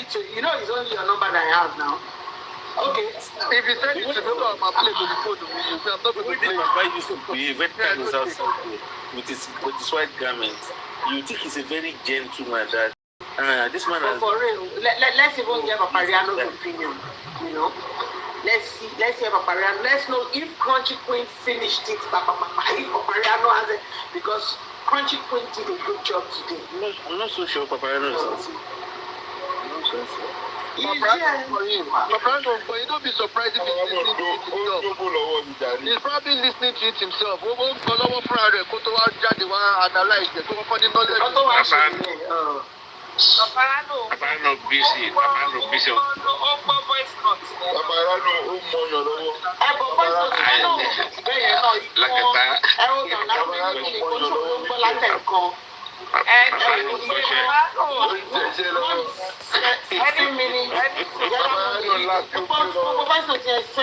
it to you. You know, it's only your number that I have now. Okay. If you send it to me, I'm play with the phone. I'm not going to play. Papa used to behave when time is outside with his white garments. You think he's a very gentleman. That this man has. For real, let's even get Paparino's opinion. You know, let's hear Paparino. Let's know if Crunchy Queen finished it. If Paparino has it, because Crunchy Queen did a good job today. I'm not so sure Paparino is. Paparino, but you don't be surprised if he's listening to it himself. He's probably listening to it himself. Paparino busy.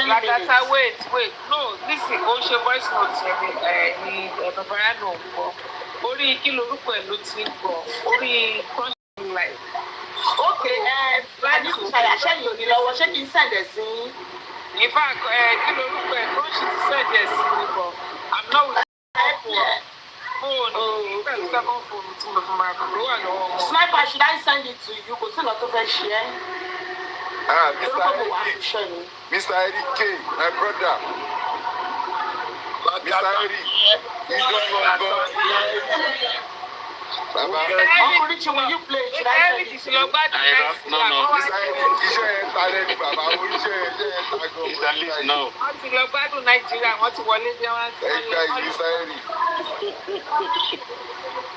Lagata, wait. No, listen, Oshe voice notes. Paparino. Ori kilo rupo elo ti go. Ori like. Okay, I need to say, I share you know, check inside the scene. In fact, kilo rupo elo she said yes. I'm not with Sniper, should I send it to you? Because a lot of us share. Mr. Eddie K, my brother. Mr. Eddie, you don't want to Uncle Richie, will you play? Should I send it to you? No.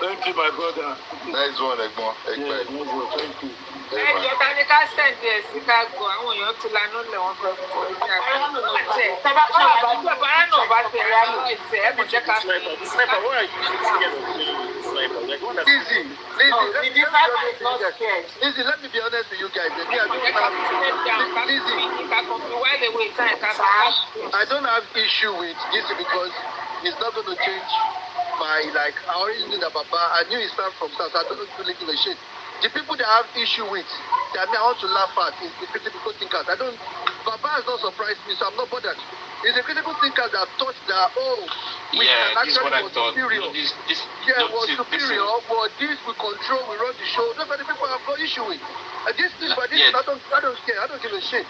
Thank you, my brother. Nice one, Egmont. Thank you. Lizzie, let me be honest with you guys. I don't have issue with this because it's not going to change my, like, I already knew that Papa, I knew he started from South, so I don't really give a shit. The people that have issue with, that I want to laugh at, is the critical thinkers. Papa has not surprised me, so I'm not bothered. It's the critical thinkers that thought that, we can actually was superior. Was superior, but this we control, we run the show. Those are the people I've got issue with. And this thing, but this, I don't care, I don't give a shit.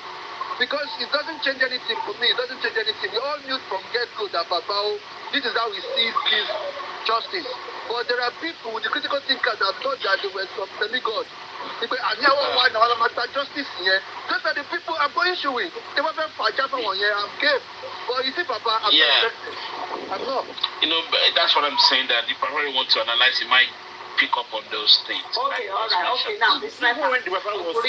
Because it doesn't change anything for me, it doesn't change anything. We all knew from get-go that Papa, this is how we see peace, justice. But there are people, the critical thinkers that thought that they were some demigod. Because I never want to justice here. Those are the people I'm going issue with. They were very fragile one year, I'm game. But you see, Papa, I'm not. You know, that's what I'm saying, that if I really want to analyze, it might pick up on those things. Okay, all right. Okay, now this is when the Papa was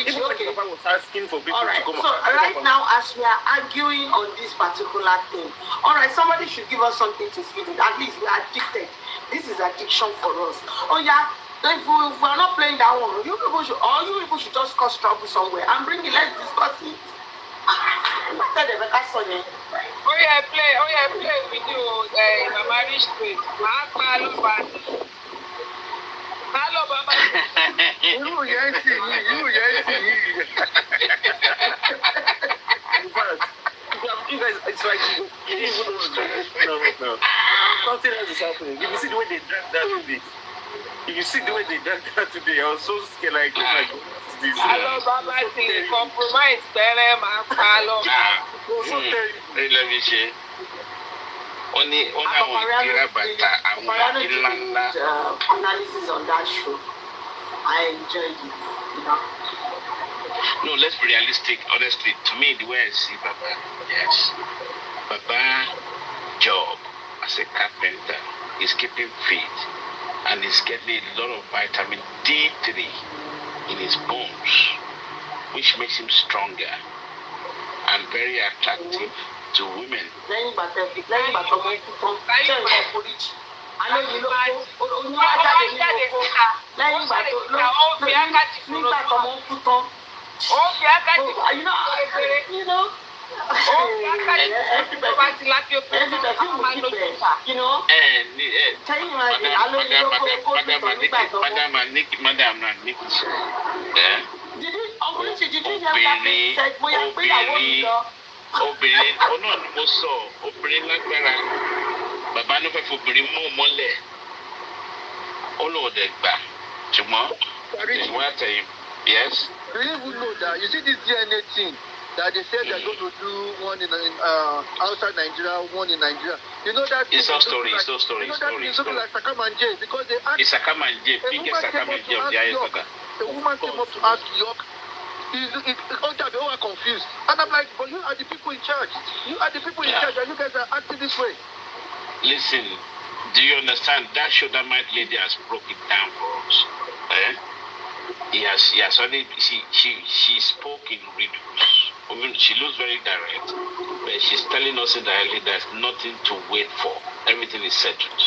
asking for people to come. So right now, as we are arguing on this particular thing, all right, somebody should give us something to feed it. At least we are addicted. This is addiction for us. Oh yeah, if we are not playing that one, you people should just cause trouble somewhere and bring it. Let's discuss it. Oh yeah, play with you. My marriage place. Hello, Baba. You yes. You guys, it's like you didn't even know. Something else is happening. If you see the way they drank that today, I was so scared. Like, oh my God, this. Hello, Baba. Compromise, hello. Let me share. Analysis on that show. I enjoyed it, you know. No, let's be realistic. Honestly, to me, the way I see Baba, yes, Baba job as a carpenter is keeping fit and is getting a lot of vitamin D3 in his bones, which makes him stronger and very attractive to women. Did you hear that man said, Moya, pé ìyàwó mi lọ? Obìnrin, ọ̀nà ni mo sọ, obìnrin lágbára. Bàbá ló fẹ́ fobìnrin mú mọ́lẹ̀. Ó lò dẹ̀ gbà. Ṣùgbọ́n, ìwé àtẹ̀yìn, yes. Do you even know that? You see this DNA thing that they said they're going to do one in outside Nigeria, one in Nigeria. You know that? It's no story. It's no story. You know that it's looking like Sakam and Jay because they asked. It's Sakam and Jay. Biggest Sakam and Jay of the Ayatollah. A woman came up to ask York. They were confused. And I'm like, but you are the people in charge. You are the people in charge, and you guys are acting this way. Listen, do you understand? That shoulder-mouth lady has broke it down for us. He has already, she spoke in riddles. She looks very direct, but she's telling us indirectly there's nothing to wait for. Everything is settled.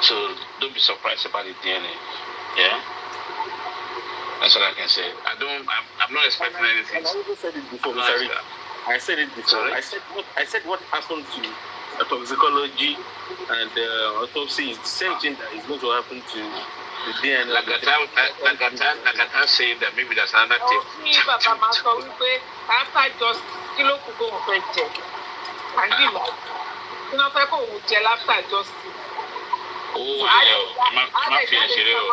So don't be surprised about the DNA. Yeah? That's what I can say. I'm not expecting anything. I also said it before, Mr. Rick. I said it before. Sorry? I said what happened to toxicology and autopsy is the same thing that is going to happen to the DNA. Lagata saying that maybe there's another thing. Bàbá máa sọ wípé after just kí ló kù kó òun fẹ́ jẹ. Àgbìmọ̀ kí ló fẹ́ kó òun jẹ after justice. Oh, yeah. I'm feeling serious.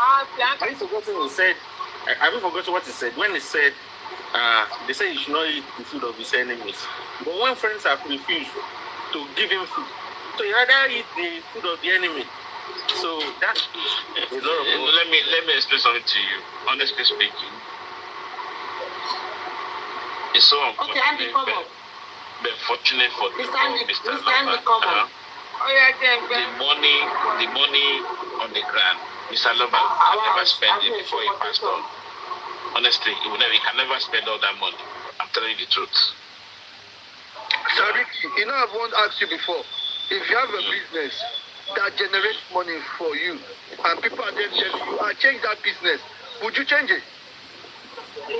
Have you forgotten he said? Have you forgotten what he said? When he said, they say he should not eat the food of his enemies. But when friends have refused to give him food, so he rather eat the food of the enemy. So that's a lot of let me explain something to you. Honestly speaking, it's so unfortunate, but fortunate for Mr. Lamba. The money on the ground, Mr. Lamba had never spent it before he passed on. Honestly, he can never spend all that money. I'm telling you the truth. Sorry, you know, I've once asked you before, if you have a business that generates money for you, and people are then telling you, change that business, would you change it?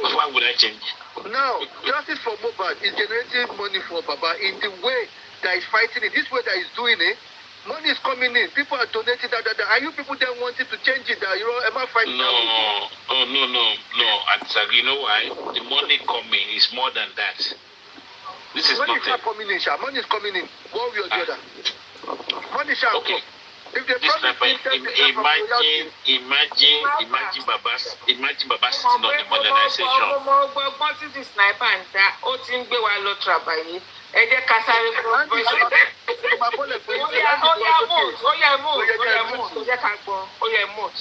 Why would I change? Now, justice for Mohbad is generating money for Baba in the way that is fighting it, this way that is doing it. Money is coming in. People are donating that. Are you people then wanting to change it? Am I fighting? No. You know why? The money coming is more than that. This is money nothing. Is coming in, Sha. Money is coming in. One way or the other. Money shall come. If they imagine Baba sitting on the modernization. Ọgbọ́n tí di sniper ń dá, ó ti ń gbé wa lọ trabayé. Ẹ jẹ́ ká sáré gbọ́. Ó yẹ ká gbọ́.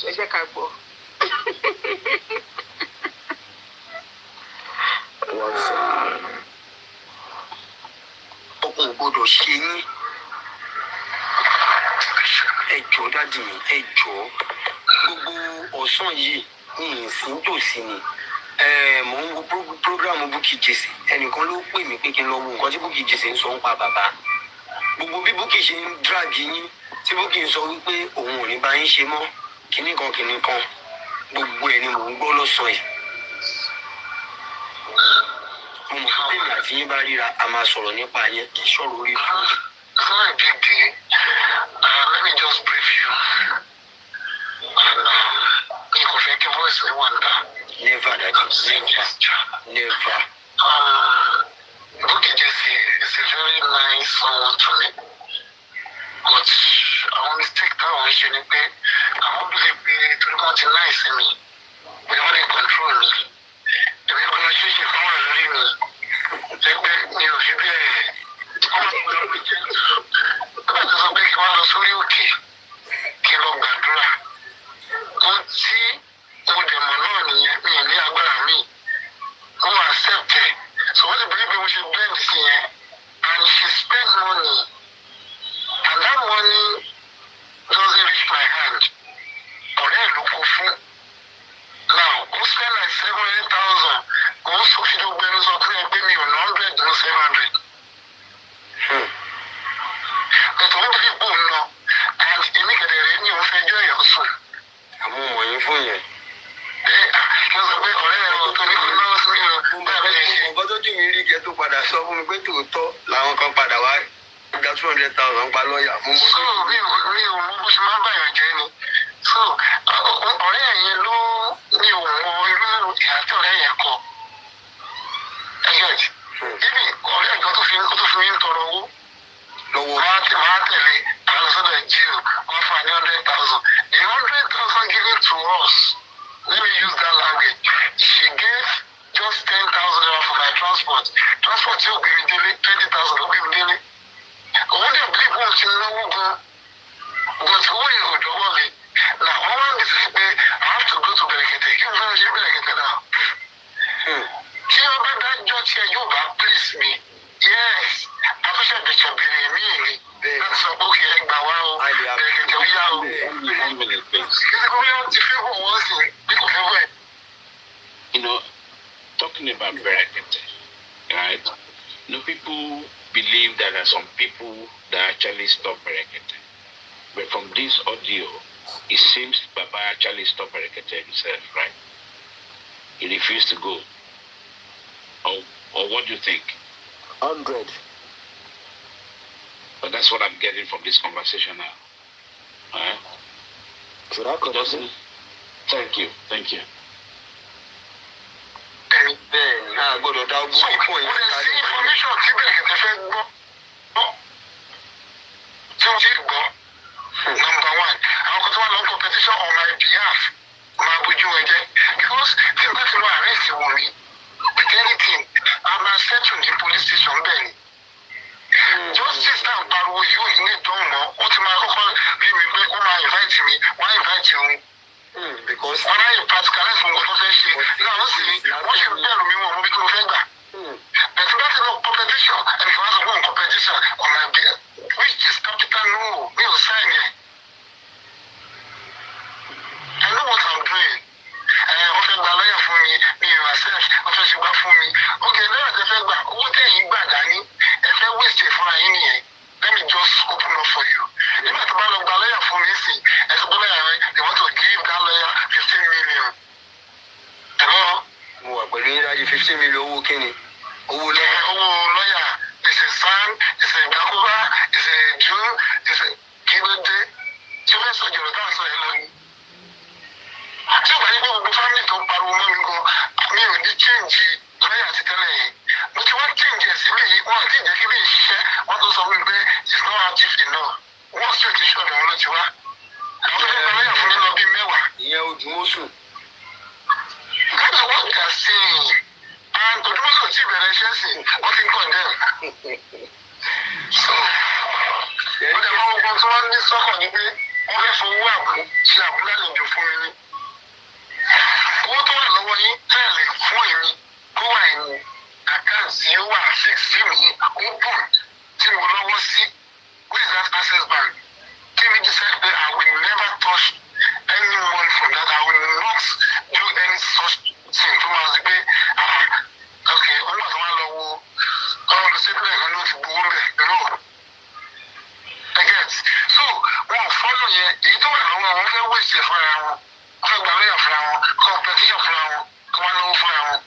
Ẹ jẹ́ ká gbọ́. Ọkùnrin gbọ́dọ̀ ṣe yín. Ẹ jọ̀ọ́ dájú mi, ẹ jọ̀ọ́. Gbogbo ọ̀sán yìí ní ìsìn tòsí ni. Mò ń wo prógráàmù Bukky Jesse. Ẹnìkan ló pè mí pé kí n lọ wo nǹkan tí Bukky Jesse ń sọ ń pa bàbá. Gbogbo bí Bukky ṣe ń drag yín, tí Bukky ń sọ wípé òun ò ní bá yín ṣe mọ́. Kíní kan. Gbogbo ẹ̀ ni mò ń gbọ́ lọ́sàn yìí. Mo mọ̀ pé èmi àti yín bá ríra, a máa sọ̀rọ̀ nípa yẹn kì í sọ̀rọ̀ orí fún mi. It's not a big deal. Let me just brief you. You can fake your voice in one day. Never, never. Bukky Jesse is a very nice someone to me. But I want to take that one issue. I want to be to the nice in me. We want to control me. The way I'm going to come and leave me. Sórí òkè kí lọ gbàdúrà wọn tí mo dẹ̀ mọ̀ náà nìyẹn mi ní agbára mi wọn accept ẹ̀ so wọ́n ti believe bí mo ṣe blend sí yẹn and she spend money and that money doesn't reach my hand ọ̀rẹ́ ẹ̀ ló kó fún now ó spend like 700,000 ó sọ fi gbogbo ẹnu sọ pé ẹgbẹ́ mi ò ná 100 ló 700. Ètò ń bí bò ń lọ and èmi kẹ̀dẹ̀rẹ̀ ní òun fẹjọ́ ẹ̀yọ́ sùn. Àmọ́ wọ̀n yín fún yẹn. Kí n sọ pé ọ̀rẹ́ ẹ̀rọ tó ní kí n lọ́wọ́ sí mi lọ bẹ́ẹ̀ bẹ́ẹ̀ ṣe. Nǹkan tó jù mí rí kẹ́ tó padà sọ fún mi pé tòótọ́ làwọn kan padà wá gba 200,000 pa lọ́ọ̀yà fún mi. So mi ò mọ bó ṣe máa ń bàyàn jẹ́ ni. So ọ̀rẹ́ ẹ̀yẹn ló ní òun mọ irú ìhà jail, one for 100,000. The 100,000 given to us, let me use that language. She gave just 10,000 for my transport. Transport will be daily, 20,000 will be daily. I want to believe what you know, but who is the woman? Now, one is I have to go to Berekete. You know, you Berekete now. See, over that judge here, you back, please me. Yes, I wish I could have been me. That's okay, like Bawao, Berekete, we are. 1 minute, please. You know, talking about Berekete, right? You know, people believe that there are some people that actually stop Berekete. But from this audio, it seems Baba actually stopped Berekete himself, right? He refused to go. Or what do you think? 100. But that's what I'm getting from this conversation now. Right? Should I continue? Thank you. Bẹ́ẹ̀ni, a gbọ́dọ̀ dá ogún fún ìlú kárí. Information tí Berekete fẹ́ gbọ́. Tí wọ́n ti gbọ́. Number one, àwọn kan tó wà lọ́n competition on my behalf máa bójú ẹ jẹ́ because tí n bá ti lọ arrest wò mí with anything I'm accepting the police station bẹ́ẹ̀ ni. Justice náà pariwo yìí ò ní ìdánwò mọ́ wọ́n ti máa kọ́kọ́ rí mi pé wọ́n máa invite mi wọ́n á invite òun. Because wọ́n á yẹ practicalize fún nǹkan tó fẹ́ ṣe náà wọ́n sì wọ́n ṣe bẹ̀rù mi wọ̀n mo bí tó fẹ́ gbà. But bá ti lọ competition and if I was going competition on my behalf which is capital no mi ò sign yẹn. I know what I'm doing. Wọ́n fẹ́ gba lọ́yà fún mi, mi ò accept, wọ́n fẹ́ ṣe gbá fún mi. Okay, lọ́yà tẹ fẹ́ gbà, owó tẹ̀yìn gbà dání, ẹ fẹ́ waste fúnra yín nìyẹn. Let me just open up for you. Nígbà tó bá lọ gba lọ́yà fún mi sí, ẹ sọ pé lọ́yà rẹ, they want to give that lawyer 15 million. Hello? mo wà pẹ̀lú yín dájú 15 million owó kíni? Owó lọ́yà. Owó lọ́yà, it's a Sam, it's a Gakuba, it's a Jew, it's a Kílódé. Tí wọ́n sọ jọ̀rọ̀ táwọn sọ yẹn lọ ni. Tí ìgbà yìí gbogbo fámìlì tó ń pariwo mọ́ mi gan, mi ò ní chíǹjì lọ́yà àti tẹ́lẹ̀ yẹn. Mo ti wá chíǹjì ẹ̀ síbí yìí, wọ́n àti ìjẹ́ kí bí ìṣiṣẹ́, wọ́n tó sọ fún mi pé it's not active enough. Wọ́n sì ti ṣọ́ọ̀dọ̀ wọn ló ti wá. Àwọn tó fẹ́ gba lọ́yà fún mi lọ bí mẹ́wàá. Ìyẹn ojúmọ́sùn. That's what they are saying. And ojúmọ́sùn ti bẹ̀rẹ̀ iṣẹ́ sí, wọ́n ti ń condemn. So, ó dẹ̀ mọ́ gbogbo tí wọ́n ní sọ́kàn ní pé wọ́n fẹ́ fowó àbò ṣe àbúlálejò fún mi ní. Owó tó wà lọ́wọ́ yín tẹ̀lé fún èmi tó wà ní àkáǹtì ó wà fix sí mi open tí mo lọ́wọ́ sí with that access bank. Tí mi decide pé I will never touch any money from that. I will not do any such thing tó máa ń pé okay owó àti wọn lọ wo ọ̀rọ̀ olùsèpìlẹ̀ kan ló ti gbowó rẹ̀ lọ́wọ́. So wọn ò fọ́lọ̀ yẹn èyí tó wà lọ́wọ́ wọn fẹ́ wéṣẹ̀ fúnra wọn wọ́n fẹ́ gba lọ́yà fúnra wọn competition fúnra wọn kí wọ́n lọ́wọ́ fúnra wọn.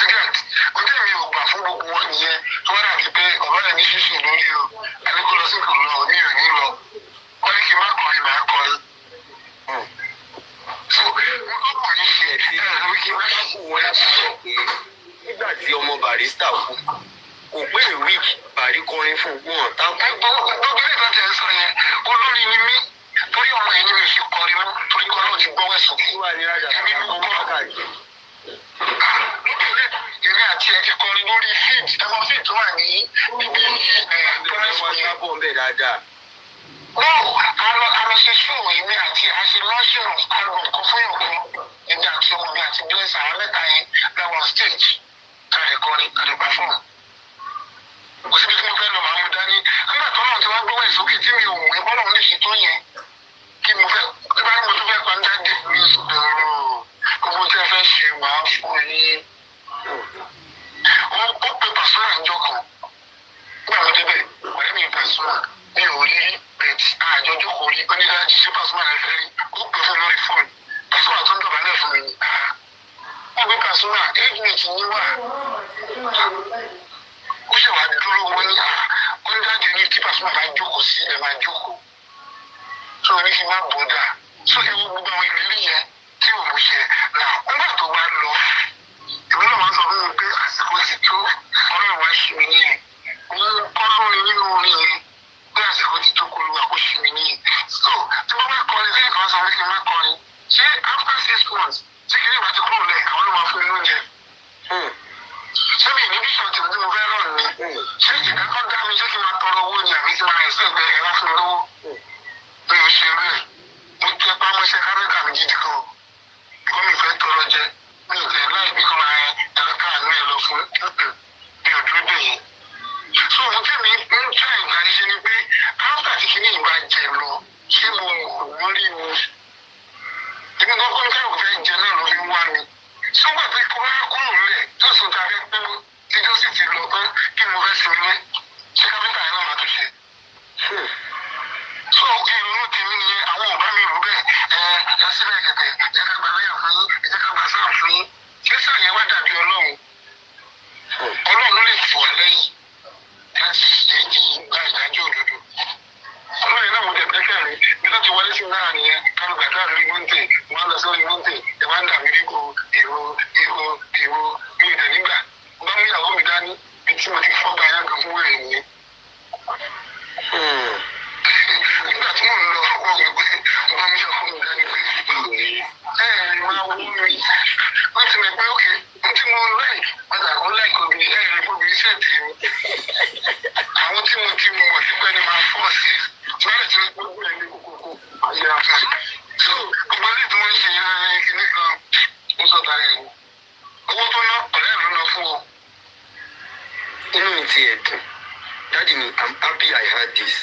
Get ojú mi ò gbà fún gbogbo wọn nìyẹn tó wà láti pé ọ̀rọ̀ ẹ̀ ní ṣíṣe lórí o àlékò lọ sí kò lọ mi ò ní lọ wọ́n ní kí n má kọrin màá kọrin. So nǹkan kò ní ṣe ẹ̀rọ kí n má kú wọn láti sọ pé nígbà tí ọmọ Barrister kú kò pé week Bari kọrin fún wọn táwọn. Gbogbo ilé ìtajà ẹ̀ sọ yẹn olórí ni mí torí ọmọ yẹn ni mi fi kọrin mú torí kọ́ náà ti gbọ́ wẹ̀sùn kí wà ní rájà èmi ló tó ń bá gbọ́. káàkiri. Èmi àti ẹ̀ ti kọrin lórí feed ẹmọ feed tó wà ní ibi Wọ́n sábọ̀ ń bẹ̀ dáadáa. Àlọ́ ṣe ṣòwò èmi àti àṣẹ lọ́ṣẹ̀ àrùn nǹkan fún yọ̀kan èmi àti ọmọ mi àti bless àwọn mẹ́ta yẹn lẹ́wọ̀n stage kàlẹ́ kọrin kàlẹ́ perform. Kò síbi tí mo fẹ́ lọ màá mú dání nígbà tó náà ti wá gbówó ìsókè tí mi ò wé bọ́lá òun lè ṣe tó yẹn kí mo fẹ́ tí bá ní mo tún fẹ́ pa ń jáde mi sọ̀rọ̀ gbogbo tí ẹ fẹ́ ṣe màá fún yín. Ó pe Pasuma ìjọ kan nígbà mo débẹ̀ wọ́n ní Pasuma mi ò rí bẹ́ẹ̀t àjọjọ́ kò rí onídàájí ṣé Pasuma rẹ̀ fẹ́ rí ó pè fún lórí fóònù Pasuma tó ń dọ̀bálẹ̀ fún mi ni. Wọ́n pe Pasuma age mate ní wà ó ṣe wà dúró wọn ní onídàájí ní tí Pasuma máa jókòó sí ẹ̀ máa jókòó tó ní kí n má bọ́dà tó ẹ wo gbogbo àwọn ìrírí yẹn tí ò mú ṣe náà nígbà tó bá lọ ìwé náà máa sọ fún mi pé àsìkò ti tó ọlọ́run wá ṣe mí yẹn òun kọ́ lórí nínú orin yẹn pé àsìkò ti tó kó lu kọrin ṣé after 6 months tí kìnìún bá ti kúrò lẹ̀ àwọn ló máa fún mi lóúnjẹ. ṣé mi ní bíṣọ̀ tí mo fẹ́ rán ni ṣé ìdákọ́ dá mi ṣé kí n máa tọrọ owó ni àbí kí n máa rìn sí ẹgbẹ́ ẹ̀rọ fún mi lówó. mi ò ṣe rẹ̀ mo tẹ pámọ́ṣẹ́ káríkà mi gidi kan kó mi fẹ́ tọrọ jẹ mi ò tẹ̀ láì bí kọ́ máa ẹ̀rọ káàánú ẹ̀ lọ fún mi ò dúró dè yẹn. so mo tẹ̀mí ń tẹ́ ìgbà ṣe ni pé áńtà tí kìnìún bá jẹ lọ ṣé mo wọ́n rí mi. èmi gan kọ́ ní káyọ̀ fẹ́ jẹ náà ló fi wá mi. sọ́gbà pé kó bá kúrò lẹ̀ tó sùn ta fẹ́ pé tí tó sì ti lọ tán kí mo fẹ́ sin ilé ṣé káfíńtà yẹn náà máa tún ṣe. so ìrònú tèmi nìyẹn àwọn ọ̀bá mi rò bẹ́ẹ̀ ẹ sílẹ̀ kẹ̀kẹ́ ẹ ká gba lẹ́yìn fún yín ẹ ká gba sáà fún yín ṣé sáà yẹn wá dàbí ọlọ́run ọlọ́run lè tù wá lẹ́yìn láti ṣe ìgbà ìdájọ́ òdodo. ọlọ́run náà mo dẹ̀ bẹ́kẹ̀ rẹ̀ bí tó ti wọlé sí náà nìyẹn kálù gbàdúrà lórí mọ́ǹtẹ̀ wọ́n á lọ sórí mọ́ǹtẹ̀ ẹ̀ wá ń dàbí rígo èrò mi ò dẹ̀ nígbà bá mú ìyàwó mi dání bí tí mo ti fọ́ bá yá gan fún wẹ̀rẹ̀ nìyẹn. nígbà tí mo ń lọ ọkọ mi pé bá mú ìyàwó mi dání pé máa wú mi wọ́n ti mọ̀ pé ókè tí mo láì padà kó láì kò bí gbogbo iṣẹ́ tèmi àwọn tí mo ti mọ̀ sí pé ní máa fọ́ sí tí wọ́n lè ti rí gbogbo ẹ̀ ní kókókó àyẹ̀rọ fún mi. so gbogbo ilé tí wọ́n ń ṣe kíní kan ń sọ tààrà ẹ̀yìn owó tó ná ọ̀rẹ́ ló ná fún ọ. inú mi ti ẹ̀ dùn dáàdi mi I'm happy I had this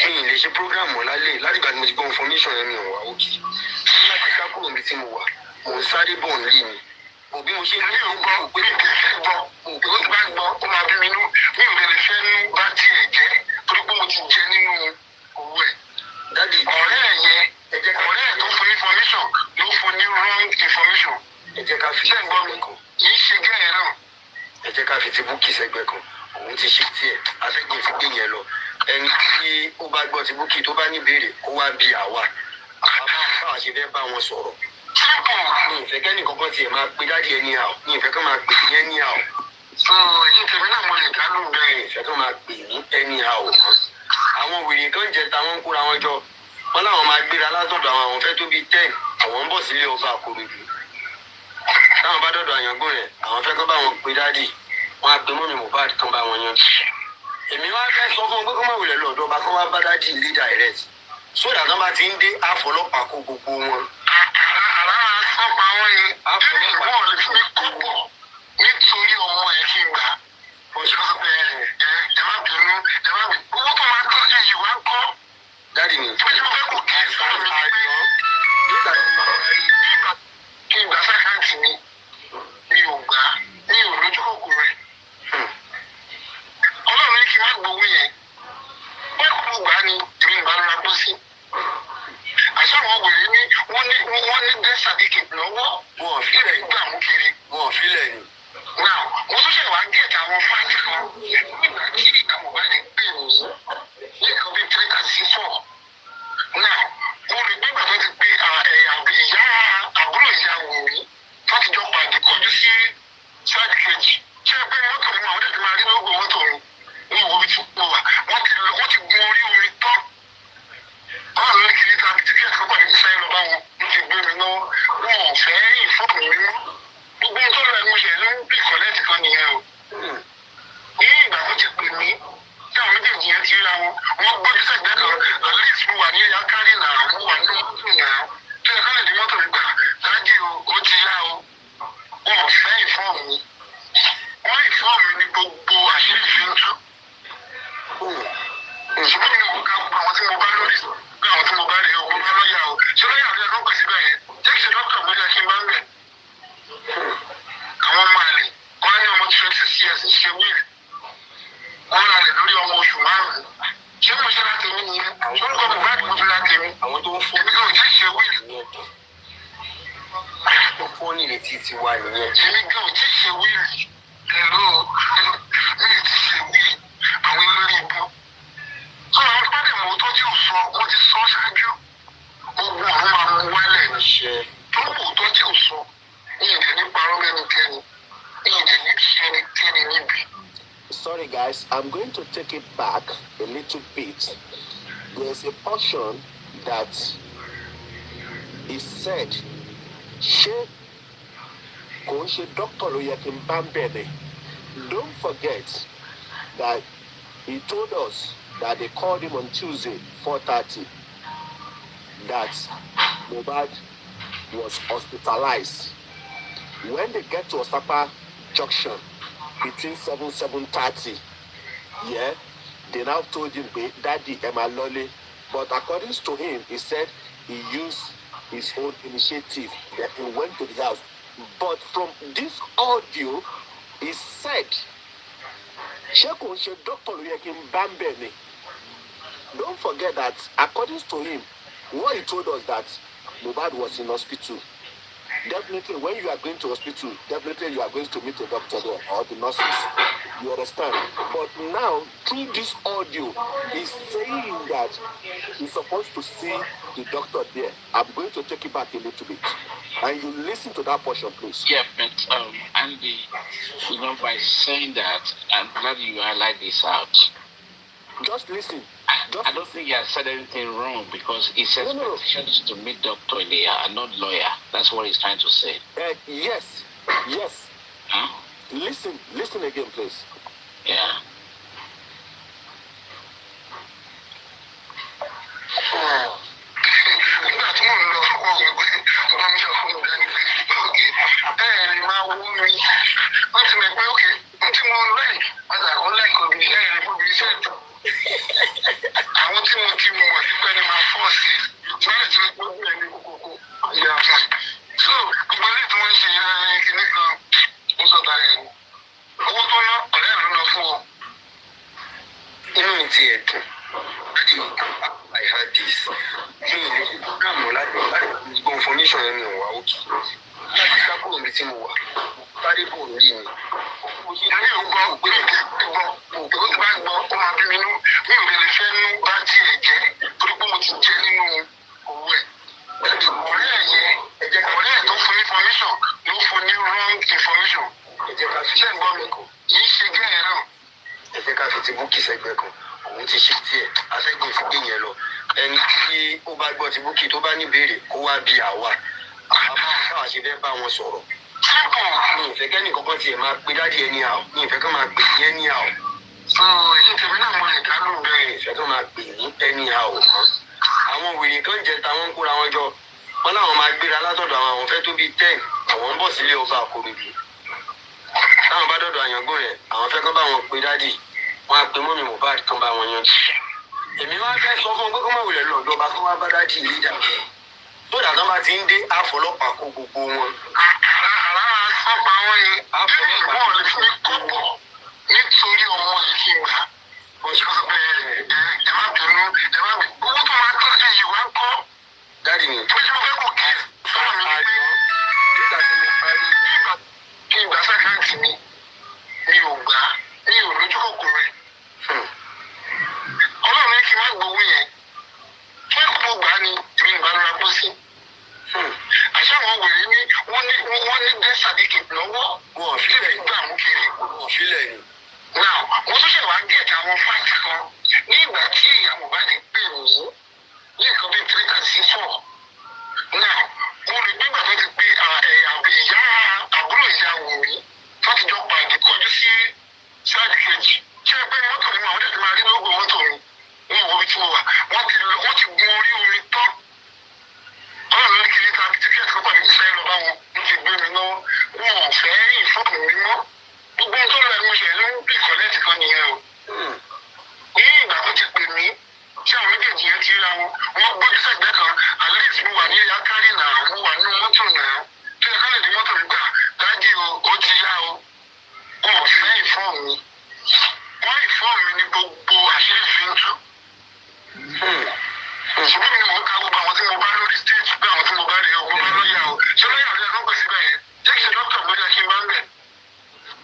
mi ì lè ṣe program mọ́ lálẹ́ láti gbà tí mo ti gbọ́ information yẹn mi ò wá òkè láti ká kúrò mi tí mo wà mò ń sáré bọ̀ ń lé mi òbí mo ṣe ń mi ò gbọ́ mi ì kẹsẹ̀ gbọ́ òbí ó ti bá gbọ́ ó máa bí mi nú mi ò lè fẹ́ nú bá tiẹ̀ jẹ́ torí pé mo ti jẹ nínú owó ẹ̀. dáàdi ọ̀rẹ́ ẹ̀ yẹn ọ̀rẹ́ ẹ̀ tó fún information ló fún ní wrong information. ẹ jẹ́ ká fi ṣé gbọ́ mi kì í ṣe gẹ́yẹ̀ náà. ẹ jẹ́ ká fi ti búkì sẹ́gbẹ́ kan òun ti ṣe tiẹ̀ atẹ́gùn ti gbé yẹn lọ ẹni tí ó bá gbọ́ ti búkì tó bá ní ìbéèrè kó wá bí àwa báwa ṣe fẹ́ bá wọn sọ̀rọ̀ ní ìfẹ́ kẹ́ni kankan tiẹ̀ máa pe dáàdi ẹni à ní ìfẹ́ kan máa pè ní ẹni à so èyí tèmi náà mo lè dánú ní bẹ́ẹ̀. ìfẹ́ kan máa pè ní ẹni à àwọn wèrè kan jẹ táwọn ń kóra wọn jọ wọn láwọn máa gbéra látọ̀dọ̀ àwọn fẹ́ tó bíi 10 àwọn ń bọ̀ sílé ọba àkòròdú táwọn bá dọ̀dọ̀ àyàngún rẹ̀ àwọn fẹ́ kán bá wọn pe dáàdi wọn á pe mọ́mí Mohbad kan bá wọn yanjú èmi wá fẹ́ sọ fún un pé kó má wulẹ̀ lọ́dọ̀ ọba kán wá bá dáàdi ilé direct sódà tán bá ti ń dé àfọlọ́pàá kó gbogbo wọn. àrà sọ́pa wọn yẹn àfọlọ́pàá wọn lè fi kọ́kọ́ nítorí ọmọ ẹ̀ kí n gbà ọjọ́ ẹ má bínú owó tó máa tó sí yìí wá kọ́. dáàdi mi. fún ìjọba fẹ́ kò kí ẹ sọ̀rọ̀ mi pé nígbà kí n gbà sákàǹtì mi ò gbà mi ò lójú kòkòrò ẹ̀. ọlọ́run ní kí n má gbowó yẹn wọ́n kò gbà ní èmi ìgbà lọ́la kó sí. àṣà àwọn wèrè ní wọ́n ní death certificate lọ́wọ́ wọn ò fílẹ̀ ilẹ̀ gbà mú kiri. wọn ò fílẹ̀ ni. now mo tún ṣe wá gẹ̀ẹ́tì àwọn fáìlì kan nígbà tí Mohbad pè mí ní nǹkan bíi 3:34. now mo rí gbígbà tó ti pé ìyá àbúrò ìyá wò mí láti jọ pàdé kọjú sí sáàdì kejì ṣé pé mọ́tò mi àwọn ọ̀dẹ́gbẹ̀rún máa rí lóògùn mọ́tò mi ní ìwọ tí mo wà wọ́n ti gun orí omi tán wọ́n lọ kiri ta tíkẹ́ẹ̀tì fún pàdé sáyẹn lọ bá wọn ló ti gbé mi lọ́wọ́ wọn ò fẹ́ ìfọ́ọ̀mù mi mọ́ gbogbo tó lọ ẹnu ṣe ló ń bí kọ́lẹ́tì kan nìyẹn o ní ìgbà tó ti pè mí tí àwọn méjèèjì yẹn ti rí àwọn wọn gbójú sẹ́gbẹ́ kan at least mo wà ní yakari náà mo wà ní mọ́tò náà tó yẹ ká lè di mọ́tò mi gbà láàjì o ó ti yá o wọn ò fẹ́ ìfọ́ọ̀mù mi wọ́n ìfọ́ọ̀mù mi ní gbogbo àṣírí fi ń tú. ṣùgbọ́n mi ò ká gbogbo àwọn tí mo bá lórí bí àwọn tí mo bá rí o mo bá lọ́yà o ṣé lọ́yà ló yẹ kó pèsè bẹ́ẹ̀ yẹn jẹ́ kí ṣe dókítà mo yẹ kí n bá ń bẹ̀. àwọn ọmọ àlè wọn ní ọmọ 26 years ṣe wíìlì wọn rà lẹ̀ lórí ọmọ oṣù 5 ṣé mo ṣe láti mí nìyẹn lórúkọ Mohbad mo fi láti mí àwọn tó ń fún èmi kò tí ì ṣe wíìlì tó fún ní ìrètí ti wà nìyẹn. èmi kò tí ì ṣe wíìlì ẹ̀rọ mi ì tí ì ṣe wíìlì àwọn elórí ibú tó àwọn tó bá dẹ̀ mọ́ tó tí ò sọ wọ́n ti sọ ṣáájú ogun ọ̀run máa mú wálẹ̀ níṣẹ́ tó mọ̀ tó tí ò sọ ní ìdẹ̀ ní parọ́ mẹ́nikẹ́ni ní ìdẹ̀ ní ṣẹ́nikẹ́ni níbi. Sorry guys, I'm going to take it back a little bit. There's a portion that he said, "Ṣé kò ń ṣe doctor ló yẹ kí n bá ń bẹ̀ ni?" Don't forget that he told us that they called him on Tuesday, 4:30, that Mohbad was hospitalized. When they get to Osapa Junction, between 7:30, yeah, they now told him, "Daddy, Emma Lolly." But according to him, he said he used his own initiative, that he went to the house. But from this audio, he said, "Ṣé kò ń ṣe doctor ló yẹ kí n bá ń bẹ̀ ni?" Don't forget that according to him, what he told us that Mohbad was in hospital. Definitely, when you are going to hospital, definitely you are going to meet a doctor there or the nurses. You understand? But now, through this audio, he's saying that he's supposed to see the doctor there. I'm going to take it back a little bit. And you listen to that portion, please. Yeah, but Andy, by saying that, I'm glad you highlight this out. Just listen. I don't think he has said anything wrong because his expectation is to meet doctor in the and not lawyer. That's what he's trying to say. Yes. Huh? Listen again, please. Yeah. Àwọn tí mo ti mọ̀ sí pé ní máa fọ́ sí tí wọ́n lè ti gbọ́ bí ẹni kókó ìyá fún mi. So gbogbo ilé tí wọ́n ń ṣe kíní kan ń sọ tara ẹni. Owó tó ná ọ̀rẹ́ ló ná fún ọ. Inú mi ti ẹ̀ dùn. Láti I had this. Mi ò lè ṣe programu láti gbọ́ information yẹn mi ò wá òkè. Láti sákòrò mi tí mo wà. Sáré bò ń rí mi. Ìyá ò gbọ́ pé ó ti bá gbọ́ ó máa bí mi nú. Mi ò lè fẹ́ nú bá tiẹ̀ jẹ́ torí pé mo ti jẹ nínú owó ẹ̀. Ọ̀rẹ́ ẹ̀ tó fún information ló fún ní wrong information. Ẹ jẹ́ ká fi Ṣé ń gbọ́ mi kò? Yìí ṣe gẹ́yìn náà. Ẹ jẹ́ ká fi ti búkì sẹ́gbẹ́ kan. Òun ti ṣe tiẹ̀. Atẹ́gùn ti gbé yẹn lọ. Ẹni tí ó bá gbọ́ ti búkì tó bá ní ìbéèrè kó wá bí àwa. Àbá ṣe fẹ́ bá wọn sọ̀rọ̀. Mi ì fẹ́ kẹ́ni kankan tiẹ̀ máa pe dáàdi ẹni àwọ̀. Mi ì fẹ́ kán máa pè ní ẹni àwọ̀. So èyí tèmi náà mo lè dá lóhùn bẹ́ẹ̀. Ìfẹ́ tó máa pè ní ẹni àwọ̀ mọ́. Àwọn wèrè kan jẹ táwọn ń kóra wọn jọ. Wọ́n láwọn máa gbéra látọ̀dọ̀ àwọn fẹ́ tó bíi 10. Àwọn ń bọ̀ sílé ọba àkórèdè. Táwọn bá dọ̀dọ̀ àyàngbọ́n rẹ̀, àwọn fẹ́ kán bá wọn pe dáàdi. Wọ́n á pe mọ́mì Mohbad kán bá wọn yanjú. Èmi wá fẹ́ sọ fún ọ pé kó má wulẹ̀ lọ́dọ̀ ọba kó wá bá dáàdi yìí jà. Tó dàtọ́ bá ti ń dé àfọlọ́pàá kó gbogbo wọn. Àpá wọn yẹn bíbí wọn lè fi kọ́pọ̀ nítorí ọmọ ìdí ìgbà. Ẹ má bínú owó tó máa tọ́ sí yìí wá ń kọ́. Dáàdi mi. Bí mo fẹ́ kò kí sọ́wọ́ mi ní pé kí n gbà sẹ́kẹ̀ǹtì mi ò gbà mi ò lójú kòkòrò ẹ̀. Ọlọ́run ní kí n má gbowó yẹn. Ṣé kò gbà ni èmi ìgbà ló ra kó sí? Àṣà àwọn wèrè ní wọ́n ní death certificate lọ́wọ́. Wọ́n fílẹ̀ ní gbà mú kiri. Wọ́n fílẹ̀ ni. Now, mo tún ṣe wá gẹ̀ẹ́tì àwọn fáìtì kan ní ìgbà tí ìyá Mohbad pè mí ní nǹkan bíi 3-4. Now, mo rí nígbà tó ti pé ìyá àbúrò ìyá wò mí tó ti jọ pàdé kọjú sí sáàdì kejì. Ṣé ẹ pé mọ́tò mi àwọn ọ̀dẹ̀ máa rí lóògùn mọ́tò mi? Wọ́n wo bí tí mo wà. Wọ́n ti gun orí omi tán. Ọlọ́run ní kiri ta tíkẹ́ẹ̀tì kan pàdé ìṣẹ́ lọ bá wọn ló ti gbé mi lọ́wọ́. Wọn ò fẹ́ rí ìfọ́pù mi mọ́. Gbogbo tó lọ ẹ̀mú ṣe ló ń bí kọ́lẹ́tì kan nìyẹn o. Ní ìgbà tó ti pè mí, ṣé àwọn méjèèjì yẹn ti ra wọn? Wọ́n gbójú sẹ́gbẹ́ kan, at least mo wà ní akárì náà, mo wà nínú mọ́tò náà. Tó yẹ ká lè di mọ́tò mi gbà, dájú o, ó ti yá o. Wọn ò fẹ́ ìfọ́ọ̀mù mi. Wọ́n ìfọ́ọ̀mù mi ní gbogbo àṣírí fi ń tú. Ṣùgbọ́n mi ni mò ń ka gbogbo àwọn tí mo bá lórí stage pé àwọn tí mo bá rí o, mo bá lọ́yà o. Ṣé lọ́yà ló yẹ kó pèsè bẹ́ẹ̀ yẹn? Ṣé kìí ṣe dókítà ló yẹ kí n bá ń bẹ̀?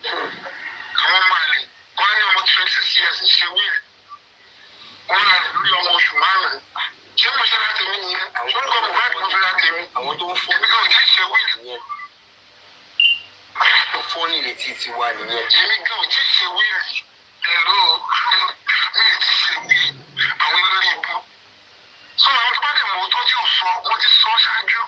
Àwọn ọmọ àlè wọ́n ní ọmọ 26 years ń ṣe wíìlì. Wọ́n rà lórí ọmọ oṣù 5. Ṣé mo ṣe láti mí nìyẹn? Ṣé orúkọ Mohbad mo fi láti mí? Àwọn tó ń fọ́ Èmi gan ò tí ì ṣe wíìlì yẹn. tó fọ́ ní ìrètí ti wà nìyẹn. Èmi gan ò tí ì ṣe wíìlì. Ẹ̀rọ mi ò tí ì ṣe wíìlì. Àwọn olórí ibú. Sọ àwọn tó bá dẹ̀ mọ̀ tó tí ò sọ, wọ́n ti sọ ṣáájú.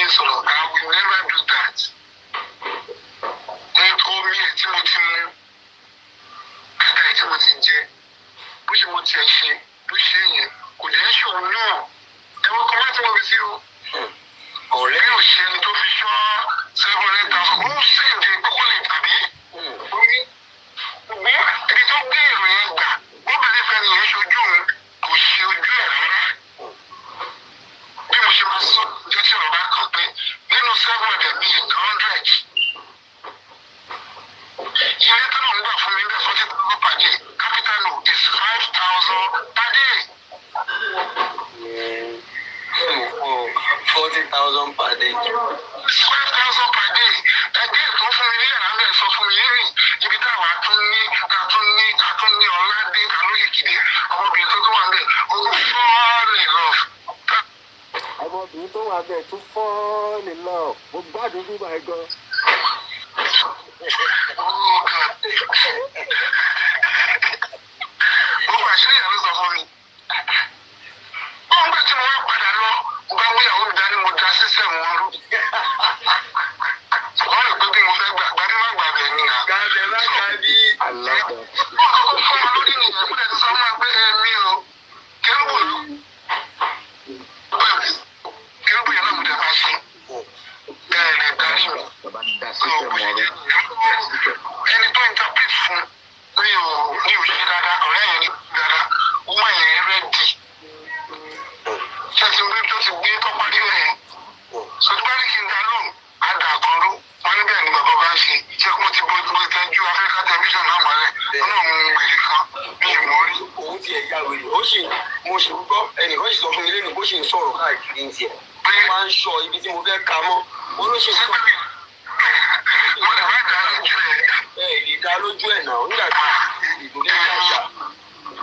yín sọ̀rọ̀, I will never do that. Omi ẹ̀ tí mo ti mú, kàkà ẹ̀ tí mo ti jẹ, bó ṣe mo tiẹ̀ ṣe ló ṣe yẹn, kò dẹ̀ ṣòro náà. Ẹ̀wọ̀n kan láti wọ́n fi sí o. Ọ̀rẹ́ mi ò ṣe ẹni tó fi ṣọ́ 700,000. Ó ń sèǹdè kókó lè tàbí. Ṣùgbọ́n ibi tó gbé ìròyìn gbà, ó bẹ̀rẹ̀ fẹ́ ni yẹn ṣojú òun, kò ṣe ojú ẹ̀ rárá. Bí mo ṣe máa sọ ọjọ́ tí ọ̀rọ̀ bá kàn pé nínú 700 mi 100. Ilé tó lòun gbà fún mi ń bẹ̀ 40,000 per day. Capital no is 5,000 per day. 40,000 per day. 5,000 per day. Ẹgbẹ́ ìtọ́ fún mi ní ìrànlẹ́ sọ fún mi lẹ́yìn ibi táwa tún ní ọ̀làdé alóyèkìdé ọmọbìnrin tó wà ń bẹ̀ ó fall in love. Ọmọbìnrin tó wà bẹ́ẹ̀ tún fall in love. Mo gbádùn bí màá gan. Gbogbo àṣírí ìyàwó sọ fún mi. Wọ́n gbà tí mo wá padà lọ, mo bá mú ìyàwó mi dání, mo da sísẹ̀mù wọn rú. Wọ́n rò pé bí mo fẹ́ gbà gbadé má gbà bẹ̀ ni à. Gàdé má gàdí. Wọ́n kọ́kọ́ fún wọn lórí nìyẹn, mo dẹ̀ ti sọ fún wọn pé ẹ̀mí o, kérúbù ló. Kérúbù yẹn náà mo dẹ̀ bá ṣe. Bẹ́ẹ̀ ni darí mi. Ẹni tó interpret fún mi ò ṣe dáadáa, ọ̀rẹ́ yẹn ní dáadáa, wọ́n yẹn rẹ́dì. Ṣé ti gbé tó ti gbé tó parí rẹ̀? Sọ̀túbárí kí n dá lóhùn, á dà kan rú. Wọ́n ní bẹ́ẹ̀ ni bàbá bá ṣe. Ṣé kí wọ́n ti bójú ìtẹ́jú Africa television náà mọ́lẹ̀? Wọ́n náà mú wèrè kan bí ìmọ̀ rí. Òun ti ẹ̀yà wèrè. Mo sì gbọ́ ẹnìkan sì sọ fún mi lẹ́nu bó ṣe ń sọ̀rọ̀ káàkiri ní tiẹ̀. Wọ́n máa ń sọ ibi tí mo fẹ́ ka mọ́. Wọ́n ló ṣe sọ. Mo lè má dá lójú ẹ̀. Bẹ́ẹ̀ ni dá lójú ẹ̀ náà nígbà tí ìbò ní ìjà.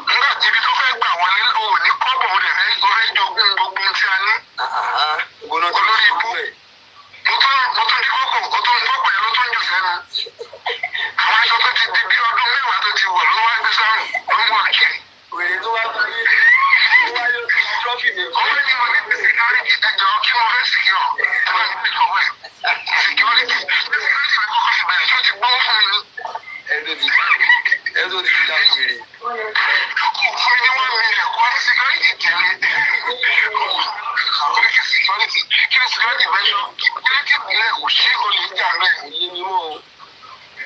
Nígbà tí ibi tó fẹ́ gbà wọlé o ò ní kọ́bọ̀ o lè fẹ́ jogún gbogbo tí a ní. Ìgbóná ti Olórí ibú. ẹ̀. Mo tún di kókò, o tún kọ́kọ́ ẹ̀ ló tún jù sẹ́nu. Àwọn aṣọ tó ti di bí ọdún mẹ́wàá tó ti wọ̀ ló wá gbé sọ́run ló ń wà kiri. Wèrè tó wá parí ló trọ́fì mi. Ọmọ ní mo ní bí security ẹjọ́ kí mo fẹ́ secure. Ẹ bá mi pè lọ́wọ́ ẹ̀. Security mi kọ́kọ́ fi bẹ̀rẹ̀ tó ti gbọ́ fún mi ní. Ẹ tó ti dá wèrè. Kò fún mi ní 1 million kó ní security tẹ̀lé. Security kí ni security fẹ́ sọ? Security ìpínlẹ̀ kò ṣe é olè jà mẹ́rin. Òye mi mọ́ o.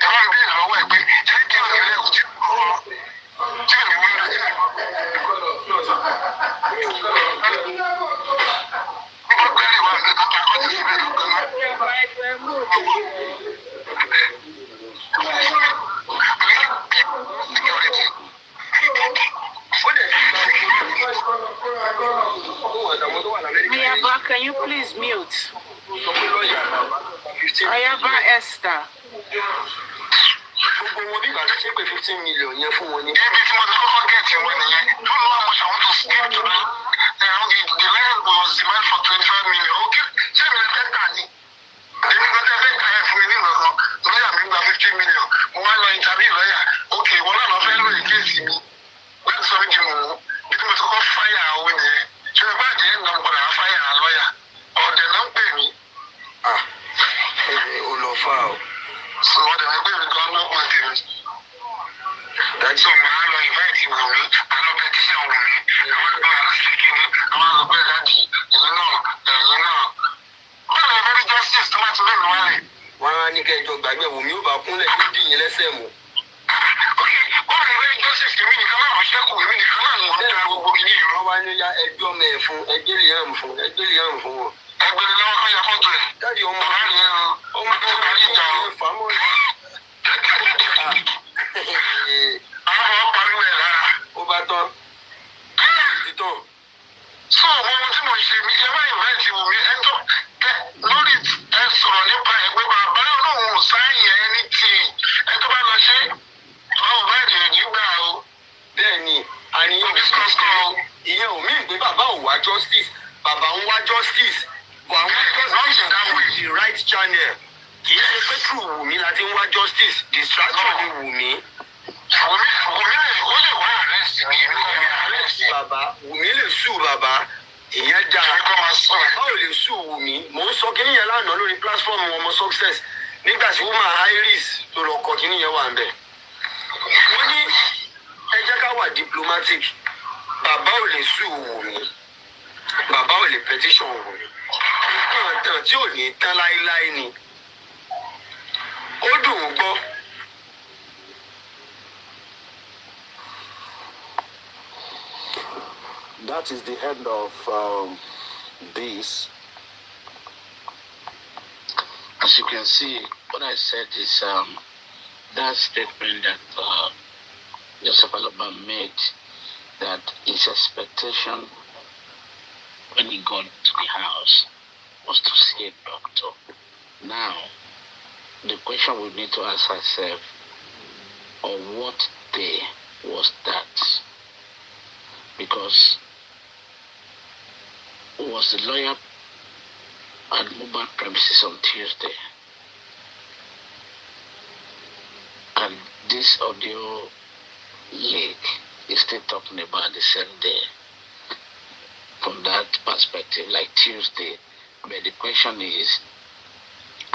Ẹ bá mi bẹ̀rẹ̀ lọ́wọ́ ẹ̀ pé ṣé kí ìpínlẹ̀ kò ti kọ́ tí ò ní wí lọ sí. Nígbà pẹ́lú ìwà àti kàkà kọ́ ti síbẹ̀ lọ́kàn náà. Security. Ó dẹ̀ ti gba owó àtàwọn tó wà lábẹ́ Ayaba, can you please mute? sọ pé lọ́ọ̀yà bàbá 15 Ayaba Esther. gbogbo wọn bí ìbàdàn ṣe pé 15 million yẹn fún wọn ní. Ibi tí mo ti kọ́kọ́ gẹ̀ẹ́tì wọn nìyẹn. You know how much I want to skip to them. The land was demand for 25 million. Okay, ṣé mi lè fẹ́ tà ní? Èmi kan tẹ́ fẹ́ tà ẹ̀ fún mi ní ìgbàkan. Lọ́yà mi gba 15 million. Mo wá lọ interview lọ́yà. Okay, ìwọ náà lọ fẹ́ lò èkéèsì mi. Láti sọ méjì mọ̀ wọ́n. Bí tí mo ti kọ́ fáyà owó nìyẹn. Ṣé o bá jẹ́ ìgbà padà fáyà lọ́yà? Ọ̀dẹ̀ náà ń pè mí. Ó lọ fà o. Sọ ọ̀dẹ̀ náà pè mí gan-an ló pọ̀ tèmi. Dájú So màá lọ invite Wùmí, màá lọ petition Wùmí, àwọn ẹgbẹ́ àlọ́síkì ní àwọn ọgbẹ́ dájì, èyí náà, ẹ̀yìn náà. Báwo ni very justice tó bá ti lẹ́nu wálẹ̀? wọn á ní kẹjọ gbàgbé wò mí ó bá kúnlẹ̀ tó dì yín lẹ́sẹ̀ mọ́. Báwo ni very justice èmi nìkan náà ló ṣẹ́kù, èmi nìkan náà ni mo ń da gbogbo kìíní ìlú. wọ́n wá ní ya ẹjọ́ mẹ́ fún ẹgbẹ́ lè hàn fún wọn. Ẹgbẹ́ni lọ́wọ́ kan ya fọ́tò ẹ̀. Dájú ọmọ Bàbá mi yẹn ọmọ tó parí ìjà o. fàmọ́ Àwọn ọmọ parí wẹ̀ lára. ó bá tán títàn. So ohun tí mo ṣe mi ẹ bá invite Wùmí ẹ tó lórí ẹ sọ̀rọ̀ nípa ẹ pé bàbá olóhùn ò sáyìn ẹni tì ẹ tó bá lọ ṣe ọ̀hún bá èdè nígbà o. Bẹ́ẹ̀ ni àníyàn ìyẹn ò mí pé bàbá ò wá justice bàbá ń wá justice but àwọn justice with the right channel kì í ṣe pé true Wùmí la ti ń wá justice distraction ni Wùmí. Wùmí ó lè wá arrest mi èmi kò ní arrest. Bàbá Wùmí lè sue bàbá ìyẹn dá bàbá ò lè sùn wù mí mò ń sọ kíní yẹn lánàá lórí platform ọmọ success nígbà tí woman iris tó lọ kọ kíní yẹn wà ń bẹ̀. wọ́n ní ẹ jẹ́ ká wà diplomatic bàbá ò lè sùn wù mí bàbá ò lè petition wù mí nǹkan tán tí ò ní tán láéláé ni ó dùn ún gbọ́. That is the end of this. As you can see, what I said is that statement that Joseph Alaba made, that his expectation when he got to the house was to see a doctor. Now, the question we need to ask ourselves, on what day was that? Because was the lawyer at Mohbad premises on Tuesday? And this audio leak is still talking about the same day. From that perspective, like Tuesday. But the question is,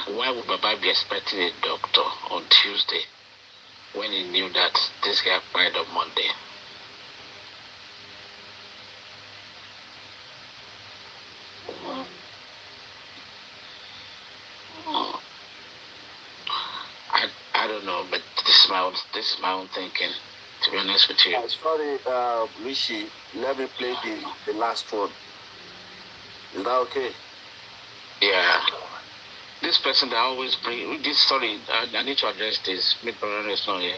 why would Baba be expecting a doctor on Tuesday when he knew that this guy died on Monday? I don't know, but this is my own thinking, to be honest with you. Sorry, Rishi, let me play the last one. Is that okay? Yeah. This person that always bring this story, I need to address this. Paparino is not here.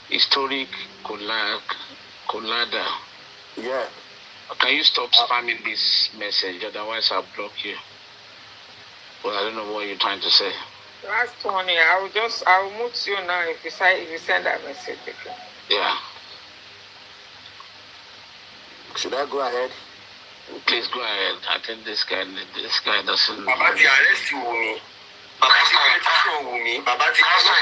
Historic Collada. Yeah. Can you stop spamming this message? Otherwise, I'll block you. Well, I don't know what you're trying to say. Last one here, I will mute you now if you send that message again. Yeah. Should I go ahead? Please go ahead. I think this guy doesn't. Bàbá ti arrest wù mí. Bàbá ti petition wù mí. Bàbá ti arrest ìyàwó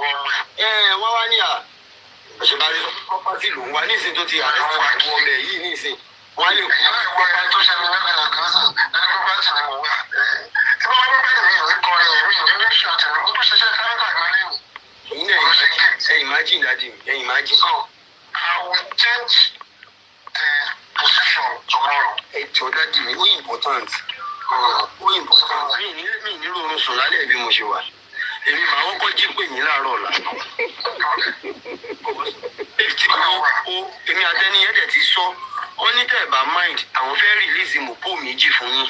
ọmọ ẹ̀. Wọ́n wá ní àṣebárí property ló ń wá ní ìsìn tó ti arrest ìyàwó ọmọ ẹ̀ yìí ní ìsìn. Wọ́n á lè kú. Ìwọ́n tó ṣẹlẹ̀ lẹ́gbẹ̀ẹ́ kan sùn lẹ́nu property ni mo wá. Tí wọ́n bá bẹ̀rẹ̀ mi ìwé kọrin ẹ̀mí ìwé ní ṣọ̀tì ó tó ṣiṣẹ́ káríkà gan lẹ́nu. Ẹ̀yin náà imagine daddy imagine. So I will change the position tomorrow. Ẹ̀jọ̀ dájú mi ó important. Ó important. Mi nílò oorun sùn lálẹ́ bí mo ṣe wà. Èmi màá wọ́n kọ́ jí pè yín láàárọ̀ ọ̀la. Èmi àtẹni yẹn dẹ̀ ti sọ. Ó ní tẹ̀ bá mind àwọn fẹ́ release mọ̀pó méjì fún yín.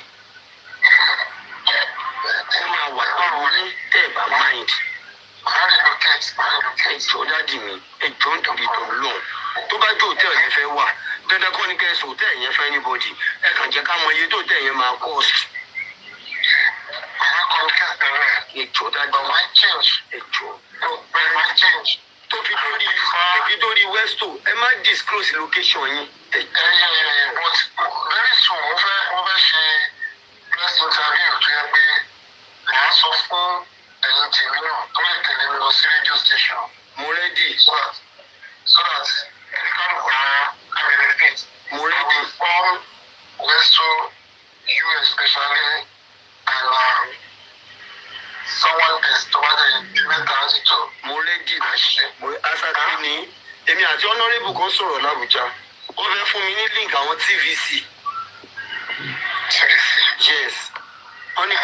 Ó máa wà lọ́rùn ní tẹ̀ bá mind. Ẹ̀jọ̀ dájú mi ẹ̀jọ̀ ń tóbi tó lọ́n. Tó bá jó hòtẹ́ẹ̀lì yẹn fẹ́ wà dandan kọ́ ni kẹ́sì hòtẹ́ẹ̀lì yẹn fẹ́ anybody ẹ kàn jẹ́ ká mọ iye tó hòtẹ́ẹ̀lì yẹn máa cost. Ẹjọ́ dájú ẹjọ́ tó fi dórí westo ẹ má disclose location yín. But very soon wọ́n fẹ́ ṣe press interview tó yẹ pé màá sọ fún ẹ̀yin tèmi náà tó lè tẹ̀lé mi lọ sí radio station. Mo ready so that mo ready from Westo, you especially, and someone else to what they implement as it too. Mo ready asate ni èmi àti honorable kan sọ̀rọ̀ l'Abuja. Ó fẹ́ fún mi ní link àwọn TVC. Yes. Wọ́n ní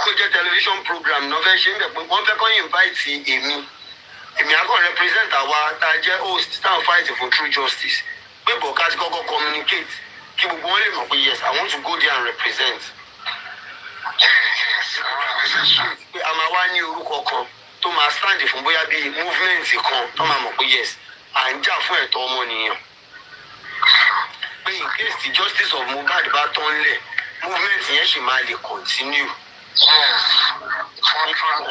kó jẹ́ television program náà fẹ́ ṣe ń bẹ̀ pé wọ́n fẹ́ kọ́ invite èmi àkọ́ represent àwa tá a jẹ́ host tá a fight for true justice. Pé bọ̀ká ti kọ́kọ́ communicate kí gbogbo wọn lè mọ̀ pé yes I want to go there and represent. Pé a máa wá ní orúkọ kan tó máa stand fún bóyá bíi movement kan tó máa mọ̀ pé yes à ń jà fún ẹ̀tọ́ ọmọnìyàn. Pé in case the justice of Mohbad bá tán lẹ̀ movement yẹn ṣì máa lè continue. For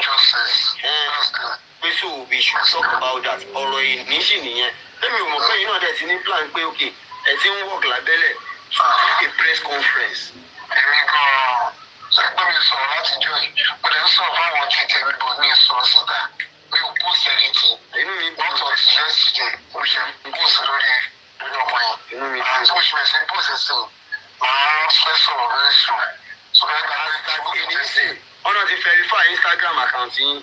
justice. So we should talk about that. Ọ̀rọ̀ ìní sì nìyẹn. Èmi ò mọ̀ pé iná dẹ̀ ti ní plan pé okay ẹ ti ń work lábẹ́lẹ̀ to do a press conference. Èmi gan-an sọ pé mi sọ̀rọ̀ láti jọ yìí. Mo dẹ̀ ń sọ̀rọ̀ fáwọn tí tẹ̀mí bọ̀ ní ìsọ̀rọ̀ síta. Mi ò post anything. Inú mi bọ̀ tó ti yesterday. Mo ṣe post lórí ọmọ yẹn. Inú mi bọ̀. Àti mo ṣe bẹ̀rẹ̀ sí post very soon. So I Honor the verify Instagram account. yeah.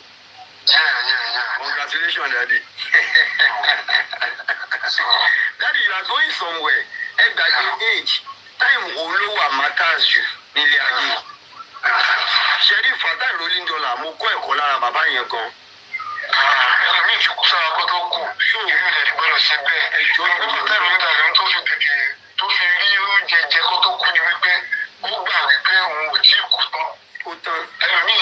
Congratulations, Daddy. Daddy, you are going somewhere. At that age, time Olowa matters you. Nílé ayé. Sheriff Fatah rolling dollar, mo kọ́ ẹ̀kọ́ lára bàbá yẹn gan. Ẹlòmíì ti kú sára kó tó kù. Irú ilẹ̀ ìgbọ́dọ̀ ṣe bẹ́ẹ̀. Ẹjọ́ Fatah rolling dollar tó fi tètè tó fi rí oúnjẹ jẹ kó tó kú ni wípé ó gbà wípé òun ò tí ì kú tán. Ó tán. Ẹlòmíì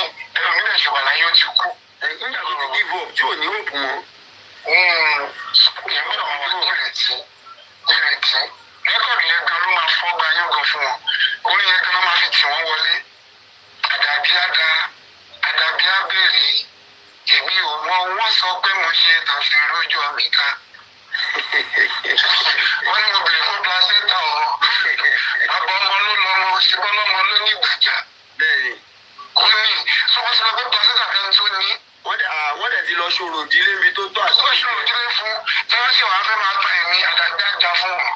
lè ṣe wà láyé ó ti kú. Nígbà tó ti give up tí ò ní òkú mọ́. Ìgbọ́dọ̀ wọn wá ìrètí. Rẹ́kọ̀dù yẹn gan ló máa fọ́ gba yín gan fún wọn. Orí yẹn gan ló máa fi tì wọ́n wọlé. Àdàbí abèrè. Èmi ò mọ wọ́n sọ pé mo ṣe tàfi lójú ọ̀mì ká. Wọ́n ní mo bèrè fún placenta ọ̀rọ̀. Àbọ̀ ọmọ ló lọ́mọ, ṣùgbọ́n ọmọ ló ní ìgbàjà. Bẹ́ẹ̀ni. Ó ní sọ́wọ́n sọ pé placenta fẹ́ tó ní. Wọ́n dẹ̀ ti lọ ṣòro ìdílé mi tó tọ́ àti. Wọ́n ṣòro ìdílé fún tí wọ́n sì wá fẹ́ máa gba ẹ̀mí àdàbí àjà fún wọn.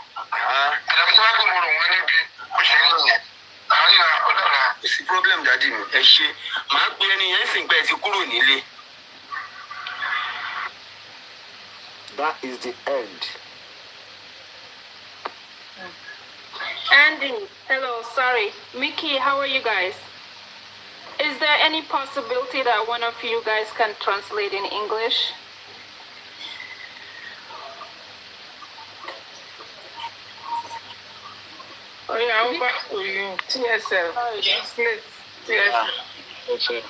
Àdàbí tí wọ́n gbé mo rò wọ́n níbi ó ṣe rí nìyẹn. Àárín ọ̀dọ́ra. Kò sí problem dadi mi, ẹ ṣe. Màá pe ẹni yẹn sìn pé ẹ ti kúrò nílé. That is the end. Andy, hello, sorry. Mickey, how are you guys? Is there any possibility that one of you guys can translate in English? Oh yeah, I'll back to you. TSL. Translate. TSL. Okay.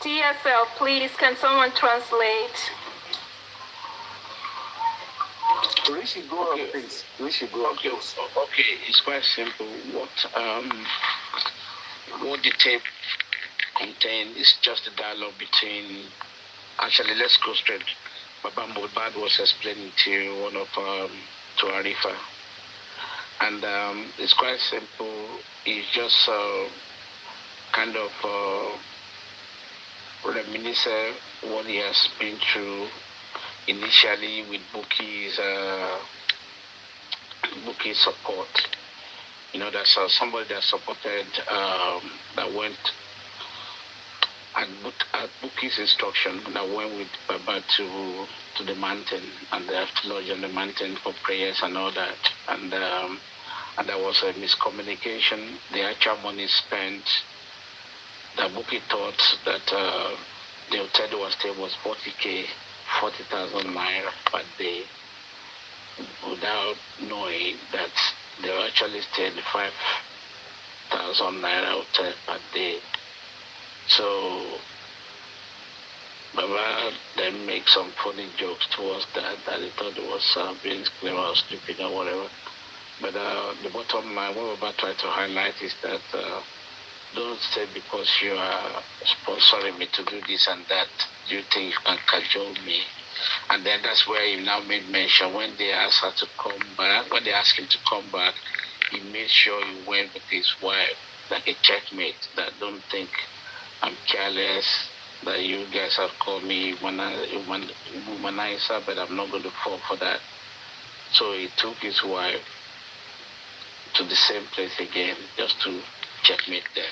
TSL, please, can someone translate? We should go on, please. We should go on, please. Okay, it's quite simple. What the tape contained is just a dialogue between. Actually, let's go straight. Baba Mohbad was explaining to one of to Arifa, and it's quite simple. It's just kind of reminiscing what he has been through initially with Buki's support. You know, that's somebody that supported that went at Buki's instruction that went with Baba to the mountain, and they have to lodge on the mountain for prayers and all that. And there was a miscommunication. The actual money spent, that Buki thought that the hotel they was staying was 40,000 naira per day, without knowing that they were actually staying 5,000 naira hotel per day. So Baba then make some funny jokes towards that he thought it was being clever or stupid or whatever. But the bottom line, what Baba tried to highlight is that don't say because you are sponsoring me to do this and that, you think you can cajole me. And then that's where he now made mention when they asked her to come back, when they asked him to come back, he made sure he went with his wife, like a checkmate, that don't think I'm careless, that you guys have called me womanizer, but I'm not going to fall for that. So he took his wife to the same place again just to checkmate them.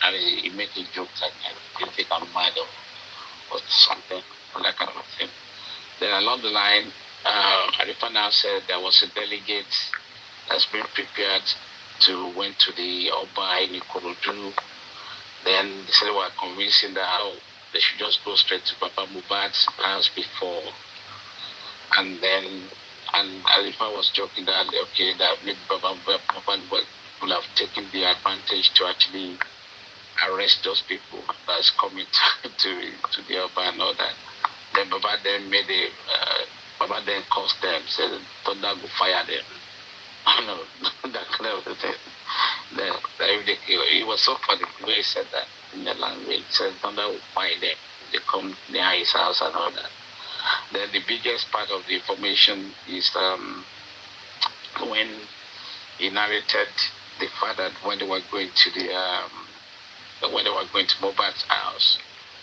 And he made a joke like that. You think I'm mad or something, that kind of thing. Then along the line, Arifa now said there was a delegate that's been prepared to went to the Oba in Ikorodu. Then they said they were convincing that they should just go straight to Papa Mohbad's house before. And Arifa was joking that okay, that maybe Papa Mohbad would have taken the advantage to actually arrest those people that's coming to the Oba and all that. Then Baba then Baba then cursed them, said, "Thunder go fire them." No, that kind of thing. It was so funny the way he said that in the language. He said, "Thunder will fire them." They come near his house and all that. Then the biggest part of the information is when he narrated the fact that when they were going to Mohbad's house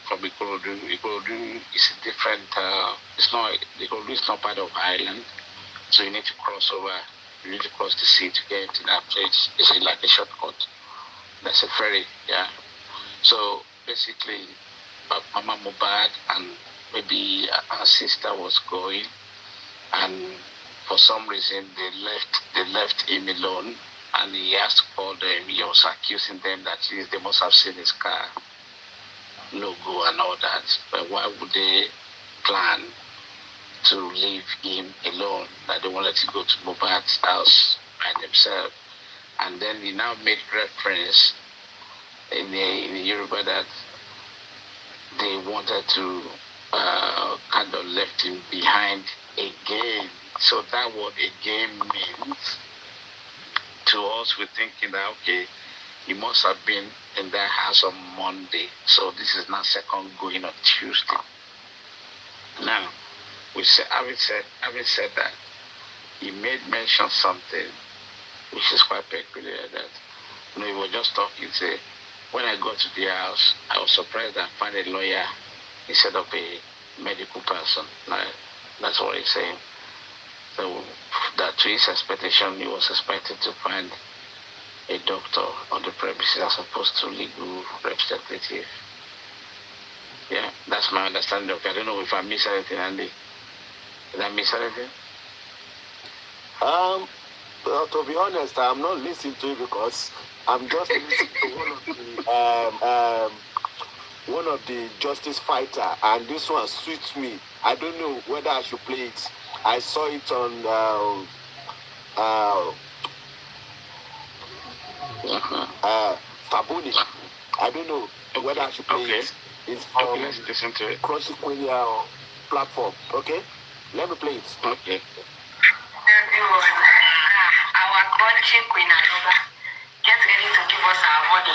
from Ikorodu is a different. Ikorodu is not part of Ireland, so you need to cross over You need to cross the sea to get to that place. It's like a shortcut. That's a ferry, yeah. So basically, Mama Mohbad and maybe her sister was going, and for some reason they left him alone, and he has to call them. He was accusing them that they must have seen his car logo and all that. But why would they plan to leave him alone? That they wanted to go to Mohbad's house by themselves. And then he now made reference in the Yoruba that they wanted to kind of left him behind again. So that what again means to us, we're thinking that, okay, he must have been in that house on Monday. So this is not second going on Tuesday. Now, having said that, he made mention something which is quite peculiar, that he was just talking, say, when I got to the house, I was surprised that I found a lawyer instead of a medical person. That's what he's saying. So that to his expectation, he was expected to find a doctor on the premises as opposed to legal representative. Yeah, that's my understanding of it. I don't know if I missed anything, Andy. Did I miss anything? Well, to be honest, I'm not listening to it because I'm just listening to one of the justice fighter, and this one suits me. I don't know whether I should play it. I saw it on Fabuni. I don't know whether I should play it. It's from let's listen to it. Crossy platform. Okay, let me play it. Okay. Our country queen Adoba, get ready to give us our money.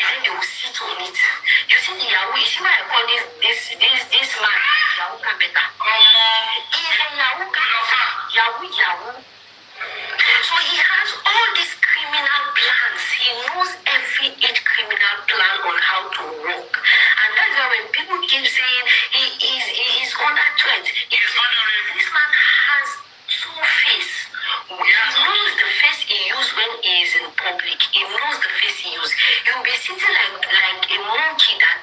then they will sit on it. You see the Yahoo, you see why I call this man Yahoo Carpenter. He's a Yahoo Carpenter. Yahoo. So he has all these criminal plans. He knows every criminal plan on how to work. And that's why when people keep saying he is under threat, this man has two face. He knows the face he uses when he is in public. He knows the face he uses. He will be sitting like a monkey that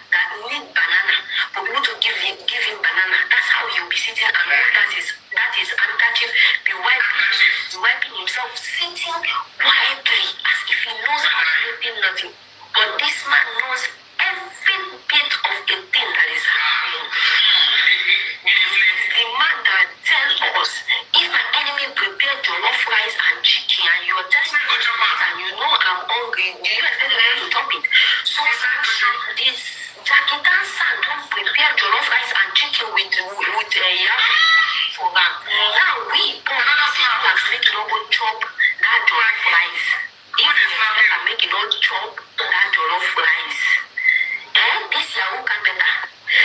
needs banana for people to give him banana. That's how he will be sitting, and that is handkerchief be wiping himself, sitting quietly as if he knows absolutely nothing. But this man knows every bit of the thing that is happening. The man that tells us if my enemy prepared jollof rice and chicken and you are telling me to chop it and you know I'm hungry, do you expect me to chop it? So this Jackie Dansan don't prepare jollof rice and chicken with yam for them. Now we another people are making no go chop that jollof rice. If you expect to make it not chop that jollof rice, this Yahoo Carpenter,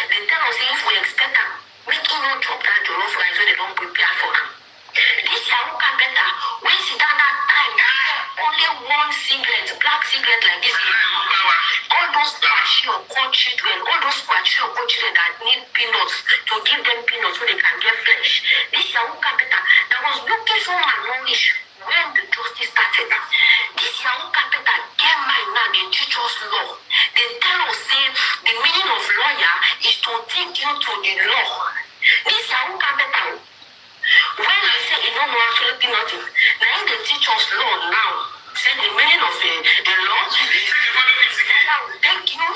they tell us if we expect them make it not chop that jollof rice so they don't prepare for them. This Yahoo Carpenter, when she done that time, only one cigarette, black cigarette like this. All those children that need peanuts, to give them peanuts so they can get flesh. This Yahoo Carpenter that was looking so malnourished when the justice started. This Yahoo Carpenter get mine now, they teach us law. They tell us say the meaning of lawyer is to take you to the law. This Yahoo Carpenter, when I say you don't know absolutely nothing, now they teach us law now. Say the meaning of the law is take you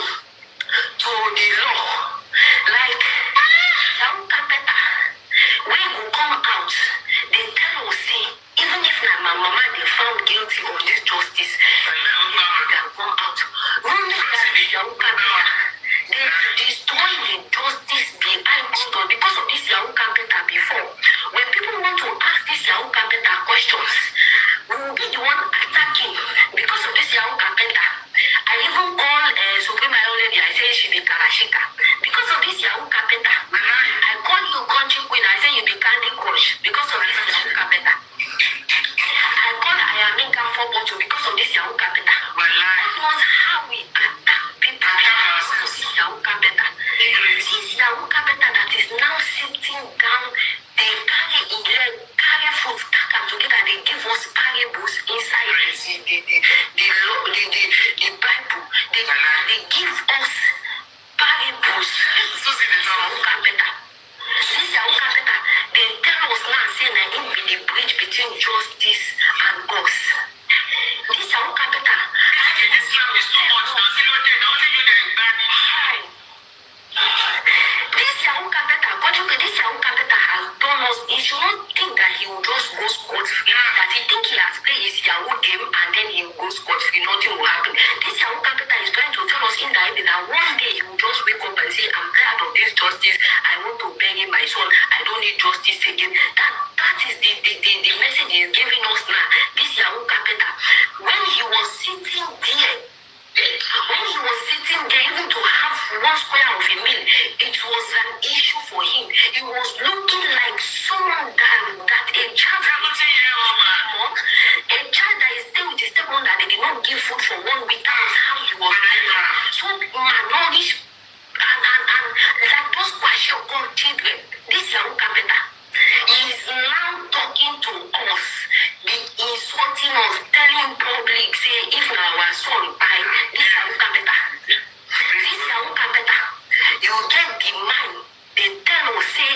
to the law. Like Yahoo Carpenter, when you come out, they tell us say even if my mama they found guilty of this justice, they can come out. Only that Yahoo Carpenter, they destroy the justice behind God because of this Yahoo Carpenter before. When people want to ask this Yahoo Carpenter questions, we will be the one attacking because of this Yahoo Carpenter. I even call Supreme Lady, I say she be Karashika. Because of this Yahoo Carpenter. I call you Country Queen, I say you be Candy Crush because of this Yahoo Carpenter. I call Ayaminka Foboto because of this Yahoo Carpenter. That was how we attack people because of this Yahoo Carpenter. This Yahoo Carpenter that is now sitting down, they carry food, stack them together, they give us parables inside the Bible. They give us parables. This Yahoo Carpenter, they tell us now, say that it be the bridge between justice and us. This Yahoo Carpenter, this is too much. This Yahoo Carpenter, this Yahoo Carpenter has done us. He should not think that he will just go scot-free. That he think he has played his Yahoo game and then he will go scot-free. Nothing will happen. This Yahoo Carpenter is trying to tell us indirectly that one day he will just wake up and say, I'm tired of this justice. I want to bury my son. I don't need justice again. That is the message he is giving us now. This Yahoo Carpenter, when he was sitting there, even to have one square of a meal, it was an issue for him. He was looking like someone that a child that is staying with his stepmom that they did not give food for 1 week. That was how he was so malnourished and like those kwashiorkor children. This Yahoo Carpenter is now talking to us, insulting us, telling public, say if our son buy this Yahoo Carpenter. This Yahoo Carpenter, you get the mind. They tell us, say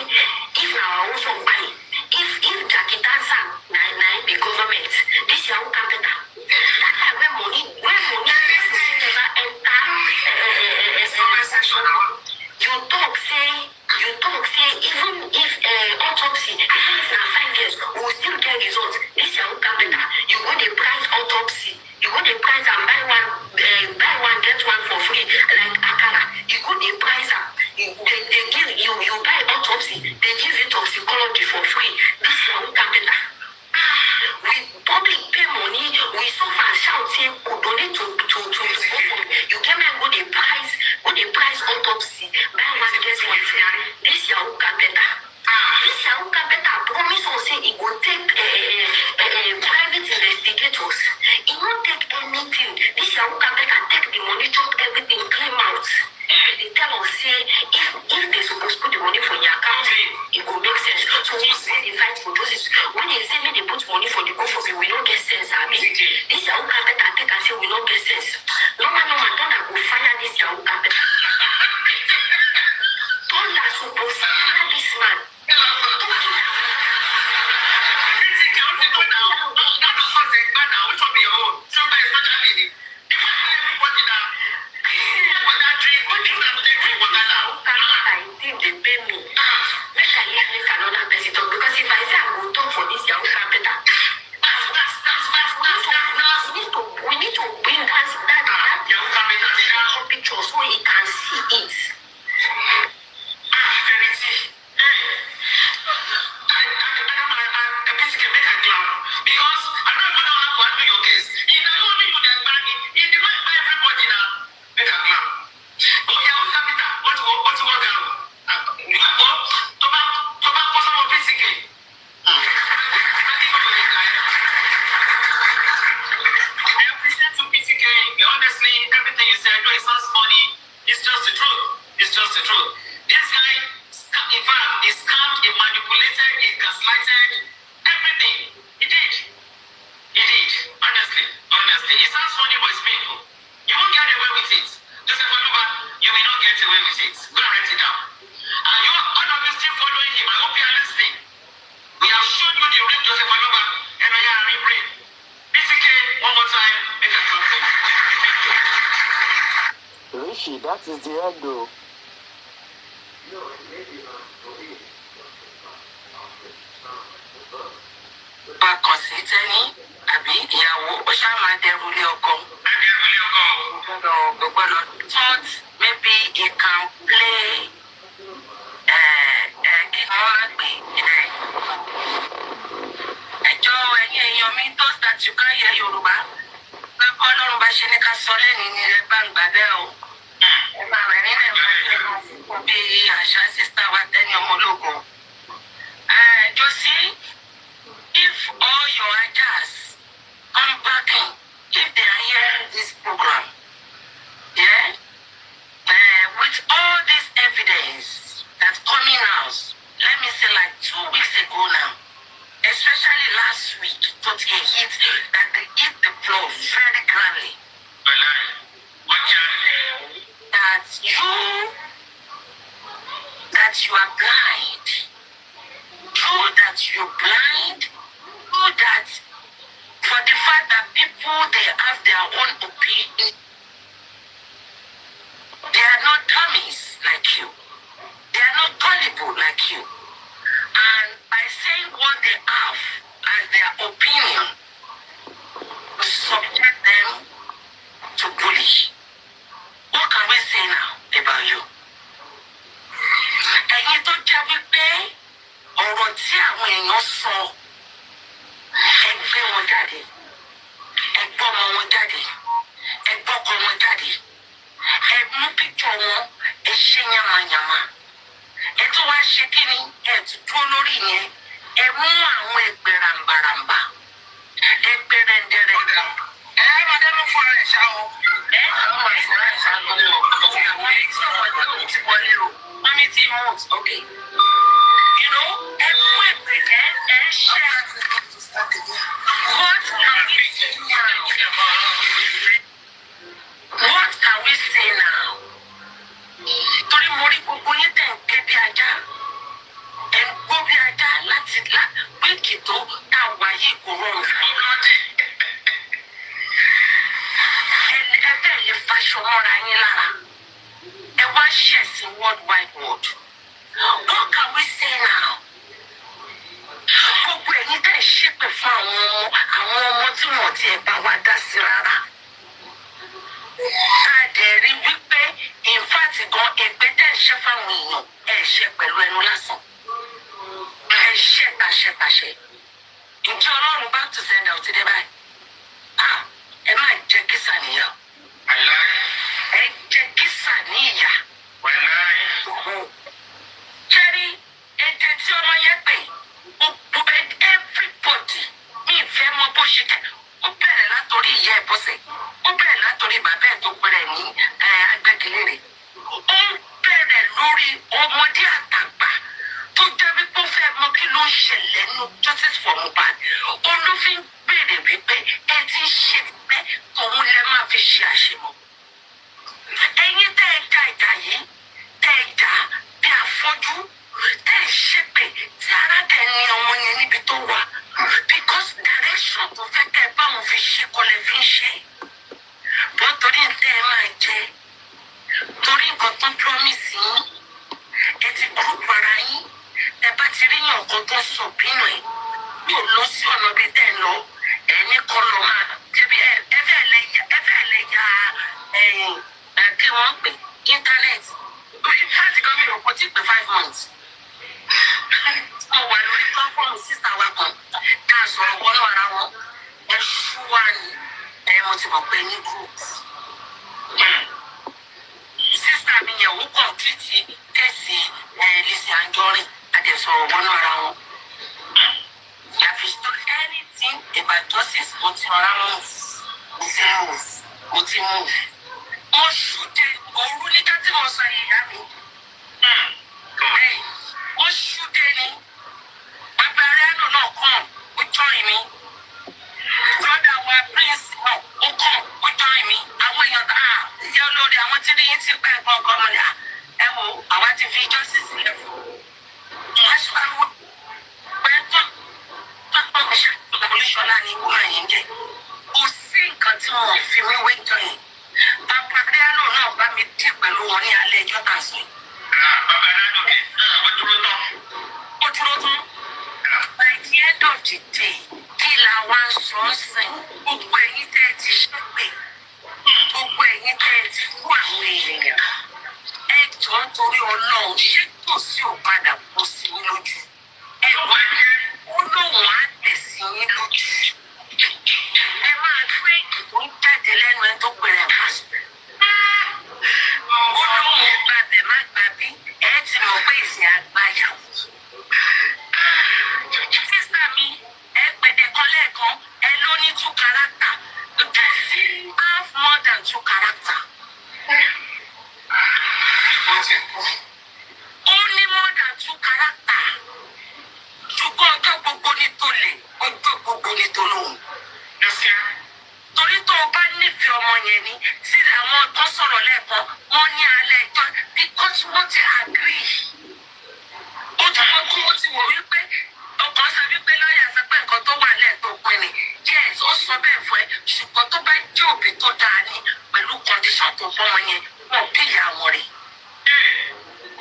if our own son buy, if Jackie Dansan, the government, this Yahoo Carpenter, that time when money never enter you talk say even if autopsy, even if na 5 years, we will still get results. This Yahoo Carpenter, you go the price autopsy, you go the price and buy one get one for free like akara. You go the price they give you buy autopsy, they give you toxicology for free. This Yahoo Carpenter, we public pay money, we suffer shout say could donate to you get my us the truth. This guy, in fact, he scammed, he manipulated, he gaslighted, everything. He did. He did. Honestly. It sounds funny, but it's painful. You won't get away with it. Joseph Aluba, you will not get away with it. Go and write it down. And you are all of you still following him. I hope you are listening. We have shown you the real Joseph Aluba, and I am real. BCK, one more time, make a clap. Rishi, that is the end, though. Bákan sí tẹ́ni àbí ìyàwó ó ṣáà máa dẹrù lé ọkọ. Gbogbo lọ thought maybe he can play kí ni wọ́n máa gbé ẹjọ́ ẹ̀yìn èèyàn mi those that you can hear Yorùbá pé bọ́lọ́run bá ṣe ní ká sọ lẹ́nìí ni ẹ bá ń gbà bẹ́ẹ̀ o. Ẹ máa rẹ̀ nílẹ̀ máa ń tẹ̀ máa fún un bí àṣà sísá wa tẹ́ni ọmọ ológun. Josie, if all your ajas come back in, if they are hearing this program, yeah, with all this evidence that's coming out, let me say like 2 weeks ago now, especially last week, that they hit the floor very grandly. That you are blind. True that you're blind. True that for the fact that people, they have their own opinion. They are not dummies like you. They are not gullible like you. And by saying what they have as their opinion, we subject them to bully. What can we say now about you? Ẹ̀yin tó jẹ́ wípé ọ̀rọ̀ tí àwọn èèyàn sọ ẹ gbé wọn jáde, ẹ gbọ́ ọmọ wọn jáde, ẹ gbọ́kọ wọn jáde, ẹ mú píkọ̀ wọn, ẹ ṣe yàmàyàmà, ẹ tó wá ṣe kí ni ẹ tún dúró lórí yẹn, ẹ mú àwọn ẹgbẹ́ ràǹbàràǹbà, ẹgbẹ́ rẹ̀ǹdẹ̀rẹ̀ǹdẹ̀. Ẹ máa dẹ́nu fún ara ẹ̀ ṣá o. Ẹ àwọn máa fún ara ẹ̀ ṣá o. Àwọn èyí tí wọ́n ti wọlé o. Mami ti mount, okay. You know, ẹ mú ẹgbẹ́ ẹ ṣe. What can we say now? Torí mo rí gbogbo yín tẹ̀ ń gbé bí ajá. Ẹ ń gbó bí ajá láti wíìkì tó tá a wà yìí kò rọrùn fún lọ́dẹ. Ẹ bẹ́ẹ̀ lè faṣọ mọ́ra yín lára. Ẹ wá ṣẹ̀sìn world wide world. What can we say now? Gbogbo ẹ̀yin tẹ̀ ṣépè fún àwọn ọmọ tí wọ́n ti ẹ̀ bá wa dá sí rárá. A dẹ̀ rí wípé in fact gan ẹgbẹ́ tẹ̀ ṣe fáwọn èèyàn ẹ̀ ṣe pẹ̀lú ẹnu lásán. Ẹ ṣe tàṣẹtàṣẹ. Ǹjẹ́ Ọlọ́run bá tún send out dé báyìí? Ẹ má jẹ́ kísà níyà. Ẹ jẹ́ kísà níyà. Ṣẹ́rí ẹ̀jẹ̀ tí ọmọ yẹn pè gbogbo everybody ní ìfẹ́ mọ bó ṣe kẹ́. Ó bẹ̀rẹ̀ látòrí ìyá ẹ̀ bọ́sẹ̀. Ó bẹ̀rẹ̀ látòrí bàbá ẹ̀ tó pẹ̀rẹ̀ ní agbẹ́gilére. Ó bẹ̀rẹ̀ lórí ọmọdé àtàgbà tó jẹ́ wípé ó fẹ́ mọ kí ló ń ṣẹlẹ̀ nínú justice for Mohbad. Olúfin béèrè wípé ẹ ti ń ṣe pẹ́ òun lẹ máa fi ṣe àṣemọ. Ẹ̀yin tẹ́ ẹ ja ìjà yìí, tẹ́ ẹ jà bí afọ́jú, tẹ́ ẹ ṣépè tí ara dẹ̀ ní ọmọ yẹn níbi tó wà. Because direction tó fẹ́ kẹ́ ẹ báwọn fi ṣe kọ́lẹ̀ fi ń ṣe. Bọ́n torí tẹ́ ẹ máa jẹ, torí nǹkan tó promise yín, ẹ ti group ara yín, ẹ bá ti rí yàn kan tó sọ bínú ẹ̀, yóò lọ sí ọ̀nà bíi tẹ́ ẹ lọ, ẹ̀ní kan lọ máa ṣebí ẹ fẹ́ lè ya kí wọ́n pè íńtánẹ́ẹ̀tì. Láti gan mi ò kò tí ì pé 5 months. Mo wà lórí platform sísá wa kan ká sọ̀rọ̀ wọnú ara wọn. Ẹ ṣú wa ni mo ti mọ̀ pé ní group. Sísá mi yẹn ó kàn tìtì kéèsì Lizzy Anjorin àdẹ̀sọ̀rọ̀ wọnú ara wọn. If you do anything about justice, mo ti rọra move. Mo ṣùdé òru nígbà tí mo sọ ìyá mi. ti pẹ́ gbọ́ngàn mọ́lá ẹ wo àwa ti fi justice sílẹ̀ fún wọ́n ṣe wá pẹ́ tó olùṣọ́lá ni wọ́n yẹn jẹ́ kò sí nǹkan tí wọ́n fi mí wé jọ yẹn Paparino náà bá mi dí pẹ̀lú wọn ní alẹ́ ẹjọ́ tà sí. Paparino mi ó dúró tán. Ó dúró tán. By the end of the day kí la wá ń sọ ọ́ sìn gbogbo ẹ̀yin tẹ́ ẹ ti ṣépè gbogbo ẹ̀yin tẹ́ ẹ ti kú àwọn èèyàn ẹ jọ ń torí Ọlọ́run ṣé kò sí òpadà kó sí yín lójú ẹ wá ó lóun á tẹ̀sí yín lójú ẹ máa gbé ìdìbò jáde lẹ́nu ẹ tó gbẹ̀rẹ̀ pásítọ̀ ó lóun gbàbẹ̀ má gbàbí ẹ ti mọ̀ pé ìsìn àgbáyàwó sísá mi ẹ gbẹ̀dẹ̀ kan lẹ́ẹ̀kan ẹ ló ní 2 character Desi have more than 2 character. Only more than 2 character. Ṣùgbọ́n ọjọ́ gbogbo ní tó lè, ọjọ́ gbogbo ní tó lóhùn. Torí tó o bá nífẹ̀ẹ́ ọmọ yẹn ni, sí àwọn tó sọ̀rọ̀ lẹ́ẹ̀kan, wọ́n ní alẹ́ ẹjọ́ because wọ́n ti agree. Ó ti wọ́n kú, ó ti wò wípé ọkàn sọ wípé lọ́ọ̀yà sọ pé nǹkan tó wà lẹ́ẹ̀tọ́ pin ni. Yes, ó sọ bẹ́ẹ̀ fún ẹ, ṣùgbọ́n tó bá jẹ́ òbí tó dáa ní pẹ̀lú condition tó fọ́ wọn yẹn, wọ́n bí ìyá wọn rè.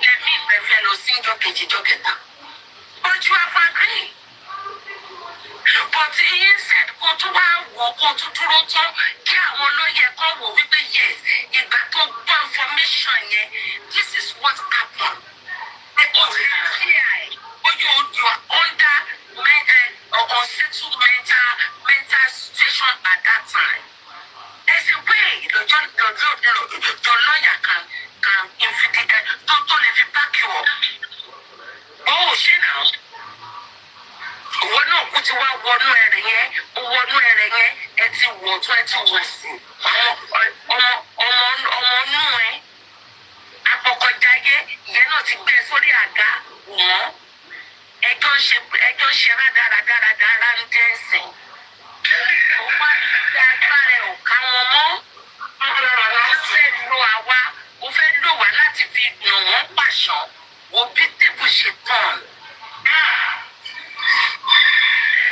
Lẹ́mí ìfẹ́ fẹ́ lọ sí ìjọ kejì ìjọ kẹta. But you have agreed. But instead kó tún wá wò kó tún dúró tán kí àwọn lọ́ọ̀yà kan wò wípé yes, ìgbà tó gbọ́ information yẹn, this is what happened. You are under unsettled mental situation at that time. There's a way your lawyer can infiltrate totally back you up. Oh, she now. Wọ́n náà kú ti wá wọnú ẹ̀rẹ̀ yẹn ẹ ti wọ̀ tó ẹ ti wọ̀ sí. Ọmọ inú ẹ apọ̀kọ̀jáyé ìyẹn náà ti gbé sórí àga wọ́n. Ẹjọ́ ṣe rádaràdaràdarà ń jẹ́ ẹ̀sìn. Ó wá ní agbára ẹ̀ ò ká wọn mọ́. Ó fẹ́ lo àwa, ó fẹ́ lò wá láti fi nà wọ́n pàṣán. Wo bí tébù ṣe tàn.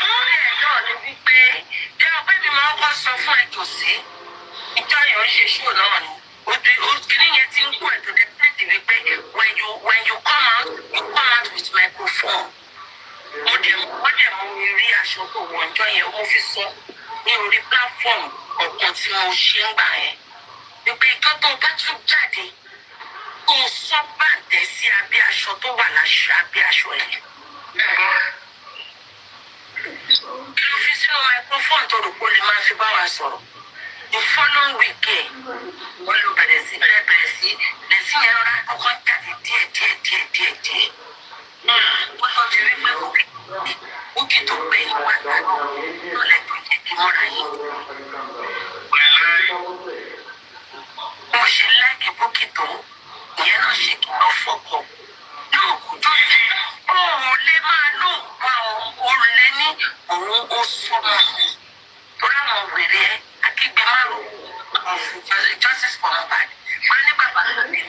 Lórí ẹ̀ náà ni wípé ẹ ọgbẹ́ mi máa ń kọ́ sọ fún ẹjọ́ sí. Ìjọ yẹn ń ṣe ṣó náà ni. Kìnìún yẹn ti ń kú ẹ̀ tó dé tẹ́tì wípé when you come out with microphone. Wọ́n dẹ̀ mú mi rí aṣọ tó wọ̀ ọjọ́ yẹn mo fi sọ ní orí platform ọ̀kan tí mo ṣe ń gbà yẹn. Wípé ìjọ tó bá tún jáde kó sọ bàǹtẹ̀ sí abẹ́ aṣọ tó wà láṣọ abẹ́ aṣọ yẹn. Kí ló fi sínú microphone tó rò pé ó lè máa fi bá wa sọ̀rọ̀? The following week wọ́n ló bẹ̀rẹ̀ sí lẹ́sìn yẹn rárá kọ́kọ́ jáde díẹ̀. Wọ́n tó ti rí pé òkè tó gbé ìwà náà ló lẹ́tọ̀ọ́ jẹ́ kí mọ́ra yín. Mo ṣe láìkí bókì tó ìyẹn náà ṣe kí wọ́n fọ́kọ̀. Náà kò tó sí òun lè máa lò wá òun lé ní òun ó sọ́mọ́. Tó láwọn wèrè ẹ́ akígbe márùn justice for Mohbad wọn ní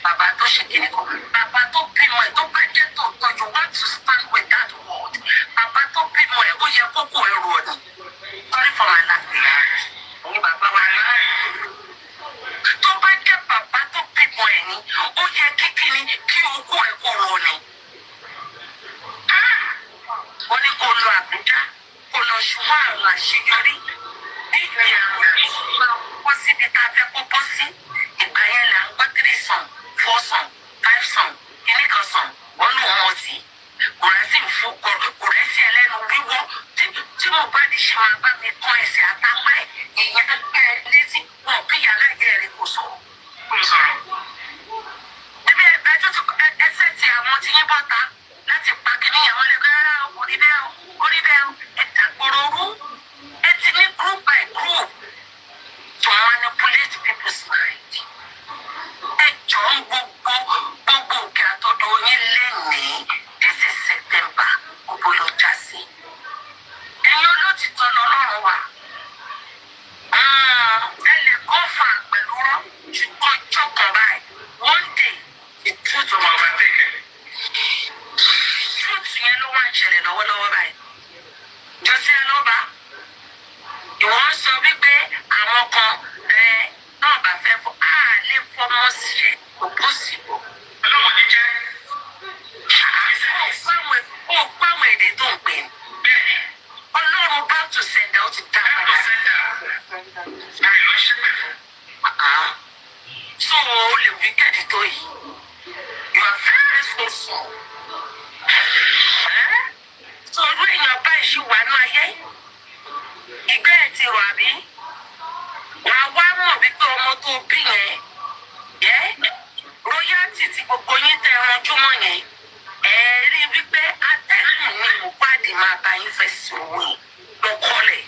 bàbá tó ṣe kíni kan bàbá tó bímọ ẹ tó bá jẹ tó you want to stand with that word bàbá tó bímọ ẹ ó yẹ kókó ẹrù ọ̀nì sorry for my language ní bàbá wa tó bá jẹ bàbá tó bímọ ẹ ní ó yẹ kíkíni kí okó ẹ kó rọ ni wọn ní kó lọ Àbújá kó lọ ṣùgbọ́n àwọn àṣeyọrí. Nígbà wọ́n síbi tá a fẹ́ kó bọ́ sí, ìgbà yẹn là ń gbọ́ 3 sàn, 4 sàn, 5 sàn, kìíní kan sàn, wọ́n lò wọ́n sí. Kò rẹ́ sí ẹlẹ́nu wíwọ́ tí mo bá ní ṣe máa bá mi kọ́ ẹsẹ̀ àtàpá ẹ̀ ìyẹn gbẹ́ létí wọn bí yàrá ìyá rẹ̀ kò sọ̀rọ̀. Ibi ẹsẹ̀ tí àwọn ti yín bọ́ta láti pa kìíní yẹn wọ́n lè gbé rárá orí bẹ́ẹ̀ ẹ̀dá gbòòrò rú. It's in group by group to manipulate people's mind. Ẹ jọ ń gbogbo òkè àtọ́dọ̀ yín lénìí. This is September, gbogbo ló já sí. Ẹ̀yin olótìtọ́ lọ́lọ́run wà. Ẹ lè kọ́ fà pẹ̀lú rọ́, ṣùgbọ́n ìjọ kan báyìí. Kò possible. Ọlọ́run ní jẹ́. Ó gbáwọn èdè tó ń pè ní. Bẹ́ẹ̀ni. Ọlọ́run bá tún sẹ̀dá ó ti dá padà. So o lè wí kẹ́ẹ̀dì tó yìí. You are very responsible. So irú èèyàn bá ìṣú wà ní ayé. Ìgbẹ́ ẹ̀ ti rọ̀ àbí? Wàá wá mọ̀ wípé ọmọ tó bí yẹn. Royalty ti gbogbo yín tẹ ẹranjú mọ́ yẹn. Rí wípé atẹ́gùn ní Mohbad máa bá yín fẹ́ sí owó yìí lọ́kọ́lẹ̀.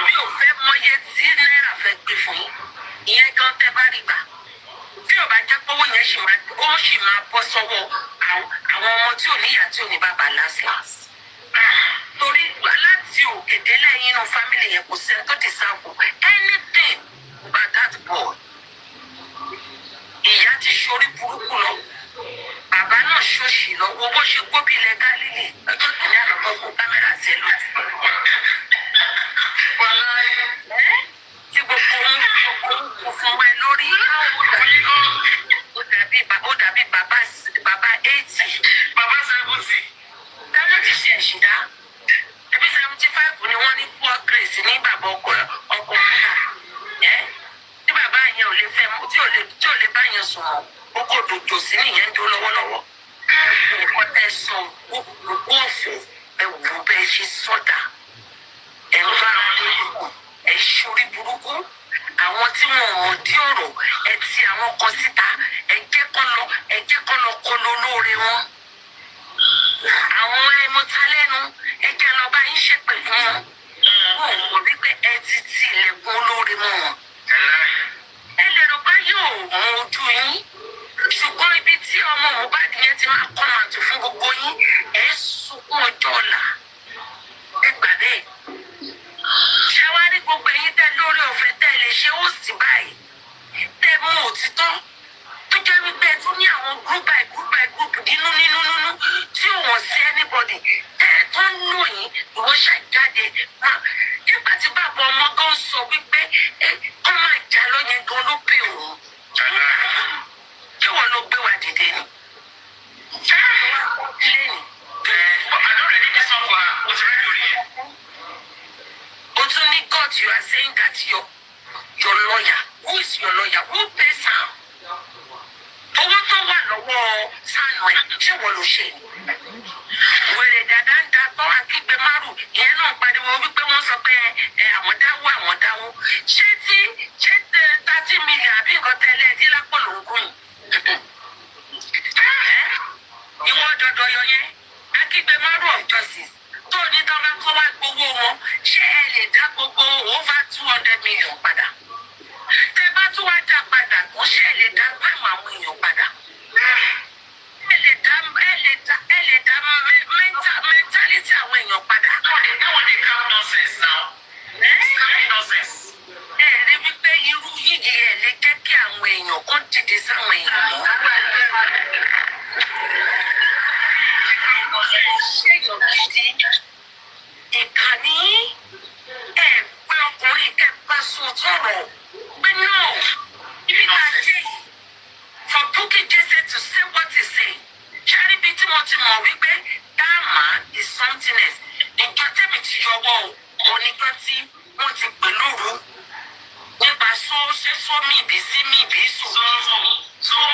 Bí o fẹ́ mọyé tí náírà fẹ́ gbé fún yín, ìyẹn gan tẹ́ bá rí gbà. Bí o bá jẹ́ pé owó yẹn ṣì máa bọ́ sọ́wọ́ àwọn ọmọ tí ò níyà tí ò ní bàbá lásìlásì. Torí láti òkè délẹ̀ yín inú fámìlì yẹn kò sẹ́ni tó deserve anything about that boy. Ìyá ti ṣorí burúkú lọ. Bàbá náà ṣòṣì lọ wo bó ṣe gbóbi ilẹ̀ Gálílì ọjọ́ kìíní àná gbogbo kámẹ́rà sí lójú. Tí gbogbo ohun kò fún wa lórí ó dàbí bàbá 80. Bàbá 70. Dáná ti ṣe ẹ̀ṣìdá. Ẹbí 75 ni wọ́n ní poor grace ní bàbá ọkọ òkúta. Tí bàbá yẹn ò lè fẹ́ tí ò lè bá yẹn sùn mọ́. Ó kò dòjò sí nìyẹn ń dó lọ́wọ́lọ́wọ́. Nǹkan tẹ́ sọ òkú ọ̀fọ̀ ẹ̀wù bẹ́ẹ̀ ṣe sọ́dà. Ẹ̀ ń bá wọn lórí ẹ̀ ṣorí burúkú. Àwọn tí wọn ò mọ̀ dí ọ̀rọ̀ ẹ̀ ti àwọn kan síta ẹ̀ jẹ́ kọ́ lọ kọ́ lọ lóore wọn. Àwọn ẹmọtalẹ́nu ẹ̀ jẹ́ lọ bá yín ṣépè fún wọn. Wọn ò mọ̀ wípé ẹ ti ilẹ̀kùn olóore mọ́ wọn. Ẹ lè rò pé yóò mọ ojú yín. Ṣùgbọ́n ibi tí ọmọ Mohbad yẹn ti máa kọ́ màtò fún gbogbo yín ẹ̀ sunkún ọjọ́ ọ̀la. Ẹ gbà bẹ́ẹ̀. Ṣé wá rí gbogbo ẹ̀yin tẹ́ lórí ọ̀fẹ́ tẹ́ lè ṣe ó sì báyìí? Tẹ́ mú òtítọ́ tó jẹ́ wípé ẹ tún ní àwọn group by group nínú tí ò wọ́n sí anybody tẹ́ ẹ tó ń lò yín ìwọ ṣàjáde náà. Nígbà tí bàbá ọmọ gan sọ wípé kọ́ máa jà lọ́yẹn gan ló pè òun. Kí wọ́n ló gbé wa dìde ni? Ṣé àwọn akọ́kílẹ̀ ni? Àdúrà ní kẹsàn-án fún wa, ó ti rẹ́ lórí ẹ̀. Only God, you are saying that your lawyer, who is your lawyer, who pays him? Owó tó wà lọ́wọ́ sànù ẹ̀ ṣé wọ́n ló ṣe ni? Wèrè dàda ń datọ́ akígbe márùn ìyẹn náà pariwo wípé wọ́n sọ pé àwọn dáwó. Ṣé 30 million àbí nǹkan tẹ́lẹ̀ ẹ̀dí lápò ló ń gún yìí? Ìwọ dọ̀dọ̀ yọ yẹn, akígbe márùn of justice. Tó ní tọ́lá kó wá gbowó wọn, ṣé ẹ lè dá gbogbo over 200 million padà? Tẹ́ bá tún wá dá padà, kò ṣé ẹ lè dá báwọn àwọn èèyàn padà? Ẹ lè dá mentality àwọn èèyàn padà. That one dey calm nonsense now. Calm nonsense. Ẹ rí wípé irú yìí ẹ lè jẹ́ kí àwọn èèyàn kó dìde sáwọn èèyàn mọ́. Ṣé ìyọ̀gidi ìkànnì pé ọkùnrin bá sùn tọrọ pé náà ibi tá a dé yìí for Bukky Jesse to say what he say ṣáàrí bíi tí mo ti mọ̀ wípé that man is something else. Ìjọ tẹ́mi ti yọwọ́ onígbà tí wọ́n ti pè lóru nípa sómi ìbí sí mi ìbí sùn.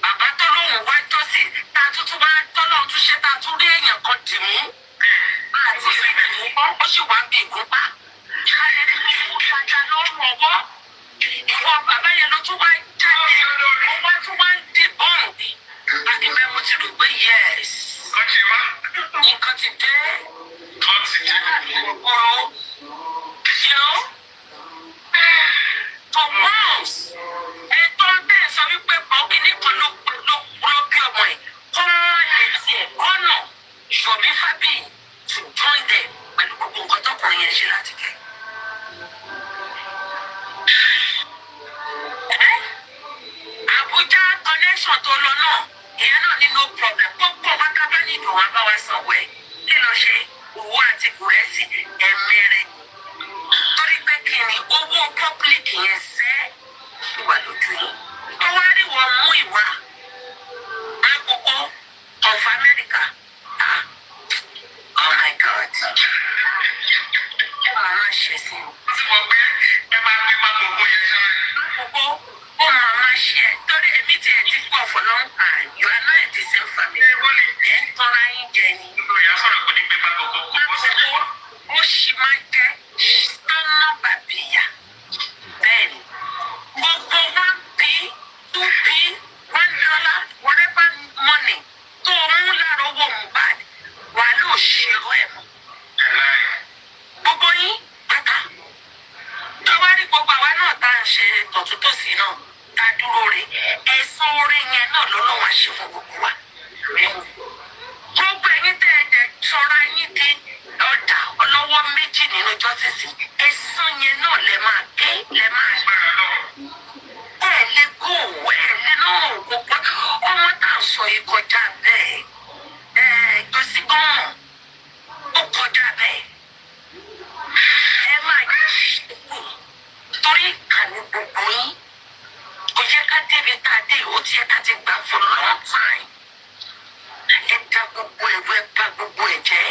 Bàbá tó lóhùn wá jọ́sì tá a tuntun wá tọ́lọ́ tún ṣe tá a tún rí èèyàn kan dì mú. Àti ìgbìmọ̀ ó sì wá bí ìgúnpá. Ìgbàjà lọ́rùn ọwọ́. Ìwọ bàbá yẹn ló tún wá jáde. Ó wá tún wá ń dì bọ́ọ̀n. Akíbẹ̀ mo ti rò pé yes. Nǹkan ti dé. Kòkòrò. For once, ẹ̀tọ́ bẹ́ẹ̀ sọ wípé ọ̀gìnì kan ló bí ọmọ ẹ̀. Kó má lè tiẹ̀ kọ́nà Yomi Fabi to join them pẹ̀lú gbogbo nǹkan tọkùnrin yẹn ṣe láti kẹ́. Abuja connection tó lọ náà, ìyẹn náà ní no problem. Gbogbo wákàtí ní ìdùnnú abáwá sanwó ẹ̀. Kí ló ṣe owó àti kùrẹ́sì ẹ̀mẹ́rẹ́? Torí pé kí ni owó public yẹn sẹ́ wà lójú yìí. Tó èmi tí ẹ ti pọ̀ for long time you are not the same family. ẹ̀ ń tọ́ra yín jẹ ni. ó ṣì máa jẹ́ tọ́nà bàbí ìyá. bẹ́ẹ̀ni gbogbo 1p 2p $1 whatever money tó ń lára owó Mohbad wà ló ṣèrò ẹ̀ mọ́. gbogbo yín pátá tọ́wárí gbogbo àwa náà tá à ń ṣe tọ̀tútòsí náà tá a dúró re ẹ̀sán orí yẹn náà lọ́lọ́wọ́ ṣe fún gbogbo wa. gbogbo ẹ̀yin tẹ́ ẹ jẹ́ sọ́ra yín di ọjà ọlọ́wọ́ méjì nínú jọ́sísì ẹ̀sán yẹn náà lẹ máa gé lẹ máa ẹ̀ lè kó ẹ̀ lè náà gbogbo ọmọ tá à ń sọ yìí kọjá bẹ́ẹ̀ gbèsè gan ó kọjá bẹ́ẹ̀ ẹ máa yẹ ṣẹ́kù torí ìkànnì gbogbo yín kò yẹ ká débi tá a dé ó ti yẹ ká ti gbà for long time ẹ dá gbogbo ẹ̀rọ ẹ bá gbogbo ẹ̀ jẹ́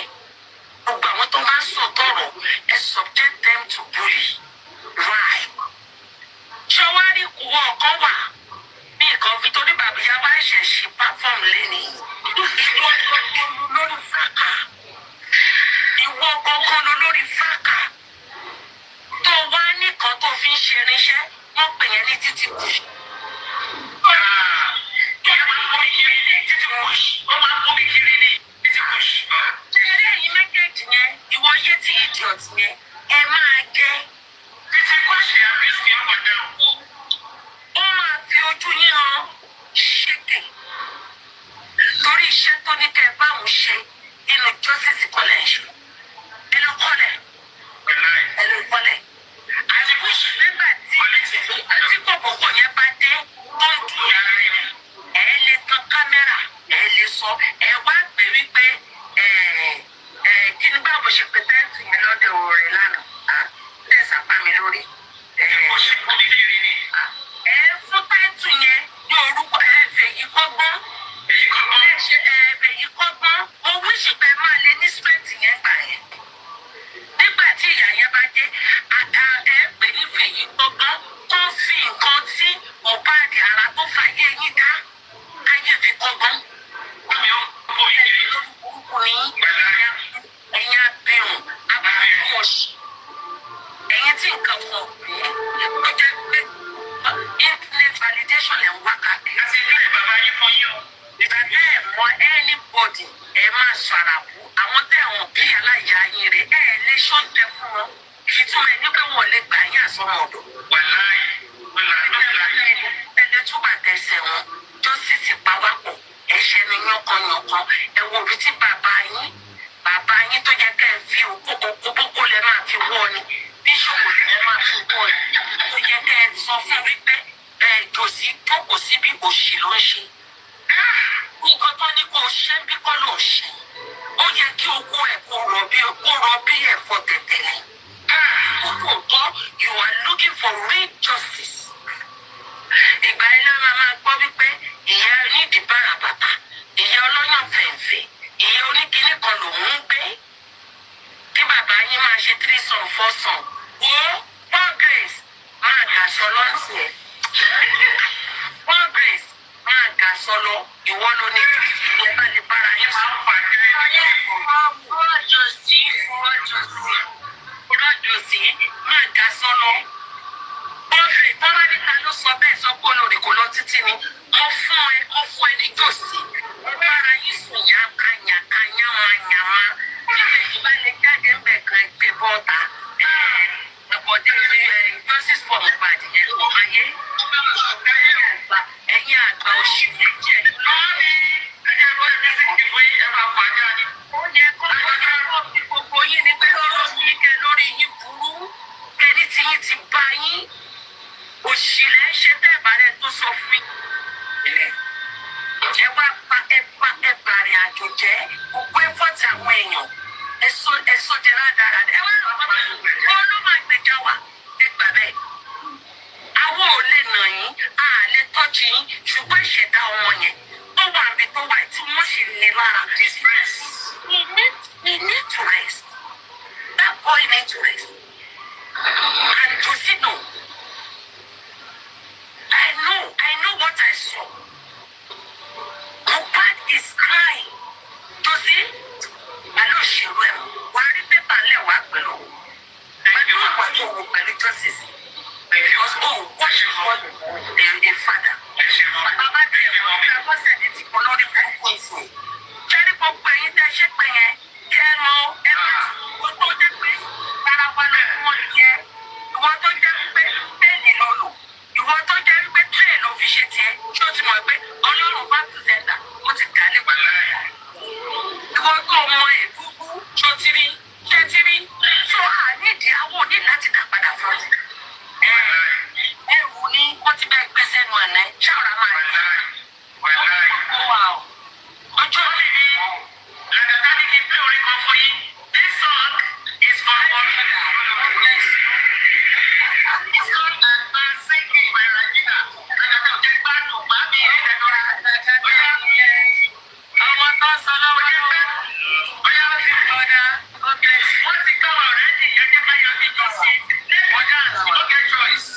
gbogbo àwọn tó máa ń sọ tọrọ ẹ subject them to bully right ṣọwárí kù ọkàn wà bí nǹkan fi torí bàbá yá wá ẹ̀ṣẹ̀ ṣe platform lẹ́ni ìwọ gbogbo lórí fáàkà ìwọ gbogbo lórí fáàkà tó wá nìkan tó fi ń ṣe irinṣẹ́ wọ́n pè yẹn ní títí kù. ẹ̀yin méjèèjì yẹn ìwọ yé tí idiot yẹn ẹ máa gẹ́ títí kù ṣe àbísí ọmọdé ó máa fi ojú yín hàn ṣèké torí iṣẹ́ tó ní kẹ́ ẹ bá òun ṣe nínú justice kọ́lẹ̀ ṣe ẹ lọ kọ́lẹ̀ àsìkò nígbà tí kòkòkò yẹn bá dé tó ń dùn yàrá rẹ̀ ẹ lè tan kámẹ́rà ẹ lè sọ ẹ wá gbé wípé kí ni báwo ṣe pé tẹ́ǹtì yẹn lọ́dẹ̀ òòrè lánàá tẹ̀sán pa mi lórí. ẹ fún tẹ́ǹtì yẹn ní orúkọ ẹ̀fẹ̀ yìí kọ́gbọ́n ẹ̀fẹ̀ yìí kọ́gbọ́n mo wíṣì pé máa lè ní spẹ́ǹtì yẹn gbà yẹn nígbà tí ìyá yẹn bá dé ẹ pè ní fèyí gbọ́gbọ́n tó fi nǹkan tí Mohbad ara tó fàyè yín dá ayé fi kọ́gbọ́n. burúkú ni ẹ̀yin abirùn abàkọ́ṣì ẹ̀yin tí nǹkan kan pè é ó jẹ́ pé internet validation ẹ̀ ń wá káàkiri. àti ilé bàbá yín fún yín o. ìgbà tẹ́ ẹ̀ mọ anybody ẹ̀ máa ṣàràbù àwọn tẹ́ ẹ̀wọ̀n bí aláìyá yín rẹ̀ ẹ̀ lè ṣọ́ọ̀tẹ̀ fún wọn ìtumọ̀ ẹ̀ ní pé wọ́n lè gbà yín àsọmọ ọ̀dọ̀. ẹ̀lẹ́ túbà tẹ̀sẹ̀ wọn jọ́sìsì pawápọ̀ ẹ̀ṣẹ̀ ni yánkanyànkan ẹ̀ wo ibi tí bàbá yín tó jẹ́ kẹ́ ẹ fi òkú lẹ́ máa fi wọ́ ni bíṣọ̀pù lẹ́ máa fi wọ́ ni tó jẹ́ kẹ́ ẹ sọ fún wípé jòsí jókòó síbi òṣì ló ń ṣe. nǹkan tó ní kó o ṣe bí kọ́ ló ń ṣe ó yẹ kí owó ẹ̀ kó rọ bí ẹ̀fọ́ tẹ̀tẹ̀lẹ̀. lóòótọ́ you are looking for real justice. ìgbà ilé máa gbọ́ wípé ìyá onídìí bàràbàtà ìyá ọlọ́yàn fẹ̀ǹfẹ̀ ìyá oníkíní kan lòún ń gbé kí bàbá yín máa ṣe 3 sàn 4 sàn wo Paul Grace máa gàṣọ lọ́sìn ẹ̀ Paul Grace máa gàṣọ lọ ìwọ ló ní ìwọ bá lè bára yín sọ. fúrọ́jọ́sí máa gàṣọ lọ. bọ́ọ̀lù tọ́lá níta ló sọ bẹ́ẹ̀ sọ pé olórí kò lọ títí ni ó fún ẹ ní jòsí ó bára yín sùn yàkànyàkà yàmàyàmà nígbà tí bá lè jáde ń bẹ̀ kan gbé bọ́ọ̀tà ẹ̀bọ̀dé justice for Mohbad yẹn ló ayé ẹ̀yìn àgbà oṣù méjì lọ́ọ̀rì ẹ̀rọ ìrísí ìwé ẹ̀rọ àfàjà ni. ó yẹ kó lọ́ọ́ fi gbogbo yín ni pé ọ̀rọ̀ yìí kẹ lórí yín burú kẹ́ni tí yín ti bá yín òṣìlẹ̀ ṣe tẹ́ ìbàdàn tó sọ fún yín. ẹ wá pa ẹbàrìn àjò jẹ́ gbogbo ẹ̀fọ́tì àwọn èèyàn ẹ̀sọ́ jẹ́ ládàá ẹ wá lọ́wọ́ ló máa gbèjà wá nígbà bẹ́ẹ̀. àwọn ò lè nà yín a lè tọ́jú yín ṣùgbọ́n ìṣẹ̀dá ọmọ yẹn tó wà níbi tó wà tí wọ́n sì ní lára. he need to rest. that boy need to rest. and Josino I know what I saw. Mohbad is crying. To see, I know she will. Why did people let what below? But you want to go by the justice. Because, what is what the father? Baba, I was said it's for not the people. Cherry Pop, I shake my head. Hello, what do you think? Parawan, yeah. You want to get penny lolo. You want to get a train of fish here. Shut my bed. All over to Zenda. What's a caliber? You want to go my boo, Chotiri, Chetiri. So I need the award in Latin Abada. Rooney, what's the best person one night? Wow. This song is for it's called Singing by Ragina. Get back to Bobby. I want to solo. What's it called already? You get my choice.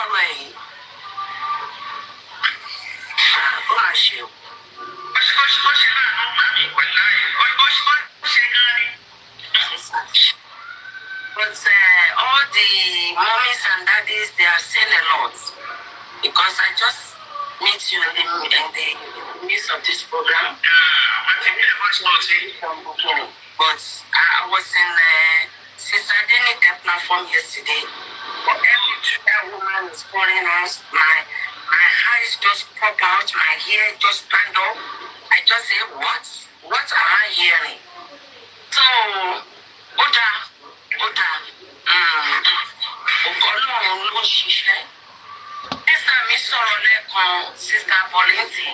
sọ̀rọ̀ ẹ̀yìn. Ó máa ṣe o. Ó ṣe láàánú màmí pẹ̀lú ayé. Ó ṣe gan ni. But all the mommies and daddies, they are saying a lot. Because I just meet you in the midst of this program. But I was in Sister Denny platform yesterday. But every woman is calling us. My eyes just pop out, my hair just stand up. I just say, what? What am I hearing? So, Oda, Ọlọ́run ló ṣiṣẹ́. Sister mi sọ̀rọ̀ lẹ́ẹ̀kan, Sister Pauline, she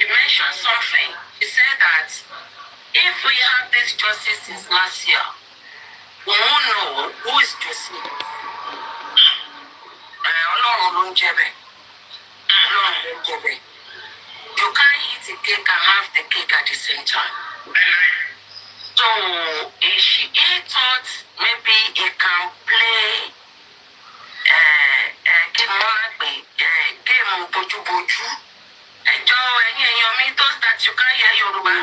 mentioned something. She said that if we have this justice since last year, we won't know who is justice. Ọlọ́run ló ń jẹ́ bẹ́ẹ̀. You can't eat the cake and have the cake at the same time. So he thought maybe he can play game bojú-bojú. Ẹjọ́ ẹ̀yin èèyàn mi those that you can't hear Yorùbá.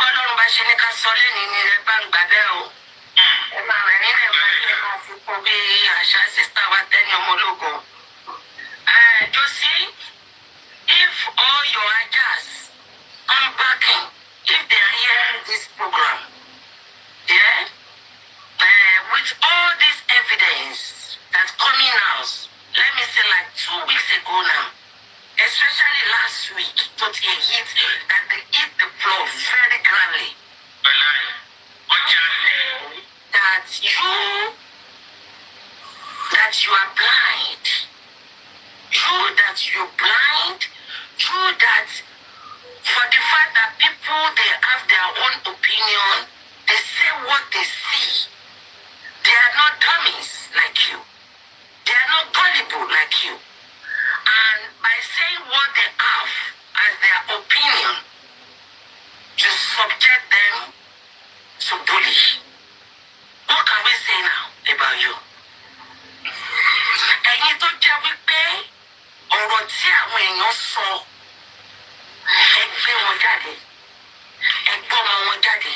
Ọlọ́run bá ṣe ní ká sọ lẹ́ni ní ẹ bá ń gbà bẹ́ẹ̀ o. Ẹ máa rẹ̀ nílẹ̀ máa fi kún bí àṣà sísá wa tẹ́ni ọmọ ológo. Josie, if all your ajas come backing, if they are hearing this program, yeah, with all this evidence that's coming out, let me say like 2 weeks ago now, especially last week, that they hit the floor very grandly. That you are blind. You're blind, true that for the fact that people, they have their own opinion, they say what they see. They are not dummies like you. They are not gullible like you. And by saying what they have as their opinion, you subject them to bully. What can we say now about you? Ẹ̀yin tó jẹ́ wípé ọ̀rọ̀ tí àwọn èèyàn sọ ẹ gbé wọn jáde, ẹ gbọ́ ọmọ wọn jáde,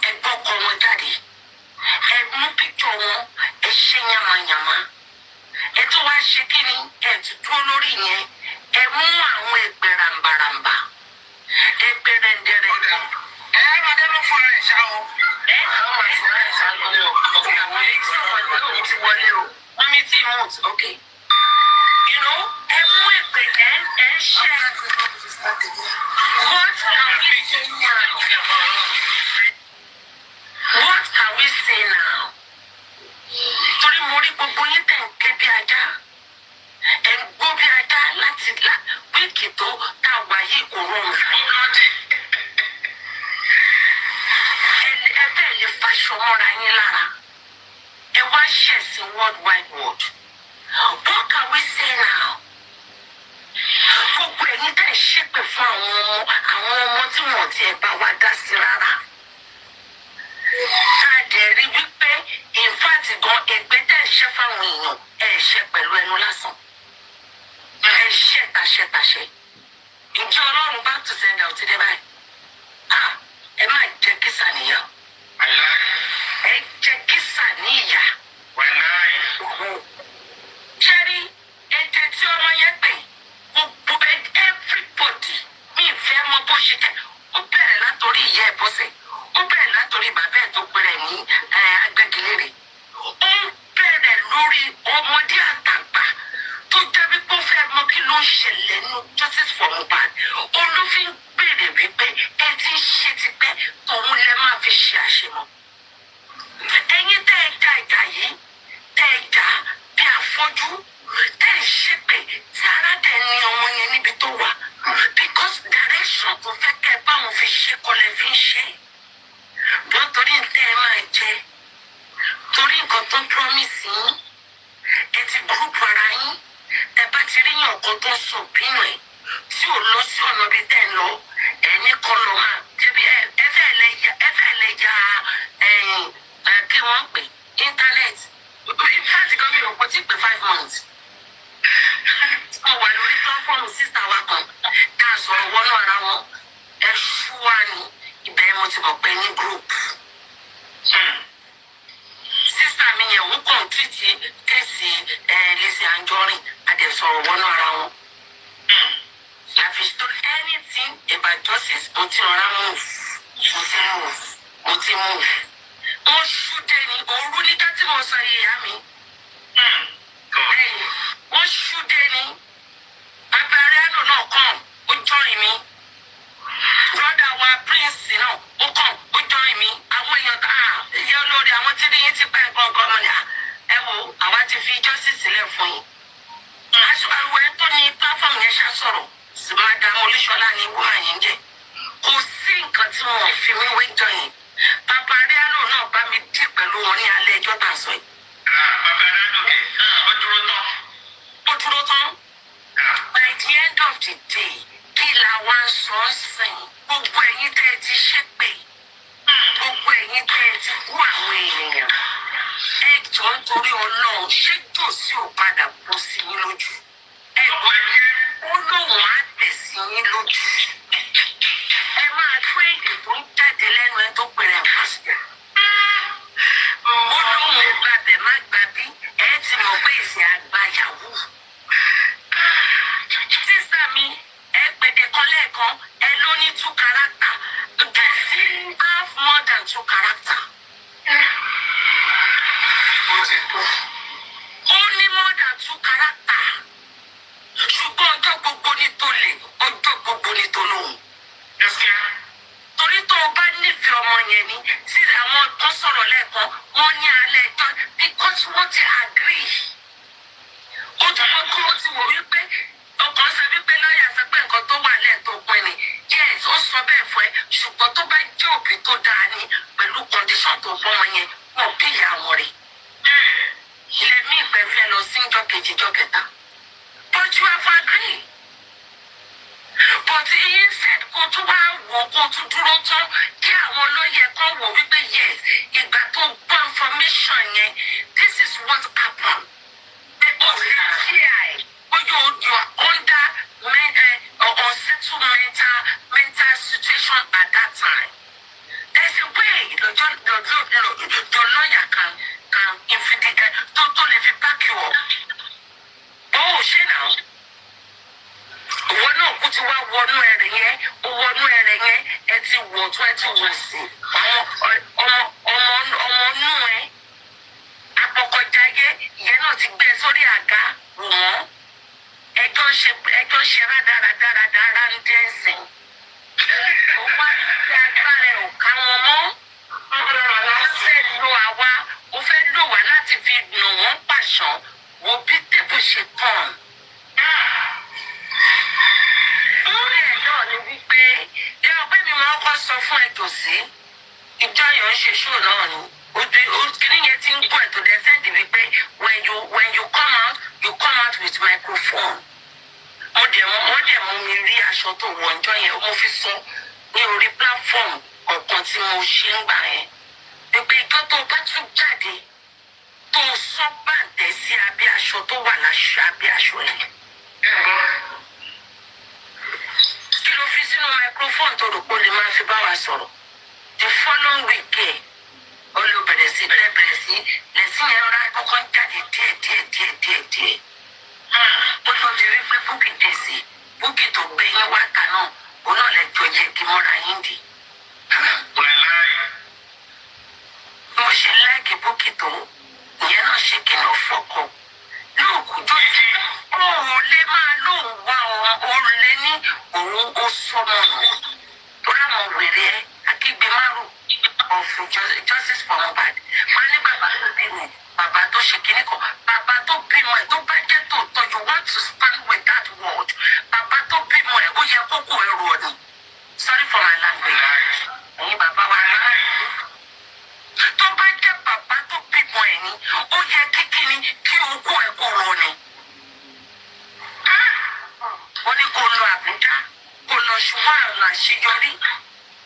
ẹ gbọ́ ọkọ wọn jáde, ẹ mú píkítọ̀ wọn, ẹ ṣe yàmàyàmà, ẹ tó wá ṣe kí ni ẹ ti dúró lórí yẹn, ẹ mú àwọn ẹgbẹ́ ràǹbàràǹbà, ẹgbẹ́ rẹ̀ǹdẹ̀rẹ̀ǹdẹ̀. Ẹ máa dẹ́nu fún ẹ ṣá o. Ẹ àwọn máa ti rẹ̀ ṣá lórí o. Àwọn ilé tí wọ́n ti wọlé o. Mọ́mí tí mú ti ok. You know, every and share. What can we say now? What can we say now? Torí mo rí gbogbo yín tẹ̀ ń ké bí ajá. Ẹ ń gbó bí ajá láti wíìkì tó tá a wà yìí kò rọrùn fún lọ́dẹ. Ẹ bẹ́ẹ̀ lè faṣọ mọ́ra yín lára. Ẹ wá ṣẹ̀sìn world wide world. What can we say now? Gbogbo ẹ̀yin tẹ̀ ṣépè fún àwọn ọmọ tí wọ́n ti ẹ̀ bá wa dá sí rárá. Káàdì wípé in fact gan ẹgbẹ́ tẹ̀ ṣẹ́ fáwọn èèyàn ẹ̀ ṣe pẹ̀lú ẹnu lásán. Ẹ ṣe tàṣẹ. Ìjọ Ọlọ́run bá tún send out ti dé báyìí. Ẹ má jẹ́ kísà níyà. Ẹ jẹ́ kísà níyà. Cherry, ẹ̀jẹ̀ tí ọmọ yẹn pè, gbogbo everybody, mi ìfẹ́ mọ bó ṣe kẹ́, ó bẹ̀rẹ̀ látòrí ìyá ẹ̀ bọ́sẹ̀, ó bẹ̀rẹ̀ látòrí bàbá ẹ̀ tó pẹ̀rẹ̀ ní agbẹ́gilére, ó bẹ̀rẹ̀ lórí ọmọdé àtàgbà tó jẹ́ wípé ó fẹ́ mọ kí ló ń ṣẹlẹ̀ nínú justice for Mohbad, olófin béèrè wípé ẹ ti ń ṣe tipẹ́ tòun lẹ máa fi ṣe àṣemọ́. Ẹ̀yin tẹ́ ẹ já ìjà yìí, tẹ́ ẹ já bí afọ́jú, tẹ́ ẹ ṣépè tí ara dẹ̀ ní ọmọ yẹn níbi tó wà, because direction tó fẹ́ kẹ́ báwọn fi ṣe kọlẹ̀ fi ń ṣe. Bọ́n torí tẹ́ ẹ máa jẹ, torí nǹkan tó ń promise yín, ẹ ti group ara yín, ẹ bá ti rí yàn kan tó ń sọ bínú ẹ̀ tí ò lọ sí ọ̀nà bíi tẹ́ ẹ lọ, ẹni kan lọ máa débi ẹ fẹ́ lè ya kí wọ́n pè internet. In fact, gan mi ò kò tí pé 5 months. mo wà lórí platform sísá wa kan ká sọ̀rọ̀ wọnú ara wọn ẹ ṣú wa ní ibẹ̀ mo ti mọ̀ pé ní group. Sísá mi yẹn òun kàn tìtì kéèsì Lizzy Anjorin àdẹ̀sọ̀rọ̀ wọnú ara wọn. If you told anything about justice, mo ti move. Mo ṣúdẹ ni òru ní dátí mo sọ ìyá mi. Wọ́n ṣúdẹ ni Paparino náà kàn ó join mi. Brother wa Prince náà ó kàn ó join mi. Àwọn èèyàn ìyá olórí àwọn tí ní yín ti pẹ́ gangan mọ́ ni ẹ wo àwa ti fi justice sílẹ̀ fún yín. Àwọn ẹ̀ tó ní platform yẹn ṣàṣọ̀rọ̀. Madam Olúṣọlá ni wọ́n yẹn jẹ́. Kò sí nǹkan tí wọ́n fi mí wé jọ yẹn. Paparino náà bá mi dí pẹ̀lú wọn ní alẹ́ ẹjọ́ tà sọ yìí. Paparino kẹ̀ ó dúró tán. Ó dúró tán. By the end of the day, kí la wá ń sọ sìn? Gbogbo ẹ̀yin tẹ́ ẹ ti ṣépè. Gbogbo ẹ̀yin tẹ́ ẹ ti kú àwọn ènìyàn. Ẹ jọ ń torí Ọlọ́run ṣé jòsí ò padà kú sí yín lójú. Ó lóun á tẹ̀sí yín lójú. Ẹ máa tó èdè tó ń jáde lẹ́nu ẹ tó pèrè pásítọ̀. Ó lóun gbàbẹ̀ má gbàbí ẹ ti mọ̀ pé ìsìn àgbà yahoo. Sísá mi ẹ gbèdé kan lẹ́ẹ̀kan ẹ ló ní 2 character. Gẹ̀ẹ́sì have more than 2 character. Ó ní more than 2 character. Ṣùgbọ́n ọjọ́ gbogbo ní tó lè ọjọ́ gbogbo ní tó lóhùn. Torí tó o bá nífẹ̀ẹ́ ọmọ yẹn ni tí àwọn tó sọ̀rọ̀ lẹ́ẹ̀kan wọ́n ní alẹ́ ẹjọ́ because wọ́n ti agree. Ó tún wọ́n kó ti wò wípé ọkàn sọ wípé lọ́ọ̀yà sọ pé nǹkan tó wà lẹ́ẹ̀tọ́ pin ni. Yes, ó sọ bẹ́ẹ̀ fún ẹ ṣùgbọ́n tó bá jẹ́ òbí tó dáa ní pẹ̀lú condition tó bọ́ ọmọ yẹn wọ́n bí ìyá wọn rè. Ilé mi ìfẹ́ fẹ́ lọ sí ìjọ kejì ìjọ kẹta. But you have agreed. But instead kó tó wá wò kó tó dúró tán kí àwọn lọ́yẹ̀ kan wò wípé yes ìgbà tó gbọ́ information yẹn this is what happened. Ó ti kí ẹ̀ ó yóò yọ under unsettled mental situation at that time. There's a way your lawyer can totally back you up. Oh, ṣé náà? Òwò náà kú ti wá wọnú ẹ̀rẹ̀ yẹn, ó wọnú ẹ̀rẹ̀ yẹn, ẹ ti wọ̀ tó ẹ ti wọ̀ sí. Ọmọ inú ẹ, apọ̀kọjáyé, ìyẹn náà ti gbé sórí àga wò wọ́n. Ẹjọ́ ṣe rádaràdaràdarà ń dé ẹ̀sìn. Ó wá ní kí agbára ẹ̀ ò ká wọn mọ́. Ó fẹ́ lo àwa, ó fẹ́ lò wá láti fi nà wọ́n pàṣán. Wo bí tébù ṣe tán. Lórí ẹ̀ náà ni wípé ẹ ọgbẹ́ mi máa ń kọ́ sọ fún ẹ tòsí. Ìjọ yẹn ń ṣe ṣó náà ni. Kìnìún yẹn ti ń gbọ́ ẹ̀ tó dẹ̀ sẹ́ndì wípé when you come out with microphone. Wọ́n dẹ̀ mú mi rí aṣọ tó wọ̀ ǹjọ́ yẹn. Mo fi sọ ní orí platform ọ̀kan tí mo ṣe ń gbà yẹn. Wípé ìjọ tó bá tún jáde. Tó sọ bàǹtẹ̀ sí abẹ́ aṣọ tó wà láṣọ abẹ́ aṣọ yẹn. Kí ló fi sínú microphone tó rò pé ó lè máa fi bá wa sọ̀rọ̀? The following week olùbẹ̀rẹ̀ sí lẹ́sìn yẹn rárá kọ́kọ́ ń jáde díẹ̀. Ó lọ di wípé búkì dé sí búkì tó gbé yín wá ta náà òun náà lẹ́jọ́ yẹ kí mọ́ra yín dì. Mo ṣe láìkí búkì tó ìyẹn náà ṣe kí ló fọkọ náà kú tó ti òun lè máa lóun wá òun lè ní òun ó sọmọ nù tó láwọn wèrè ẹ akígbe márùn of justice for Mohbad máa ní bàbá tó bímọ bàbá tó ṣe kíní kan bàbá tó bímọ ẹ tó bá jẹ́ tòótọ́ you want to stand with that word bàbá tó bímọ ẹ ó yẹ kókó ẹrù ọ̀nì sorry for my language ẹ̀yin bàbá wa náà. Tó bá jẹ́ bàbá tó bímọ ẹ̀ ni, ó yẹ kíkíni kí ogún ẹ̀ kó rọ ni. Wọ́n ní kó lọ Àbújá, kó lọ ṣùgbọ́n àrùn àṣeyọrí.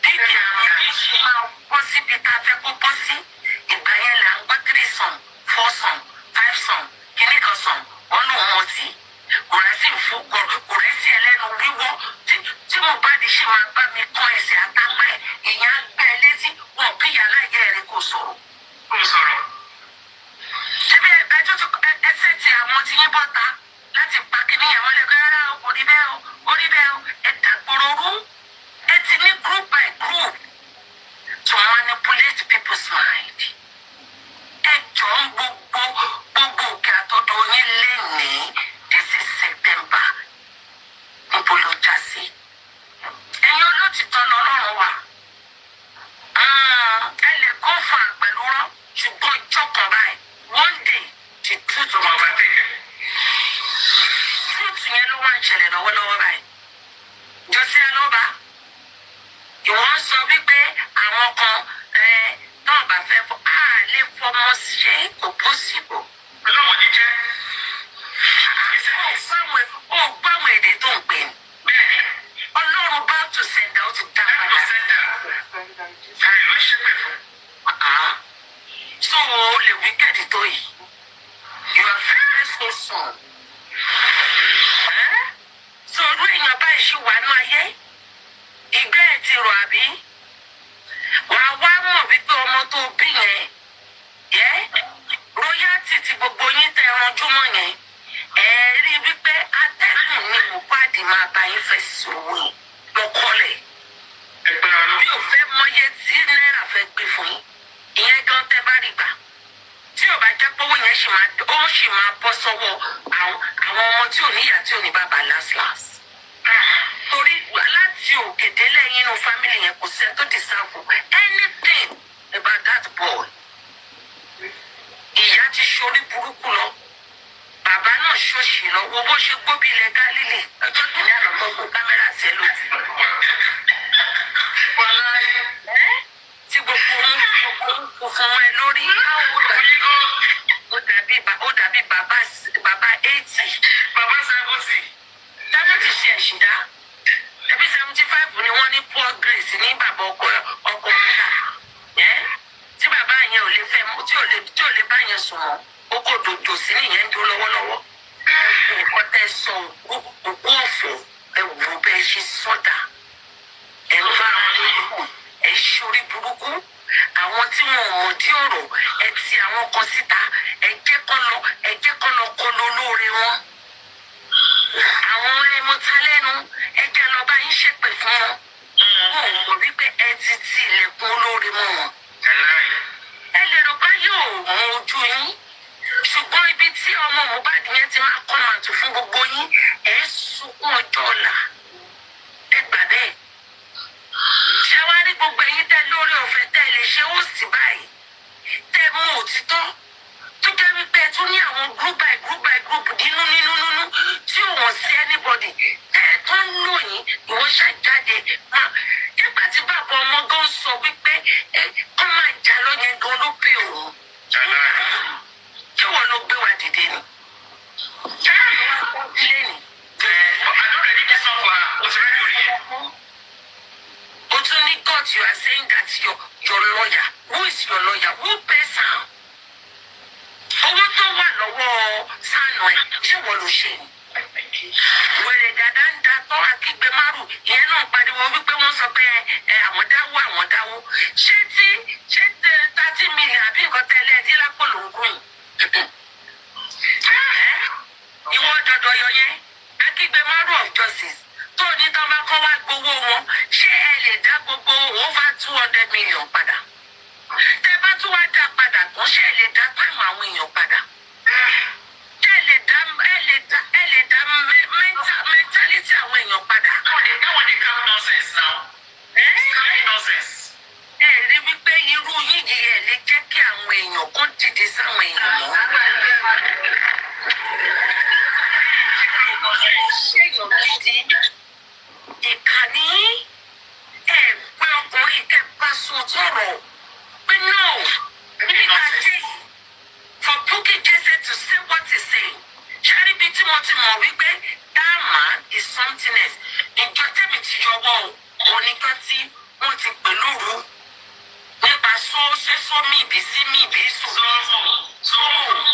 Bíbí àwọn ẹ̀mí ṣe máa bọ́ síbi tá a fẹ́ kó bọ́ sí. Ìgbà yẹn là ń gbọ́ 3 sọ̀n, 4 sọ̀n, 5 sọ̀n, kíní kan sọ̀n, wọ́n lò wọ́n sí. Kò tó ẹsẹ̀ tí àwọn ti yín bọ́ta láti pa kíní yẹn wọlé pé rárá o kò rí bẹ́ẹ̀ o ó rí bẹ́ẹ̀ o ẹ dàgbòrò rú ẹ ti ní group by group to manipulate people's mind. Ẹ jọ ń gbogbo òkè àtọ́dọ̀ yín lénìí this is September níbo ló já sí. Ẹ̀yin olótìtọ́ lọ́lọ́run wà. Ẹ lè kó fà pẹ̀lú rán ṣùgbọ́n ìjọ kan báyìí one day the truth will overtake. Truth yẹn ló wá ń ṣẹlẹ̀ lọ́wọ́lọ́wọ́ báyìí. Jọ́sí Alọ́ba ìwọ́n sọ wípé àwọn kan náà bá fẹ́ fọ́ lè fọmọ ṣe kò pọ́sibò. Ọlọ́run ní jẹ́. Ó gbáwọn èdè tó ń pè ní. Ọlọ́run bá tún sẹ̀dá ó ti dá padà. So o lè wíkẹ́ẹ̀dì tó yìí. You are very so son. So olú èèyàn báyìí ṣì wà ní ayé. Ìgbẹ́ ẹ̀ ti rọ̀ àbí? Wàá wá mọ̀ wípé ọmọ tó bí yẹn, royalty ti gbogbo yín tẹ ẹranjúmọ́ yẹn, ẹ rí wípé atẹ́gùn ní Mohbad máa bá yín fẹ́ sòwò lọ́kọ́lẹ̀. Mi ò fẹ́ mọye tí náírà fẹ́ gbé fún yín. Ìyẹn gan tẹ́ bá rí gbà. Tí ò bá jẹ́ pé owó yẹn ṣì máa bọ́ sọ́wọ́ àwọn ọmọ tí ò níyà tí ò ní bàbá last. Torí láti òkè délẹ̀ yín inú family yẹn kò sẹ́ni tó deserve anything about that boy. Ìyá ti ṣorí burúkú lọ. Bàbá náà ṣòṣì lọ. Wo bó ṣe gbóbi ilẹ̀ Gálílì. Ọjọ́ kìíní àná gbogbo kámẹ́rà ṣe lò. Tí gbogbo ohun kò fún ẹ lórí. Ó dàbí bàbá 80. Bàbá 70. Táwọn ti ṣe ẹ̀ṣìdá. Ẹbí 75 ni wọ́n ní poor grace ní bàbá ọkọ òkúta. Tí bàbá yẹn ò lè fẹ́ mú tí ò lè bá yẹn sùn mọ́. Ó kò dòdò sí nìyẹn ń dúró lọ́wọ́lọ́wọ́. Nǹkan tẹ́ sọ òkú ọ̀fọ̀ ẹ wò bẹ́ẹ̀ ṣe sọ́dà. Ẹ ń bá wọn lóyún. Ẹ ṣorí burúkú. Àwọn tí wọn ò mọ̀ dí ọ̀rọ̀ ẹ ti àwọn kan síta. Ẹ jẹ́ kọ́ lọ kọ́ lọ lóore wọn. Àwọn ẹmọtalẹ́nu ẹjẹ́ lọ bá yín ṣépè fún wọn. Wọn ò mọ̀ wípé ẹ ti ilẹ̀kùn olóore mọ́ wọn. Ẹ lè rò bá yóò mú ojú yín. Ṣùgbọ́n ibi tí ọmọ Mohbad yẹn ti máa kọ́ máa tún fún gbogbo yín ẹ sunkún ọjọ́ ọ̀la. Ẹ gbà bẹ́ẹ̀. Ṣé wá rí gbogbo ẹ̀yin tẹ́ lórí ọ̀fẹ́ tẹ́ lè ṣe ó sì báyìí? Tẹ́ mú òtítọ́. Tó jẹ́ wípé ẹ tún ní àwọn group by group nínú tí ò wọ́n sí anybody tẹ́ ẹ tó ń lò yín ìwọ ṣàjáde máa nígbà tí bàbá ọmọ gan sọ wípé kọ́ máa jà lọ́yẹn gan ló pè òun. Kí wọ́n ló gbé wa dìde ni? Kí wọ́n ló wá kọ́ sílé ni? Àdúrà ní kí sọ́fà ó ti rẹ́ lórí ẹ̀. O tún ní God you are saying that your lawyer who is your lawyer who pays am? Owó tó wà lọ́wọ́ sànù ẹ̀ ṣé wọ́n ló ṣe ni? Wèrè dàda ń da tọ́ akígbe márùn ìyẹn náà pariwo wípé wọ́n sọ pé àwọn dáwó. Ṣé 30 million àbí nǹkan tẹ́lẹ̀ ẹ̀dí lápò ló ń gùn yìí? Ìwọ dọ̀dọ̀ yọ yẹn akígbe márùn of justice tó ní tán bá kọ́ wá gbowó wọn ṣé ẹ lè dá gbogbo over 200 million padà? Tẹ́ bá tún wá dá padà tán ṣé ẹ lè dá táìmù àwọn èèyàn padà? Ẹ lè dá mentality àwọn èèyàn padà. Táwọn ní calm nonsense now. Calm nonsense. Ẹ rí wípé irú yìí ẹ lè jẹ́ kí àwọn èèyàn kó dìde sáwọn èèyàn mọ́. Ṣé èèyàn gidi? Ìkànnì ẹ pé ọkùnrin kẹ bá sùn tọrọ pé no nígbà dé for Bukky Jesse to say what he say. Ṣáàrí bíi tí mo ti mọ̀ wípé that man is something else. Ìjọ tẹ́mi ti yọwọ́ onígbà tí wọ́n ti pè lóru nípa sọ́ọ́sẹ́sọ́ mi ìbí sùn.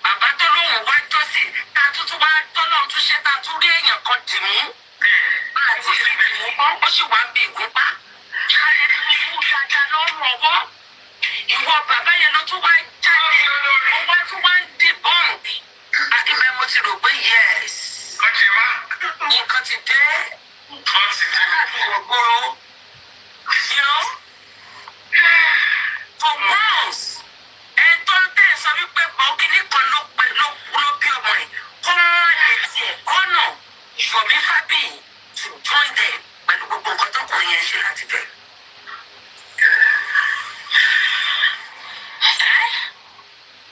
Bàbá tó lóhùn wá jọ́sìn tá a tuntun wá tọ́lọ́run tún ṣe tá a tún rí èèyàn kan dì mú. Àti ó sì wá ń bí ìgúnpá. Àlẹ́ ti mú dáadáa lọ́rùn ọwọ́. Ìwọ bàbá yẹn ló tún wá jáde. Ó wá tún wá ń dìbò. òkìní kan ló bí ọmọ ẹ̀ kó má lè tiẹ̀ ọ̀nà Yomi Fabiyi to join them pẹ̀lú gbogbo nǹkan tó kùnrin yẹn ṣe láti bẹ̀.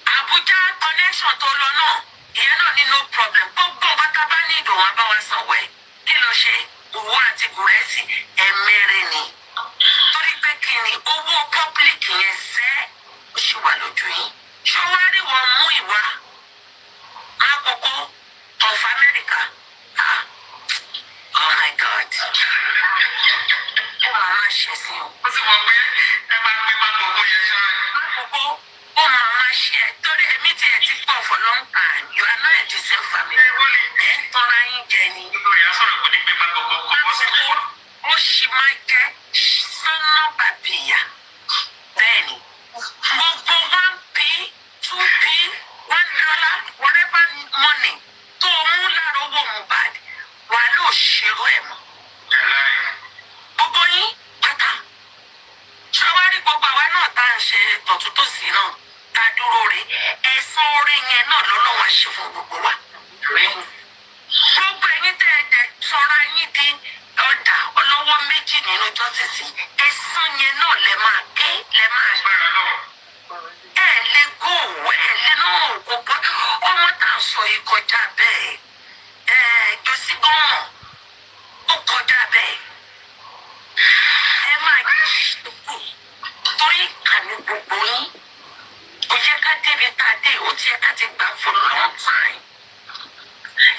Abuja connection tó lọ náà ìyẹn náà ní no problem gbogbo nǹkan tá a bá ní ìdòwò abáwa sanwó ẹ̀ kí ló ṣe owó àti gùrẹ́sì ẹ̀mẹ́rin ni torí pé kí ni owó public yẹn sẹ́ ó ṣì wà lójú yín ṣé wá rí wọn mú ìwà àkókò of America oh my God ẹ máa má ṣe sí o. ó sì mọ̀ pé ẹ máa gbé mákòókò yẹn ṣáà. Mákòókò ó máa má ṣe ẹ torí èmi tiẹ̀ ti pọ̀ for long time you are not the same family. ẹ ń tọ́ra yín jẹ ni. nítorí a sọ̀rọ̀ kò ní gbé mákòókò kò bọ́ sí i. ó sì máa jẹ́ sọ́nà bàbí ìyá bẹ́ẹ̀ ni gbogbo 1p 2p $1 whatever money tó mú lára owó Mohbad wà ló ṣerú ẹ̀ mọ́. gbogbo yín pátá ṣọwárí gbogbo àwa náà tá à ń ṣe tọ̀túntòsí náà tá a dúró rè ẹ̀san orí yẹn náà lọ́lọ́wọ́ ṣe fún gbogbo wa. gbogbo ẹ̀yin tẹ́ ẹ jẹ́ sọ́ra yín di ọ̀dà ọlọ́wọ́ méjì nínú jọ́sìsì ẹ̀san yẹn náà lẹ máa ké lẹ máa gbára lọ. ẹ lè gò ẹ lè náà kó bọ́ ọmọ tá à ń sọ yìí kọjá bẹ́ẹ̀ jọ́sí gan-an ó kọjá bẹ́ẹ̀. ẹ máa ṣètò torí ìkànnì gbogbo yín kò yẹ ká débi tá a dé ó ti yẹ ká ti gbà for long time.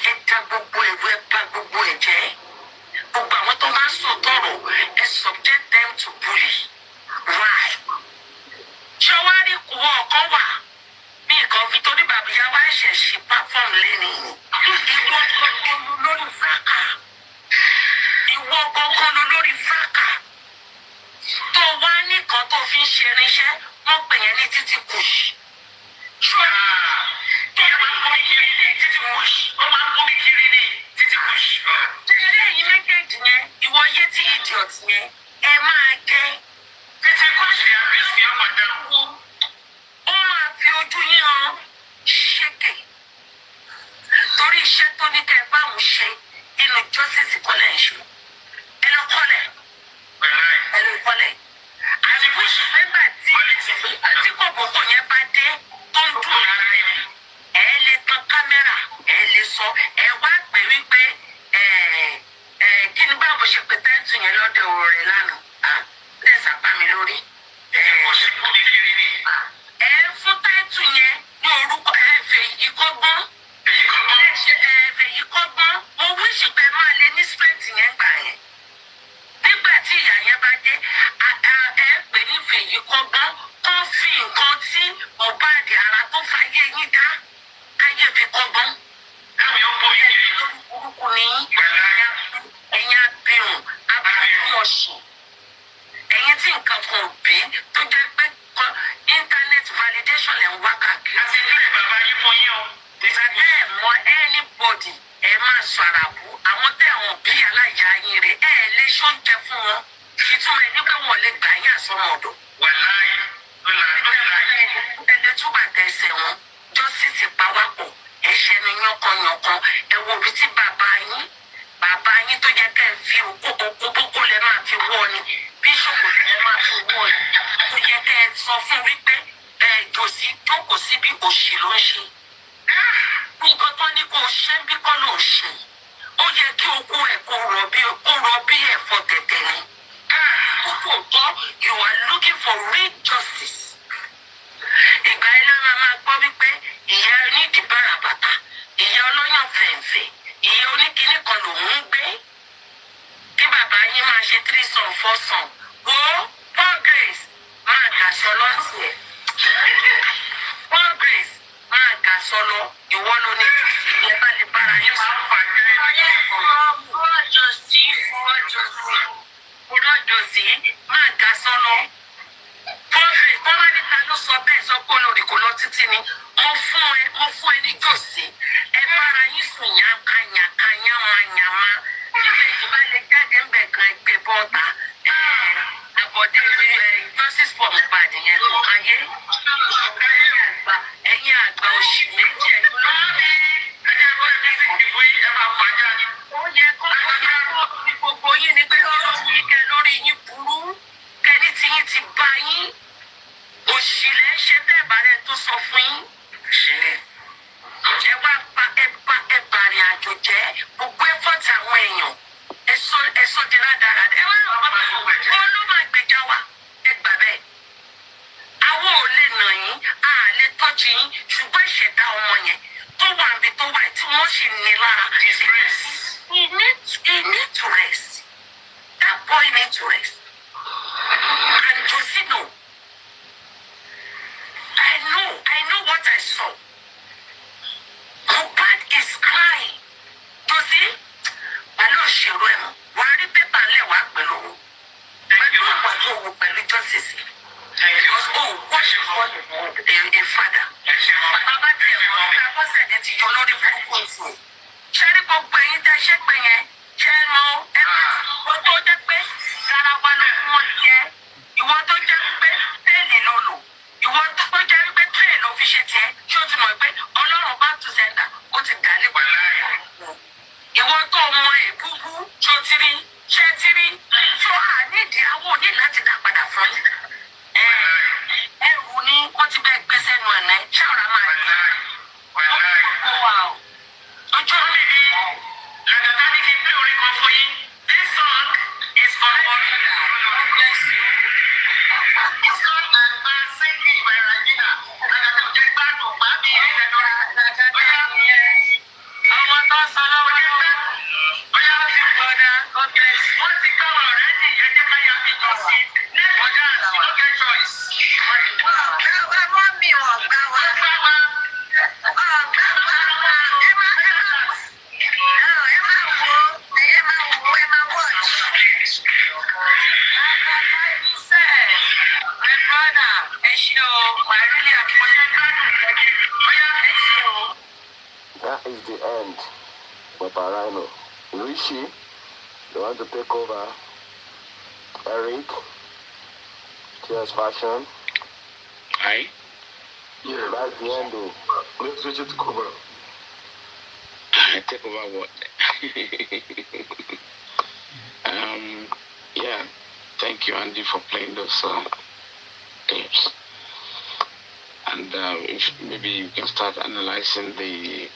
ẹ da gbogbo ẹ̀rọ ẹ bà gbogbo ẹ̀ jẹ́ gbogbo àwọn tó bá sọ tọrọ ẹ subject them to bully. Why? ṣọwárí kù ọkọ wà bí nǹkan fi torí bàbá ìyá wa ṣẹ̀ ṣe platform lẹ́nu ìwọ gbọ́ngàn lórí fàkà ìwọ gbọ́ngàn lórí fàkà tó wá nìkan tó fi ń ṣe irinṣẹ́ wọ́n pè yẹn ní títí kùsì. ṣọ́ra tó máa ń kọ́ kiri ní títí kùsì ó máa ń kọ́ kiri ní títí kùsì. tẹ́lẹ̀ yìí méjèèjì yẹn ìwọ yé tí idiot yẹn ẹ máa gẹ́ títí kùsì àbísí ọmọdé wò ó máa fi ojú yín hàn ṣéke torí iṣẹ́ tó ní kẹ́ ẹ bá òun ṣe inú justice kọ́lẹ̀ ń ṣe ẹ lọ kọ́lẹ̀ ẹ lọ kọ́lẹ̀ àti wíṣọ nígbà tí kòkòkò yẹn bá dé tó ń dùn lára yẹn ẹ lè tan kámẹ́rà ẹ lè sọ ẹ wá pè wípé kí ni báwo ṣe pé tẹ́ǹtù yẹn lọ́dẹ òòrè lánàá lè sàpá mi lórí. ẹ fún tẹ́ǹtù yẹn ní orúkọ ẹ fèyí kọ́gbọ́n fèyí kọ́gbọ́n mo wíṣì pé máa lè ní strength yẹn gbà yẹn nígbà tí ìyá yẹn bá dé ẹ pè ní fèyí kọ́gbọ́n kó fi nǹkan tí Mohbad ara tó fàyè yín dá ayé fi kọ́gbọ́n. kámi ó bọ́ yìí lórí burúkú ní ẹ̀yìn abirùn abirùn ọ̀sìn ẹ̀yìn tí nǹkan kan bí tó jẹ́ pé internet validation lẹ̀ ń wá káàkiri. àti ilé bàbá yín fún yín o. ìsàlẹ̀ ẹ̀ mọ anybody ẹ máa sọ àràbù àwọn tẹ̀ wọ́n bí aláìyá yín rẹ̀ ẹ lè ṣoúnjẹ fún wọn ìtumọ̀ ẹni pé wọ́n lè gbà yín àsọmọ ọ̀dọ̀. wàláyé ẹni túbà tẹsẹ̀ wọn justice pawápọ̀ ẹ̀ṣẹ̀ ni yánkanyànkan ẹ wo ibi tí bàbá yín tó yẹ ká ẹ fi òkú lẹ máa fi wọ́ ni bíṣọ̀pù lẹ máa fi wọ́ ni tó yẹ ká ẹ sọ fún wípé jòsí jókòó síbi òṣì ló ń ṣe. nǹkan tó ní kó o ṣe ń bí kọ́ ló ń ṣe ó yẹ kí okú ẹ̀ kó rọ bí ẹ̀fọ́ tẹ̀tẹ̀ ni. kókó tọ́ you are looking for real justice. ìgbà ilé máa gbọ́ wípé ìyá onídìí bàràbàtà ìyá ọlọ́yàn fẹ̀ǹfẹ̀ ìyá oníkíní kan lòún ń gbé kí bàbá yín máa ṣe 3 sàn 4 sàn wo Paul Grace máa gàṣọ lọ́sì ẹ̀ Paul Grace máa gàṣọ lọ ìwọ ló ní jùsí ìyẹn bá lè bára yín máa ń fà jẹ́ fúrọ́jọ́sí máa gàṣọ lọ Paul Grace tó bá níta ló sọ bẹ́ẹ̀ sọ pé olórí kò lọ títí ni mo fún ẹ ní jòsí ẹ bára yín sùn yànkanyànká yàmàyàmá nígbà tí bá lè jáde ń bẹ̀ gan gbé bọ́ọ̀tà àbọ̀dé justice for Mohbad yẹn tó ayé ẹ̀yin àgbà òṣì méjì ẹ̀ tó lọ́wọ́. Ó yẹ kó ní gbogbo yín ni pé ọlọ́run yín kẹ lórí yín burú kẹ́ni tí yín ti bá yín òṣì lẹ́ ń ṣe bẹ́ẹ̀ bàrẹ̀ tó sọ fún yín. Ẹ wá pa rìn àjò jẹ́ gbogbo ẹ̀fọ́tì àwọn èèyàn ẹ̀sọ́ di rádaràdà. Ẹ wá olómàgbèjà wa ẹ gbà bẹ́ẹ̀. Àwọn ò lè nà yín, a lè tọ́jú yín, ṣùgbọ́n ìṣẹ̀dá ọmọ yẹn tó wà níbi tó wà tí wọ́n sì ní lára. He need to rest. That boy need to rest. And Josino, I know what I saw. Mohbad is crying. Josie, pẹ̀lú òṣèré ẹ̀mọ́, wà á rí pépà lẹ̀ wá pẹ̀lú owó. Pẹ̀lú ìpàdé owó pẹ̀lú justice. Because what you call a father. Bàbá tí ẹ̀rọ ọ̀gá bọ́sẹ̀dẹ̀ ti yọ lórí burúkú ìsìn. Ṣé rí gbogbo ẹ̀yin tẹ́ ṣé pé yẹn? Ṣé mọ ẹ̀wọ̀n tó jẹ́ pé rárá wa ló fún wọn tiẹ̀? Ìwọ tó jẹ́ pé téèlì ló lò. Ìwọ tó jẹ́ pé tírè ló fi ṣe tiẹ̀. Ṣé o ti mọ̀ pé Ọlọ́run bá tù sẹ́ńdà ó ti dà lé pẹ̀lú ẹ̀yà? Ìwọ tó mọ èbúbú ṣé o ti rí? Ṣé ti rí? Ṣé àníìdí àwọn òní láti dà padà fún yín? Ẹrù ni wọ́n ti bẹ́ẹ̀ gbé sẹ́nu ẹ̀nà ṣáàrà máa yẹ. Gbogbo wa o. Ojú omi ni Lagata ní kí n pé orí kan fún yín. This song is for Paparino. God bless you. It's not about singing by Regina. Lagata ò jẹ́ gbádùn pàbí ẹ̀rọ Lagata yẹn. Ọmọ tó sọ lọ́wọ́ yẹn. Bóyá ó ti gbọ́dá. God bless you. Wọ́n ti kọ́ ọ̀rẹ́ ní ìyẹ́jẹ́ káyà fi jọ sí. Ọjà àti lókè choice. Ọmọ mi ò gbá wa. That is the end. Paparino. Rishi, they want to take over. Eric, Tears Fashion. Aye. Yeah, That's the end. let's switch it to cover. Take over what? Yeah. Thank you, Andy, for playing those tapes. And if maybe you can start analyzing the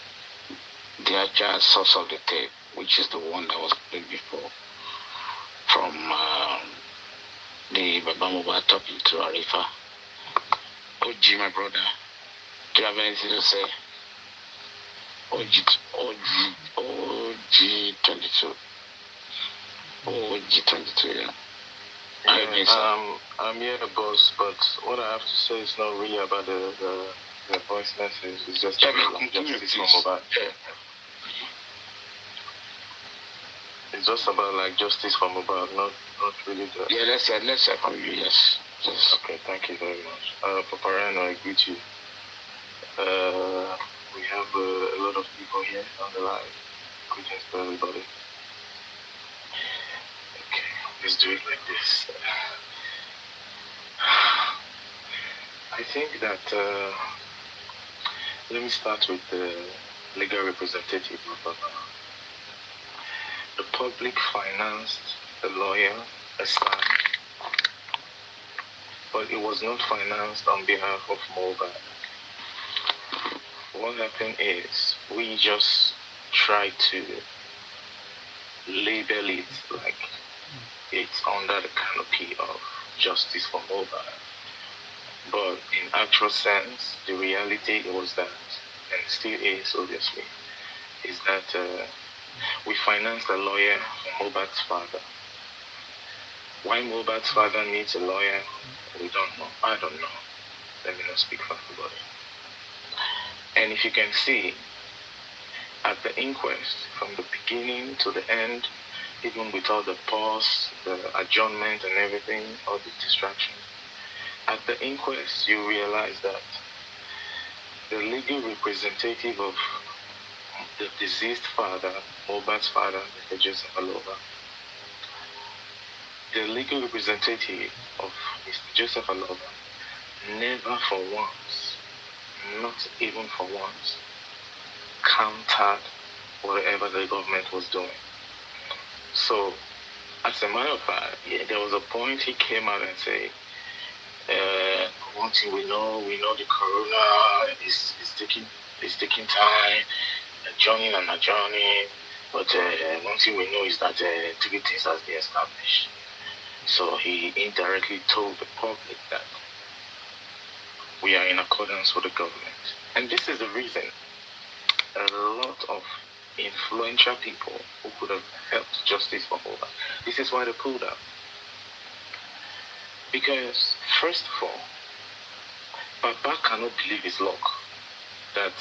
actual source of the tape, which is the one that was played before, from the Baba Mohbad talking to Arifa. OG, my brother, do you have anything to say? OG22. OG22, yeah. I'm here, boss, but what I have to say is not really about the voice message. It's just justice for Mohbad. It's just about like justice for Mohbad, not really the. Yeah, let's say from you, yes. Okay, thank you very much. Paparino, I greet you. We have a lot of people here on the line. Greetings to everybody. Okay, let's do it like this. I think that, let me start with the legal representative of the public financed a lawyer, a son, but it was not financed on behalf of Mohbad. What happened is we just tried to label it like it's under the canopy of justice for Mohbad. But in actual sense, the reality was that, and still is obviously, is that we financed a lawyer for Mohbad's father. Why Mohbad's father needs a lawyer, we don't know. I don't know. Let me not speak for everybody. And if you can see, at the inquest, from the beginning to the end, even with all the pause, the adjournment and everything, all the distractions, at the inquest, you realize that the legal representative of the deceased father, Mohbad's father, Mr. Joseph Aloba, the legal representative of Mr. Joseph Aloba never for once not even for once, countered whatever the government was doing. So, as a matter of fact, yeah, there was a point he came out and said, one thing we know the corona is taking time, adjourning and adjourning, but one thing we know is that three things has been established. So he indirectly told the public that we are in accordance with the government. And this is the reason a lot of influential people who could have helped justice for Mohbad, this is why they pulled out. Because, first of all, Papa cannot believe his luck that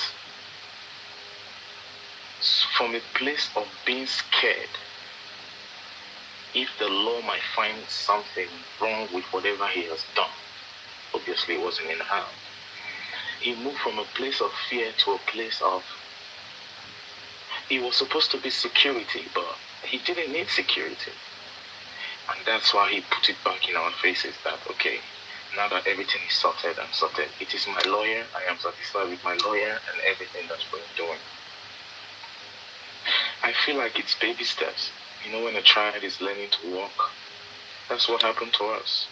from a place of being scared, if the law might find something wrong with whatever he has done, obviously it wasn't in hand. He moved from a place of fear to a place of, he was supposed to be security, but he didn't need security. And that's why he put it back in our faces that, okay, now that everything is sorted, it is my lawyer, I am satisfied with my lawyer and everything that we're doing. I feel like it's baby steps. You know, when a child is learning to walk, that's what happened to us.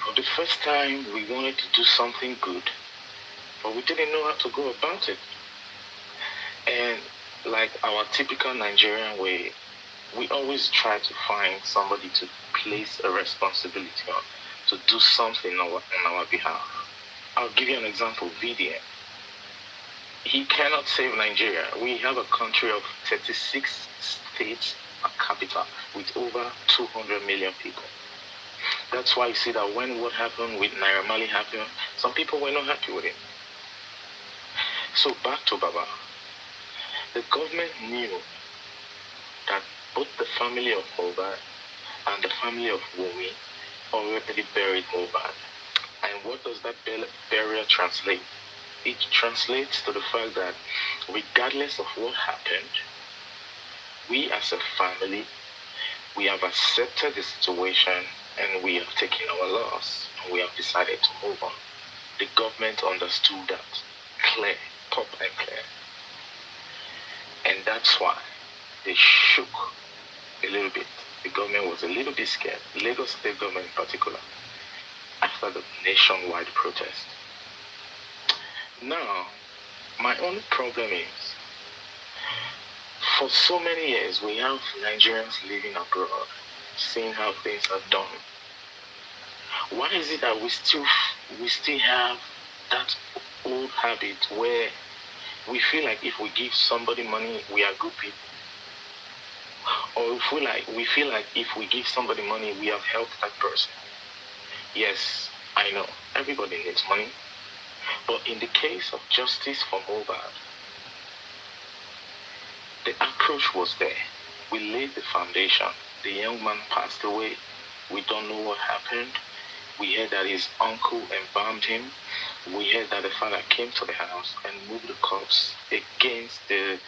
For the first time, we wanted to do something good, but we didn't know how to go about it. And like our typical Nigerian way, we always try to find somebody to place a responsibility on, to do something on our behalf. I'll give you an example, VDM. He cannot save Nigeria. We have a country of 36 states per capita with over 200 million people. That's why you see that when what happened with Naira Marley happened, some people were not happy with it. So back to Baba. The government knew that both the family of Mohbad and the family of Wumi already buried Mohbad. And what does that burial translate? It translates to the fact that regardless of what happened, we as a family, we have accepted the situation and we have taken our loss and we have decided to move on. The government understood that clear, pop and clear. And that's why they shook a little bit. The government was a little bit scared, Lagos State government in particular, after the nationwide protest. Now, my only problem is, for so many years, we have Nigerians living abroad, seeing how things are done. Why is it that we still have that old habit where we feel like if we give somebody money, we are good people? Or we feel like if we give somebody money, we have helped that person? Yes, I know, everybody needs money. But in the case of justice for Mohbad, the approach was there. We laid the foundation. The young man passed away. We don't know what happened. We heard that his uncle embalmed him. We heard that the father came to the house and moved the corpse against the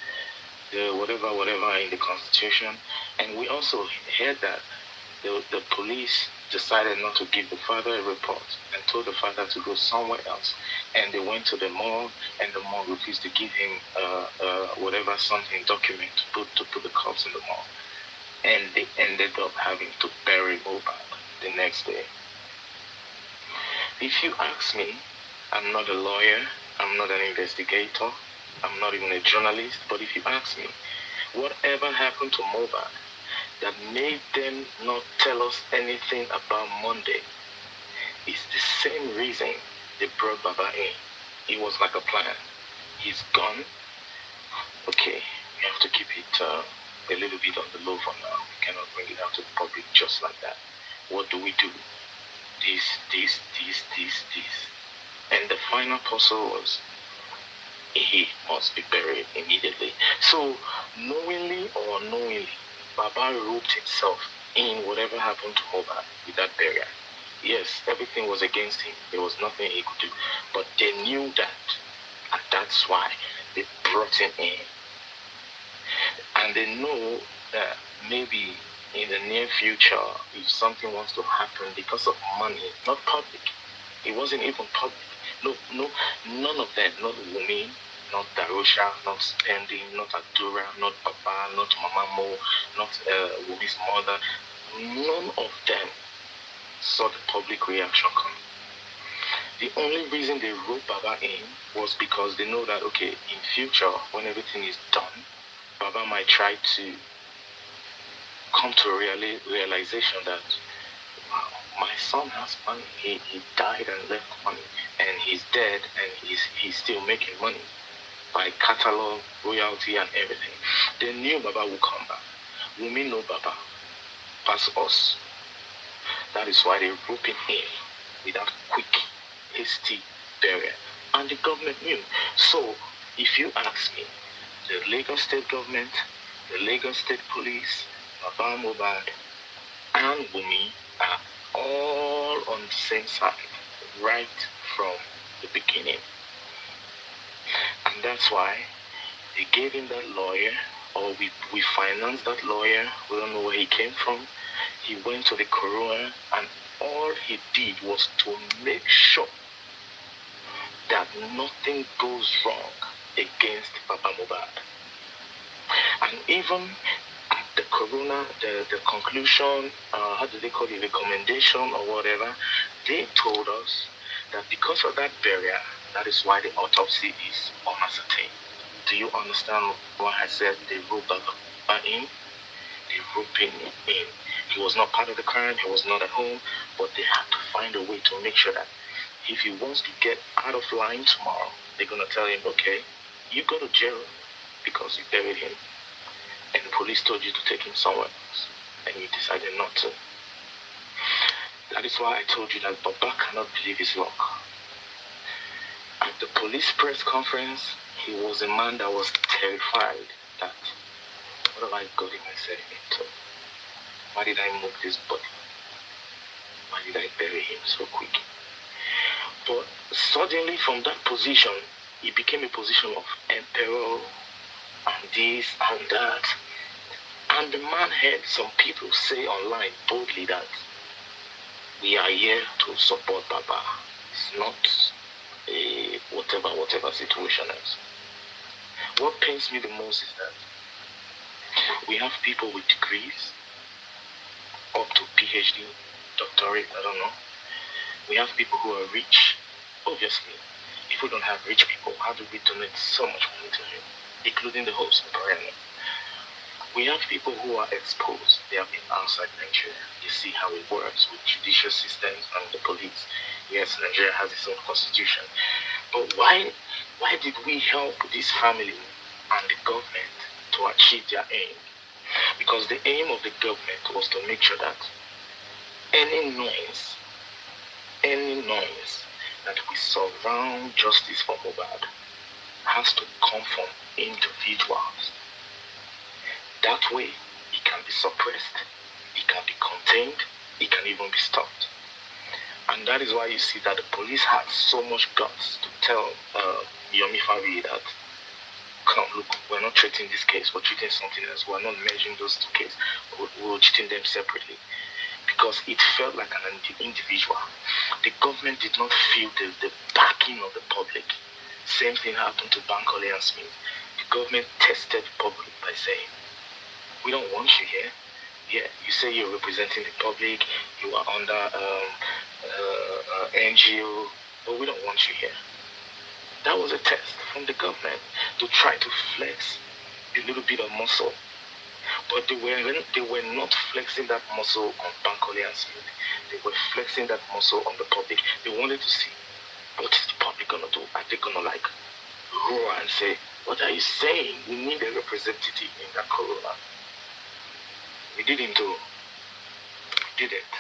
whatever in the constitution. And we also heard that the police decided not to give the father a report and told the father to go somewhere else. And they went to the morgue, and the morgue refused to give him document to put the corpse in the morgue. And they ended up having to bury Mohbad the next day. If you ask me, I'm not a lawyer, I'm not an investigator, I'm not even a journalist, but if you ask me, whatever happened to Mohbad that made them not tell us anything about Monday is the same reason they brought Baba in. It was like a plan. He's gone. Okay, we have to keep it a little bit on the low for now. We cannot bring it out to the public just like that. What do we do? This. And the final puzzle was, he must be buried immediately. So, knowingly or unknowingly, Baba roped himself in whatever happened to Mohbad with that burial. Yes, everything was against him. There was nothing he could do. But they knew that. And that's why they brought him in. And they know that maybe in the near future, if something wants to happen because of money, not public, it wasn't even public, No, none of them, not Wumi, not Darosha, not Spendi, not Adura, not Papa, not Mama Mo, not Wumi's mother, none of them saw the public reaction coming. The only reason they wrote Baba in was because they know that, okay, in future, when everything is done, Baba might try to come to a realization that, wow, my son has money. He died and left money, and he's dead, and he's still making money by catalog, royalty, and everything. They knew Baba would come back. Wumi know Baba past us. That is why they rope him in with that quick, hasty burial. And the government knew. So, if you ask me, the Lagos State government, the Lagos State police, Baba Mohbad, and Wumi are all on the same side, right from the beginning. And that's why they gave him that lawyer, or we financed that lawyer. We don't know where he came from. He went to the coroner, and all he did was to make sure that nothing goes wrong against Papa Mohbad. And even at the coroner, the conclusion, how do they call it, recommendation or whatever, they told us that because of that burial, that is why the autopsy is uncertain. Do you understand what I said? They wrote Baba in. They wrote him in. He was not part of the crime. He was not at home. But they had to find a way to make sure that if he wants to get out of line tomorrow, they're going to tell him, okay, you go to jail because you buried him. And the police told you to take him somewhere else. And you decided not to. That is why I told you that Baba cannot believe his luck. At the police press conference, he was a man that was terrified that, what have I gotten myself into? Why did I move this body? Why did I bury him so quick? But suddenly from that position, it became a position of emperor and this and that. And the man heard some people say online boldly that we are here to support Baba. It's not a whatever situation is. What pains me the most is that we have people with degrees, up to PhD, doctorate, I don't know. We have people who are rich. Obviously, if we don't have rich people, how do we donate so much money to him, including the host, Paparino? We have people who are exposed. They have been outside Nigeria. They see how it works with judicial systems and the police. Yes, Nigeria has its own constitution. But why did we help this family and the government to achieve their aim? Because the aim of the government was to make sure that any noise that we surround justice for Mohbad has to come from individuals. That way, it can be suppressed, it can be contained, it can even be stopped. And that is why you see that the police had so much guts to tell Yomi Fabi that, come, look, we're not treating this case, we're treating something else. We're not measuring those two cases, we're treating them separately. Because it felt like an individual. The government did not feel the backing of the public. Same thing happened to Bankole and Smith. The government tested the public by saying, we don't want you here. Yeah, you say you're representing the public, you are under NGO, but we don't want you here. That was a test from the government to try to flex a little bit of muscle. But they were not flexing that muscle on Bankole and Smith. They were flexing that muscle on the public. They wanted to see, what is the public going to do? Are they going to like roar and say, what are you saying? We need a representative in that corona. We didn't do. We didn't.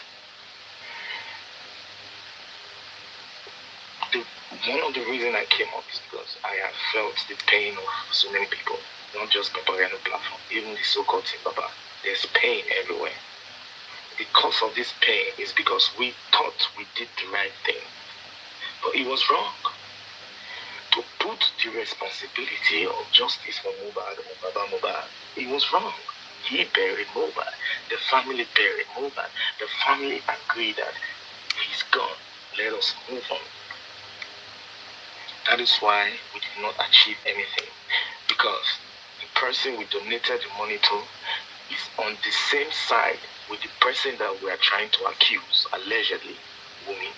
One of the reasons I came up is because I have felt the pain of so many people. Not just Paparino platform, even the so-called Team Baba. There's pain everywhere. The cause of this pain is because we thought we did the right thing, but it was wrong. To put the responsibility of justice for Mohbad on Baba Mohbad, it was wrong. He buried Mohbad. The family buried Mohbad. The family agreed that he's gone. Let us move on. That is why we did not achieve anything. Because the person we donated the money to is on the same side with the person that we are trying to accuse, allegedly, Wumi.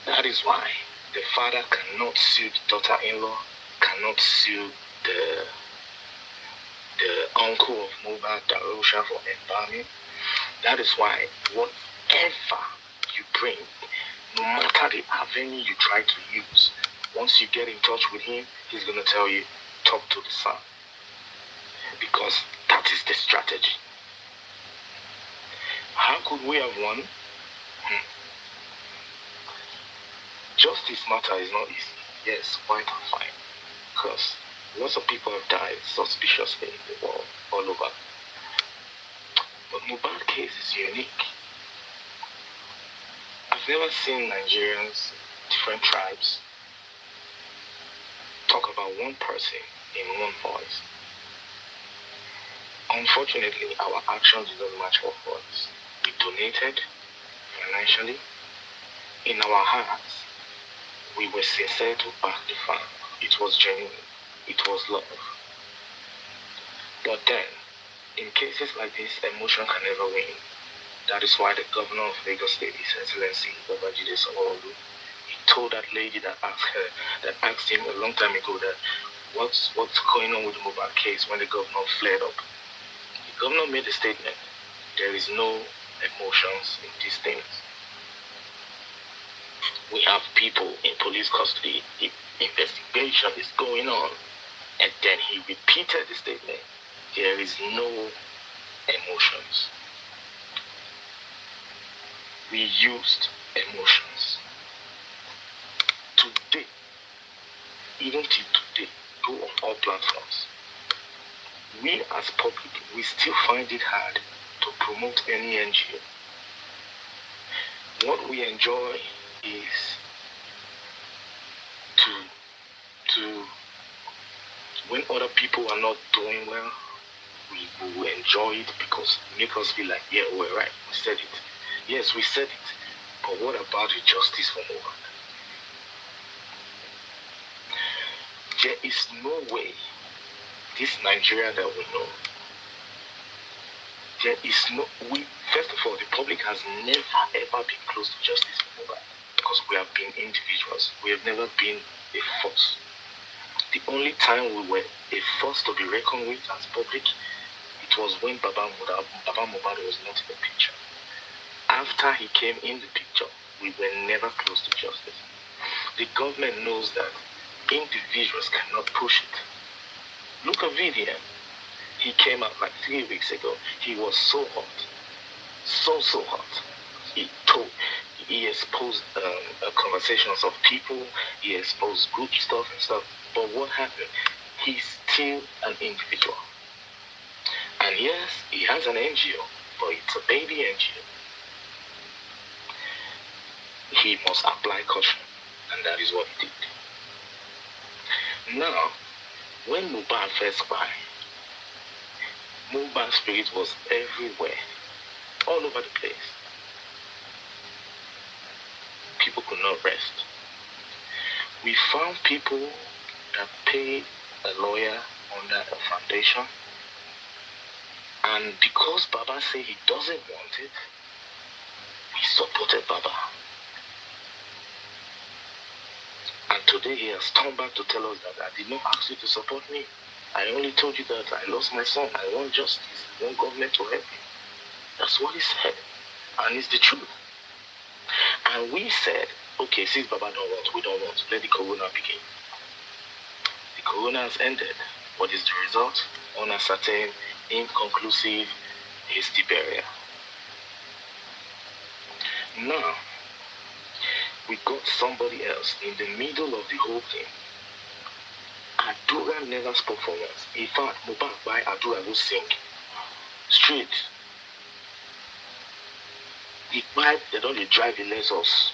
That is why the father cannot sue the daughter-in-law, cannot sue the uncle of Mohbad, Darosha, for embalming. That is why whatever you bring, no matter the avenue you try to use, once you get in touch with him, he's going to tell you, talk to the son. Because that is the strategy. How could we have won? Justice matter is not easy. Yes, quite fine. Because lots of people have died suspiciously in the world, all over. But Mohbad case is unique. I've never seen Nigerians, different tribes, talk about one person in one voice. Unfortunately, our actions did not match our words. We donated financially. In our hearts, we were sincere to back the family. It was genuine. It was love. But then, in cases like this, emotion can never win. That is why the governor of Lagos State, His Excellency Babajide Sanwo-Olu, he told that lady that asked him a long time ago that what's going on with the Mohbad case when the governor flared up. The governor made a statement. There is no emotions in these things. We have people in police custody. The investigation is going on. And then he repeated the statement. There is no emotions. We used emotions. Today, even till today, go on all platforms. We as public, we still find it hard to promote any NGO. What we enjoy is to when other people are not doing well, we will enjoy it because it makes us feel like, yeah, we're right, we said it. Yes, we said it, but what about the justice for Mohbad? There is no way this Nigeria that we know, there is no, first of all, the public has never ever been close to justice for Mohbad because we have been individuals. We have never been a force. The only time we were a force to be reckoned with as public, it was when Baba Mohbad was not in the picture. After he came in the picture, we were never close to justice. The government knows that individuals cannot push it. Look at Vivian. He came out like 3 weeks ago. He was so hot. So hot. He exposed conversations of people. He exposed good stuff and stuff. But what happened? He's still an individual. And yes, he has an NGO, but it's a baby NGO. He must apply caution, and that is what he did. Now, when Mohbad first cried, Mohbad's spirit was everywhere, all over the place. People could not rest. We found people that paid a lawyer under a foundation, and because Baba said he doesn't want it, we supported Baba. And today he has turned back to tell us that I did not ask you to support me. I only told you that I lost my son. I want justice. I want government to help me. That's what he said. And it's the truth. And we said, okay, since Baba don't want, we don't want. Let the corona begin. The corona has ended. What is the result? Uncertain, inconclusive, hasty burial. Now, we got somebody else in the middle of the whole thing. Adura never spoke for once. In fact, Mohbad by Adura will sing. Straight. He buy, they don't drive the Lexus.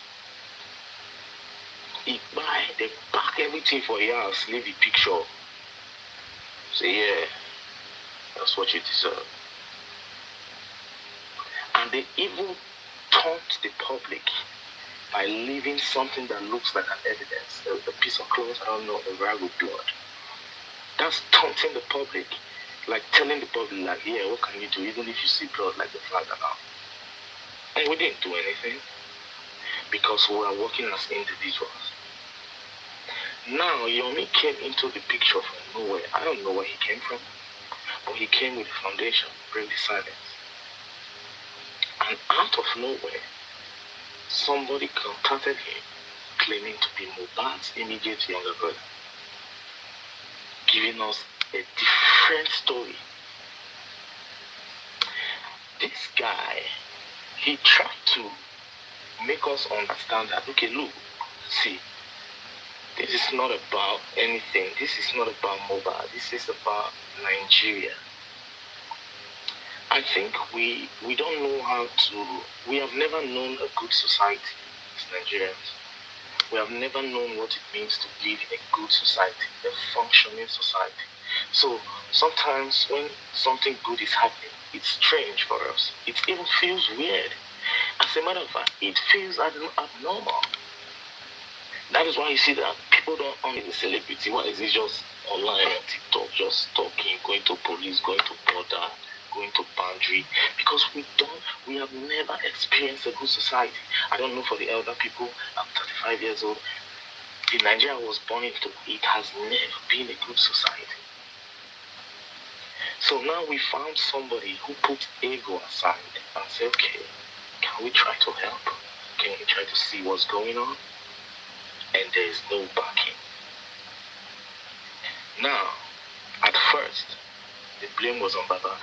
He buy, they pack everything for a house, leave the picture. Say, yeah, that's what you deserve. And they even taunt the public by leaving something that looks like an evidence, a piece of cloth, I don't know, a rag with blood. That's taunting the public, like telling the public, like, yeah, what can you do, even if you see blood like the father now? And we didn't do anything because we are working as individuals. Now, Yomi came into the picture from nowhere. I don't know where he came from, but he came with a foundation, Bring the Silence. And out of nowhere, somebody contacted him, claiming to be Mohbad's immediate younger brother, giving us a different story. This guy, he tried to make us understand that, okay, look, see, this is not about anything. This is not about Mohbad. This is about Nigeria. I think we don't know how to, we have never known a good society as Nigerians. We have never known what it means to live in a good society, a functioning society. So sometimes when something good is happening, it's strange for us. It even feels weird. As a matter of fact, it feels abnormal. That is why you see that people don't own the celebrity. Why is it just online on TikTok, just talking, going to police, going to border, going to boundary? Because we have never experienced a good society. I don't know for the elder people, I'm 35 years old. The Nigeria I was born into, it has never been a good society. So now we found somebody who put ego aside and said, okay, can we try to help? Can we try to see what's going on? And there is no backing. Now, at first, the blame was on Baba.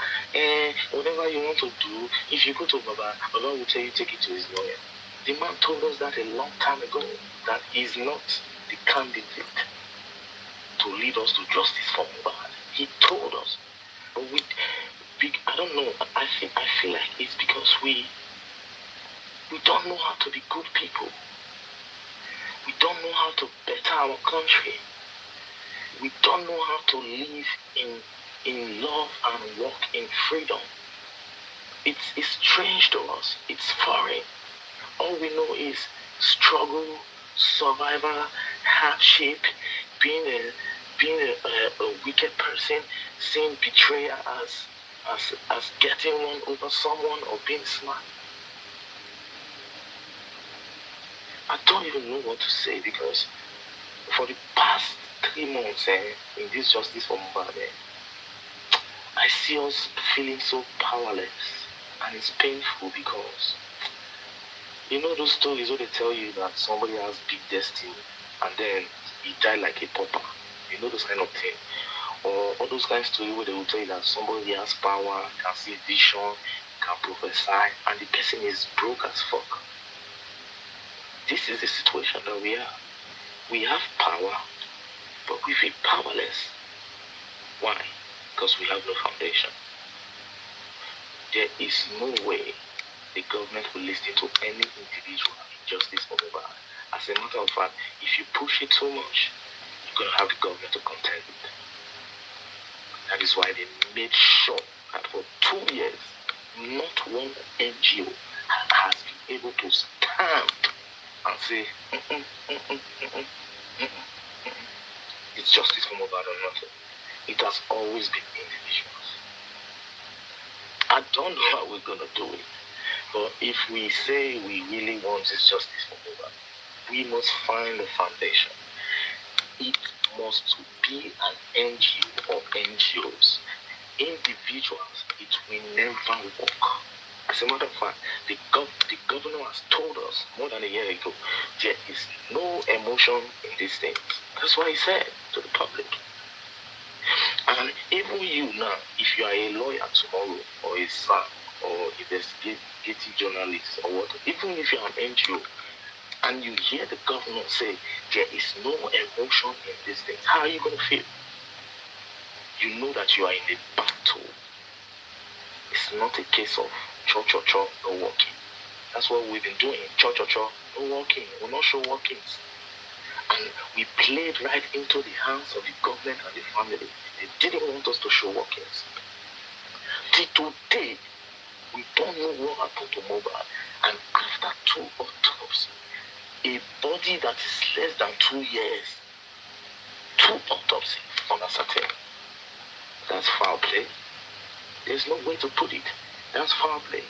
Whatever you want to do, if you go to Baba, Baba will tell you take it to his lawyer. The man told us that a long time ago, that he's not the candidate to lead us to justice for Mohbad. He told us. But I don't know, I feel like it's because we don't know how to be good people. We don't know how to better our country. We don't know how to live in love and walk in freedom. It's strange to us. It's foreign. All we know is struggle, survival, hardship, being a wicked person, seeing betrayal as getting one over someone or being smart. I don't even know what to say because for the past 3 months in this justice for Mohbad, I see us feeling so powerless, and it's painful because you know those stories where they tell you that somebody has big destiny and then he died like a pauper. You know those kind of things. Or all those kind of stories where they will tell you that somebody has power, can see vision, can prophesy, and the person is broke as fuck. This is the situation that we are. We have power, but we feel powerless. Why? Because we have no foundation. There is no way the government will listen to any individual in justice for Mohbad. As a matter of fact, if you push it too much, you're going to have the government to contend with. That is why they made sure that for 2 years, not one NGO has been able to stand and say, it's justice for Mohbad or nothing. It has always been individuals. I don't know how we're going to do it, but if we say we really want this justice for Mohbad, we must find a foundation. It must be an NGO or NGOs. Individuals, it will never work. As a matter of fact, the governor has told us more than a year ago, there is no emotion in these things. That's what he said to the public. And even you now, if you are a lawyer tomorrow, or a SAM, or investigative journalist, or what, even if you are an NGO, and you hear the governor say there is no emotion in these things, how are you going to feel? You know that you are in a battle. It's not a case of cho, no walking. That's what we've been doing. Cho, no walking. We'll not show walkings. And we played right into the hands of the government and the family. They didn't want us to show walkings. Till today, we don't know what happened to Mohbad. And after 2 autopsies, a body that is less than 2 years, 2 autopsies on a certain. That's foul play. There's no way to put it. That's foul play.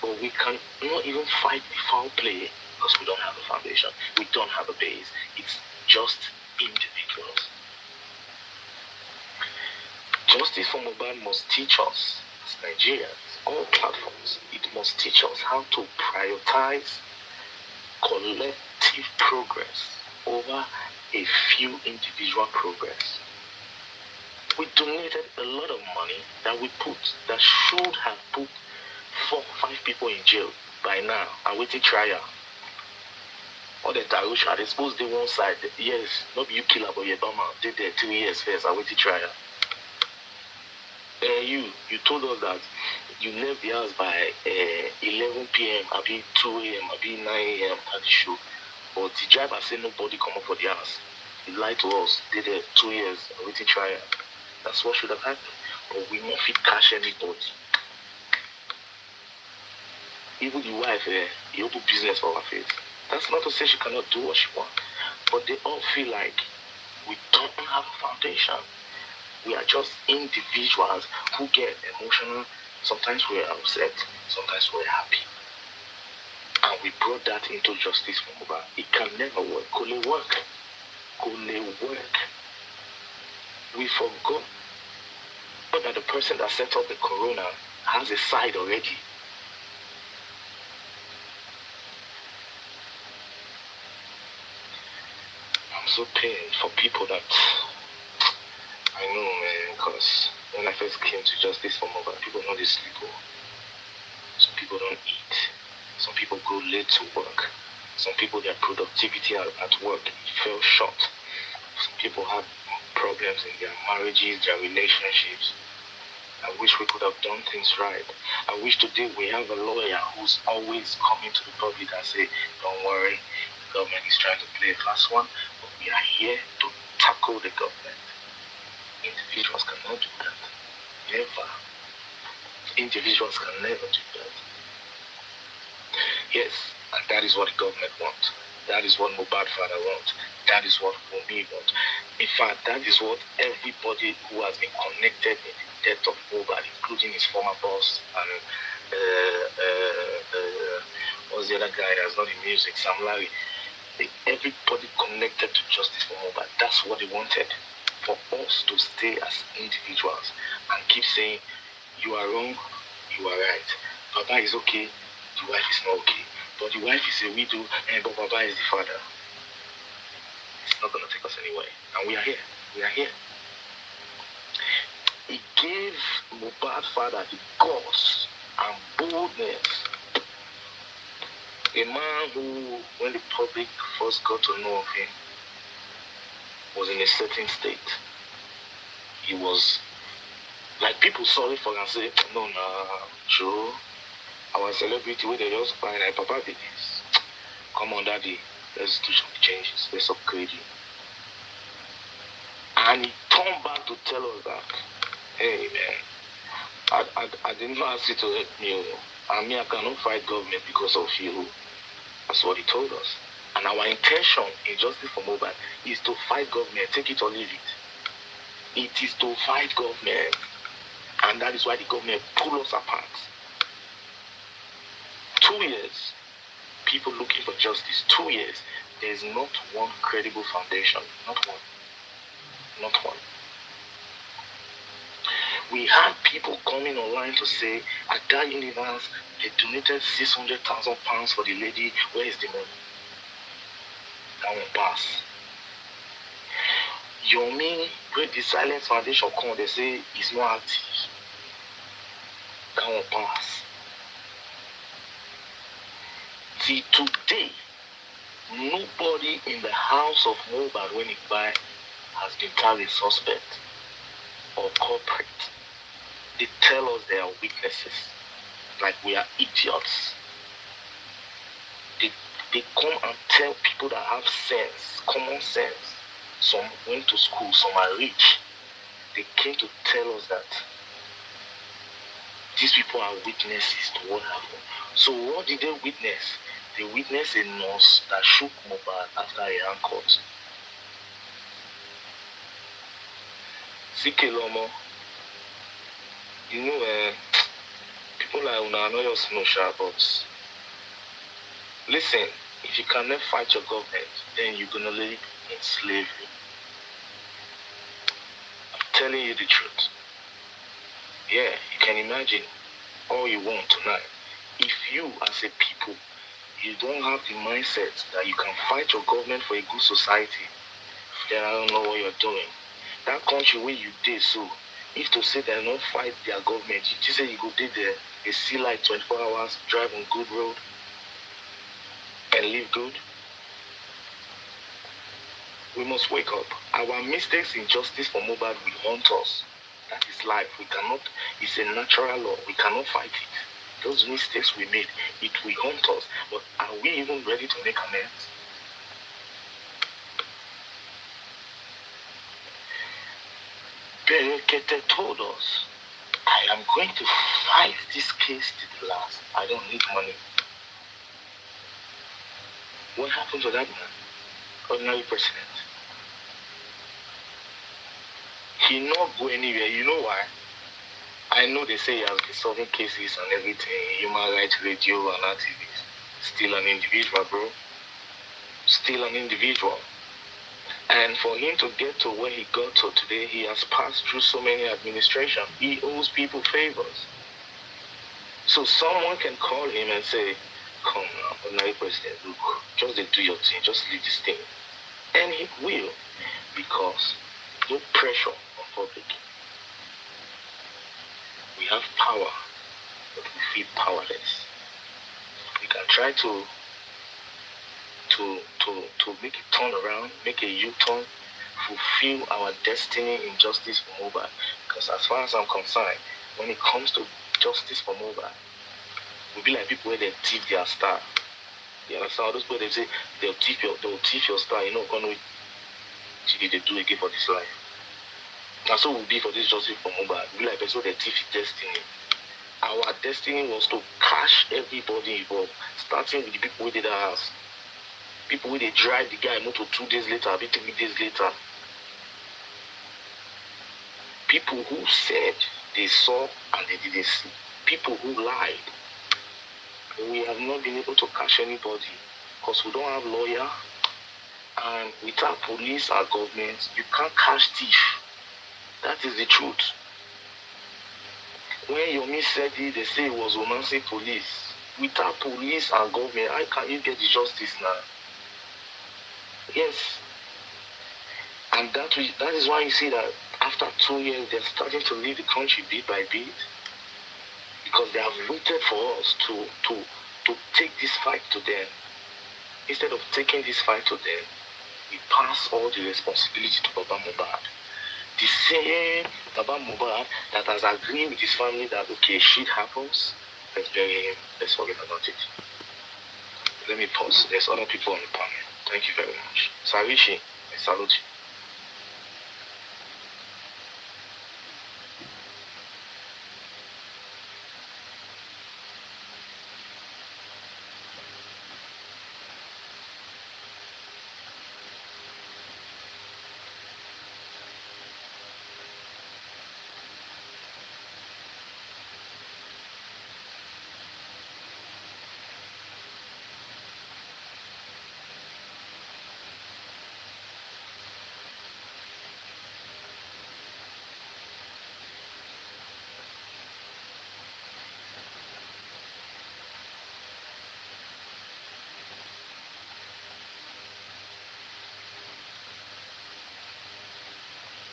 But we can not even fight the foul play because we don't have a foundation. We don't have a base. It's just individuals. Justice for Mohbad must teach us, as Nigerians, all platforms, it must teach us how to prioritize collective progress over a few individual progress. We donated a lot of money that should have put 4 or 5 people in jail by now, awaiting trial. Or the Darusha, they supposed to one side, yes, not you kill about your bummer, did there 3 years first, awaiting trial. You told us that you left the house by 11 p.m., maybe 2 a.m., maybe 9 a.m. at the show. But the driver said nobody come up for the house. He lied to us, did it 2 years, awaiting trial. That's what should have happened. But we not fit cash anybody. Even the wife, he opened business for her face. That's not to say she cannot do what she wants. But they all feel like we don't have a foundation. We are just individuals who get emotional. Sometimes we're upset, sometimes we're happy. And we brought that into justice for Mohbad. It can never work. Could it work? Could it work? We forgot that the person that set up the corona has a side already. I'm so pained for people that I know, man, because when I first came to justice for Mohbad, people know they sleep well. Some people don't eat. Some people go late to work. Some people, their productivity at work fell short. Some people have problems in their marriages, their relationships. I wish we could have done things right. I wish today we have a lawyer who's always coming to the public and say, don't worry, the government is trying to play a fast one, but we are here to tackle the government. Individuals cannot do that. Never. Individuals can never do that. Yes, and that is what the government wants. That is what Mohbad father wants. That is what Wunmi wants. In fact, that is what everybody who has been connected in the death of Mohbad, including his former boss and what's the other guy that's not in music, Sam Larry. Everybody connected to justice for Mohbad. That's what they wanted. For us to stay as individuals and keep saying, you are wrong, you are right. Baba is okay, the wife is not okay. But the wife is a widow, but Baba is the father. It's not going to take us anywhere. And we are here. We are here. It gave Mohbad's father the guts and boldness. A man who, when the public first got to know of him, was in a certain state. He was like, people saw it for and say, no, Joe, our celebrity where they just find like Papa did this. Come on, daddy, let's do some changes, let's upgrade you. And he turned back to tell us that, hey man, I didn't ask you to help me. I mean, I cannot fight government because of you. That's what he told us. And our intention in justice for Mohbad is to fight government, take it or leave it. It is to fight government. And that is why the government pull us apart. 2 years, people looking for justice. 2 years, there is not one credible foundation. Not one. Not one. We had people coming online to say, at that universe, they donated 600,000 pounds for the lady. Where is the money? That won't pass. Yomi, where the Silence Foundation come, they say it's not active. That won't pass. See, today, nobody in the house of Mohbad when it buy has been tagged a suspect or culprit. They tell us their weaknesses, like we are idiots. They come and tell people that have sense, common sense. Some went to school, some are rich. They came to tell us that these people are witnesses to what happened. So what did they witness? they witnessed a nurse that shook Mohbad after a hand cut. Lomo, you know, people like Una know your snow, but listen, if you cannot fight your government, then you're gonna live in slavery. I'm telling you the truth. Yeah, you can imagine all you want tonight. If you, as a people, you don't have the mindset that you can fight your government for a good society, then I don't know what you're doing. That country where you did so, if to say they don't fight their government, you just say you go did there, they see like 24 hours, drive on good road, and live good. We must wake up. Our mistakes in justice for Mohbad will haunt us. That is life. We cannot, it's a natural law. We cannot fight it. Those mistakes we made, it will haunt us. But are we even ready to make amends? Berekete told us, I am going to fight this case to the last. I don't need money. What happened to that man? Ordinary president. He not go anywhere. You know why? I know they say he has been solving cases and everything, human rights radio and activists. Still an individual, bro. Still an individual. And for him to get to where he got to today, he has passed through so many administrations. He owes people favors. So someone can call him and say, come now, ordinary president, look, just do your thing, just leave this thing. And he will, because no pressure on public. We have power, but we feel powerless. We can try to make a turn around, make a U-turn, fulfill our destiny in justice for Mohbad. Because as far as I'm concerned, when it comes to justice for Mohbad, we'll be like people where they thief their star. You understand? Those people they say they'll thief your star. You know, gonna did they do again for this life? And so we'll be for this justice for Mohbad. We'll be like person they thief destiny. Our destiny was to cash everybody involved, starting with the people who did our house. People who they drive the guy motor 2 days later, maybe 3 days later. People who said they saw and they didn't see. People who lied. We have not been able to catch anybody because we don't have lawyer. And without police or government, you can't catch thief. That is the truth. When Yomi said it, they say it was romancing police. Without police and government, how can you get the justice now? Yes. And that is why you see that after 2 years, they're starting to leave the country bit by bit. Because they have waited for us to take this fight to them. Instead of taking this fight to them, we pass all the responsibility to Baba Mohbad. The same Baba Mohbad that has agreed with his family that, okay, shit happens, let's bury him, let's forget about it. Let me pause. There's other people on the panel. Thank you very much. Sarishi, I salute you.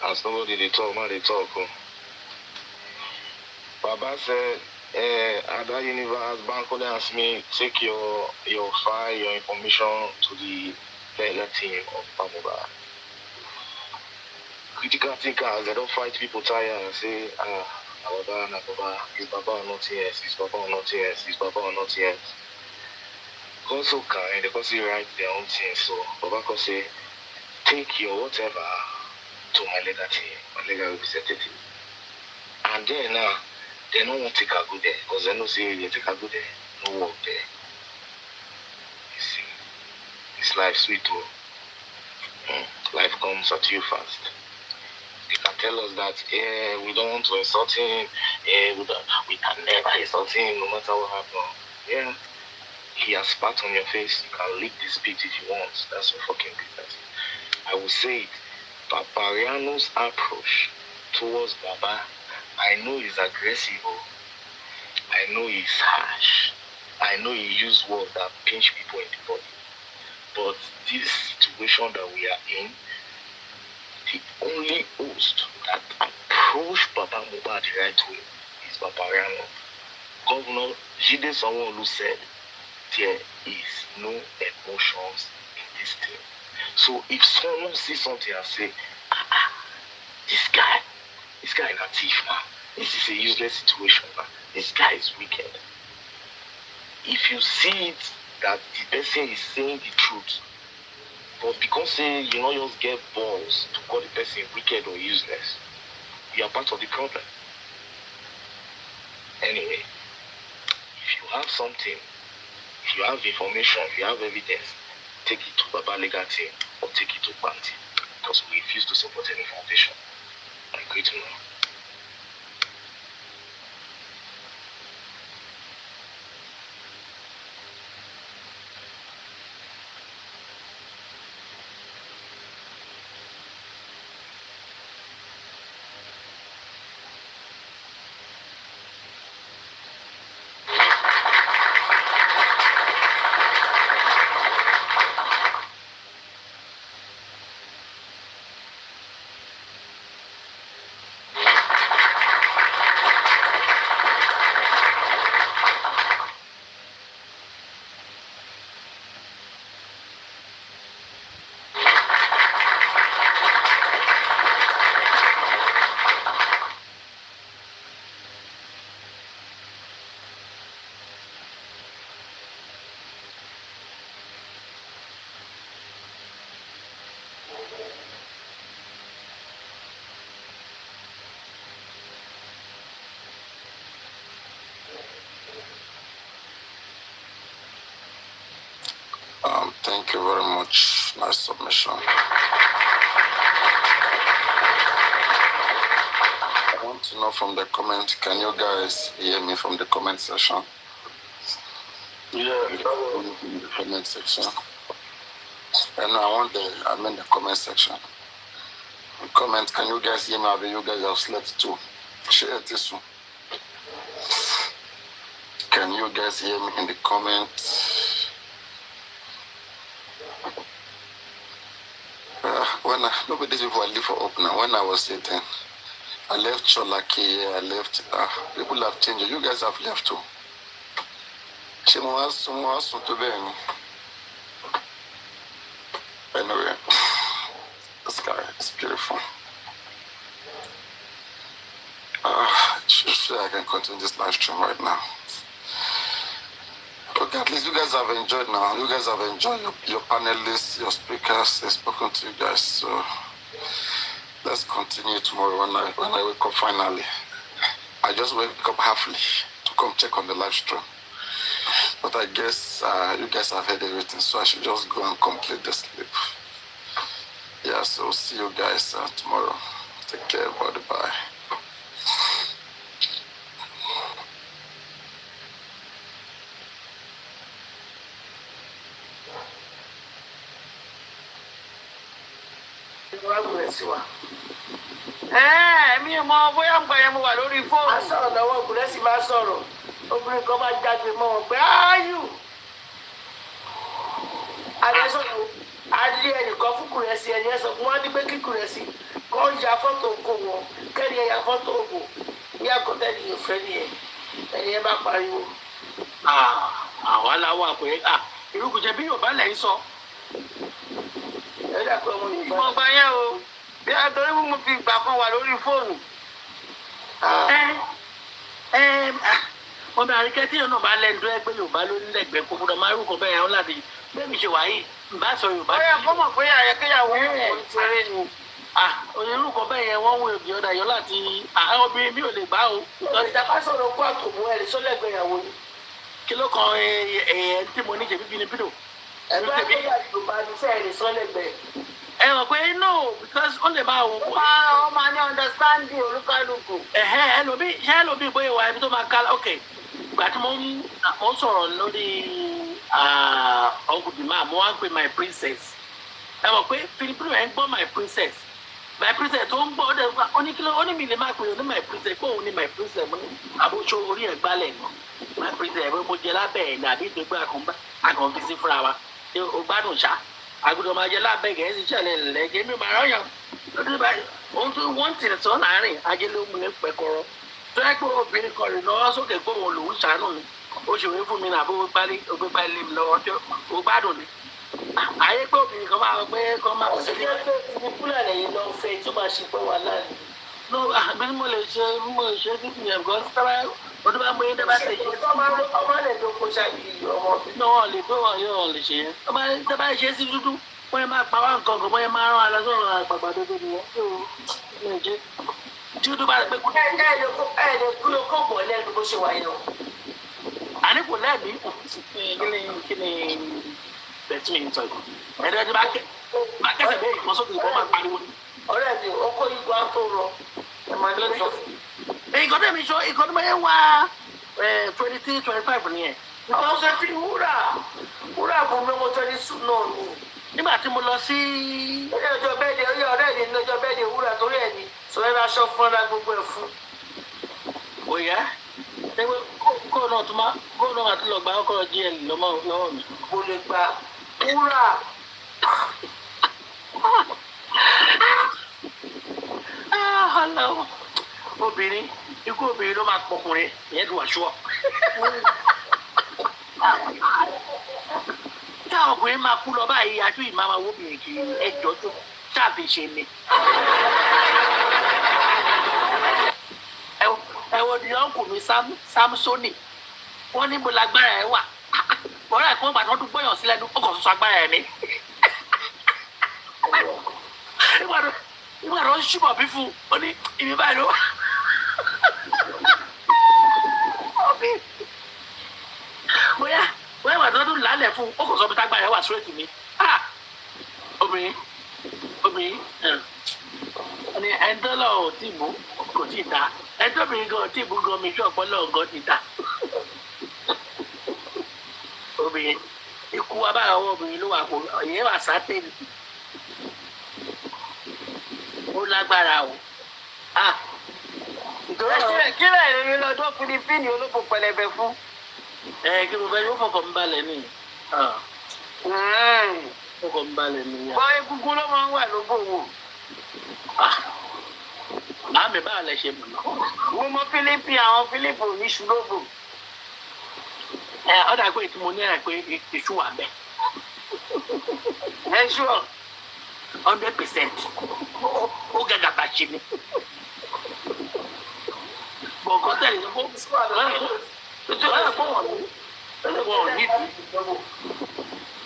As nobody they talk, man, they talk. Baba said, at that universe, Banco asked me, take your file, your information to the legal team of Mohbad. Critical thinkers, they don't fight people tired and say, Baba, is Baba or not yes, is Baba or not yes, is Baba or not yes. God so kind, they can say write their own thing. So Baba can say, take your whatever to my legal team, my legal representative. And then they don't want to take a good there because they don't say they take a good there, no work there. this life sweet too. Life comes at you fast. You can tell us that we don't want to insult him, we can never insult him no matter what happens. Yeah, he has spat on your face. You can lick the spit if you want. That's your fucking business. I will say it. Paparino's approach towards Baba, I know he's aggressive. I know he's harsh. I know he used words that pinch people in the body. But this situation that we are in, the only host that approached Baba Mohbad the right way is Paparino. Governor Jide Sanwo-Olu said there is no emotions in this thing. So if someone sees something and say, this guy is a thief, man. This is a useless situation, man. This guy is wicked. If you see it that the person is saying the truth, but because you don't just get balls to call the person wicked or useless, you are part of the problem. Anyway, if you have something, if you have information, if you have evidence, take it to Baba Lagata or take it to Banti, because we refuse to support any foundation. I'm going to know. Thank you very much. Nice submission. I want to know from the comment, can you guys hear me from the comment section? Yeah, in the comment section. And I mean the comment section. Comment, can you guys hear me? Or you guys have slept too? Share this one. Can you guys hear me in the comments? Look at these people I live for up now. When I was 18, I left Cholaki, I left, people have changed. You guys have left too. Anyway, this guy is beautiful. Sure I can continue this live stream right now. Okay, at least you guys have enjoyed now. You guys have enjoyed your panelists, your speakers. They've spoken to you guys. So let's continue tomorrow when I wake up finally. I just wake up halfly to come check on the live stream. But I guess you guys have heard everything, so I should just go and complete the sleep. Yeah, so see you guys tomorrow. Take care, everybody. Bye. Mi ò mọ bóyá ń gba yẹn mo wà lórí fóònù. A sọ̀rọ̀ lọ́wọ́ Kúrẹ́sì máa sọ̀rọ̀. Obìnrin kan máa jágbe mọ́ wọn pé ááyù. Adésọ̀rọ̀ adé ẹnìkan fún Kúrẹ́sì ẹni ẹ sọ fún wọn ní pé kí Kúrẹ́sì kọ́ ya fọ́tò oko wọn kẹ́ni ẹ ya fọ́tò oko ní àkọ́tẹ́ ni yóò fẹ́ nìyẹn ẹni ẹ bá pariwo. Àwa làwọn àpè irúkùjẹ bí Yorùbá lẹ́yìn sọ. Ẹ dàpọ̀ ọmọ Yorùbá. Ìmọ̀ ọba yẹn o bí a torí mo fi ìgbà kan wà lórí fóònù. Ọmọ àríkẹ́ tí yóò bá lẹ́nu tó ẹgbẹ́ Yorùbá ló ní lẹ́gbẹ̀ẹ́ kó gbọdọ̀ máa rúkọ bẹ́ẹ̀ yẹn láti bẹ́ẹ̀ mi ṣe wáyé bá sọ Yorùbá. Ọyọ kọ́ mọ̀ pé àyẹ̀kéyàwó ń ṣeré ni. Onírúkọ bẹ́ẹ̀ yẹn wọ́n wo èbí ọ̀dà yọ láti obìnrin mi ò lè gbá o. Ìjàpá sọ̀rọ̀ kó àtòmú ẹ̀ sọ́lẹ̀gbẹ̀yàwó ni. Kí ló kan tí mo ní jẹ̀bi fi ni pídò? ẹgbẹ́ tó yà Yorùbá ní sẹ́yìn lè sọ lẹ́gbẹ̀ẹ́. ẹ mọ̀ pé no because ó lè máa wò ó. ó máa ní understanding olúkálùkù. ẹlòmíì bóyá wà ibi tó máa ká ok ìgbà tí mo ń sọ̀rọ̀ lórí ọ̀gùdì máa mo wá ń pè my princess ẹ mọ̀ pé Filipino ẹ̀ ń gbọ́ my princess tó ń gbọ́ ọdẹ ó ní mi lè máa pè é ní my princess pé òun ní my princess mo ní àbóṣọ orí ẹ̀ gbálẹ̀ nù my princess mo jẹ lábẹ́ ẹ̀ ní àbí ìgbégbé àkànfíìsì fúnra wa ó gbádùn ṣá àgùdọ̀ máa jẹ lábẹ́ gẹ̀ẹ́sì ṣẹlẹ̀ lẹ́gẹ̀ẹ́ mi máa rọ́yàn lórí báyìí ohun tó wọ́n ti sọ láàrin ajẹ́lómùlẹ̀ pẹ̀kọ́rọ́ tó yẹ pé obìnrin kan rìn lọ́wọ́ sókè pé òun lòún ṣàánú mi ó ṣèwé fún mi náà bó gbálé lé mi lọ́wọ́ tó ó gbádùn ni àyè pé obìnrin kan máa pé kọ́ máa ṣe ní pé ní fúlàní lẹ́yìn lọ fẹ́ tó máa ṣe pé wà láàrin. bí mo lè ṣe títí yẹn gan sábà ọdún bá mú yín dábàá ṣe ṣe. ọmọ lè tó kó ṣáàbì ọmọ. ní wọn lè pé wọn yóò lè ṣe yẹn ọmọ dábàá ṣe sí dúdú wọn yẹn máa pa wá nǹkan kan wọn yẹn máa rán wa lọ sọ̀rọ̀ àgbàgbà dúdú nìyẹn tó lè jẹ dúdú bá pé. ẹ lè kúló kó bọ̀ lẹ́nu bó ṣe wà yẹn o. àní kò lẹ́ẹ̀mí kí ni bẹ̀tí mi ń sọ yìí ẹ̀dẹ́ ti bá kẹsẹ̀ bẹ́ẹ̀ ìmọ̀ sókè ìbọn máa pariwo ni. ọ̀rẹ́ mi ọkọ ìgbà tó rọ ẹ máa lọ sọ. ìkọ́ tẹ̀mí sọ ìkọ́ tó máa yẹ wá 23-25 nìyẹn. àwọn ṣe ti wúrà bù mí mo tọ́ ní sùn náà nù. nígbà tí mo lọ sí. ní ọjọ́ bẹ́ẹ̀ni ó yẹ ọ̀rẹ́ mi ní ọjọ́ bẹ́ẹ̀ni wúrà torí ẹ̀ ní sọ̀rọ̀ ẹ̀ bá aṣọ fún ọ́nà gbogbo ẹ̀ fún. òyà ẹgbẹ́ kóò náà tún máa lọ gba ọkọ̀ gl lọ́wọ́ mi. mo lè gba wúrà. obìnrin ikú obìnrin ló máa pọkùnrin ìyẹn ti wà ṣúọ. tí àwọn ọkùnrin máa kú lọ báyìí ajú ìmáa máa wóbìnrin kì í ẹjọ́ tó ṣáàfin ṣe ni. ẹ̀wọ̀n ni ọ̀nkù mi Samsoni wọ́n ní mo lágbára ẹ̀ wà bọ́lá ẹ̀kọ́ ìgbà tí wọ́n tún gbọ́yàn sílẹ̀ ní ọkọ̀ tuntun agbára ẹ̀ ni. ìgbà tó ń ṣùbọ̀ bí fún un ó ní ibi báyìí ló wà. bóyá ìgbà tó tún lálẹ̀ fún un ó kò sọ bí tágbára ẹ̀ wà straight mi. obìnrin ẹni ẹ̀ńtọ́lọ̀ ò tí ì mú kò tí ì ta ẹ̀ńtọ́bìnrin gan ò tí ì mú gan mi ṣọ́ ọ̀pọ̀lọ́ gan ti ta. obìnrin ikú wa báyọ̀ ọwọ́ obìnrin ló wà kó ìyẹn wà sátẹ́ẹ̀lì ó lágbára o. kí lè rí lọ́dọ̀ Fílípìnì olóko pẹlẹbẹ fún. kí ló fẹ́ yóò fọkàn ń balẹ̀ ní. fọkàn ń balẹ̀ ní. bọ́ egungun ló máa ń wà lóbò wò. àmì báà lẹ ṣe mọ̀ náà. mo mọ Fílípì àwọn Fílípì ò ní ṣùlóbò. ọ̀dà pé tí mo ní ẹ̀ pé iṣu wà bẹ́ẹ̀. ẹ ṣú ọ. 100% ó gàgà bá ṣe ni. bọ̀ǹkan tẹ̀lé ní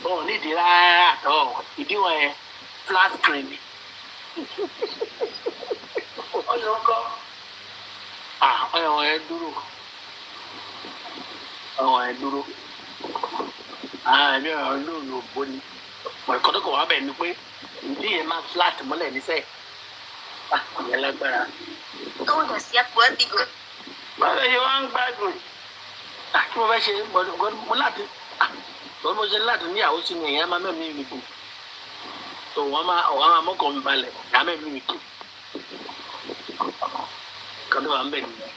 kó wọ́n nídìí rárá àtọ̀ ìdíwọ̀n ẹ̀ flat screen ni. ọyọ kọ. ọyọ ẹ dúró ẹ̀mí ọ̀rọ̀ lóòrùn òbó ni ẹ̀kọ́ tó kọ̀ wá bẹ̀ ni pé ìdí yẹn máa flat mọ́lẹ̀ nísẹ̀ ìyẹn lágbára. Todo asiático. báwo ṣe wá ń gbádùn. kí mo fẹ́ ṣe mo láti mo ṣe láti níyàwó sí ni èèyàn máa mẹ́mí mi kù tó wọ́n máa mọ́kàn mi balẹ̀ ìyá mẹ́mí mi kù kan tó wà ń bẹ̀ nìyẹn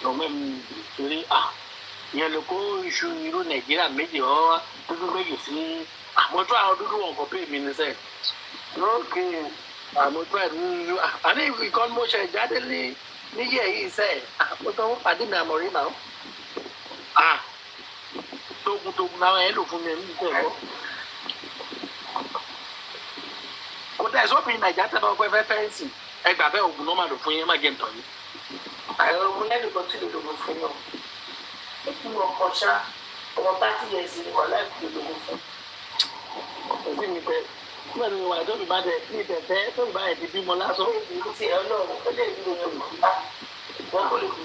tó mẹ́mí mi torí ìyẹn ló kó iṣu irú Nàìjíríà méjì ọ́ dúdú méjì sí àmọ́tò àwọn dúdú wọn kò pè mí ní sẹ́ẹ̀. lókè. àmọ́tò ẹ̀ dúdú àní ìkànnì mo ṣe jáde níyẹ̀ yìí sẹ́ẹ̀ àmọ́tò wọn pàdé mi àmọ̀rí náà. tógun náà ẹ lò fún mi ní ìtẹ̀ lọ. kò tẹ̀ sọ́pìn Nàìjíríà tẹ̀ bá pẹ́ fẹ́ fẹ́ǹsì ẹgbà bẹ́ẹ̀ ògùn náà máa lò fún yín má jẹ́ ntọ́ yín. àìrò ogun lẹ́nu kan tí lè lògùn fún yàn. ó kú ọkọ̀ ṣá ọmọ 30 years ni wà láì kú lògùn fún. òbí mi tẹ nígbà tí mo wà tó mi bá tẹ ní ìtẹ̀tẹ̀ tó mi bá yẹ ti bímọ lásán. ìlú ti ẹ̀ lọ́rùn ó lè dúró ní ọmọ bá wọ́n kò lè kú.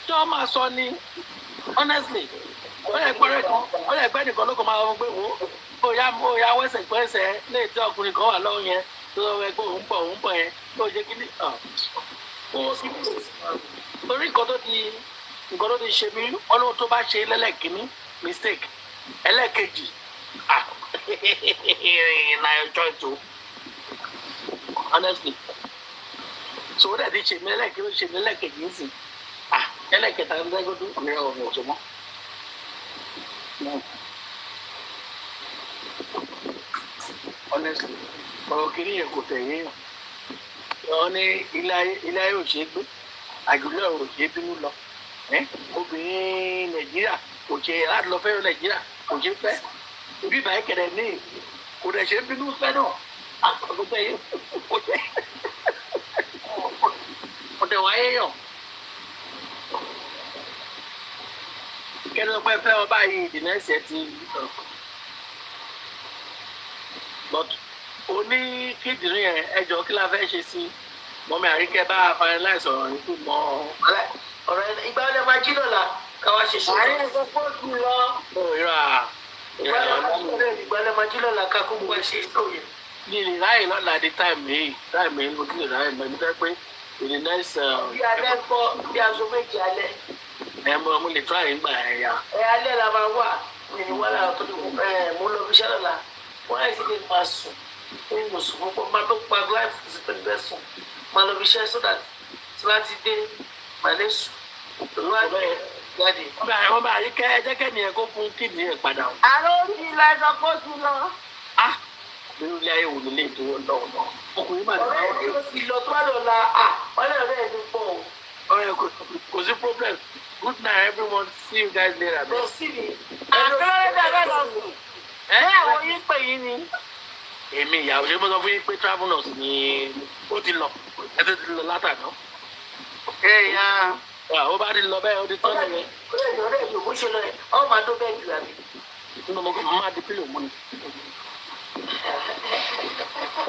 ṣé wọ́n máa sọ ni honestly ó yẹ pẹ́ nìkan ló kọ́ máa wọ́n pé wò ó yá wẹ́sẹ̀ pẹ́sẹ̀ lè tí ọkùnrin kan wà lọ́wọ́ yẹn tó lọ́wọ́ ẹgbẹ́ òun bọ̀ yẹn tó ṣe kí ni torí nǹkan tó ti ṣe mí ọlọ́run tó bá ṣe lẹ́lẹ́kìnní mistake ẹlẹ́kejì na your choice o honestly so ó dẹ̀ ti ṣe mí lẹ́lẹ́kìnní ó ṣe mí lẹ́lẹ́kejì ń sìn ẹlẹ́kẹta ń dẹ́gbẹ́dún òmìnira ọ̀rọ̀ ọ̀ṣọ́ mọ́. honestly ọ̀rọ̀ kìíní yẹn kò tẹ̀yé yàn wọ́n ní ilé ayé ò ṣeé gbé àjùlọ ò ṣeé bínú lọ obìnrin nàìjíríà kò ṣe láti lọ fẹ́ràn nàìjíríà kò ṣe fẹ́ ibi ìbàyẹ̀ kẹ̀dẹ̀ ní kò dẹ̀ ṣe bínú fẹ́ náà kò tẹ̀yé kò tẹ̀ wáyé yàn kẹ́ni ọpẹ́ fẹ́ ọba yìí ìdìnnà ẹ̀sẹ̀ ti but oní kíndìnrín yẹn ẹjọ́ kí la fẹ́ ṣe sí mọ́mí àríkẹ́ bá finalize ọ̀rọ̀ yìí tó mọ́ ọ̀rọ̀ ìgbà ọ̀lẹ́ máa jí lọ́la káwá ṣe ṣe. àárín ẹ̀sọ́ pọ́ọ̀tù lọ. ìgbà ọ̀lẹ́ máa jí lọ́la ká kó gbọ́ ṣe tó yẹ. lílì ráyè lọ́la di táìmù yìí ló kílè ráyè mọ́ ẹni fẹ́ pé ìdí náìsì. bí alẹ́ gbọ́ bí aago méjì alẹ́. mo lè try ìgbà ẹ̀yà. alẹ́ la máa wà ní wàhálà tó ní mo lọ bí iṣẹ́ lọ́la wọ́n á sì lè máa sùn ní ìmọ̀sùn púpọ̀ máa tó pa gíláìfù sí pé bẹ́ẹ̀ sùn máa lọ bí iṣẹ́ sódà tí wọ́n ti dé màlẹ́ sùn wọ́n á bẹ̀rẹ̀ jáde. wọ́n bá yí kẹ́jẹ́kẹ́ nìyẹn kó fún kíndìn yẹn padà. àlọ́ ti lọ ẹ̀sọ́ kó ti lọ. nínú ilé ayé wò ló lè tó lọ́wọ́ náà. ọkùnrin máa ọ̀rẹ́ ẹ̀ ló ti lọ tó bá lọ la ọ̀rẹ́ ẹ̀ ló pọ̀ o. ọ̀rẹ́ kò sí problem good night everyone see you guys later. lọ sí mi. àtúrọ́lẹ́ dàgbà lọ sùn. àwọn yín pè yín ni. èmi ìyàwó ṣe mo sọ fún yín pé travel nurse ni ó ti lọ ẹ tó ti lọ látàná. ó bá ti lọ bẹ́ẹ̀ ó ti tọ́ nìyẹn. ọ̀rẹ́ mi ò bó ṣe lọ ẹ̀ ọ́ máa tó bẹ́ẹ̀ jù àbí. mo máa di pílò mú ni.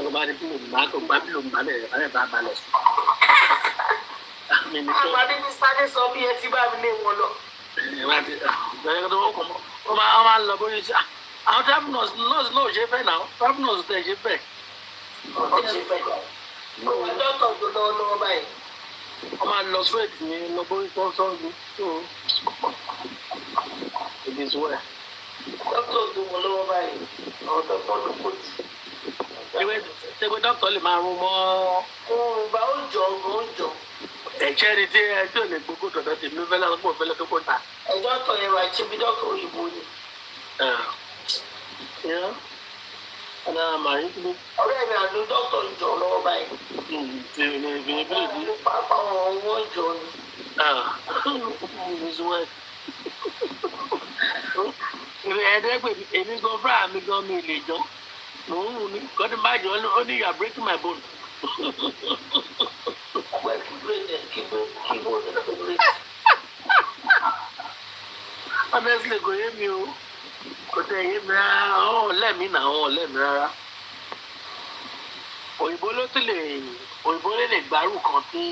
mo máa di pílò mú máa tó gbá pílò mú balẹ̀ bá balẹ̀ sùn. àgbàdo ní sáré sọ bí ẹ ti bá mi lé wọn lọ. wọ́n máa ń lọ bóyá ṣe àwọn travel nurse náà ṣe fẹ́ náà travel nurse tẹ̀ ṣe fẹ́. ọ̀tẹ̀ ṣe fẹ́ ọ̀wọ́ dọ́tọ̀ tó lọ́wọ́ lọ́wọ́ báyìí. wọ́n máa lọ straight ní lọ bóyá tó ń sọ́ọ̀gbù tó it is well. dọ́tọ̀ tó wọ lọ́wọ́ báyìí àwọn dọ́tọ̀ ló kó tì. ṣé dọ́tọ̀ lè máa rún mọ́. ìgbà ó jọ. ẹ̀jẹ̀ ni tí ẹ tó lè gbogbo tọ̀dọ̀ tèmi ló fẹ́ lọ́pọ̀ fẹ́lẹ́ tó kó ta. ẹ̀jọ́ tọ̀ yẹn wà ṣe bí dọ́tọ̀ òyìnbó ni. ọ̀rẹ́ mi àlọ́ dọ́tọ̀ ń jọ lọ́wọ́ báyìí. pápá wọn jọ ni. ẹ̀ẹ́dẹ́gbẹ̀mí èmi gan fúnra mi gan mi lè jọ mò ń rún ní kọ́ni má jọ ó ní you are breaking my bone. honestly kò yé mi o kò tẹ̀ yé mi rárá ọ̀hún lẹ́mìí náà ọ̀hún lẹ́mìí rárá òyìnbó lè gbárù kan tí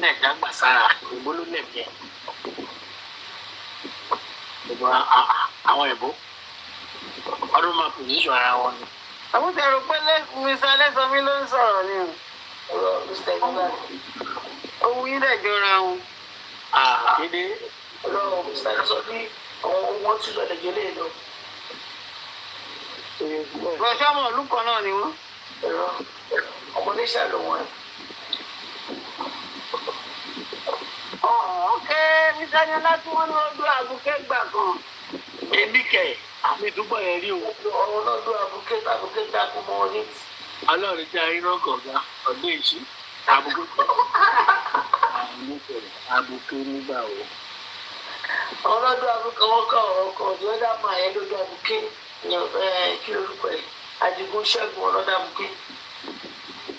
nàìjíríà gbà sára òyìnbó ló lẹ̀mí ẹ̀ àwọn ìbò ọdún máa pòsíṣàn ara wọn ni. àwọn tẹ̀rù pé mr alẹ́sọ̀mí ló ń sọ̀rọ̀ ni ọ̀rọ̀ mr gbígbà ohun yín dẹ̀ jọra wọn. kéde. ọ̀rọ̀ mr alẹ́sọ̀mí àwọn wọn tún lọ lẹ́jọ́ lé lọ. rọ̀ṣọ́ ọmọ ìlú kan náà ni wọ́n. ọmọdé ṣàlọ́ wọn. ọ̀ọ́kẹ́ mr aniola tí wọ́n ní ọdún àbúkẹ́ gbà kan. èmi kẹ̀ àmì ìdúgbò yẹn rí o. ọ̀rọ̀ náà dún àbúkẹ́ dákú mọ́ ọ létí. ọlọ́run tí a rí náà kọ̀ọ̀gá ọdún èṣí àbúkẹ́ nígbà wo. ọlọ́dún àbúkẹ́ wọn kọ́ ọ̀rọ̀ kan ọ̀dọ́ ẹ̀dá máa yẹn lọ́dún àbúkẹ́ kí lórúkọ ẹ̀ àdìgún ṣẹ́gun ọlọ́dún àbúkẹ́.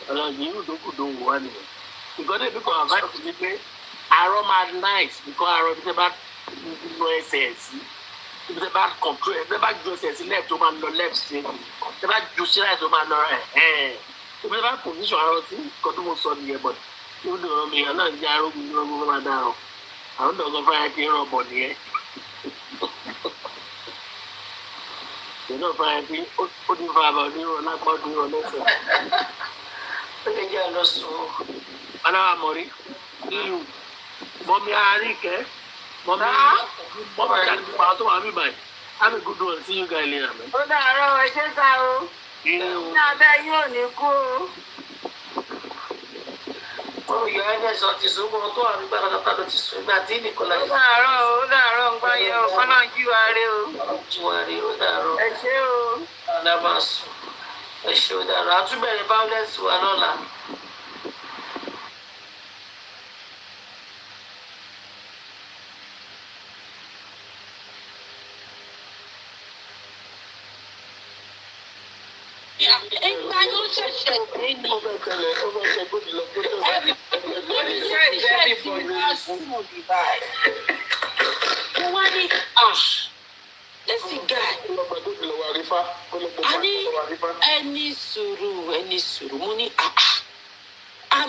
ọlọ́run yìí ìdókòdó wò wá nìyẹn. ìgbọ́dọ̀ ìbí kan àbáyọ̀ fún mi pé arọ máa nice because arọ bí tẹ́ bá lọ ẹsẹ̀ sí bí tẹ́ bá control ẹ̀ tẹ́ bá ju ẹsẹ̀ sí left tó máa lọ left sí tẹ́ bá ju sí right tó máa lọ ẹ̀ bí tẹ́ bá position arọ sí nǹkan tó mo sọ nìyẹn bọ̀ tí ó dùn ọ́ mi náà ń jẹ́ arọ mi ní ọgbọ́n máa dá ọ àwọn dọ̀gọ́ fáyà kí n rọ̀bọ̀ nìyẹn. ìnáwó fáyà kí ó ti fa àbá onírọ̀ lápá onírọ̀ lẹ́sẹ̀. ó lè jẹ́ lọ sùn. aláwa mọ̀rí nílùú mọ́mí àríkẹ́ mọ́mí àríkẹ́ tó wà mí báyìí. Have a good one. See you guys later, man. Ó dàárọ̀ ẹ ṣé sá o. Ní abẹ́ yóò ní kú o. Olùyọ ẹ̀fẹ̀sọ̀ ti sùn gbọ́n tó wà nígbà pátápátá ló ti sùn ìgbà tí Nìkọ́lá yìí. Ó dàárọ̀ ń gbá yẹ o. Kọ́nà jí wa rí o. Jí wa rí o dàárọ̀. Ẹ ṣé o. Ọ̀la máa sùn. Ẹ ṣé o dàárọ̀. Àtúbẹ̀rẹ̀ violence wa lọ́la. Ìgbà yóò ṣẹ̀ṣẹ̀ dé ni. Mo wá ní lẹ́sìn guy. A ní ẹni sùúrù. Mo ní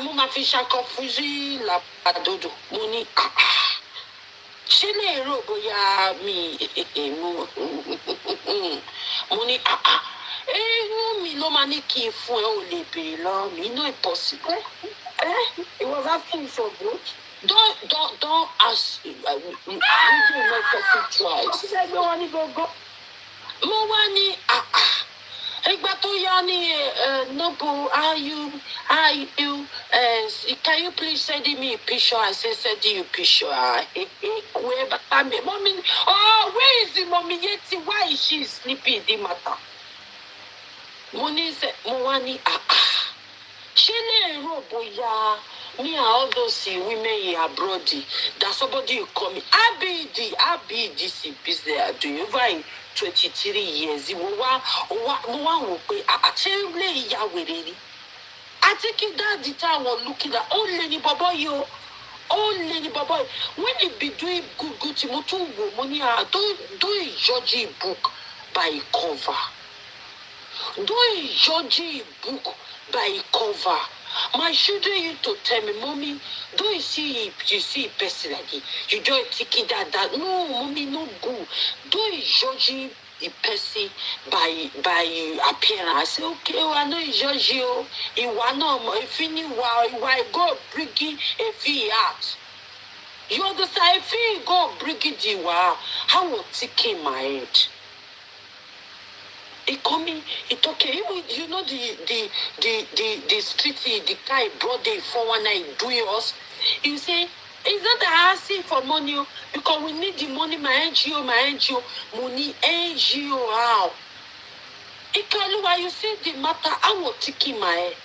mo máa fi ṣakọ fún sí làbàdòdò. Mo ní ṣé lè rò bóyá mi mo ní inú mi ló máa ní kí n fún ẹ ò lè béèrè lọ mi inú impossible. It was asking for good. Don't ask. We do not talk it twice. Mo wá ní ìgbà tó yá ní Noble, can you please send me a picture? I said send you a picture. Mommy, where is the mommy yet? Why is she sleeping in the matter? Mo wá ní ṣé lè rò bóyá me and all those women in abroad that somebody will come in. I be this business I do over 23 years. Mo wá wò pé ṣé lè ya wèrè ni. Àti kí dáàdì táwọn looking at only ní bọ́bọ́ yìí o. Only ní bọ́bọ́ yìí. When he be doing good mo tún wò mo ní don't judge a book by cover. Don't judge a book by cover. My children used to tell me, Mommy, don't you see a person like this? You don't think that. No, Mommy, no good. Don't judge a person by appearance. I say, okay, I know you judge you. If you why God bring a fee out. You understand? If you go bring it, how will take in my head? He coming, he talking. You know the street, the guy brought the 419 doing us. You say, it's not that asking for money because we need the money. My NGO, money NGO. How? Ikaluwa, you say the matter. I will take in my head.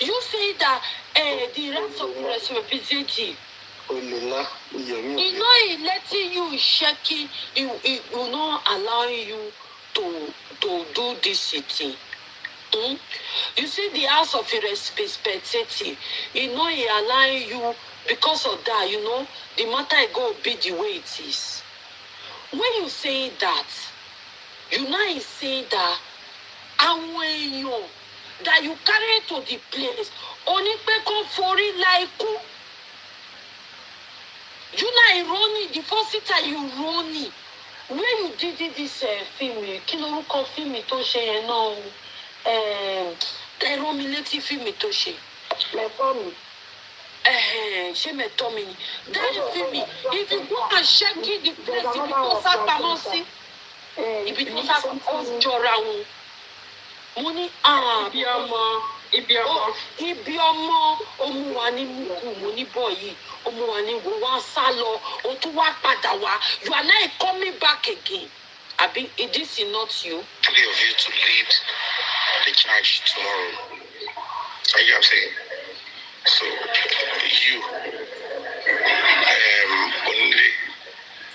You say that the rights of the representative. He letting you check it. He not allowing you to do this thing. You see the house of irrespectative, he allowing you because of that, the matter go be the way it is. When you say that, you now say that, and when you that you carry to the place, only people for it like you now running the first time you running. When you did this film, kí lorúkọ fíìmù tó ṣe yẹn náà ẹ̀rọ mi létí fíìmù tó ṣe. Mẹ́tọ́ mi. Ṣé mẹ́tọ́ mi ni? That film, if you go and check in the place, ibi tó sá pamọ́ sí, ibi tó sá pamọ́ jọra wọn. Mo ní ibi ọmọ omuwa ní mukú mo ní bọ̀ yìí omuwa ní wo wá sá lọ o tún wá padà wá you are now coming back again. Abi, this is not you. 3 of you to lead the charge tomorrow. Are you saying? So you,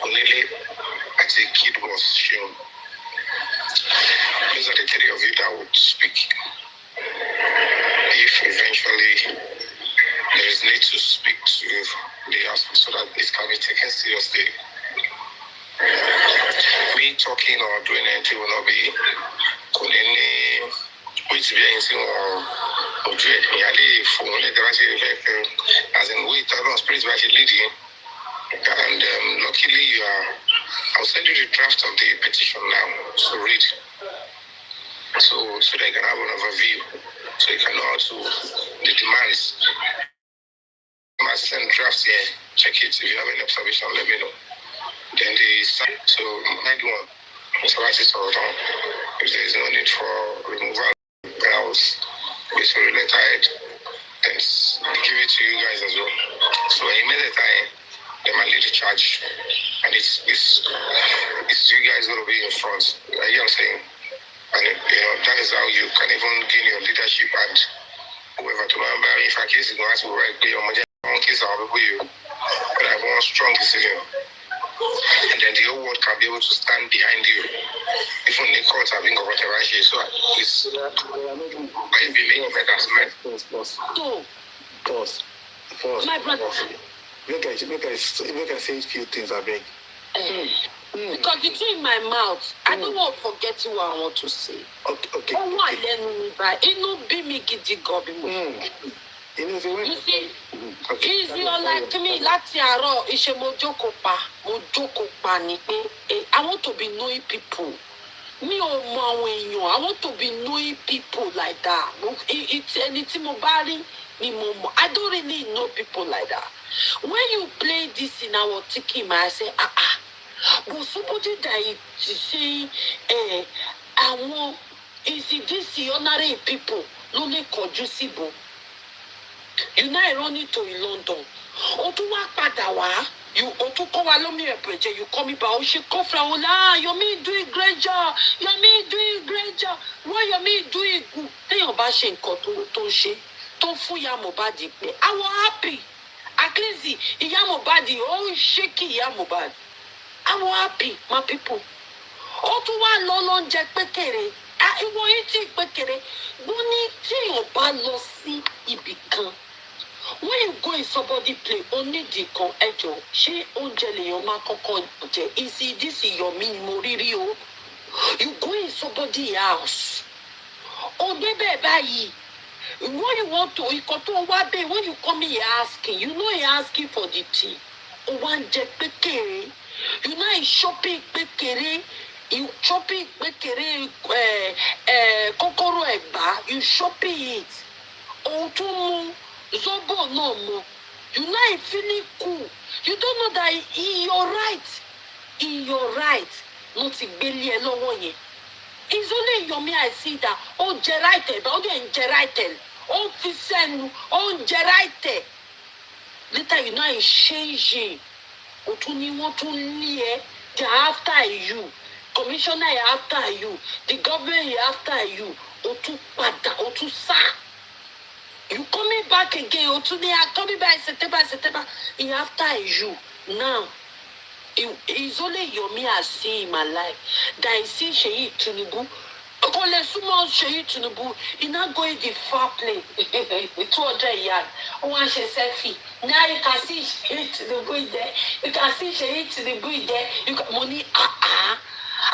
Onile, as a kid was shown. Those are the 3 of you that would speak. If eventually there is need to speak to the husband so that it can be taken seriously. Me talking or doing anything will not be which be anything or as in we talk about spirit by leading And luckily, I'll send you the draft of the petition now to read. So that you can have an overview. So you can know how to, the demands. I must send drafts here. Check it. If you have any observation, let me know. Then so mind one. If there is no need for removal, else basically related, then give it to you guys as well. So when you made the time, they might lead the charge, and it's you guys gonna be in front. You know what I'm saying? And that is how you can even gain your leadership and whoever to remember. If a case is going to work, one case I'll be you, but I want strong decision, and then the whole world can be able to stand behind you. Even the court have been over the right here, so it's might be making better. Pause. My brother. Make I say a few things, I beg. Because it's in my mouth. I don't want to forget what I want to say. Okay. Oh, what be me gidi gobi. You see, is you like me, láti àárọ̀, iṣẹ́ mo jókòó pa ni pé I want to be knowing people. Me ò mọ àwọn èèyàn. I want to be knowing people like that. It's anything mo bá rí ni mo mọ̀. I don't really know people like that. When you play this in our thinking, I say, but somebody that is saying, àwọn this ordinary people ló lè kọjú síbò. You now running to London. O tún wá padà wá. You kọ́ wa lómi ẹ̀pẹ̀jẹ̀. You call me back. O ṣe kọ́ fún àwọn Yomi doing great job. Yomi doing great job. Why Yomi doing good? Téèyàn bá ṣe nǹkan tó ṣe tó fún ìyá Mohbad pé I was happy. At least ìyá Mohbad ó ń ṣékì ìyá Mohbad. I was happy, my people. Ó tún wá lọ jẹ pékèrè. Ìwọ yìí tí pékèrè. Wọ́n ní téèyàn bá lọ sí ibì kan. When you go in somebody play, only the con ẹjọ, ṣé oúnjẹ lèèyàn máa kọ́kọ́ jẹ? This is your minimum rírí o. You go in somebody house. O débẹ̀ báyìí. When you want to, when you come here asking, you know he asking for the tea. O wá ń jẹ pékèrè. You know he shopping pékèrè. You shopping pékèrè kókóró ẹ̀gbá. You shopping it. O tún mú. Zobo no more. You know feeling cool. You don't know that in your right. No ti gbélé ẹ lọ́wọ́ yẹn. It's only your me I see that. Oh, jeraite, but only jeraite. Oh, fisenu. Oh, jeraite. Later you know it's changing. Otuni want to near. They after you. Commissioner after you. The government after you. Otu pada. Otu sa. You coming back again, or today I coming back September. He after you. Now, it's only your me I see in my life. That I see Sheyi Tinubu. Only someone Sheyi Tinubu. He not going the far play. 200 yards. One she selfie. Now you can see Sheyi Tinubu there. You can see Sheyi Tinubu there. You got money.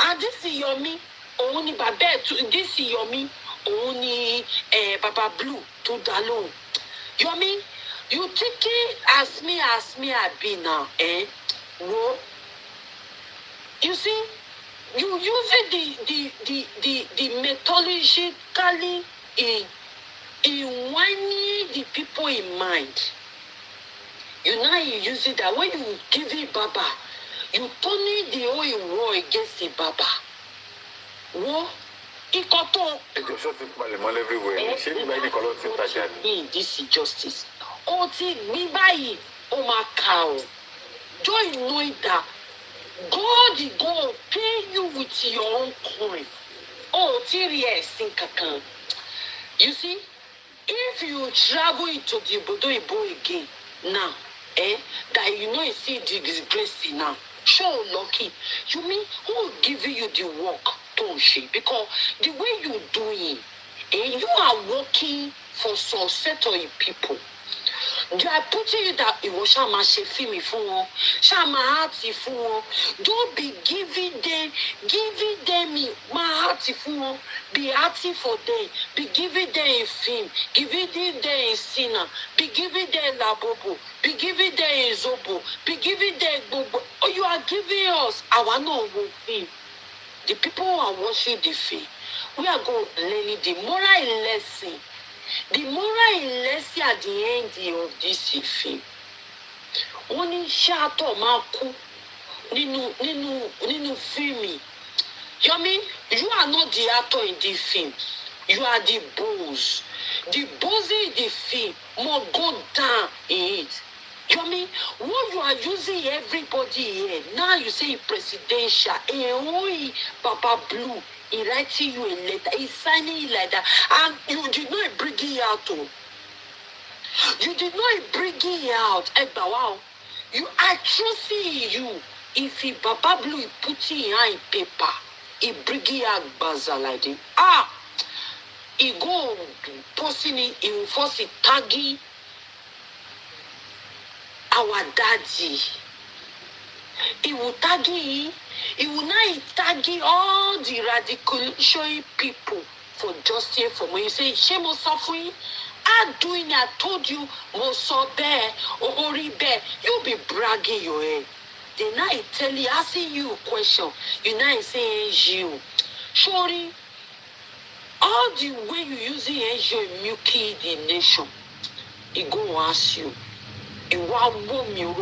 And this is your me. Only Babe. This is your me. Only Baba Blue to Dalon. You mean you take it as me I be now, No. You see, you using the methodologically in whining the people in mind. You know you use it that when you give it Baba, you turning the whole war against the Baba. War. This is justice. Joy knowing that God is going to pay you with your own coin. You see, if you travel into the Bodo again now, that you know you see the disgrace now, show lucky. You mean who will give you the work? Because the way you doing, you are working for some set of people. They are putting you that ìwọ ṣáà máa ṣe fíìmù fún wọn, ṣáà máa áàtì fún wọn. Don't be giving them máa áàtì fún wọn. Be acting for them. Be giving them a film. Giving them a sinner. Be giving them labobo. Be giving them a zobo. Be giving them gbogbo. Oh, you are giving us our no film. The people who are watching the film, we are going to learn the moral lesson. The moral lesson at the end of this film. Wọ́n ní ṣáàtọ̀ máa kú nínú fíìmù. Yomi, you are not the actor in the film. You are the boss. The boss in the film must go down in it. Yomi, what you are using everybody here, now you say presidential, Papa Blue, he writing you a letter, he's signing it like that, and you did not bring it out. Oh. You did not bring it out. Wow. I trust in you. If he Papa Blue, he put it in paper, he bring it out baza like that. He go posting it, he will force it tagging our daddy. He will tag him. He will not tag all the radicalization people for justice for me. You say, shame or suffering? I'm doing it. I told you, Mosobe or Oribe. You be bragging your head. Then I tell you, asking you a question. You now saying you. Sorry, all the way you using NGO milky the nation, he go ask you. You want me, you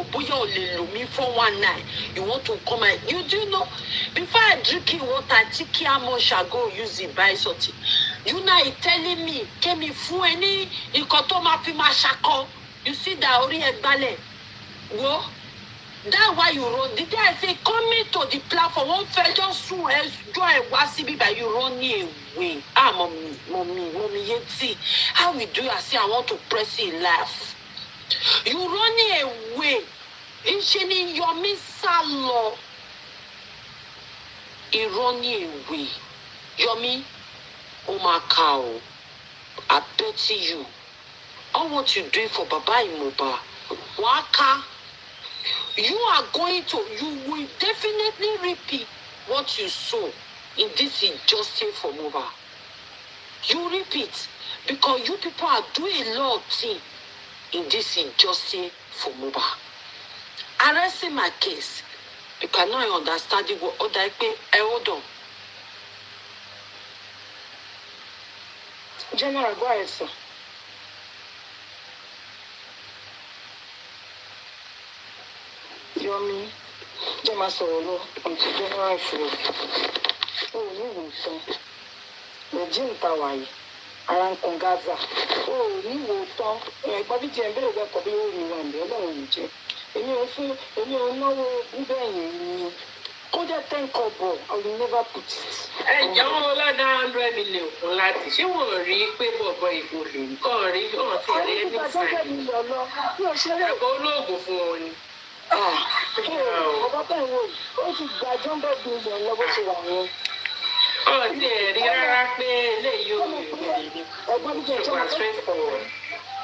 for 1 night. You want to come and you do know before I drink water, tiki how shall go use it buy something. You now telling me, came me for any you shako. You see that ori ballet. Whoa. That's why you run. The day I say coming to the platform, one fell just soon as joy wasibi by you running away. Mommy, you see how we do. I say I want to press it laugh. You running away. In your misalo. You running away. Yomi, Omakao. I bet you. All what you doing for Baba Imoba. Waka. You are going to, you will definitely repeat what you saw in this injustice for Mohbad. You repeat because you people are doing a lot of things in this injustice for Mohbad. Arresting my case because now I understand what other people hold on. General, go ahead, sir. Yomi, jẹ́ máa sọ̀rọ̀ lọ until January 4. O ò ní ìwòsàn. Regime ta wà yìí, ara ń kan Gaza. O ò ní ìwòsàn. Ẹ̀gbọ́n bí tiẹ̀ ń bẹ̀rẹ̀ lẹ́kọ̀ọ́ bí ó rí wa ǹdẹ́ ọlọ́run ò jẹ́. Èmi ò náwó bíbẹ̀ yẹn ni. Kó jẹ́ 10 kobo, I will never put it. Ẹ̀jẹ̀ wọn ọlọ́dà 100 million fún láti. Ṣé wọ́n rí pé bọ̀bọ̀ ìbò lè kọ́ rí ọ̀hún tí ẹ̀rí ẹni sáyẹn? Ẹ̀kọ́ olóògùn fún wọn ni. Ọba bẹ́ẹ̀ wo ó ti gba jọ́ńbẹ́ gbìyànjú lọ́wọ́ ṣe wà wọn. Ọ̀dì ẹ̀rí rárá pé eléyìí ò lè rí ẹgbọ́n bí jẹ́ ìjọba straight forward.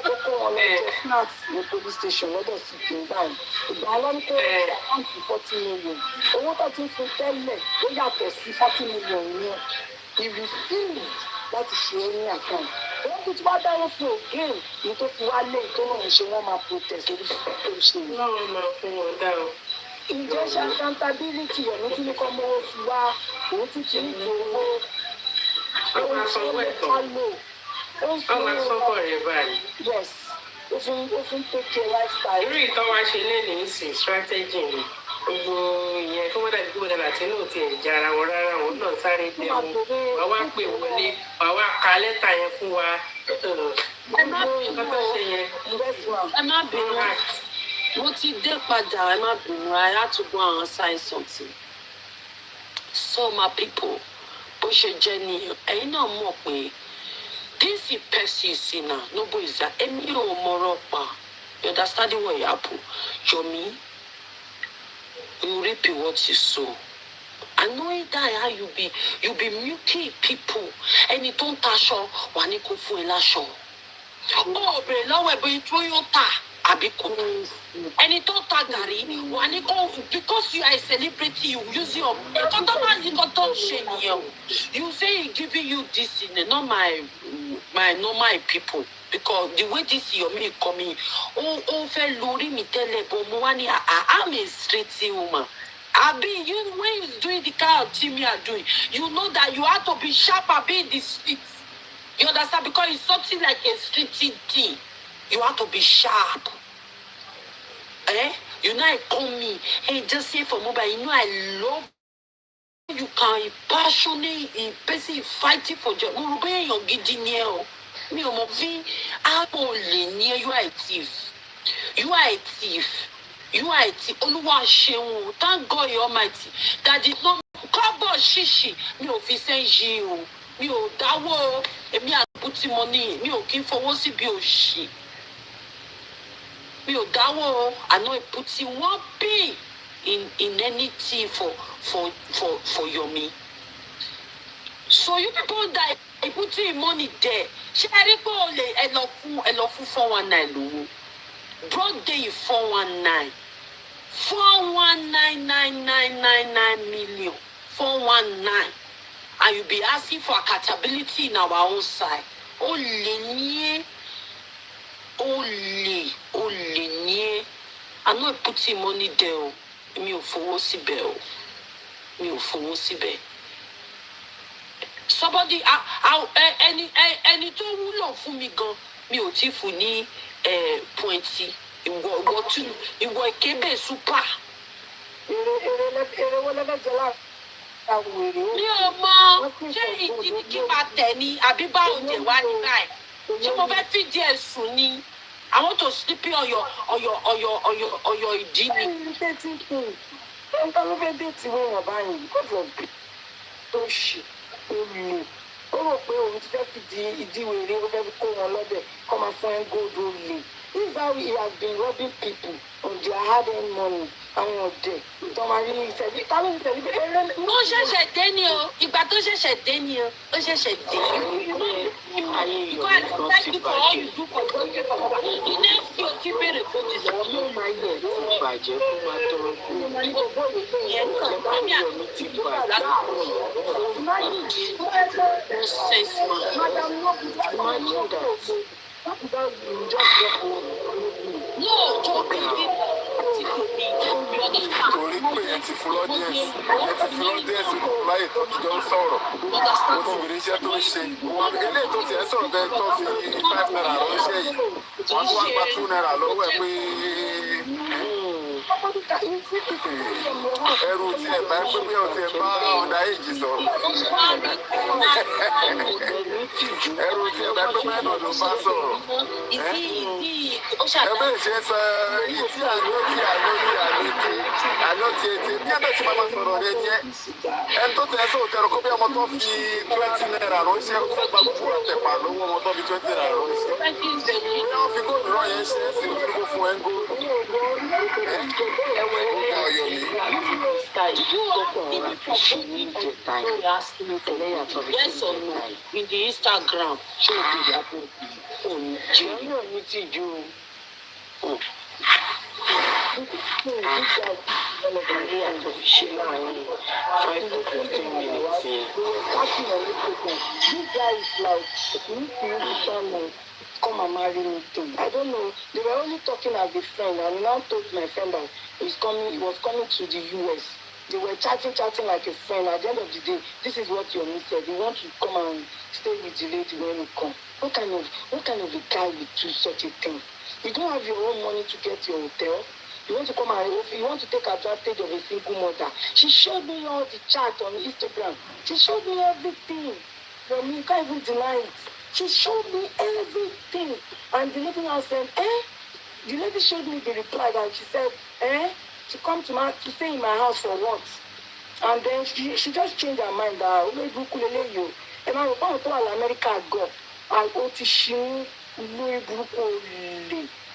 Ó kó wọn lọ jẹ snacks ní police station lọ́dọ̀ sí Kingsdown. Ìgbà wọn kó àkáǹtì 40 million. Owó tó ti ń fún tẹ́lẹ̀ ó yàtọ̀ sí 40 million yẹn. He refused láti ṣe é ní àkáǹtì. Wọ́n tún ti wá dáwọ́ fún ògéèmù ní tó fi wá lé ìtọ́nà ìṣe wọn máa protest orí tó ń ṣe. Láwọn máa fún wọn dá o. Ǹjẹ́ ṣe accountability rẹ̀ ní kí ní kọ́ mọ́wọ́ fi wá òun tún ti ń lo owó. Ọmọ asọ́kọ̀ ẹ̀tọ́. Ọmọ asọ́kọ̀ rẹ̀ báyìí. Yes, ó fún take care lifestyle. Irú ìtọ́ wa ṣe lé ní ìsìn strategy ni. Gbogbo ìyẹn kí wọ́n dàbí kí wọ́n dàbí àti inú ti ẹ̀ jára wọn rárá wọn náà sáré tẹ̀ wọn. Wàá wá pè wọlé, wàá wá ka lẹ́tà yẹn fún wa. Ẹ má bínú. Mo ti dé padà, ẹ má bínú. I had to go and sign something. So my people, bó ṣe jẹ́ nìyẹn, ẹ̀yin náà mọ̀ pé this is person you see now, nobody is that. Èmi ò mọ̀rọ̀ pa. You understand what happen? Yomi, you reap what you sow. I know that how you be milky people. Ẹni tó ń taṣọ wà ní kó fún ẹ láṣọ. Ó bèrè lọ́wọ́ ẹ̀ bóyá Toyota àbí kò ẹni tó ta gàrí wà ní kò because you are a celebrity you use your nǹkan tó máa ní nǹkan tó ń ṣe nìyẹn o you say he giving you this in not my normal people because the way this your me coming ó fẹ́ lórí mi tẹ́lẹ̀ bọ̀ mo wá ní I'm a straight woman. Abi, you when you doing the kind of thing you are doing, you know that you have to be sharp abi in the streets. You understand? Because it's something like a street thing. You have to be sharp. You know I call me. Hey, just say for mobile. You know I love you can passionate in person fighting for job. Mo be your gidi ni e o. Mi o mo fi le ni you are a thief. You are a thief. You are it. Olúwa ṣeun. Thank God Almighty that did not kọ́bọ̀ ṣíṣì mi ò fi sẹ́yìn o. Mi ò dáwọ́ o. Èmi àbútí mo ní mi ò kí ń fowó sí bí òṣì. Mi ò dáwọ́ o. Àná ìpútí wọ́n bí in anything for Yomi. So you people that putting money there. Ṣé ẹ rí pé o lè ẹ lọ fún 419 lówó? Broad day 419. 419,999 million. 419. And you be asking for accountability in our own side. Only nie. I'm not putting money there. Mi ò fowó síbẹ̀ o. Mi ò fowó síbẹ̀. Somebody, ẹni tó wúlò fún mi gan, mi ò tí fún ní pointy. Ìwọ ìkébè super. Èrè wọlé mẹ́jọ láàrin. Mi ò mọ ṣé ìdí ni kí n máa tẹ̀ ni àbí bá oúnjẹ wá ní báyìí. Ṣé mo fẹ́ fìdí ẹ̀ sùn ni? I want to sleep on your ìdí ni. Nǹkan ló fẹ́ dé tí wọ́n wọ̀ báyìí kó fọ̀ bí tó ṣe ó lè. Ó rò pé òun ti fẹ́ fìdí ìdíwèrè ó fẹ́ kó wọn lọ́bẹ̀ kó máa fún ẹ góòdù lè. This is how he has been robbing people of their hard-earned money. Àwọn ọ̀dẹ̀ tó máa rí ìṣẹ̀lẹ̀ kálọ̀ ìṣẹ̀lẹ̀ eré. Ó ṣẹ̀ṣẹ̀ dé ni o, ìgbà tó ṣẹ̀ṣẹ̀ dé ni o, ó ṣẹ̀ṣẹ̀ dé. Because thank you for all you do for those people. The next thing o ti bèrè fún ti lọ́wọ́ mi ò máa yẹ ẹ̀ fún ìbàjẹ́ fún máa tọrọ fún mi. Ìyẹn kan àmì àmì ti bàjẹ́ láti pọ̀. Nonsense man. Imagine that. No, talking torí pé ẹ ti fún lọ́díẹ̀sì láyè tó ti jọ ń sọ̀rọ̀ ó tún bèrè iṣẹ́ tó ń ṣe eléyìí tó ti ẹ̀ sọ̀rọ̀ bẹ́ẹ̀ tó fi 5 naira ránṣẹ́ yìí wọ́n tún wá gba 2 naira lọ́wọ́ ẹ̀ pé ẹrù tí ẹ̀ bá ń pé bí ọtí ẹ̀ bá ọ̀dà èjì sọ̀rọ̀ ẹrù tí ẹ̀ bá ń pé bẹ́ẹ̀ náà ló bá sọ̀rọ̀ ẹ bẹ́ẹ̀ ṣe sọ ìtí àlọ́ tí etí bí ẹ bẹ́ẹ̀ ṣe máa sọ̀rọ̀ rẹ jẹ́ ẹ tó tẹ̀ ẹ́ sọ̀rọ̀ tẹ̀rọ kó bí ọmọ tó fi 20 naira ránṣẹ́ ó fẹ́ gba gbogbo àtẹ̀pà lọ́wọ́ ọmọ tó fi 20 naira ránṣẹ́ wọ́n fi góòlù rán yẹn ṣe é sí ní kó fún ẹ ń góòlù. Yes or no? In the Instagram, show come and marry me too. I don't know. They were only talking as a friend, and now told my friend that he was coming to the US. They were chatting like a friend. At the end of the day, this is what Yomi said. He wants to come and stay with the lady when he come. What kind of a guy would do such a thing? You don't have your own money to get your hotel. You want to come and you want to take advantage of a single mother. She showed me all the chat on Instagram. She showed me everything. Yomi, you can't even deny it. She showed me everything. And the lady now said, The lady showed me the reply that she said, to come to stay in my house for what? And then she just changed her mind that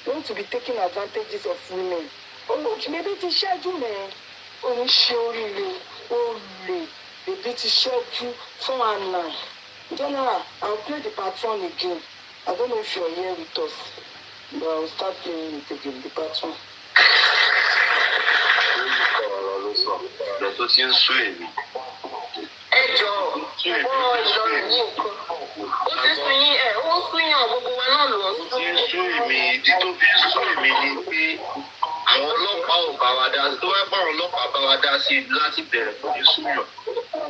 you want to be taking advantages of women. Maybe it's schedule, man. Maybe it's schedule 419. General, I'll play the patron again. I don't know if you're here with us. But I'll start playing it again, the part one. Ọ̀rọ̀ tó ti ń sú èmi. Ẹ jọ̀ọ́, ọwọ́ Ìlọrin ní nǹkan. Ó ti sún yín ó sún yàn gbogbo wa náà lọ. Ó ti ń sú èmi, ìdí tó fi ń sú èmi ni pé àwọn ọlọ́pàá ò bá wa dá sí. Tó wá bá àwọn ọlọ́pàá bá wa dá sí láti bẹ̀rẹ̀ kò ní sú yàn.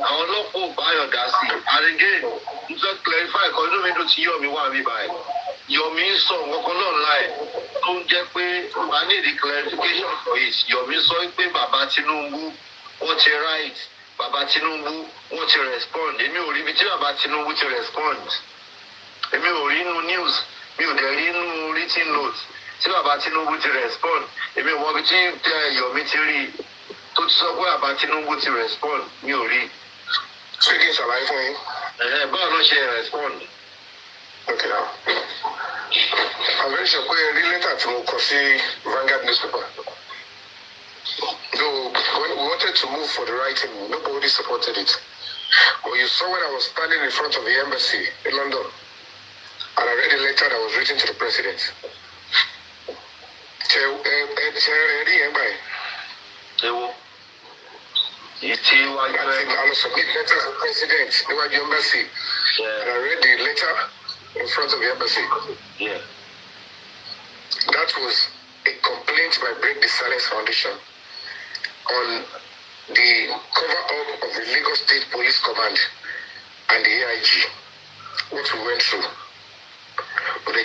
Àwọn ọlọ́pàá ò bá yàn dá sí. And again, mo fẹ́ clarify kan inú mi dùn tí Yọ̀mí wà mí báyìí. Yọ̀mí ń sọ nǹkan náà láì tó ń jẹ́ pé I need the clarification for it. Yọ̀mí sọ pé bàbá Tinubu wọ́n ti right, bàbá Tinubu wọ́n ti respond. Èmi ò rí ibi tí bàbá Tinubu ti respond. Èmi ò rí inú news, mi ò dẹ̀ rí inú written note tí bàbá Tinubu ti respond. Èmi ò mọ ibi tí Yọ̀mí ti rí tó ti sọ pé bàbá Tinubu ti respond, mi ò rí. Ṣé kí n ṣàlàyé fún yín? Báwo ló ṣe respond? Okay now. I'm very sure pé rí lẹ́tà tí mo kọ sí Vanguard newspaper. Though when we wanted to move for the writing, nobody supported it. But you saw when I was standing in front of the embassy in London, and I read a letter that was written to the president. I will submit letter to the president, the embassy. And I read the letter in front of the embassy. Yeah. That was a complaint by Break the Silence Foundation on the cover-up of the Lagos State Police Command and the AIG, what we went through. But they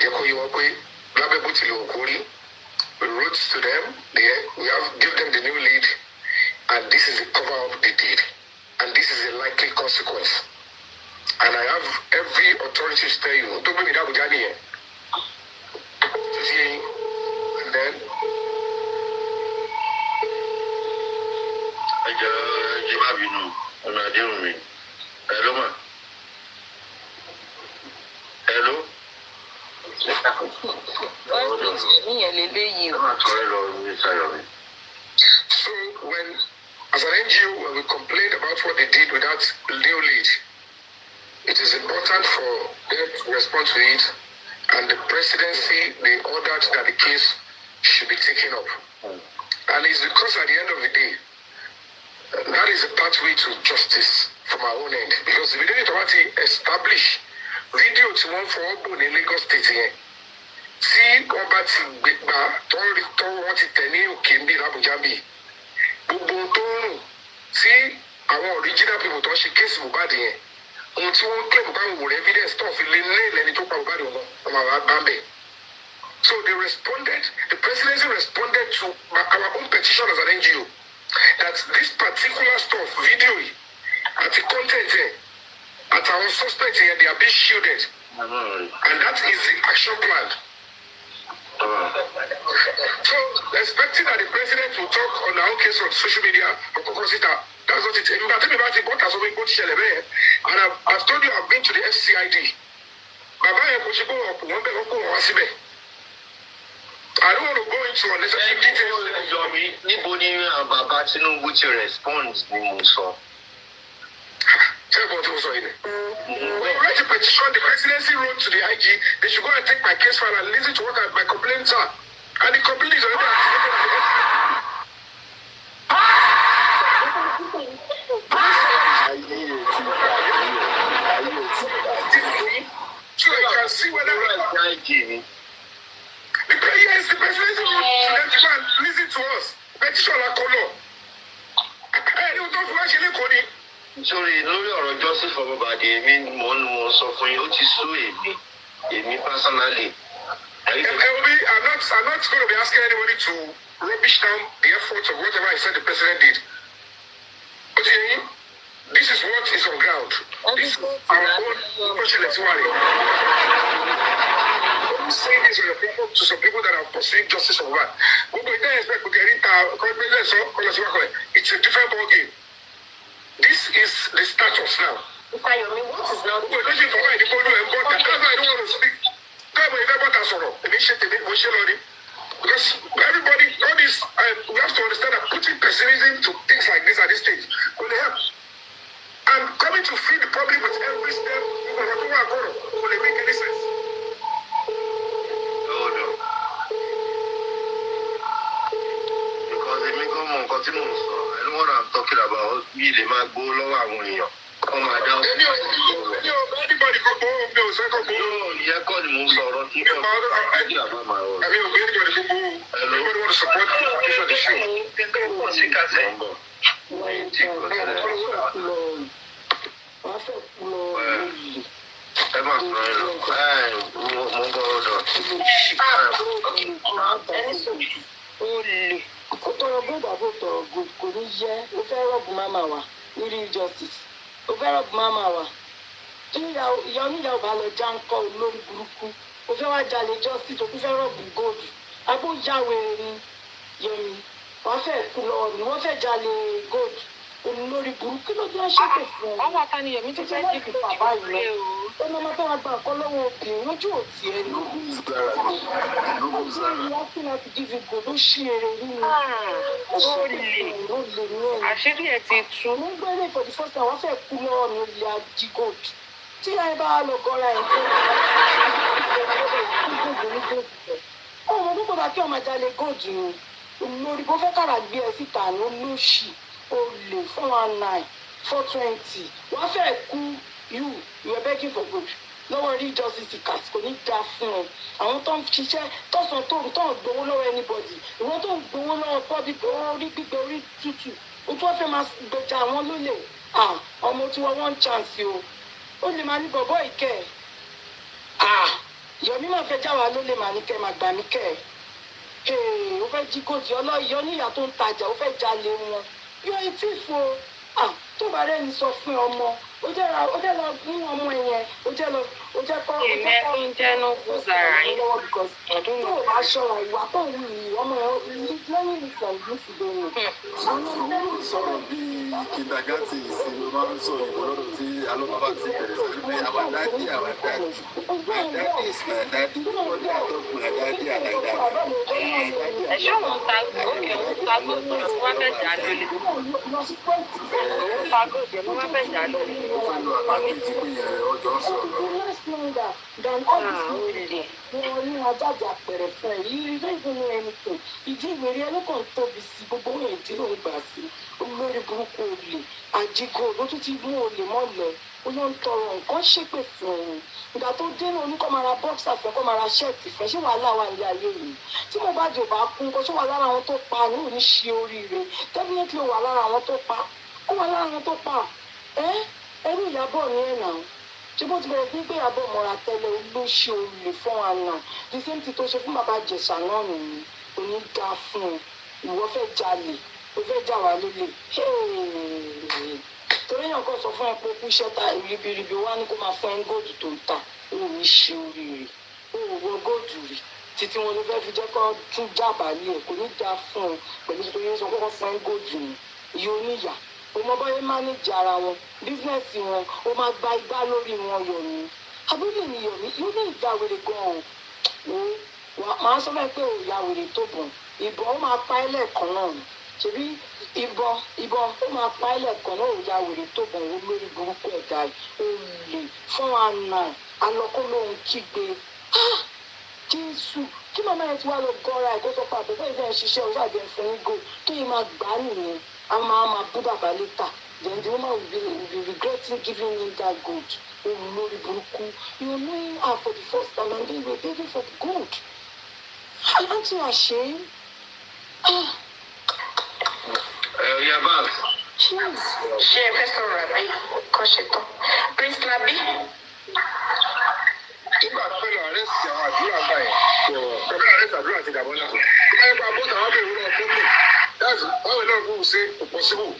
we wrote to them, we have given them the new lead, and this is the cover-up they did. And this is a likely consequence. And I have every authority to tell you, don't bring me that with Johnny. And then Hello, ma. Hello. So when, as an NGO, when we complained about what they did without new lead, it is important for them to respond to it, and the presidency, they ordered that the case should be taken up. And it's because at the end of the day, that is a pathway to justice from our own end. Because if we didn't want to establish video to one for open in Lagos State here, see about to what it can be Abuja, see our original people to she case Mohbad here. Until one claim about evidence stuff in Bambe. So they responded, the presidency responded to our own petition as an NGO that this particular stuff, video, at the content here, at our suspect here, they are being shielded. And that is the action plan. So expecting that the president will talk on our case on social media or consider. That's what it is. And I've told you I've been to the FCID. I don't want to go into unnecessary details. Baba Tinubu to respond. Tell what was in it. When you write a petition, the presidency wrote to the IG, they should go and take my case file and listen to what my complaints are. And the complaint is already activated at the so you can see whether the presidency wrote to them to go and listen to us. Petition like color. Hey, you don't watch any coding. Sorry, lórí ọ̀rọ̀ justice for Mohbad, èmi mo sọ fún yín, ó ti sú èmi personally. I'm not going to be asking anybody to rubbish down the efforts of whatever I said the president did. But this is what is on ground. This is our own president's worry. I'm saying this to some people that are pursuing justice for Mohbad. It's a different ball game. This is the status now. What is now? We're looking for why the people and what that's why I don't want to speak. Because everybody, all this, we have to understand that putting pessimism to things like this at this stage will help. And coming to feed the public with every step, will they make any sense? No. mi lè máa gbó lọ́wọ́ àwọn èèyàn kọ́ máa dá ọkọ̀. Èmi ò anybody kan gbowó mi ò fẹ́ kọ́ gbowó. Yóò yẹ kọ́ ni mò ń sọ̀rọ̀ tí kò ní àbá máa rọ̀. Àbí òbí anybody kan gbowó. Everybody want to support the foundation of the show. Ẹ máa sọ ẹ lọ. Mo ń bọ̀ ọ̀dọ̀. Olè. Ó tọrọ góòdù àbò tọrọ góòdù kò ní yẹ. Ó fẹ́ rọ́ọ̀bù máma wa ní real justice. Ó fẹ́ rọ́ọ̀bù máma wa. Tí ìyá oníyàwó bá lọ já ń kọ́ olórí burúkú. Ó fẹ́ wá jalè justice. Ó fẹ́ rọ́ọ̀bù góòdù. Abó yáwèrè ni Yẹmi. Wọ́n fẹ́ kú lọ́wọ́ mi. Wọ́n fẹ́ jalè góòdù. Olórí burúkú ló dé ṣépè fún ọ. Ọwọ́ ta ni Yẹmi tó fẹ́ jí fún bàbá yìí lọ. Ó ní ọmọ fẹ́ wá gba nǹkan lọ́wọ́ obìnrin lójú òtí ẹ̀ ní. Wọ́n fi láti dídì gò ló ṣí eré nínú. Àṣírí ẹ̀ ti tú. Mo ń gbé ní for the first time wọ́n fẹ́ kú lọ́wọ́ mi olè ají gold. Tí ayé bá lọ gọ́ra ẹ̀ ọmọ tó kọ̀dà kí ọmọ jalè gold ni. Olórí bó fẹ́ kára gbé ẹ síta ní olóṣì. Olè 419 420 wọ́n fẹ́ kú you are begging for good lọ́wọ́ rí justice cat kò ní dáa fún ẹ àwọn tó ń ṣiṣẹ́ tọ̀sán tóru tó ń gbowó lọ́wọ́ anybody ìwọ́n tó ń gbowó lọ́wọ́ public orí gbígbé orí tútù o tún wọ́n fẹ́ máa gbèjà àwọn lólè ọmọ tí wọ́n one chance o ó lè máa ní bọ̀bọ̀ ìkẹ́ Yọ̀mí máa fẹ́ já wa lólè máa ní kẹ́ máa gbà mí kẹ́ ó fẹ́ jí gòdì ọlọ́yọ̀ níyà tó ń tajà ó fẹ́ jalè wọn yọ etí fo tó bá rẹ́ni sọ fún ọmọ ó jẹ́ lọ mú ọmọ yẹn ó jẹ́ kọ́ ìmẹ́ tó ń jẹ́nu bùzàrà yín tó o bá ṣọ́ra ìwà tó ń wù yìí ọmọ yẹn lẹ́yìn ìsàn ló sì dé nù. Sọ̀rọ̀ bí kìdàgátì sí ló máa ń sọ ìwọ́lọ́dọ̀ tí alọ́bàbà ti bẹ̀rẹ̀ sí pé àwọn dáàdì my daddy is my daddy wọ́n ní àtọ́kùn my daddy and my daddy. Ẹ̀ṣọ́ wọn ta òkè òun ta gbọ́dọ̀ tí wọ́n fẹ́ jà lórí. Òun ta gbọ́dọ̀ tí wọ́n fẹ́ jà lórí. Ó fẹ́ lo àpáké tí pé ọjọ́ sọ̀rọ̀. Wọ́n ní ajáde àpẹẹrẹ fún ẹ yìí rí lẹ́yìn fún anything. Ìdí ìwérí ẹlẹ́kàn tóbi sí gbogbo ohun èdè ló ń gbà sí. Olórí burúkú olè àjíkò ló tún ti mú olè mọ́lẹ̀. Ó yọ ń tọrọ nǹkan ṣépè fún òun. Ìgbà tó dé náà ní kó máa ra bọ́ksà fẹ́ kó máa ra ṣẹ́ẹ̀tì fẹ́ ṣé wàhálà wà ní ayé yìí. Tí mo bá jò bá kún kó ṣé wà lára àwọn tó pa ní òní ṣe oríire. Definitely wà lára àwọn tó pa. Ó wà lára àwọn tó pa. Ẹrú Ìyábọ̀ ní ẹ̀nà ṣé bó ti bẹ̀rẹ̀ sí pé Ìyábọ̀ mọ́ra tẹ́lẹ̀ olóṣè olè fún àná the same thing tó ṣe fún bàbá Ìjẹ̀ṣà náà nìyí kò ní dá fún ẹ ìwọ fẹ́ jalè ó fẹ́ jà wá lólè torí èèyàn kan sọ fún ẹ pé kú iṣẹ́ ta ribiribi wá ní kó máa fún ẹ góòdù tó ń tà ó ní ṣe oríire ó wọ góòdù rí títí wọn ló fẹ́ fi jẹ́ kó tún jábàálẹ̀ ẹ̀ kò ní dá fún ẹ pẹ̀lú torí sọ kókó fún ẹ góòdù ni iye oníyà ọmọ bọ́yé mánéjì ara wọn bísínẹ́sì wọn ó máa gba igbá lórí wọn Yọ̀mí abúlé ni Yọ̀mí yóò ní ìjà wèrè gan-an o màá sọ fẹ́ pé ò ya wèrè tó bọ̀ ìbọn ó máa pa ẹ́ lẹ́ẹ̀kan náà ṣebí ìbọn ó máa pa ẹ́ lẹ́ẹ̀kan náà ò ya wèrè tó bọ̀ ó lórí burúkú ẹ̀dá olè fún àná alọ́kó lóhun kígbe Jésù kí màmá yẹn ti wá lọ gọ́ra ẹ̀ kó sọ pé àbẹ̀bẹ̀ ìfẹ́ ṣiṣẹ́ ojú àjẹ́ fún igbó tó yẹ máa gbà á nìyẹn a máa bú bàbá létà then the woman will be regretting giving him that gold olórí burúkú you know him for the first time and then you were begging for the gold aren't you ashamed? Yaba. Ṣé ẹ fẹ́ sọ̀rọ̀ àbí kọ́ ṣe tán? Prince Labi. Nígbà tó fẹ́ lọ àrẹ́sì àwọn àdúrà gbà yẹn, ọ̀pọ̀ àrẹ́sì àdúrà ti dàbọ̀ náà. Ẹ pa bọ́tà wá bẹ̀rù náà fún mi. That's why we don't go say possible.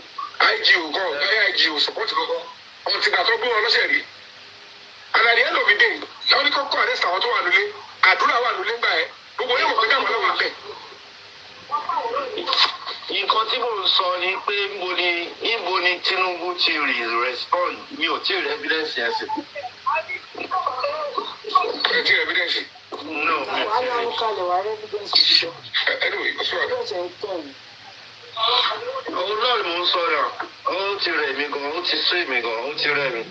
IGO kan, IGO support kankan. Àwọn ti gbà tó gbé wọn lọ́sẹ̀ rí. And at the end of the day, ìyá ní kọ́kọ́ àrẹ́sì àwọn tó wà nílé, àdúrà wà nílé gbà yẹn. Gbogbo yóò mọ̀ pé káwọn lọ́wọ́ àbẹ̀. Nǹkan tí mò ń sọ ni pé níbo ni Tinubu ti respond mi ò tí ì rí evidence yẹn sí. Ẹ ti rí evidence? No. Wàá ní àwọn kalẹ̀ wàá rí evidence jùlọ. Anyway, ó sọ̀rọ̀. Evidence ń tọ̀ ní. Òun náà ni mò ń sọ yàn. Ó ti rẹ̀ mí gan, ó ti sú èmi gan, ó ti rẹ̀ mí.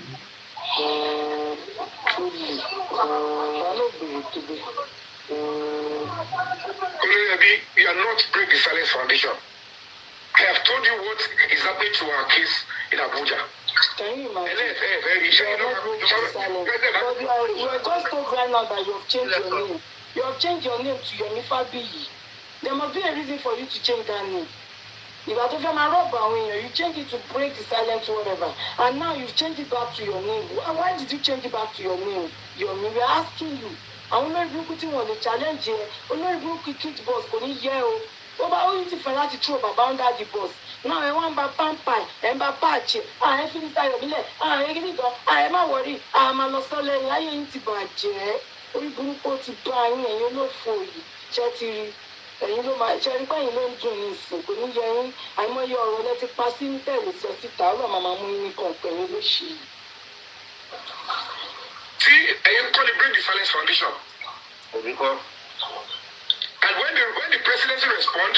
Olórí ẹbí, you are not break the silence foundation. I have told you what is happening to our case in Abuja. Can you imagine? You are just told right now that you have changed your name. You have changed your name to Yomi Fabiyi. There must be a reason for you to change that name. If I don't know, you change it to break the silence or whatever. And now you've changed it back to your name. Why did you change it back to your name? Yomi, we are asking you. I want to be on the challenge here. I want to be kick boss. Koni yeo. What about you to find out the truth about under the boss? Now I want to pampai and patch. I feel tired of it. I ain't go. I am not worried. I'm a lost soul. I ain't to budge. We go to buy and you know for you. Chatty. Ẹ̀yin ló máa ṣe rí báyìí ló ń dùn ní ìsìn kò ní yẹ yín àìmọye ọ̀rọ̀ lẹ́tí pa sí ń tẹ̀lé sọ síta ọ̀rọ̀ màmá mú yín nìkan pẹ̀lú lóṣì. Tí ẹ̀yin kọ́ ni Bring the Silence Foundation. And when the presidency respond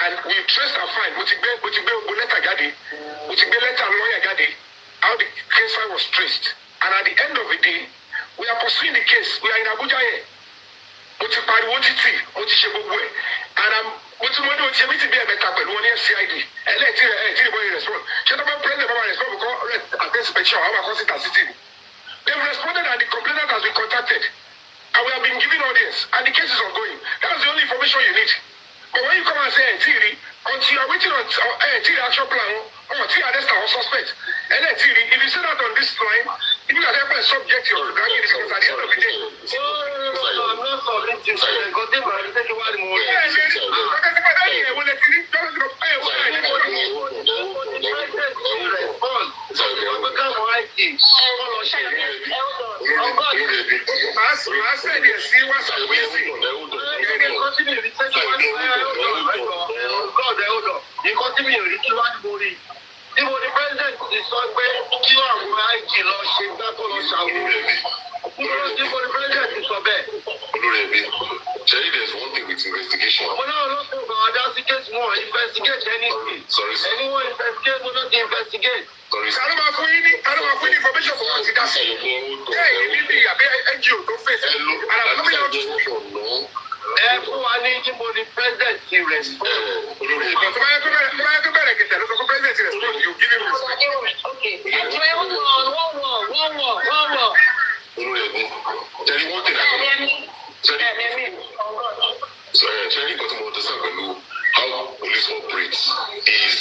and we trace and find mo ti gbé ogun lẹ́tà jáde mo ti gbé lẹ́tà lọ́ọ̀yà jáde how the case file was traced and at the end of the day we are pursuing the case we are in Abuja here. Mo ti pariwo títì mo ti ṣe gbogbo ẹ̀ and mo ti ṣe mí ti bí ẹ̀mẹ́ta pẹ̀lú wọn ní FCID ẹlẹ́ẹ̀tì ìbọn yìí respond ṣé tó bá president bá wà respond because against petition àwọn àkọsíta city they have responded and the complainant has been contacted and we have been given audience and the case is ongoing that's the only information you need but when you come and say ẹ̀ẹ́tì until you are waiting on ẹ̀ẹ́tì action plan or tí arrest our suspect ẹlẹ́ẹ̀tì if you say that on this line if you are there subject to your dragging this because at the end of the day. I'm not submitting to the content but I'm taking one more. Níbo ni president ti sọ pé kí àwọn IG lọ ṣe gbáko lọ ṣàwòrán? Níbo ni president ti sọ bẹ́ẹ̀? Olúrẹ̀bí, Jerry, there's one thing with investigation. Mo náà ló kó bàbá dá sí case wọn investigate anything. Sorry, sir. Anyone investigate mo náà ti investigate. Sorry, sir. Kálọ́ máa fún yín ní information fún wọn ti dá sí. Bẹ́ẹ̀ ni níbi àbí NGO tó fèsì. Ẹ fún wa ní níbo ni president ti respond. Tó bá yẹ kó bẹ̀rẹ̀ kìtẹ̀ ló sọ fún president ti respond you give him respect. Okay. One more. Olúrẹ̀bí, Jerry, one thing Jerry got to understand how police operates is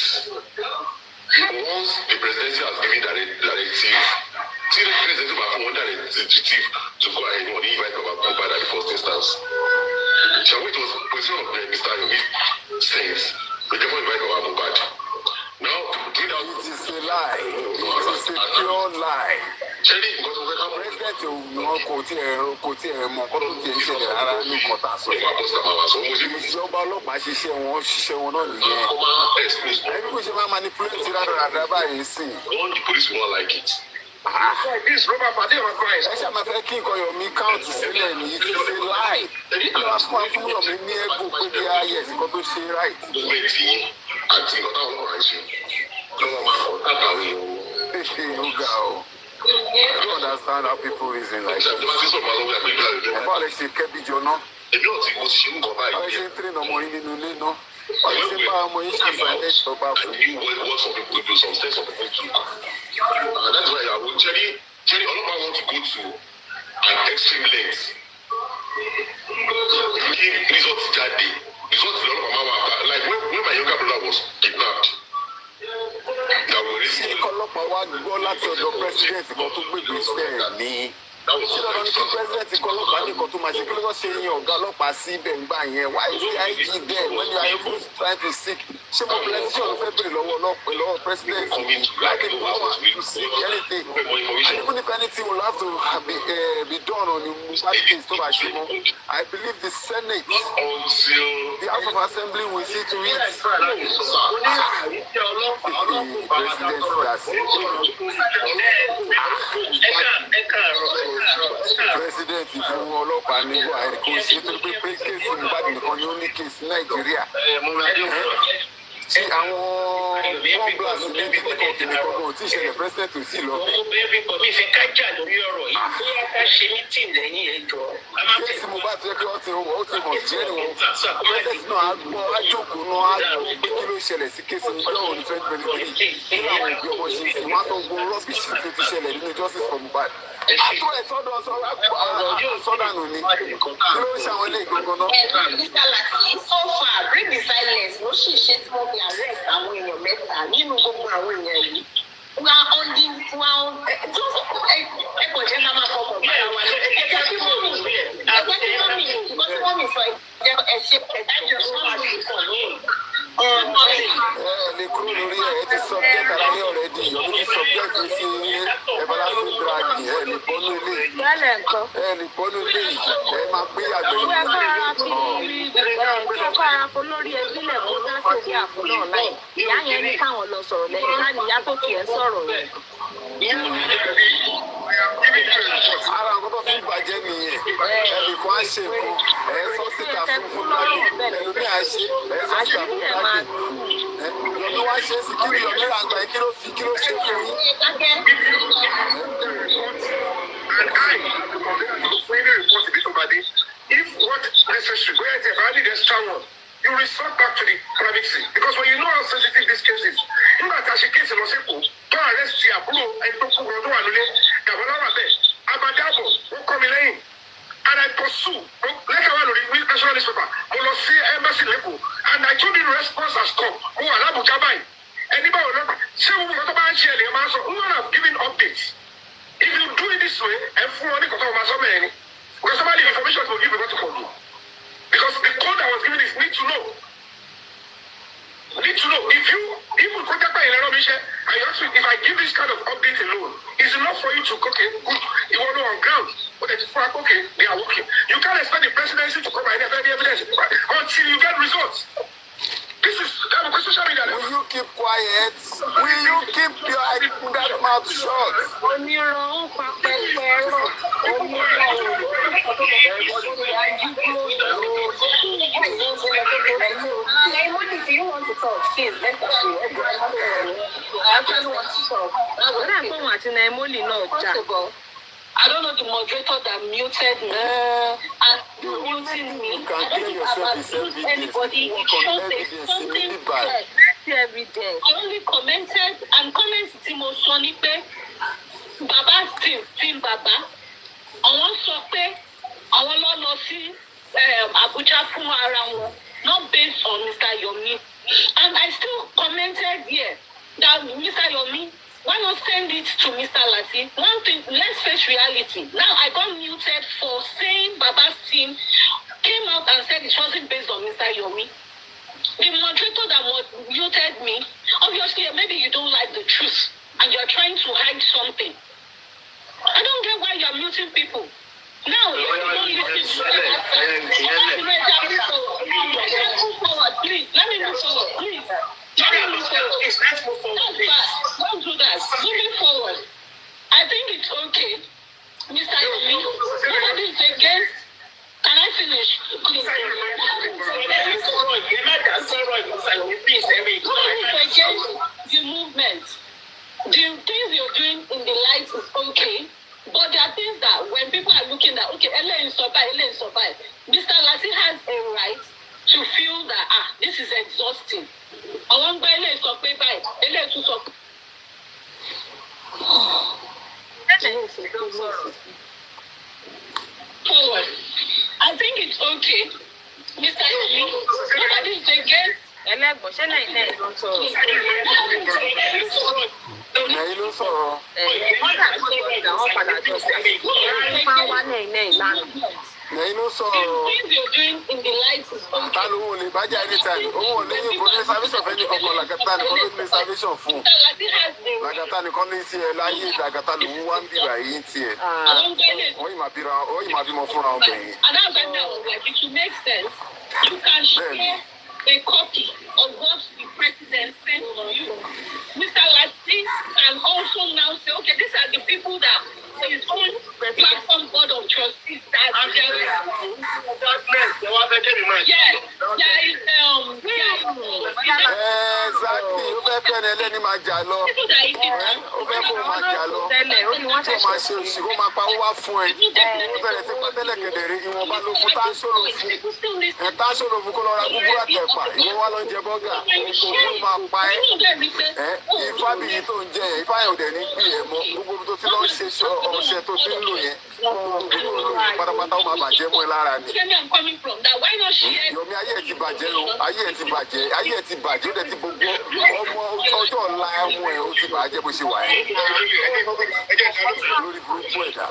once the presidency has given directive, see the presidency will have one directive to go ahead and invite Mohbad at the first instance. Shall we to position of Mr. Yomi says we can invite Mohbad. Now, do that. It is a lie. It is a pure lie. Jerry, because of the president wọn kò tiẹ̀ mọ̀ kó tó tiẹ̀ ṣẹlẹ̀ rárá ní kọ̀tà sọ. Ìjọba ọlọ́pàá ṣiṣẹ́ wọn náà nìyẹn. Ẹbí kò ṣe máa manipulate rárá báyìí sí. All the police will not like it. This Robert Paparino Christ. Ẹ ṣe máa fẹ́ kí nǹkan Yomi count sílẹ̀ ní it is a lie. Ìjọba fún Yomi ní ẹ̀bùn pé bí ayé ẹ̀sìn kan tó ṣe right. Àti ọ̀tá ọlọ́pàá ṣe lọ́wọ́ máa kọ́ tábàáwí o. Ó ga o. I don't understand how people reason like that. Ẹ bá lè ṣe kẹ́bí jọ náà. Èmi náà ti mo ti ṣe ń kọ́ báyìí. Báwo ṣe ń tẹ̀lé ọmọ yín nínú ilé náà? Báwo ṣe bá ọmọ yín ṣe fẹ́ ẹ̀ṣọ́ bá fún? And you what some people do, some steps some people do. And that's why I will Jerry ọlọ́pàá want to go to an extreme length. Kí result jáde, result ọlọ́pàá máa wà bá like when my younger brother was kidnapped. Ṣé ọlọ́pàá wá gbọ́ láti ọ̀dọ̀ president kan tó gbé gbèsè ní? Ṣé lọ́dọ̀ ní kí president kan ọlọ́pàá nìkan tó máa ṣe kí ló ṣe yan ọ̀gá ọlọ́pàá sí ibẹ̀ ń gbà yẹn? Why is the IG there when you are even trying to seek? Ṣé mobilization ló fẹ́ bèrè lọ́wọ́ president like the power to seek anything? And even if anything will have to be done on the Mohbad case tó bá ṣe mọ́, I believe the Senate, the House of Assembly will see to it. President Gassi. President fún ọlọ́pàá ní Buhari kò sí tó pé kéèsì Mohbad nìkan ni ó ní kéèsì Nàìjíríà. Ṣé àwọn bọ́ọ̀bùlàsì ní kíkọ́ kìnìkan kò tí ì ṣẹlẹ̀ president ò sí lọ. Mi fi kájà lórí ọ̀rọ̀ yìí bóyá ká ṣe mítìn lẹ́yìn ẹjọ́ a máa kéèsì Mohbad tó yẹ kí wọ́n ti hàn sí ẹni wọn president náà á gbọ́ ájókòó náà á gbọ́ pé kí ló ṣẹlẹ̀ sí kéèsì ní ọ̀hún ní 2023 kí làwọn òbí ọmọ ṣe sí wọn á tó gbọ́ rọ́bìṣì tó ti ṣẹlẹ̀ nínú justice for Mohbad. àtúntò ẹ̀ sọ́dọ̀ ni kí ló ń ṣàwọn ilé ìgbọ̀ngàn náà. Mr. Lati, so far bring the silence ló sì ṣe tí wọ́n fi arrest àwọn èèyàn mẹ́ta nínú gbogbo àwọn èèyàn yìí. Wa on the just ẹ kò jẹ́ ká máa fọkàn bára wa lọ. Ẹ jẹ́ kí mọ́mì because mọ́mì sọ ẹ ṣe ẹjọ́ mọ́mì sọ lóyún. Lè kúrò lórí ẹ̀ ti subject ara ní already ọ̀hún ti subject mi sí everlasting dragging lè bọ́nú ilé lè bọ́nú ilé máa gbé àgbẹ̀ ìwé ẹ̀kọ́ ara fún lórí ẹbílẹ̀ kó dá sórí àpò náà láì ìyá yẹn ní káwọn lọ sọ̀rọ̀ lẹ́yìn láti ìyá tó tiẹ̀ sọ̀rọ̀ rẹ̀. ara nǹkan tó fi ń bàjẹ́ nìyẹn ẹnìkan á ṣe nǹkan sọ síta fún dájú ẹlòmíì á ṣe sọ síta fún dájú lọ́dún wá ṣe é sí kí ni lọ́dún rà gbà kí ló ṣe fún yín. And I, when you report to somebody, if what necessary, where it's a valid extra one, you resort back to the privacy. Because when you know how sensitive this case is, you know that she case in Oseko, don't arrest the Apollo and don't go to Anule, Gavanara there, Abadabo, who come in, and I pursue, later on, read national newspaper, Molosi Embassy Lepo, and I told you the response has come, who are Abu Jabai. Anybody will not say, who have given updates. If you do it this way, everyone because somebody information will give you what to do. Because the code I was given is need to know. Need to know. If you even contact me in a mission, I ask you if I give this kind of update alone, it's enough for you to okay, good, you want to know on ground. But it's for okay, they are working. You can't expect the presidency to come and have any evidence until you get results. This is social media. Will you keep quiet? Will you keep that mouth shut? Onírọ̀ ń pa pẹ́pẹ́ rọ̀. Do you want to talk? Please, let's talk. I actually want to talk. First of all, I don't know the moderator that muted me and you muting me. I don't think I've abused anybody. It shows there's something bad every day. I only commented and comments Timo Sonipe, Baba's team Baba. I want to say, I want to see Abuja fún ara wọn, not based on Mr. Yomi. And I still commented here that Mr. Yomi, why not send it to Mr. Lati? One thing, let's face reality. Now I got muted for saying Baba's team came out and said it wasn't based on Mr. Yomi. The moderator that muted me, obviously maybe you don't like the truth and you're trying to hide something. I don't get why you're muting people. Now, if you don't listen to move forward, please. Let me move forward, please. Let's move forward. Don't do that. Moving forward, I think it's okay. Mr. Yomi, nobody's against. Can I finish? Please. Nobody's against the movement. The things you're doing in the light is okay. But there are things that when people are looking at, okay, Ellen survive. Mr. Lati has a right to feel that, this is exhausting. I want by Ellen to stop. Forward. I think it's okay. Mr. Yomi, nobody is against. Things you're doing in the light is okay. It should make sense. You can share a copy of what the president sent to you. Mr. Lati can also now say, okay, these are the people that his own platform board of trustees that exactly. kẹ́ni ẹlẹ́ni máa jà lọ. Ó fẹ́ kó máa jà lọ. Tó máa ṣe òṣì kó máa pawó wá fún ẹ. Ó bẹ̀rẹ̀ sí pẹ́tẹ́lẹ̀ kedere ìwọ̀nba ló fún táṣọ́lò fún. Táṣọ́lò fún kó lọ ra gúgúrú àtẹ̀pà. Ìwọ wá lọ ń jẹ bọ́gà. Ó máa pa ẹ́. Ifá bí yìí tó ń jẹ yẹn, Ifá yẹn ò dẹ̀ ní gbì ẹ̀ mọ́. Gbogbo tó ti lọ ṣe ọṣẹ tó ti ń lò yẹn. Pátápátá ó máa bàjẹ́ mọ́ ẹ lára ni. Yomi ayé ẹ ti bàjẹ́ o, ayé ẹ ti bàjẹ́, ayé ẹ ti bàjẹ́, ó dẹ̀ ti gbogbo ọmọ ọjọ́ ọ̀la ọmọ ẹ ó ti bàjẹ́ bó ṣe wà yẹn. Lórí burúkú ẹ̀dá.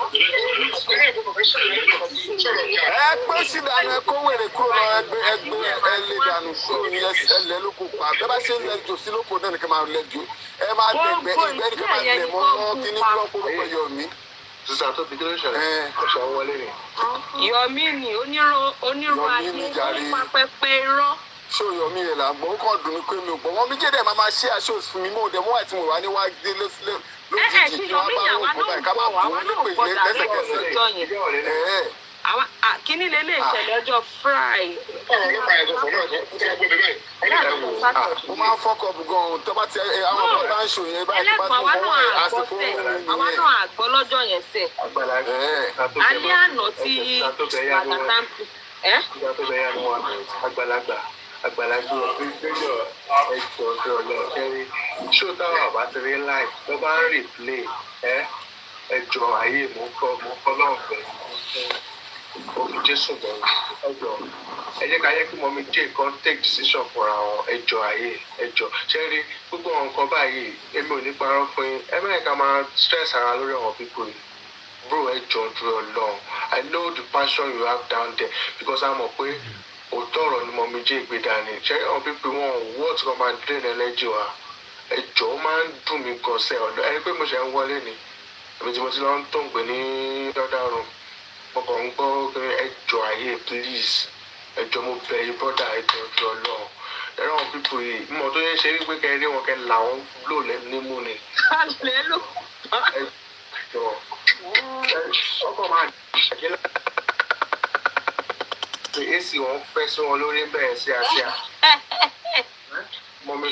Ẹ pé sí dànù ẹ kó wèrè kúrò lọ ẹgbẹ́ ẹ lé dànù kúrò ní ẹlẹ́ lóko pa. Bẹ́ẹ̀ bá ṣe ń lẹ́jọ́ sí lóko náà nìkan máa lẹ́jọ́. Ẹ máa lẹ́gbẹ́ ìgbẹ́ nìkan máa lẹ̀ mọ́ kíní kúrọ́pù lóko Yomi. Sísá tó fi kí ló ṣẹlẹ̀? Ọ̀ṣọ́ wọlé ni. Yomi ni onírú ayé nípa pẹpẹ irọ́. Ṣé Yomi rẹ̀ là ń gbọ́? Ó kàn dùn mí pé mi ò gbọ́. Wọ́n mi jẹ́ dẹ̀ máa ṣe aṣọ fún mi mọ́ òde mọ́ àti mo wà níwájú lójijì kí wọ́n bá wọ́n kó báyìí ká máa bù wọ́n nípe ilé lẹ́sẹ̀kẹsẹ̀. Kíní lè ṣẹlẹ̀ ọjọ́ Friday. Mo máa ń fọ́kọ̀ bù gan-an tó bá ti àwọn ọmọ bá ń ṣò yẹn báyìí tó bá ti mọ àsìkò àwa náà àgbọ́ lọ́jọ́ yẹn sẹ̀. Alẹ́ àná tí Lagata ń pè. Àgbàlagbà péjọ ẹjọ ọjọ́ ọlọ́ọ̀kẹ́rí ṣó táwọn àbá ti rí láì tó bá ń replay ẹjọ ayé mò ń kọ́ lọ́ọ̀gbẹ́ òfin Jésù bẹ̀rù ẹjọ ẹ jẹ́ ká yẹ kí mọ́mí jẹ́ kan take decision fúnra wọn ẹjọ ayé ẹjọ ṣé rí gbogbo nǹkan báyìí èmi ò ní parọ́ fún yín ẹ mẹ́rin ká máa stress ara lórí àwọn pípọ̀ yìí bro ẹjọ dúró lọ́hùn I know the passion you have down there because a mọ̀ pé òótọ́ ọ̀rọ̀ ni mọ̀mí jẹ́ ìgbé dání ṣé àwọn pípé wọn wọ́ọ̀ tí wọ́n máa dín ẹlẹ́jọ́ wa ẹjọ́ ó máa ń dùn mí gan sẹ́ ọ̀dọ́ ẹni pé mo ṣe ń wọlé ni èmi tí mo ti lọ ń tó ń pè ní dọ́dàrún mo kàn ń gbọ́ pé ẹjọ́ ayé please ẹjọ́ mo bẹ̀ yí bọ́dà ẹjọ́ ọjọ́ ọlọ́run ẹ̀rọ àwọn pípé yìí mọ̀ tó yẹ ṣe wípé kẹ́ rí wọn kẹ́ làwọn lò lẹ́nu nímú ni ẹjọ́ ọkọ̀ máa dì èsì wọn fẹ́ sí wọn lórí bẹ́ẹ̀ sí àṣà.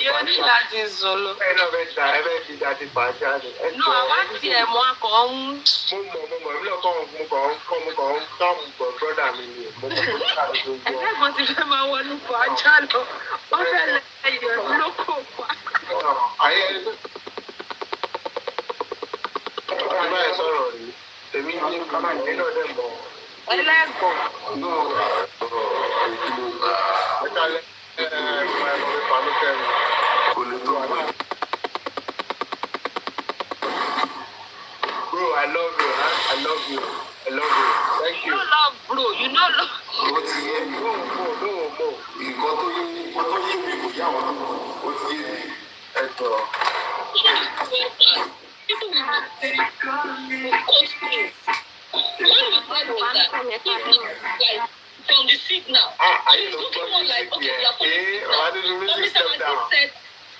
Yóò ní láti zolo. ẹ náà fẹ́ da ẹ fẹ́ di dadi fàájà ni. nù àwa tiẹ̀ mọ akọ̀ ń. mo mọ̀ èmi náà kàn ń káàmù bọ̀ brọ́dà mi ni mo mọ̀ pé káàmù tó gbọ́. ẹgbẹ́ kan ti fẹ́ máa wọnú fàájà lọ wọ́n fẹ́ lẹ́yìn lóko pa. ayé ẹni tó. ìbá ẹ sọ̀rọ̀ rí èmi ní kámá ìdí náà dẹ̀ mọ́. ẹlẹ́gàn. Bro, I love you, huh? I love you. I love you. Thank you. You no love bro, you no love. Ó ti yé mi. Nǹkan tó yé mi kò yá wọn lọ. Ó ti yé mi. Ẹ̀tọ́. People will not very coach things. What you said was that from the seat now. I know from the seat here.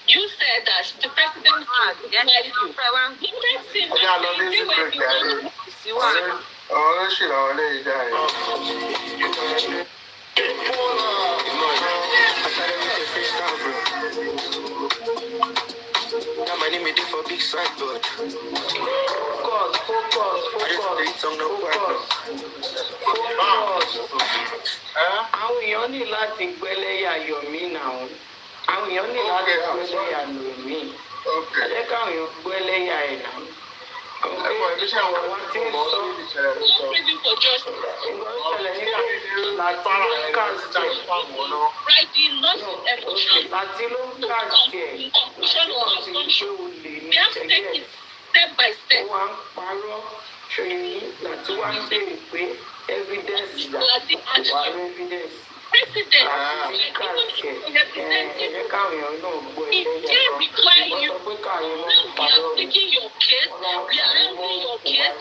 You said that the president married you. That's it. I love this break. Oh, she don't lay down. My name is for big side, but àwọn èèyàn ní láti gbẹ́lẹ́yà Yomi náà àwọn èèyàn ní láti gbẹ́lẹ́yà Yomi ẹ káwọn èèyàn gbẹ́lẹ́yà ẹ̀ náà. Àwọn ìṣẹ̀lẹ̀ láti ló ń kà sí ẹ̀ step by step. Wọ́n á parọ́ ṣòyìn láti wá ń béèrè pé evidence wà evidence. President, taking your case, we are handling your case,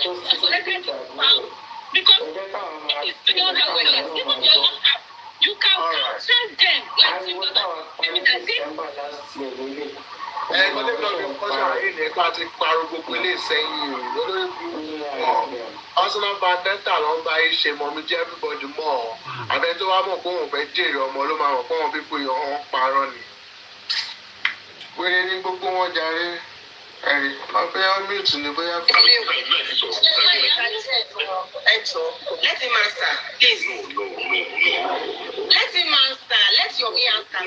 because it is beyond our life. Even your own app, you can cancel them. Like you kọ́lé blọọgì kọ́sà ayé ni ẹ̀ka ti parọ́ gbogbo ilé ìsẹ́yìn lórí ìlú Arsenal bandeta ló ń bá yín ṣe mọ̀mí jẹ́ everybody mọ̀ ọ́ àbẹ tó wá mọ̀ pé òun fẹ́ jèrè ọmọ ló máa mọ̀ pé òun pípé ọ̀hún parọ́ ni. wẹ́rẹ́ ní gbogbo wọn jàre ẹ̀rí máa bóyá mute ni bóyá. Let him answer, please. Let him answer. Let your me answer.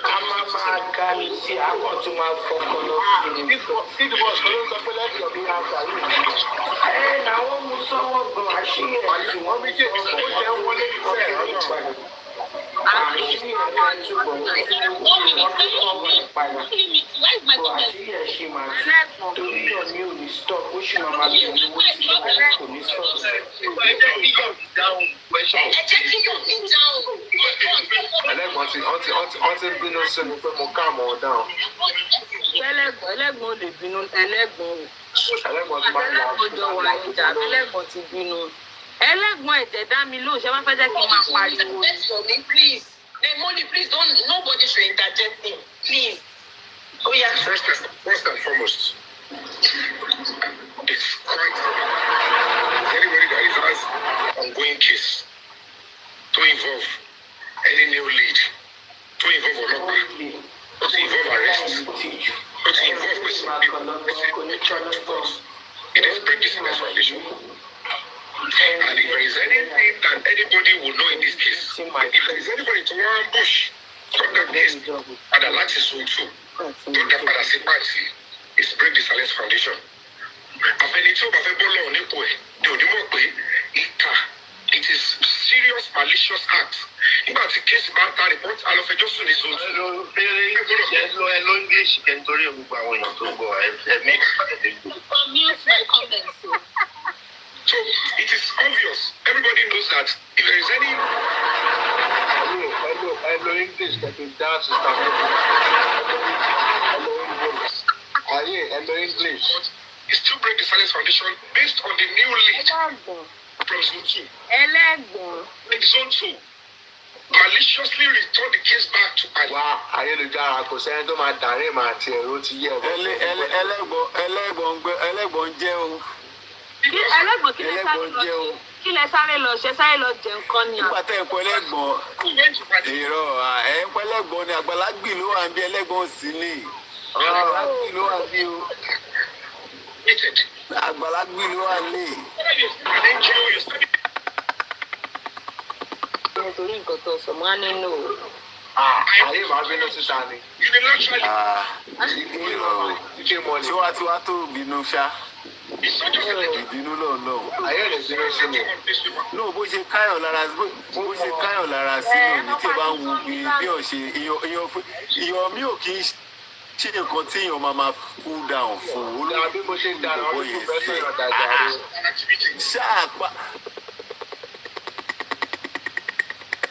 a máa ga ní sí àpọ̀ tó máa fọkàn lọ sí i. Big boss ló ń sọ pé let your me answer yìí. Àwọn mú sọ́wọ́ gan àṣírí ẹ̀ tí wọ́n bí jẹ́ ìfowópamọ́ wọlé ìfẹ́ ẹ̀rọ náà. Àṣírí ẹ̀ ká túbọ̀ wọ́n fi ọmọ ìpàdé. Àṣírí ẹ̀ ṣì máa tún torí ọ̀ ní òní stop ó ṣì máa máa bẹ̀rẹ̀ owó sí ọ̀rẹ́ kò ní stop. Ẹ jẹ́ kí yóò ní dáhùn. Ẹlẹ́gbọ̀n ti ń bínú sí mi pé mo ká àmọ́ dáhùn. Ẹlẹ́gbọ̀n ò lè bínú ẹlẹ́gbọ̀n o. Ẹlẹ́gbọ̀n ti máa ń la Ọjọ́ wa ìjà ẹlẹ́gbọ̀n ti bínú. Ẹlẹ́gbọ̀n ẹ̀jẹ̀ dá mi lóhùn ṣé wọ́n fẹ́ jẹ́ kí n máa pariwo. Please. Money, please don't. Nobody should interject him. Please. Oh yeah. First and foremost, it's quite anybody that has ongoing case to involve any new lead, to involve Olokpa, or to involve arrest, or to involve person it is bring this in explanation. And if there is anything that anybody will know in this case, if there is anybody to ambush from that case, and the light is soon too, don't get para sí party, is bring the Silence Foundation. Àfẹni tí ó bá fẹ́ bọ́ lọ́wọ́ nípò ẹ̀ ni ò ní mọ̀ pé ìkà it is serious malicious act. Nígbà tí kéèsì bá ń ta report alọ́fẹjọ́sùn ní zone. Ẹ ló ń gbé ìṣìkẹ́ nítorí gbogbo àwọn èèyàn tó ń bọ̀ ẹ̀mí ìpàdé. So it is obvious. Everybody knows that if there is any. Hello English that is dance stuff. Hello English. It's to break the Silence Foundation based on the new lead from Zone 2. In Zone 2, maliciously return the case back to Ali. Wá ayélujára kò sẹ́ni tó máa dàrí màá ti ẹ̀rọ ti yẹ ọ̀gbọ́n. Ẹlẹ́gbọ̀n jẹ́ o. Ẹlẹ́gbọ̀n kí lẹ sáré lọ ṣe sáré lọ jẹ nǹkan ni. Nígbà tẹ́ ẹ̀ pọ̀ ẹlẹ́gbọ̀n èrò ẹ̀ ń pọ̀ ẹlẹ́gbọ̀n ni àgbàlagbì ló wà ń bí ẹlẹ́gbọ̀n sí ni. Àgbàlagbì ló wà bí o. Àgbàlagbì ló wà lé. Nítorí nǹkan tó sọ mọ́ á nínú o. Ayé màá bínú síta ni. Ṣé wàá tí wàá tó bínú ṣá? Ìbínú lọ́nà. Ayé rẹ̀ bínú sí mi. Náà bó ṣe káyọ̀ lára sí náà ní tí ẹ bá ń wo bí ọ̀ṣẹ́ ìyọ̀ mi ò kì í ṣe nǹkan tí èèyàn máa cool down fún olóògbé bí mo ṣe ń dára ọdún tó fẹ́ sọ̀rọ̀ dájà rẹ̀. Ṣáàpá.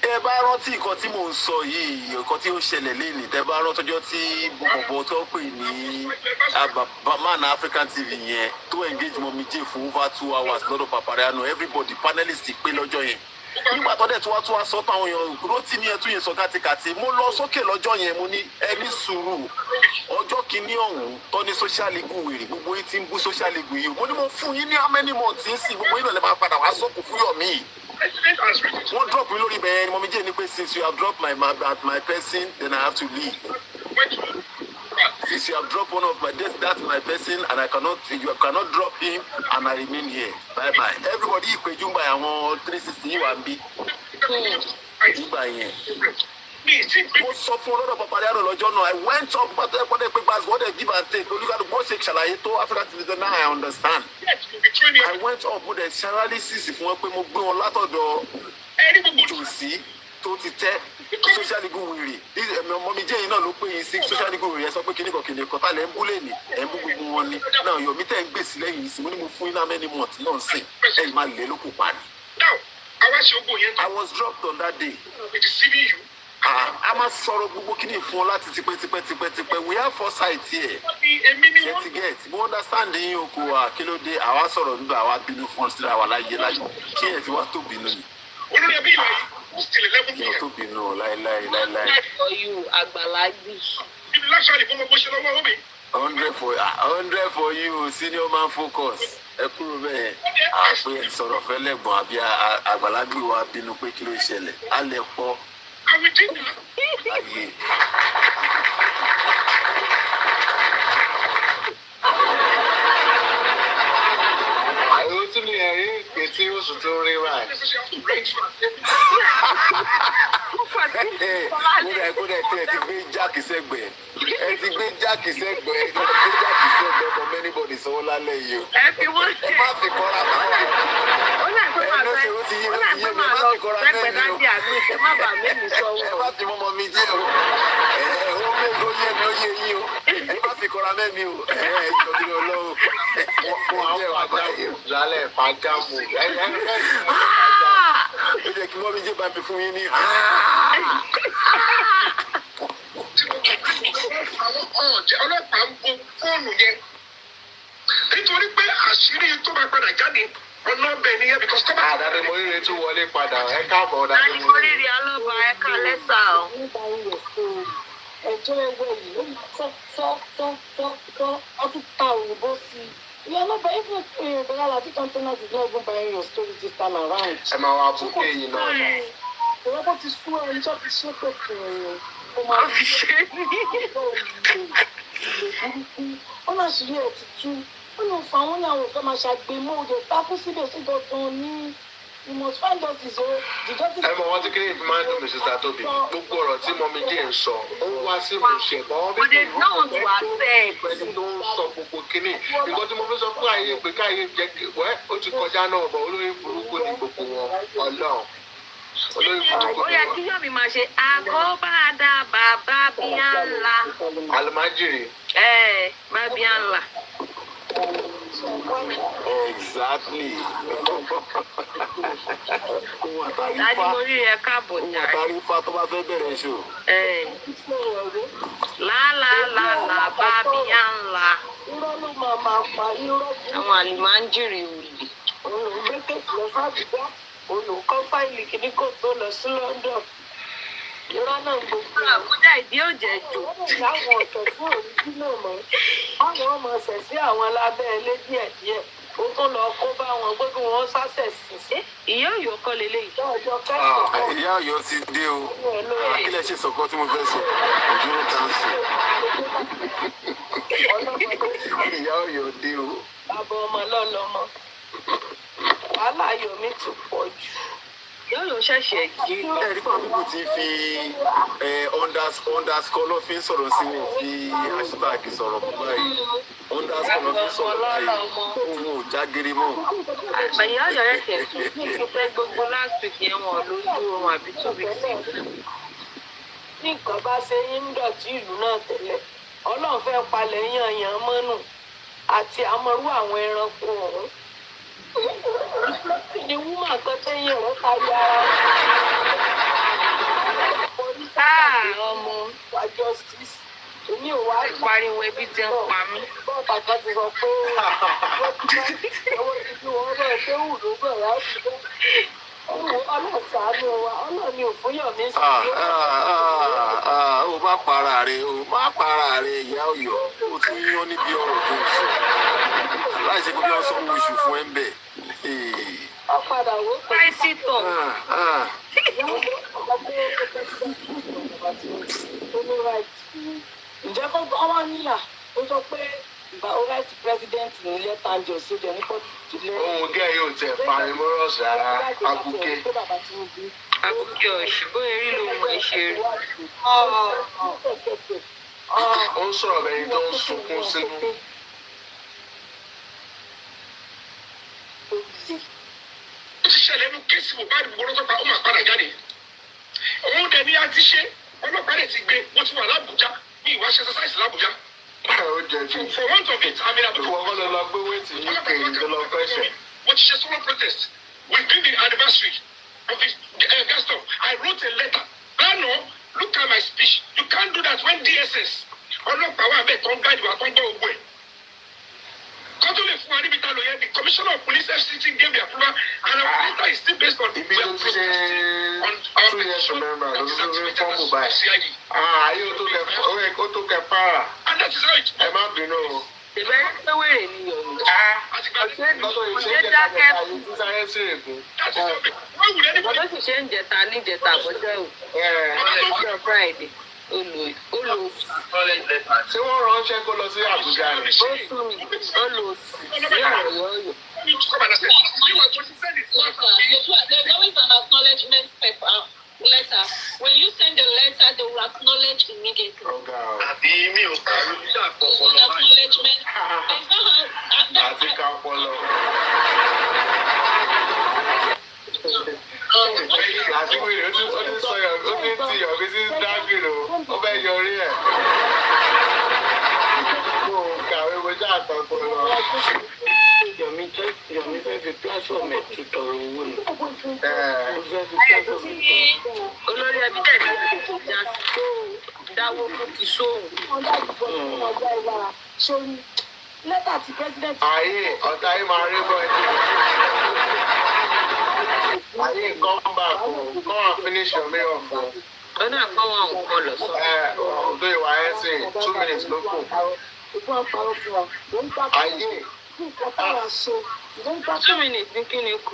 Ẹ bá rántí nǹkan tí mò ń sọ yìí, nǹkan tí ó ṣẹlẹ̀ lénìí, tẹ bá rántí ọjọ́ tí bọ̀bọ̀ tó pè ní Man African TV yẹn tó engage Mọ́mì J fún over 2 hours lọ́dọ̀ Paparino, everybody panelist pé lọ́jọ́ yẹn. Nígbà tó dẹ̀ tí wọ́n sọ táwọn èèyàn rótì ní ẹtú yẹn sọ kátikàti, mo lọ sókè lọ́jọ́ yẹn mo ní ẹni sùúrù. Ọjọ́ kìíní ọ̀hún tó ní social league wèrè, gbogbo yín ti ń bú social league yìí. Mo ní mo fún yín ní how many months ń sìn, gbogbo yín náà lè máa padà wá sọ́kù fún Yomi. Wọ́n drop mi lórí bẹ́ẹ̀ ni Mọ́mì J ní pé since you have dropped my person then I have to leave. Since you have dropped one of my that's my person and you cannot drop him and I remain here. Bye bye. Everybody ìpéjú ń bá àwọn 360 yìí wà ń bí. Nígbà yẹn. Mo sọ fún ọlọ́dọ̀ Paparino lọ́jọ́ náà. I went up pàtó ẹ̀kọ́ dẹ̀ pé gbàgbọ́ what they give and take. Olúkàdùn bó ṣe ṣàlàyé tó African television now I understand. I went up mo dẹ̀ ṣe analysis fún wọn pé mo gbé wọn látọ̀dọ̀ tòsí tó ti tẹ́ social league wèrè. Mọ́mì J náà ló pè yín sí social league wèrè ẹ sọ pé kíníkan kìnìkan tá lẹ́ ń bú lẹ́nìí ẹ̀ ń bú gbogbo wọn ni. Náà Yomi tẹ̀ ń gbèsè lẹ́yìn ìsìn mo ní mo fún iná many months náà sìn ẹ̀ máa lè lókun pa ni. I was dropped on that day. A máa sọ̀rọ̀ gbogbo kíní fún ọ láti tipẹ́. We have foresight here. Get mo understand yín o kò wá kí ló dé àwa sọ̀rọ̀ nígbà àwa bínú fún ọ̀sẹ̀ àwa láyé kí ẹ̀ fi wá tó bínú ni. Kí ẹ̀ tó bínú láéláé. Ọyù àgbàlagbì. 100 for you senior man focus. Ẹ kúrò bẹ́ẹ̀ àpè sọ̀rọ̀ fẹ́ lẹ́gbọ̀n àbí àgbàlagbì wa bínú pé kí ló ṣẹlẹ̀ á lẹ̀ pọ̀. Ayé. tún ní ẹ̀rí ìpè tí oṣù tó rí wá. Kódà tí ẹ ti gbé jáàkì sẹ́gbẹ̀ẹ́. Ẹ ti gbé jáàkì sẹ́gbẹ̀ẹ́. Ẹ ti gbé jáàkì sẹ́gbẹ̀ẹ́ for many body sanwó lálẹ́ yìí o. Ẹ fi wọ́n ṣe. Ẹ má fi kọ́ra máa wà. Ó náà pé máa fẹ́ lọ sẹ́gbẹ̀ẹ́ dájú àgbẹ̀ ìṣẹ́ má bàa mímì sọ́wọ́. Ẹ má fi mọ́mọ́ mi jẹ́ o. Ó yé mi ó yé yín o. Ẹ má fi kọ́ra mẹ́mi o. Ẹ jọ bí Ọlọ́run. Wọ́n á fàájà lálẹ́ fàájà mú. Ó jẹ́ kí mọ́mí jẹ́ bá mi fún yín ní. Ọlọ́pàá ń bo fóònù yẹn nítorí pé àṣírí tó máa padà jáde ọ̀nà ọbẹ̀ nìyẹn because tó bá. Àdàdé mo ríre tún wọlé padà ẹ káàbọ̀ Dàdé mo ríre. Oríire ọlọ́ba ẹ̀ka lẹ́sà o. Ẹjọ́ ẹgbẹ́ yìí ó fọ́ ọdún ta òyìnbó sí i. You are not buying for the Lagata containers is not even buying your story this time around. Ẹ máa wá bùkẹ́ yìí náà. Ìrọ́pọ̀ ti sú ẹni tó fi ṣe pé fún ẹ̀yìn. Ó fi ṣe ní. Wọ́n náà ṣì rí ẹ̀ ti tú. Wọ́n lọ fún àwọn ìyàwó fẹ́ máa ṣàgbémọ́ òde tákú síbẹ̀ sí dandan ní. You must find justice o. Ẹ mọ̀ wọ́n ti kéré ìfún máa ń dùn mí sísá tóbi. Gbogbo ọ̀rọ̀ tí mọ́mí díẹ̀ ń sọ, ó ń wá sí ìmúṣẹ. But they don't accept. Ẹni tó ń sọ gbogbo kínní. Nǹkan tí mo fi sọ fún àyè pé káyé jẹ́ wẹ́ ó ti kọjá náà bọ̀ olórí burúkú ní gbogbo wọn Ọlọ́run. Olórí burúkú Ó ni yẹ wọn. kí Yọ̀mí máa ṣe àkọ́bàdà bàbá bíyà ńlá. Àlùmájìrì. Bàbíyà ńlá. Exactly. Dájú mo rí ẹ káàbọ̀ jàre. Àtàrí ifá tó bá fẹ́ bẹ̀rẹ̀ ṣò. Lálálálá bàbíyà ńlá. Irọ́ ló máa pa irọ́. Àwọn àlùmáńjìrì òòlì. Olùgbé kéèkì lọ fàbídá. Olùkọ́ fáìlì kìíní kò tó lọ sí London. Irọ́ náà gbogbo. Àbújá ìdí òjẹ̀ jù. Láwọn ọ̀sẹ̀ fún òrìjú náà mọ́. Àwọn ọmọ ọ̀sẹ̀ sí àwọn alábẹ́ ilé díẹ̀díẹ̀. Ó tún lọ kó bá wọn gbogbo wọn sásẹ̀ sí. Ìyá Ọ̀yọ́ kọ́ lélẹ́yìí. Ọjọ́ kẹsàn-án. Ìyá Ọ̀yọ́ ti dé o. Kí lẹ ṣe sọ̀kọ́ tí mo fẹ́ sọ? Òjúrò káńsì. Ìyá Ọ̀yọ́ dé o. Bàbá ọmọ lọ́lọ́mọ. Wàhálà Yomi ti pọ̀ jù. Ìyá Ọ̀yọ́ ṣẹ̀ṣẹ̀ jí. Ẹ̀rí kan pípọ̀ ti fi underscore lọ́ fi ń sọ̀rọ̀ sí wọn fi hashtag sọ̀rọ̀ mọ́ báyìí. Underscore lọ́ fi ń sọ̀rọ̀ báyìí. Òun ò jágere mọ́. Ìyá Ọ̀yọ́ ṣẹ̀ṣẹ̀ jí. Kí fẹ́ gbogbo last week yẹn wọ̀n lójú oorun àbí 2 weeks. Tí nǹkan bá ṣe yín ń dọ̀tí ìlú náà tẹ́lẹ̀, Ọlọ́run fẹ́ palẹ̀ yànyàn mọ́nù àti àmọ́rú àwọn ẹranko ọ̀hún. Ni wúmà kan tẹ́yìn rẹ̀ parí ara ọmọ wa justice. Èmi ò wá pariwo ebi tí ń pa mí. Bọ́ọ̀tà kan ti sọ pé wọ́n ti bá owó ibi wọn náà ṣé wù ló bẹ̀rẹ̀ láti bẹ́. Ọlọ́sàánú wa, ọlọ́ni ò fún Yomi sí. O má para rẹ, o má para rẹ Ìyá Ọ̀yọ́. O tún yán níbi ọ̀rọ̀ tó ń sọ. Láì ṣe pé bí wọ́n sanwó oṣù fún ẹ ń bẹ̀. Ọ̀padà wo pásítọ̀. Ǹjẹ́ kó gbọ́ wá níyà? Ó sọ pé ìgbà right president ní lẹ́tà jọ sí ìjọ ní kóòtù ìdílé. Ohun gẹ́ yóò tẹ̀ Parimorous rárá abuké. Abuké ọ̀ṣùgbọ́n erí lòun ẹ̀ ṣe rí. Ó ń sọ̀rọ̀ bẹ́yìn tó ń sunkún sínú. Ó ti ṣẹlẹ̀ nínú kéèsì Mohbad gbogbo tó pa ó máa padà jáde. Òun dẹ̀ ní a ti ṣe ọlọ́pàá rẹ̀ ti gbé bó ti wà l'Ábùjá ní ìwà ṣe exercise l'Ábùjá. Ó jẹ́ jù. For want of it, I mean, Ìwọ kọ́ ló lọ gbé wéètì UK tó lọ fẹ́ṣẹ̀. What is a solo protest? Within the anniversary of his guest of, I wrote a letter. Lánàá, look at my speech. You can't do that when DSS ọlọ́pàá wà bẹ́ẹ̀ tó ń gáàdì wà tó ń gbọ́ ogun ẹ̀. Kọ́tù lè fún wa níbi tá a lò yẹn, the commissioner of police FCT gave the approval and our letter is still based on the Ibi tó ti ṣe 2 years remember ló tó fi fọ́ọ̀mù báyìí. Ayé ó tó kẹ para. And that is how it Ẹ má bínú o. Ìbẹ̀rẹ̀ pé wèrè ni Yomi. Ọ̀sẹ̀ dákẹ́ ayé tí sáré sí ègún. Ọjọ́ sì ṣe ń jẹta níjẹta àbọ̀jọ́ ò. Ọjọ́ Friday. Ṣé wọ́n ránṣẹ́ kó lọ sí Àbújá ni? Ó sún mi, ó lò sí ọ̀rọ̀ yọ̀ọ̀yọ̀. want me to come and accept it. You are going to send it. There's always an acknowledgement paper. Letter. When you send a letter, they will acknowledge immediately. Oh, God. It's an acknowledgement. It's not I think I'll follow. I think we only saw your business drag, you know. Over your ear. Oh, God, we just talk about Yomi fẹ́ fi platform ẹ̀ tutọ̀rọ̀ owó ni. Olórí ẹbí dẹ̀ ti ìjà dáwó fún ti sóhùn. Sórí lẹ́tà tí president. Ayé ọ̀tá yìí máa rí bọ́ ẹni. Ayé come back o, come and finish your meal for. Ó náà kọ́ wọn ò kọ́ lọ sọ. Ọ̀dọ́ ìwà ẹ̀ sìn 2 minutes ló kù. Ayé. 2 minutes ní kí ni kù.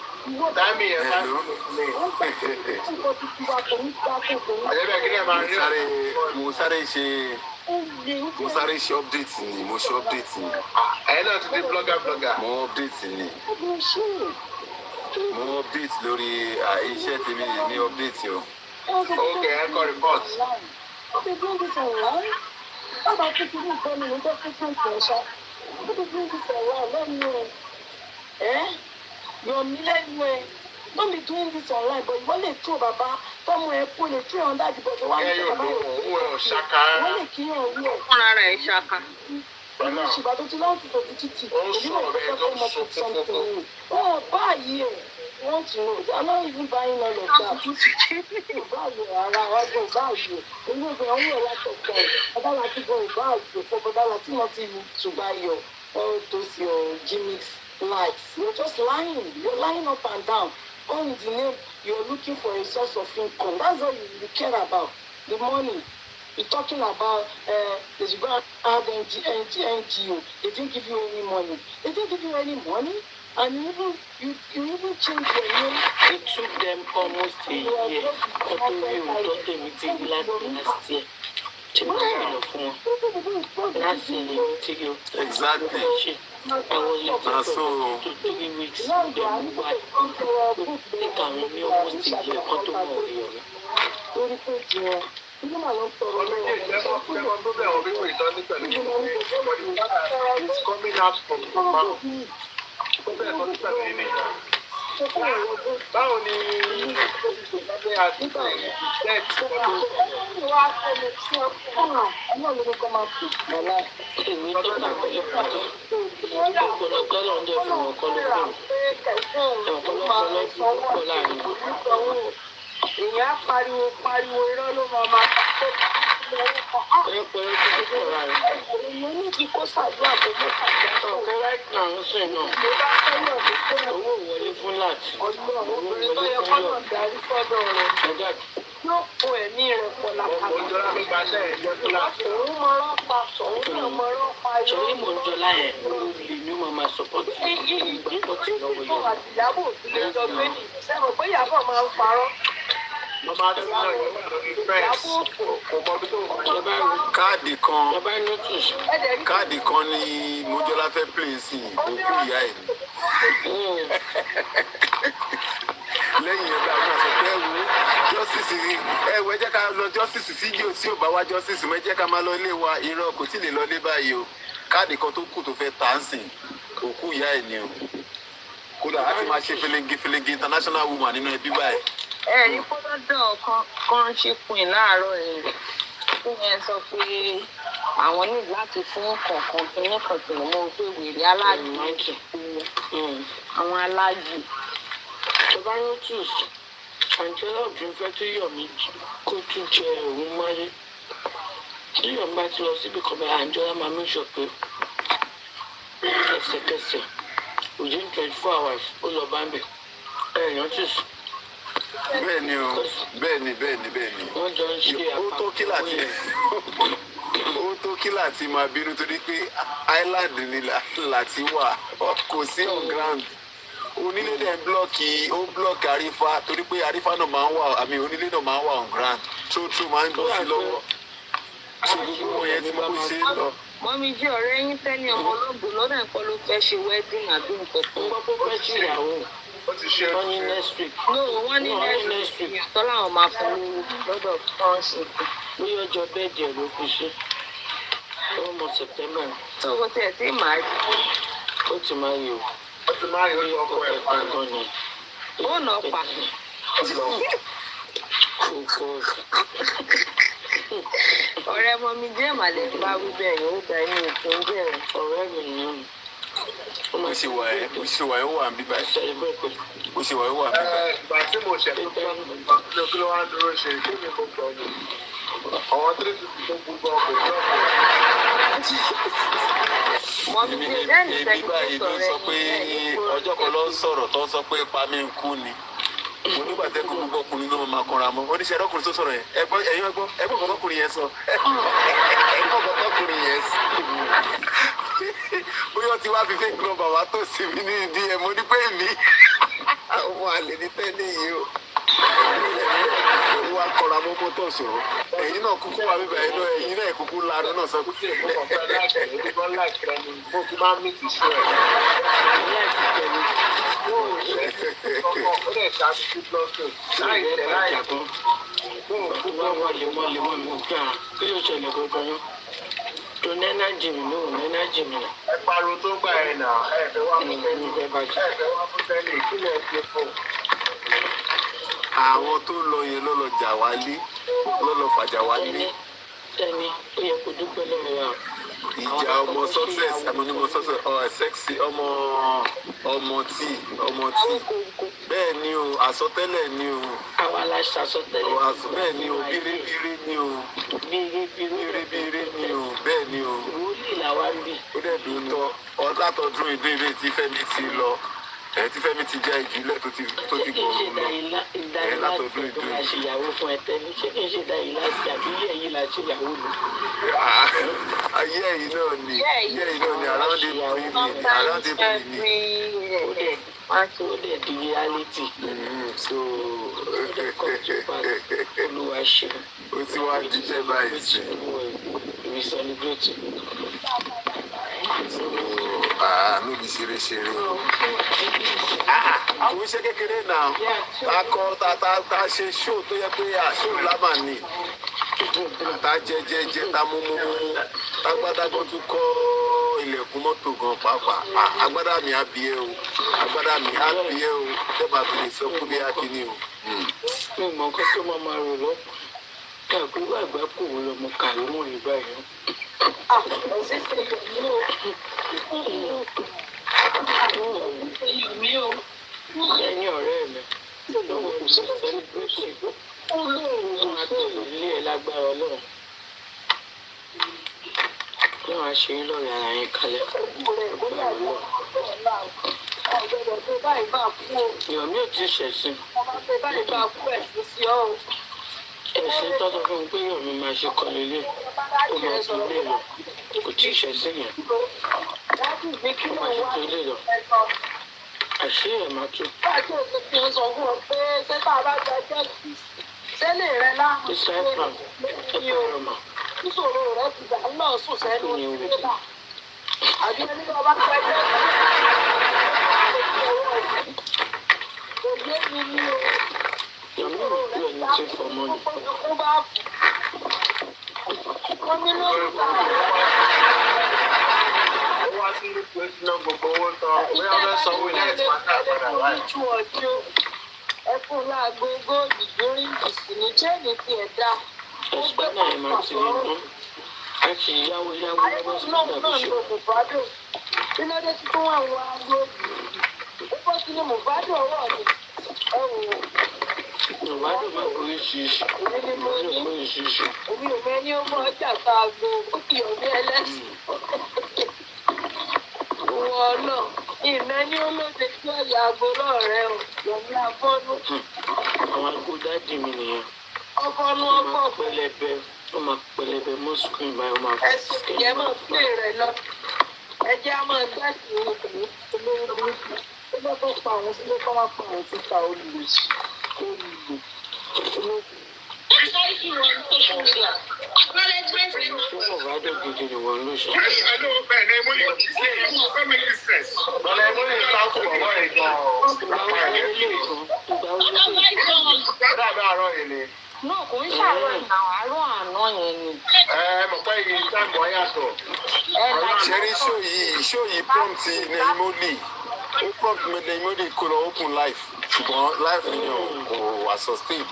Dámì ẹ̀ máa ń lò ní. Àjẹ́bẹ̀ kí ni ẹ máa rí ọ̀rẹ́? Mo sáré ṣe update ni, mo ṣe update ni. Ẹ̀yin náà ti di blogger. Mo update ni. Mo update lórí iṣẹ́ tèmi ní update o. Okay, ẹ kọ report. Yomi lẹ́nu ẹ̀. Don't be doing this online, but you want to throw Baba. Come on, pull it through on that because you want to Baba. Wọ́n lè kí yàn wú ẹ̀. Fúnra rẹ̀ ṣaka. Ṣùgbọ́n tó ti lọ́wọ́ ti tòbi títì. Sọ̀rọ̀ bẹ́ẹ̀ tó sọ fún. Oh, báyìí ẹ̀. Want to know? I'm not even buying all of that. Báyìí ara wa gbọ́ báyìí. Inú ìgbà wọn wọ̀ látọ̀gbọ̀. Bàbá láti gbọ́ báyìí. For Bàbá láti not even to buy all those your gimmicks likes. You're just lying. You're lying up and down. All in the name, you're looking for a source of income. That's all you care about. The money. You're talking about they should go and have NGO. They didn't give you any money. They didn't give you any money. And you even change your name. It took them almost a year to do the meeting last year. That's it. Exactly. I was for 3 weeks. They almost a year. It's coming out from the mouth. Báwo ni ìgbàgbé àti èèyàn pariwo irọ́ ló máa èèyàn ní kí kó ṣàdúrà tó mọ́ pàtàkì right now ń sìn náà owó wọlé fún láti obìnrin tó yẹ kọ́ náà darí sọ́dọ̀ rẹ̀ yóò kó ẹ̀mí rẹ̀ pọ̀ làkàtà òun mọ̀rọ̀ pa òun náà mọ̀rọ̀ pa irọ́. Torí mo ń jọlá ẹ̀ lèmi máa máa support ìdíkò tí fífò àti ìyàbò òfin lè jọ gbé ní sẹ́wọ̀n pé ìyàbọ̀ máa ń parọ́. Káàdì kan ni Mojola fẹ́ play sí òkú ìyá ẹ̀. Lẹ́yìn ẹ̀dá àwọn àṣọpẹ́ ẹ̀wò justice ẹ jẹ́ ká lọ justice sí jò tí ò bá wá justice mọ́ ẹ jẹ́ ká máa lọ ilé wa irọ́ kò tí lè lọ lé báyìí o. Káàdì kan tó kù tó fẹ́ tà ń sìn òkú ìyá ẹ̀ ni o. Kódà á ti máa ṣe felenge international woman nínú ẹbí báyìí. Ẹ̀yin kó lọ́dọ̀ kan ṣe pin láàárọ̀ ẹ̀ fún yẹn sọ pé àwọn ní láti fún kọ̀ọ̀kan kínní kan tí mo mọ̀ pé wèrè aláàjì àwọn aláàjì. Bàbá Rotus Angela obìnrin fẹ́ tó Yọ̀mí kó tún jẹ òun máyé. Tí Yọ̀mí bá ti lọ síbi kan báyìí Angela máa mú sọ pé ẹsẹ̀kẹsẹ̀ within 24 hours ó lọ bá ń bẹ̀. Rotus. Bẹ́ẹ̀ni o, bẹ́ẹ̀ni. Wọ́n jọ ń ṣe àpapọ̀ ó tó kí láti máa bínú torí pé island ni láti wà kò sí on ground. Onílé dẹ̀ blọ́ọ̀kì Arífá torí pé Arífá náà máa ń wà onílé náà máa ń wà on ground tó máa ń bọ́ sí lọ́wọ́. Ṣé gbogbo wọn yẹn tí mo ṣe ń lọ? Mọ́mí jẹ́ ọ̀rẹ́ yín tẹ́ni ọmọ ológun lọ́dọ̀ nǹkan ló fẹ́ ṣe wedding àbí nǹkan kan. Ń gbọ́ pé fẹ́ ṣe ìyàwó. Ó ti ṣe Wọ́n ní next week. No, wọ́n ní next week. Tọ́lá àwọn máa fún mi lọ́dọ̀ fọ́ọ̀sì. Bóyá ọjọ́ bẹ́ẹ̀dì ẹ̀ ló fi ṣe. Ọmọ September. Tó o tiẹ̀ tí màá rí. Ó ti máa yọ. Ó ti máa yọ ọkọ ẹ̀ pa gan ni. Ó nà pa. Ọ̀rẹ́ mọ́mí jẹ́ màlẹ́ bá wí bẹ́ẹ̀ yẹn ó da inú ìpín jẹ́ ọ̀rẹ́ mi nìyẹn. Mo ṣe wà ẹ́ ó wà ń bíbá ẹ̀. Mo ṣe wà ẹ́ ó wà ń bíbá ẹ̀. Ìgbà tí mo ṣẹ̀ tó kí ló wá dúró ṣe kí ni mo gbọ́ ni. Àwọn 350 tó gbogbo ọkọ̀ tó Èmi báyìí ló sọ pé ọjọ́ kan ló ń sọ̀rọ̀ tó ń sọ pé pa mí ń kú ni. Mo nígbà tẹ́kùn gbogbo ọkùnrin ló máa kọ́ra mọ́. Oníṣẹ́ ẹ̀rọkùnrin tó sọ̀rọ̀ yẹn. Ẹ̀yin ẹgbọ́n kan tọkùnrin yẹn sọ. Ẹ̀gbọ́n kan tọkùnrin yẹn sọ. Bóyá ti wá fi fake number wá tó sí mi ní ìdí ẹ̀ mo ní pé mi. Àwọn àlè ní tẹ́lẹ̀ yìí o. Wá kọ́ra mọ́ mọ́tò sọ̀rọ̀. Ẹ̀yin náà kúkú wà bíbá ẹ̀yin náà kúkú lanu náà sọ pé. mo fi máa ń mí ti ṣe ẹ̀. Ó lè ṣáájú sí blọọkì. Láì tẹ̀ láì tó. Kí ló ṣẹlẹ̀ gbogbo yẹn? To nena jimi no nena jimi na. Ẹ pariwo tó gbà ẹ̀ nà ẹ fẹ́ wá fún tẹ́lẹ̀. Ẹ fẹ́ wá fún tẹ́lẹ̀ ìpínlẹ̀ ṣe fún. Àwọn tó lọ yẹn ló lọ jà wálé ló lọ fàjà wálé. Ẹni ó yẹ kó dúpẹ́ lọ́wọ́ wa. Ìjà ọmọ success àmọ́nímọ̀ success sexy ọmọ tí bẹ́ẹ̀ ni o àsọtẹ́lẹ̀ ni o. Àwa la ṣàsọtẹ́lẹ̀. Bẹ́ẹ̀ ni o bírébíré ni o. Bírébíré ni o bẹ́ẹ̀ ni o. Wòlíì làwa ń bì. Ó dẹ̀ dùn tọ́ látọdún ìbéèrè tí Fẹ́mi ti lọ tí Fẹ́mi ti jẹ́ ìjìnlẹ̀ tó ti gbòòrò lọ. Látọdún ìdúró. A ṣe ìyàwó fún ẹtẹ ní ṣé kí n ṣe dáyìí láti àbí yẹ́ yìí la ṣe ìyàwó lò. Ayé ẹ̀yìn náà ni around April ni. Ó dẹ̀ di reality. So ó dẹ̀ come to pass. Olúwa ṣe. Ó ti wá jíjẹ́ báyìí sí. We celebrate. No be ṣeré. Àwọn iṣẹ́ kékeré náà ta ṣe ṣó tó yẹ pé àṣó lámà ni. Ta jẹjẹjẹ ta múmú tágbádágbọ́n tún kọ́ ilẹ̀kùn mọ́tò gan pàápàá. Agbádá mi á bí ẹ o. Dẹ́gbà fi lè sọ kú bí akíní o. Mi ò mọ nǹkan tó máa rò lọ. Kàgbé wà gbá kò wọ́n lọ mọ kàwé mọ́ ìgbà yẹn. Ẹ̀yin ọ̀rẹ́ mi lọ́wọ́ kò sí sẹ́lẹ̀bírẹ́sì wọ́n á tẹ̀lé ilé ẹ̀ lágbára Ọlọ́run. Wọ́n á ṣe lọ́rẹ̀ ara yín kalẹ̀. Ìyọ̀mí ò tí ì ṣẹ̀sìn. Ẹ̀sìn tọ́tọ́ fún mi pé Ìyọ̀mí máa ṣe kọ́ lélẹ̀. Ó máa tún lé lọ. Kò tí ì ṣẹ̀sìn yẹn. Ó máa ṣe tó lé lọ. Àṣé ẹ̀ máa tún. Báyìí ò sì fi ń sọ fún ọ pé sẹ́tà bá jẹ jẹ́ sẹ́lẹ̀ rẹ láàmú. Níṣòro rẹ ti dà náà sùn sẹ́nu ìgbà. Àbí ẹni tó bá fẹ́ jẹ́ kò yé mi ní o. Ìyọ̀mí ò kú ẹni tí fọmọ ni. Ó bá wọ́n ní lórí sáà. Wá sí ilé pé tí náà gbogbo owó tán bóyá fẹ́ sanwó ilé ẹ̀sìn máa ń padà wáyé. Ẹ fún láago góòlù lórí ìsìn ní jẹ́ẹ̀nì ti ẹ̀dá. Ó gbé pàṣẹ ọ̀rọ̀. A kì í yáwó lọ́wọ́ sí ìgbà bí ṣe. Mohbad. Bílódé tí tó wà wọ aago. Ó bọ́ sí ní Mohbad ọwọ́ mi. Ẹ wò ó. Mohbad máa kó oríṣiríṣi. Èmi ò mẹ́ni ó mọ ọjà sáago. Ó kì í ọ̀mí ẹlẹ́sìn. Wọ́n náà ìmẹ́ni olóde tí ó yà aago lọ́rẹ́ o. Yọ̀mí afọ́nú. Àwọn aago dáàdì mi nìyẹn. Ọfọ́nú ọfọ́. Ó máa pẹlẹbẹ mọ́ screen báyìí ó máa fọ́. Ẹ̀sùn ìyẹn máa pè rẹ̀ lọ. Ẹjẹ́ á máa gbẹ́sì òkùnrin olórí burúkú. Ó bá tó pa àwọn sílé kọ́ máa pa àwọn síta olùlòsì. acknowledge you on social media. Acknowledgement is not for you. I don't give you one lotion. I know, man. I'm only don't make you stress. But I'm only talk about what I know. No, kò ń ṣàárọ̀ ìnà àárọ̀ àná yẹn ni. Mo pẹ́ yìí táìmù ọ̀yàtọ̀. Ṣẹ́rí show yìí prompt Neymoli. Ó prompt Neymoli kó lọ open life. Ṣùgbọ́n life yẹn kò wà sustain.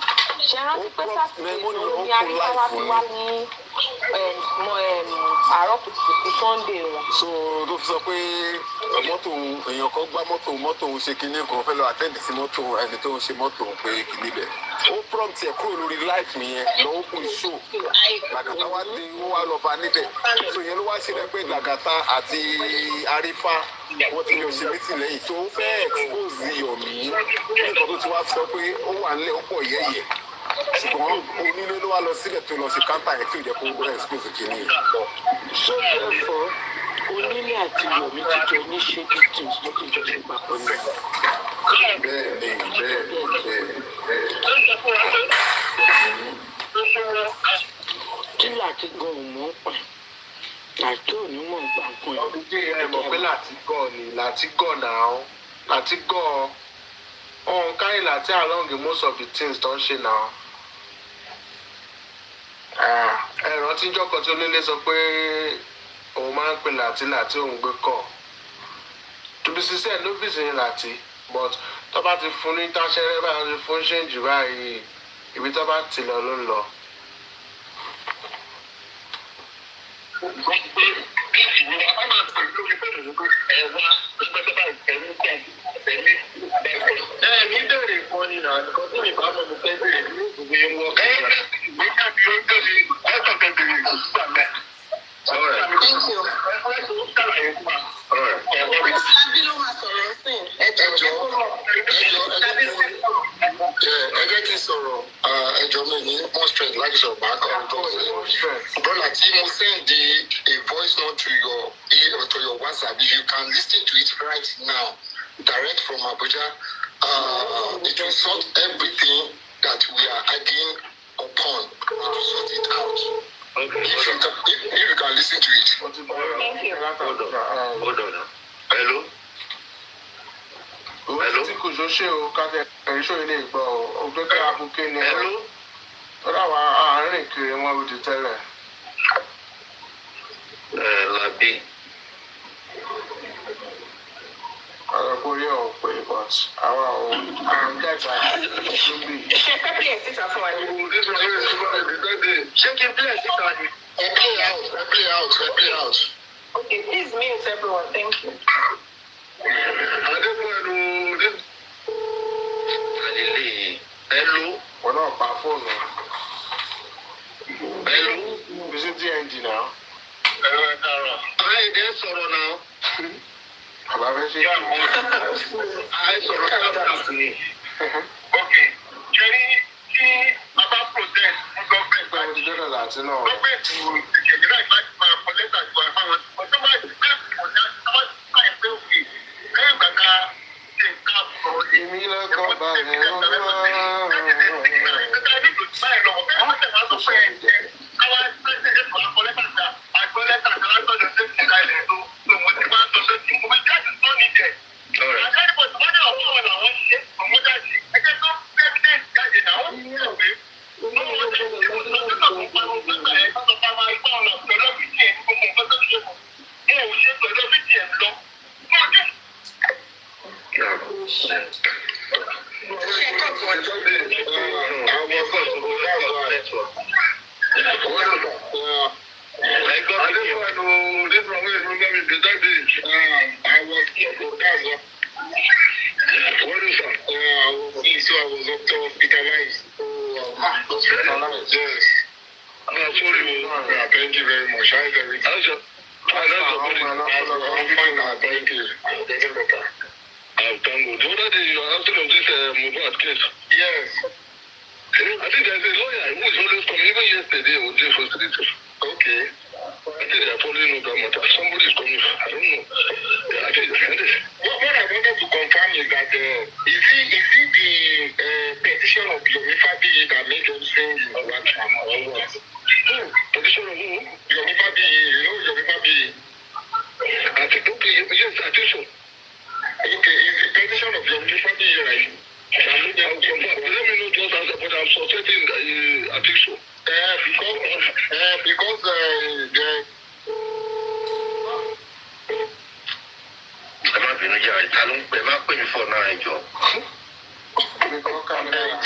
Ṣé rántí pé sátidé tó ní Arífáwá ti wá ní àárọ̀ kùtùkùtù Sunday wa. So ló fi sọ pé mọ́tò èèyàn kan gbá mọ́tò òun ṣe kinní kan fẹ́ lọ àtẹ́ǹdì sí mọ́tò ẹni tó ń ṣe mọ́tò òun pé kinní bẹ̀. Ó prompt ẹ̀ kúrò lórí life yẹn lọ open show. Làgàtà wá dé ó wá lọ bá níbẹ̀. So yẹn ló wá ṣe rẹ̀ pé Làgàtà àti Arífá wọ́n ti lọ ṣe meeting lẹ́yìn tó fẹ́ expose Yomi nǹkan tó ti wá sọ pé ó wà nílẹ̀ ó pọ̀ yẹ́yẹ́. Ṣùgbọ́n onílé ló wá lọ síbẹ̀ tó lọ sí káńtà yẹn tí ò jẹ́ kó gbọ́dọ̀ expose kìíní yẹn. So therefore, onílé àti Yomi ti jọ ní shady things tó ti jọ ṣe papọ̀ ní. Bẹ́ẹ̀. Tí láti gan ò mọ̀ ń pa àti òní mọ̀ ń pa nǹkan ẹ̀. Ọdún jẹ́ ẹ mọ̀ pé láti gọ̀ náà láti gọ̀ ọ̀hún carry láti along most of the things tó ń ṣe náà. Ẹ̀rọ tí jọ́kọ̀ tí onílé sọ pé òun máa ń pè láti òun gbé kọ̀. To be sincere novice ni láti but tó bá ti fún ní táṣẹ́rẹ́ báyìí ti fún ṣéǹjì báyìí ibi tó bá ti lọ ló ń lọ. Mi bẹ̀rẹ̀ kan ni náà nǹkan tí mi bá mọ̀ mo fẹ́ bẹ̀rẹ̀ ní ìgbé wọn. Ìgbésẹ̀ mi ó tóbi ẹ̀sọ̀ kẹ́kẹ́rẹ́ kò sí àgbẹ̀. Thank you. Sábí ló máa sọ̀rọ̀ sí ẹ jẹ́ kí n sọ̀rọ̀ ẹjọ́ mi ní more strength láti sọ̀rọ̀ bá kàn tó ṣe. Bọ́lá tí mo send a voice note to your WhatsApp, if you can listen to it right now, direct from Abuja, it will sort everything that we are arguing upon. It will sort it out. Okay. If you can listen to it. Thank you. Hold on. Hello. Owó tí kò ṣe o káfẹ́ ẹ̀ríṣọ́ ilé ìgbọ́ o tó kí abuké ni Hello. Ó dáwà àárín kiri wọn bí ti tẹ́lẹ̀. Labi. Ọ̀rọ̀ kò rí ọ̀ pé but àwa ò dẹ́gbà lóbi. Ṣé fẹ́ pè é síta fún wa ní? Ṣé kí n play síta ni? Play out. Okay, please mute everyone. Thank you. Hello. Wọ́n náà pa fóònù. Hello. Bísí DND náà. Ayé dẹ́ sọ̀rọ̀ náà. Bàbá fẹ́ ṣe. Ayé sọ̀rọ̀ sábà ni. Okay. Ṣé kí bàbá protest fún gọ́ọ̀mẹ̀ntì? Ìgbà wo ti dọ́dọ̀ láti náà? Gọ́ọ̀mẹ̀ntì ìṣèjì láì láti máa kọ lẹ́tà ìwà fáwọn ọjọ́ máa ti bẹ́ẹ̀ kọ̀ ní àti sábà ìpè òkè lẹ́yìn ìgbà ká ṣe nǹkan àbúrò yìí. Èmi lọ́kọ̀ bá rẹ̀ wọ́n. Petition of Yomi that made them sing in Position of who? Your baby, you know your baby. I think okay, yes, I think so. Okay, is the position of your baby right? Let me know just answer, but I'm suspecting I think so. Because the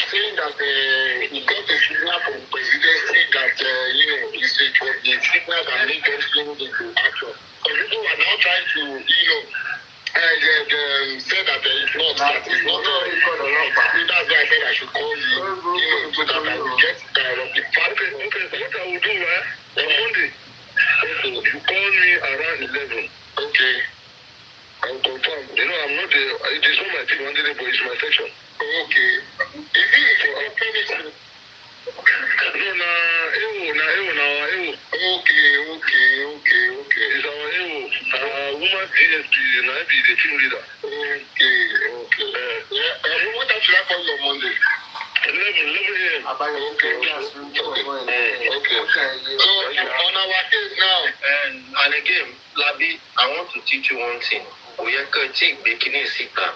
saying that he got a signal from presidency that it was the signal that made them swing into action. Because people are now trying to, say that it's not that it's not. That's why I said I should call you, so that I will get the fact. Okay, so what I will do, on Monday, you call me around 11. Okay. I'll confirm. I'm not it is not my team, but it's my section. Okay. Is it for opportunity? No, Okay. It's our woman DSP, and I be the team leader. Okay. What time should I call you on Monday? 11 a.m. Okay. So, on our case now. And again, Labi, I want to teach you one thing. We are going to take bikini sita.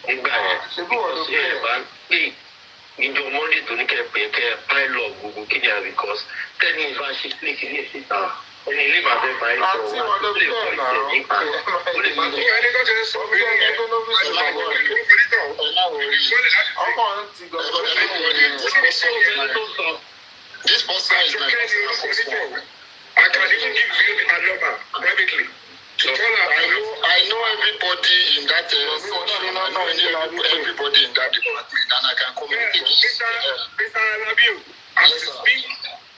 In your money to make a pile of Google Kenya because 10 years back she played in a sita. And he live at the time this person is my personal. I can even give you a number privately. I know everybody in that section. I know everybody in that department, and I can communicate. Mr. Rabiu, as we speak,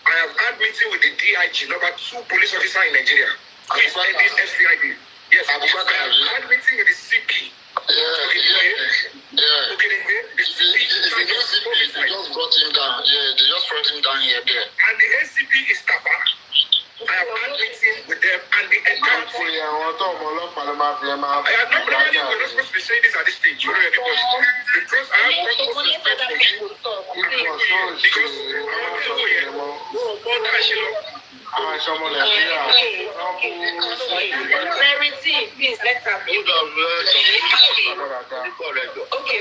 I have had meeting with the DIG, number 2 police officer in Nigeria. Who is heading SCID. Yes, I have had meeting with the CP. Yeah. Okay, the CP. They just brought him down. Yeah, they just brought him down here. And the SCP is Tapa. I have had meeting with them and the entire team. I have not we're not supposed to be saying this at this stage. You know, because I have utmost respect for you. Because Clarity, please, let's have you. Okay.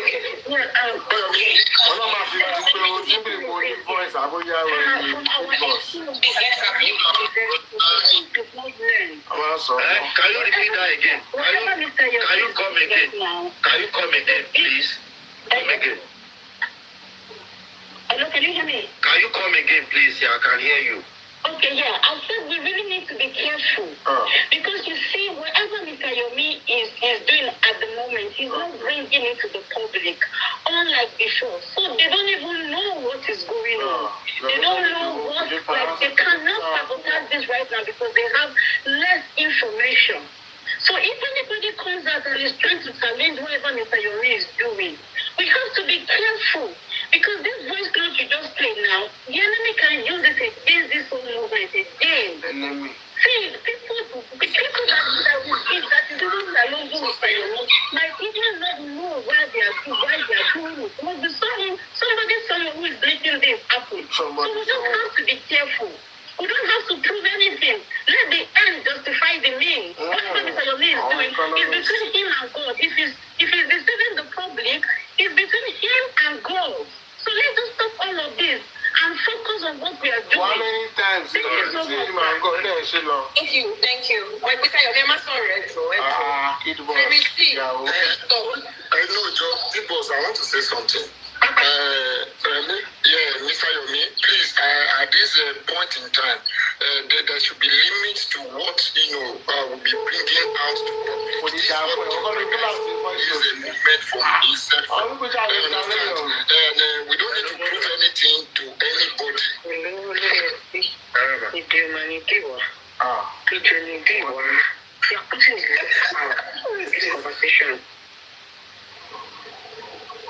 Can you repeat that again? Can you come again? Can you come again, please? Come again. Hello, can you hear me? Can you come again, please? Yeah, I can hear you. Okay, yeah. I said we really need to be careful. Because you see, whatever Mr. Yomi is doing at the moment, he's not bringing it to the public, unlike before. So they don't even know what is going on. They don't know what, they cannot sabotage this right now because they have less information. So if anybody comes out and is trying to challenge whatever Mr. Yomi is doing, we have to be careful. Because this voice note you just played now, the enemy can use it against this whole movement again. See, people that is doing Mr. Yomi might even not know why they are doing it. Must be somebody who is making this happen. So we don't have to be careful. We don't have to prove anything. Let the end justify the means. Whatever Mr. Yomi is doing is between him and God. If he's deceiving the public, it's between him and God. So let's just stop all of this and focus on what we are doing. How many times did you see him and God? Thank you. But Mr. Yomi, sorry. It was. I know, Joe. Boss, I want to say something. Mr. Yomi, please, at this point in time, there should be limits to what will be bringing out to public. This is a movement for himself. And we don't need to prove anything to anybody. Conversation.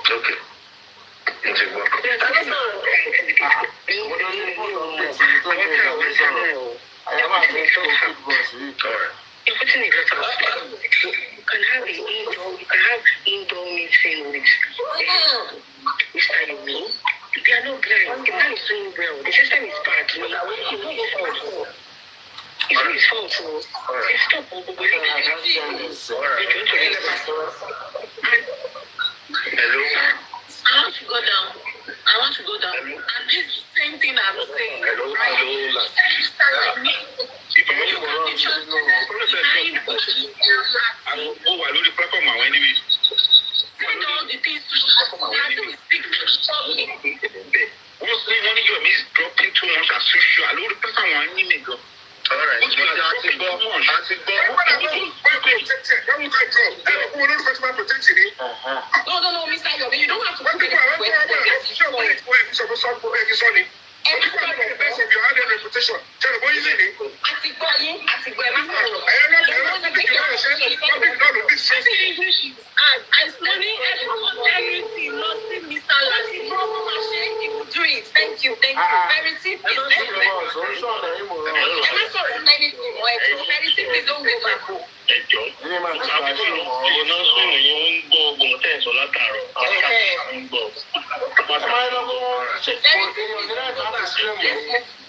Okay. You can have indoor meeting with Mr. Yomi. They are not blame. The man is doing well. The system is bad. It's not his fault. It's not his fault. Stop. Hello. I want to go down. Hello. And this same thing I'm saying. Hello. Send all the things to speak for the money you is dropping too much as usual. I don't person one minute go. All right. No, Mr. Yomi, you don't have to put it Thank you. Verity, please don't go back.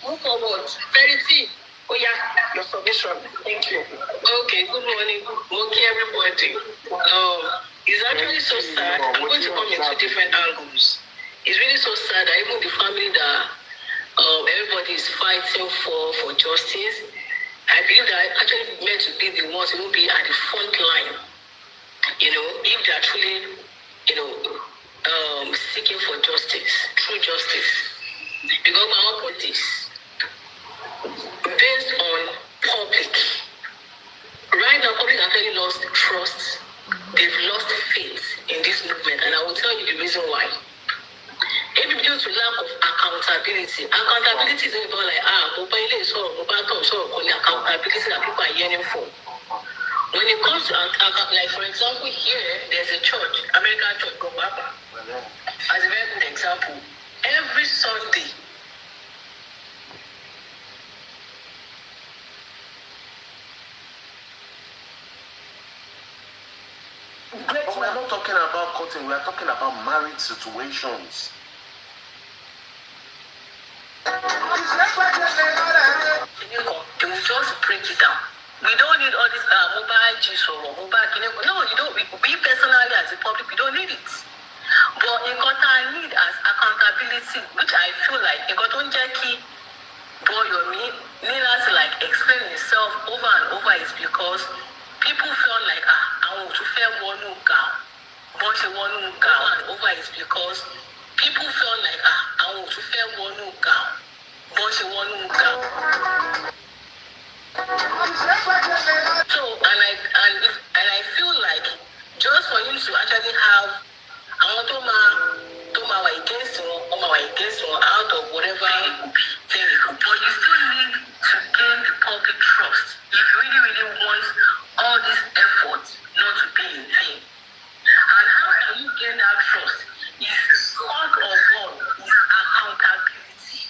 Move forward. Verity. Oh yeah, your submission. Thank you. Okay, good morning. Okay, everybody. It's actually so sad. I'm going to come in two different angles. It's really so sad that even the family that everybody is fighting for justice, I believe that actually meant to be the ones who will be at the front line. If they're truly, seeking for justice, true justice. Because my own politics, based on public, right now public actually lost trust. They've lost faith in this movement, and I will tell you the reason why. Maybe due to lack of accountability. Accountability is about like, accountability that people are yearning for. When it comes to, like for example, here, there's a church, American Church, Mohbad, as a very good example. Every Sunday, But we're not talking about cutting, we are talking about marriage situations. They will just break it down. We don't need all this mobile gist or mobile. No, you don't. We personally, as a public, we don't need it. But in what I need as accountability, which I feel like in what Jackie boy or me needs to like explain himself over and over is because people feel like I want to fair one girl. But she want girl and over is because people feel like I want to fair one girl. But she want girl. So and I feel like just for him to actually have against one out of whatever thing it could be. But you still need to gain the public trust if you really want all this effort not to be in vain. And how can you gain that trust? Is part of all is accountability.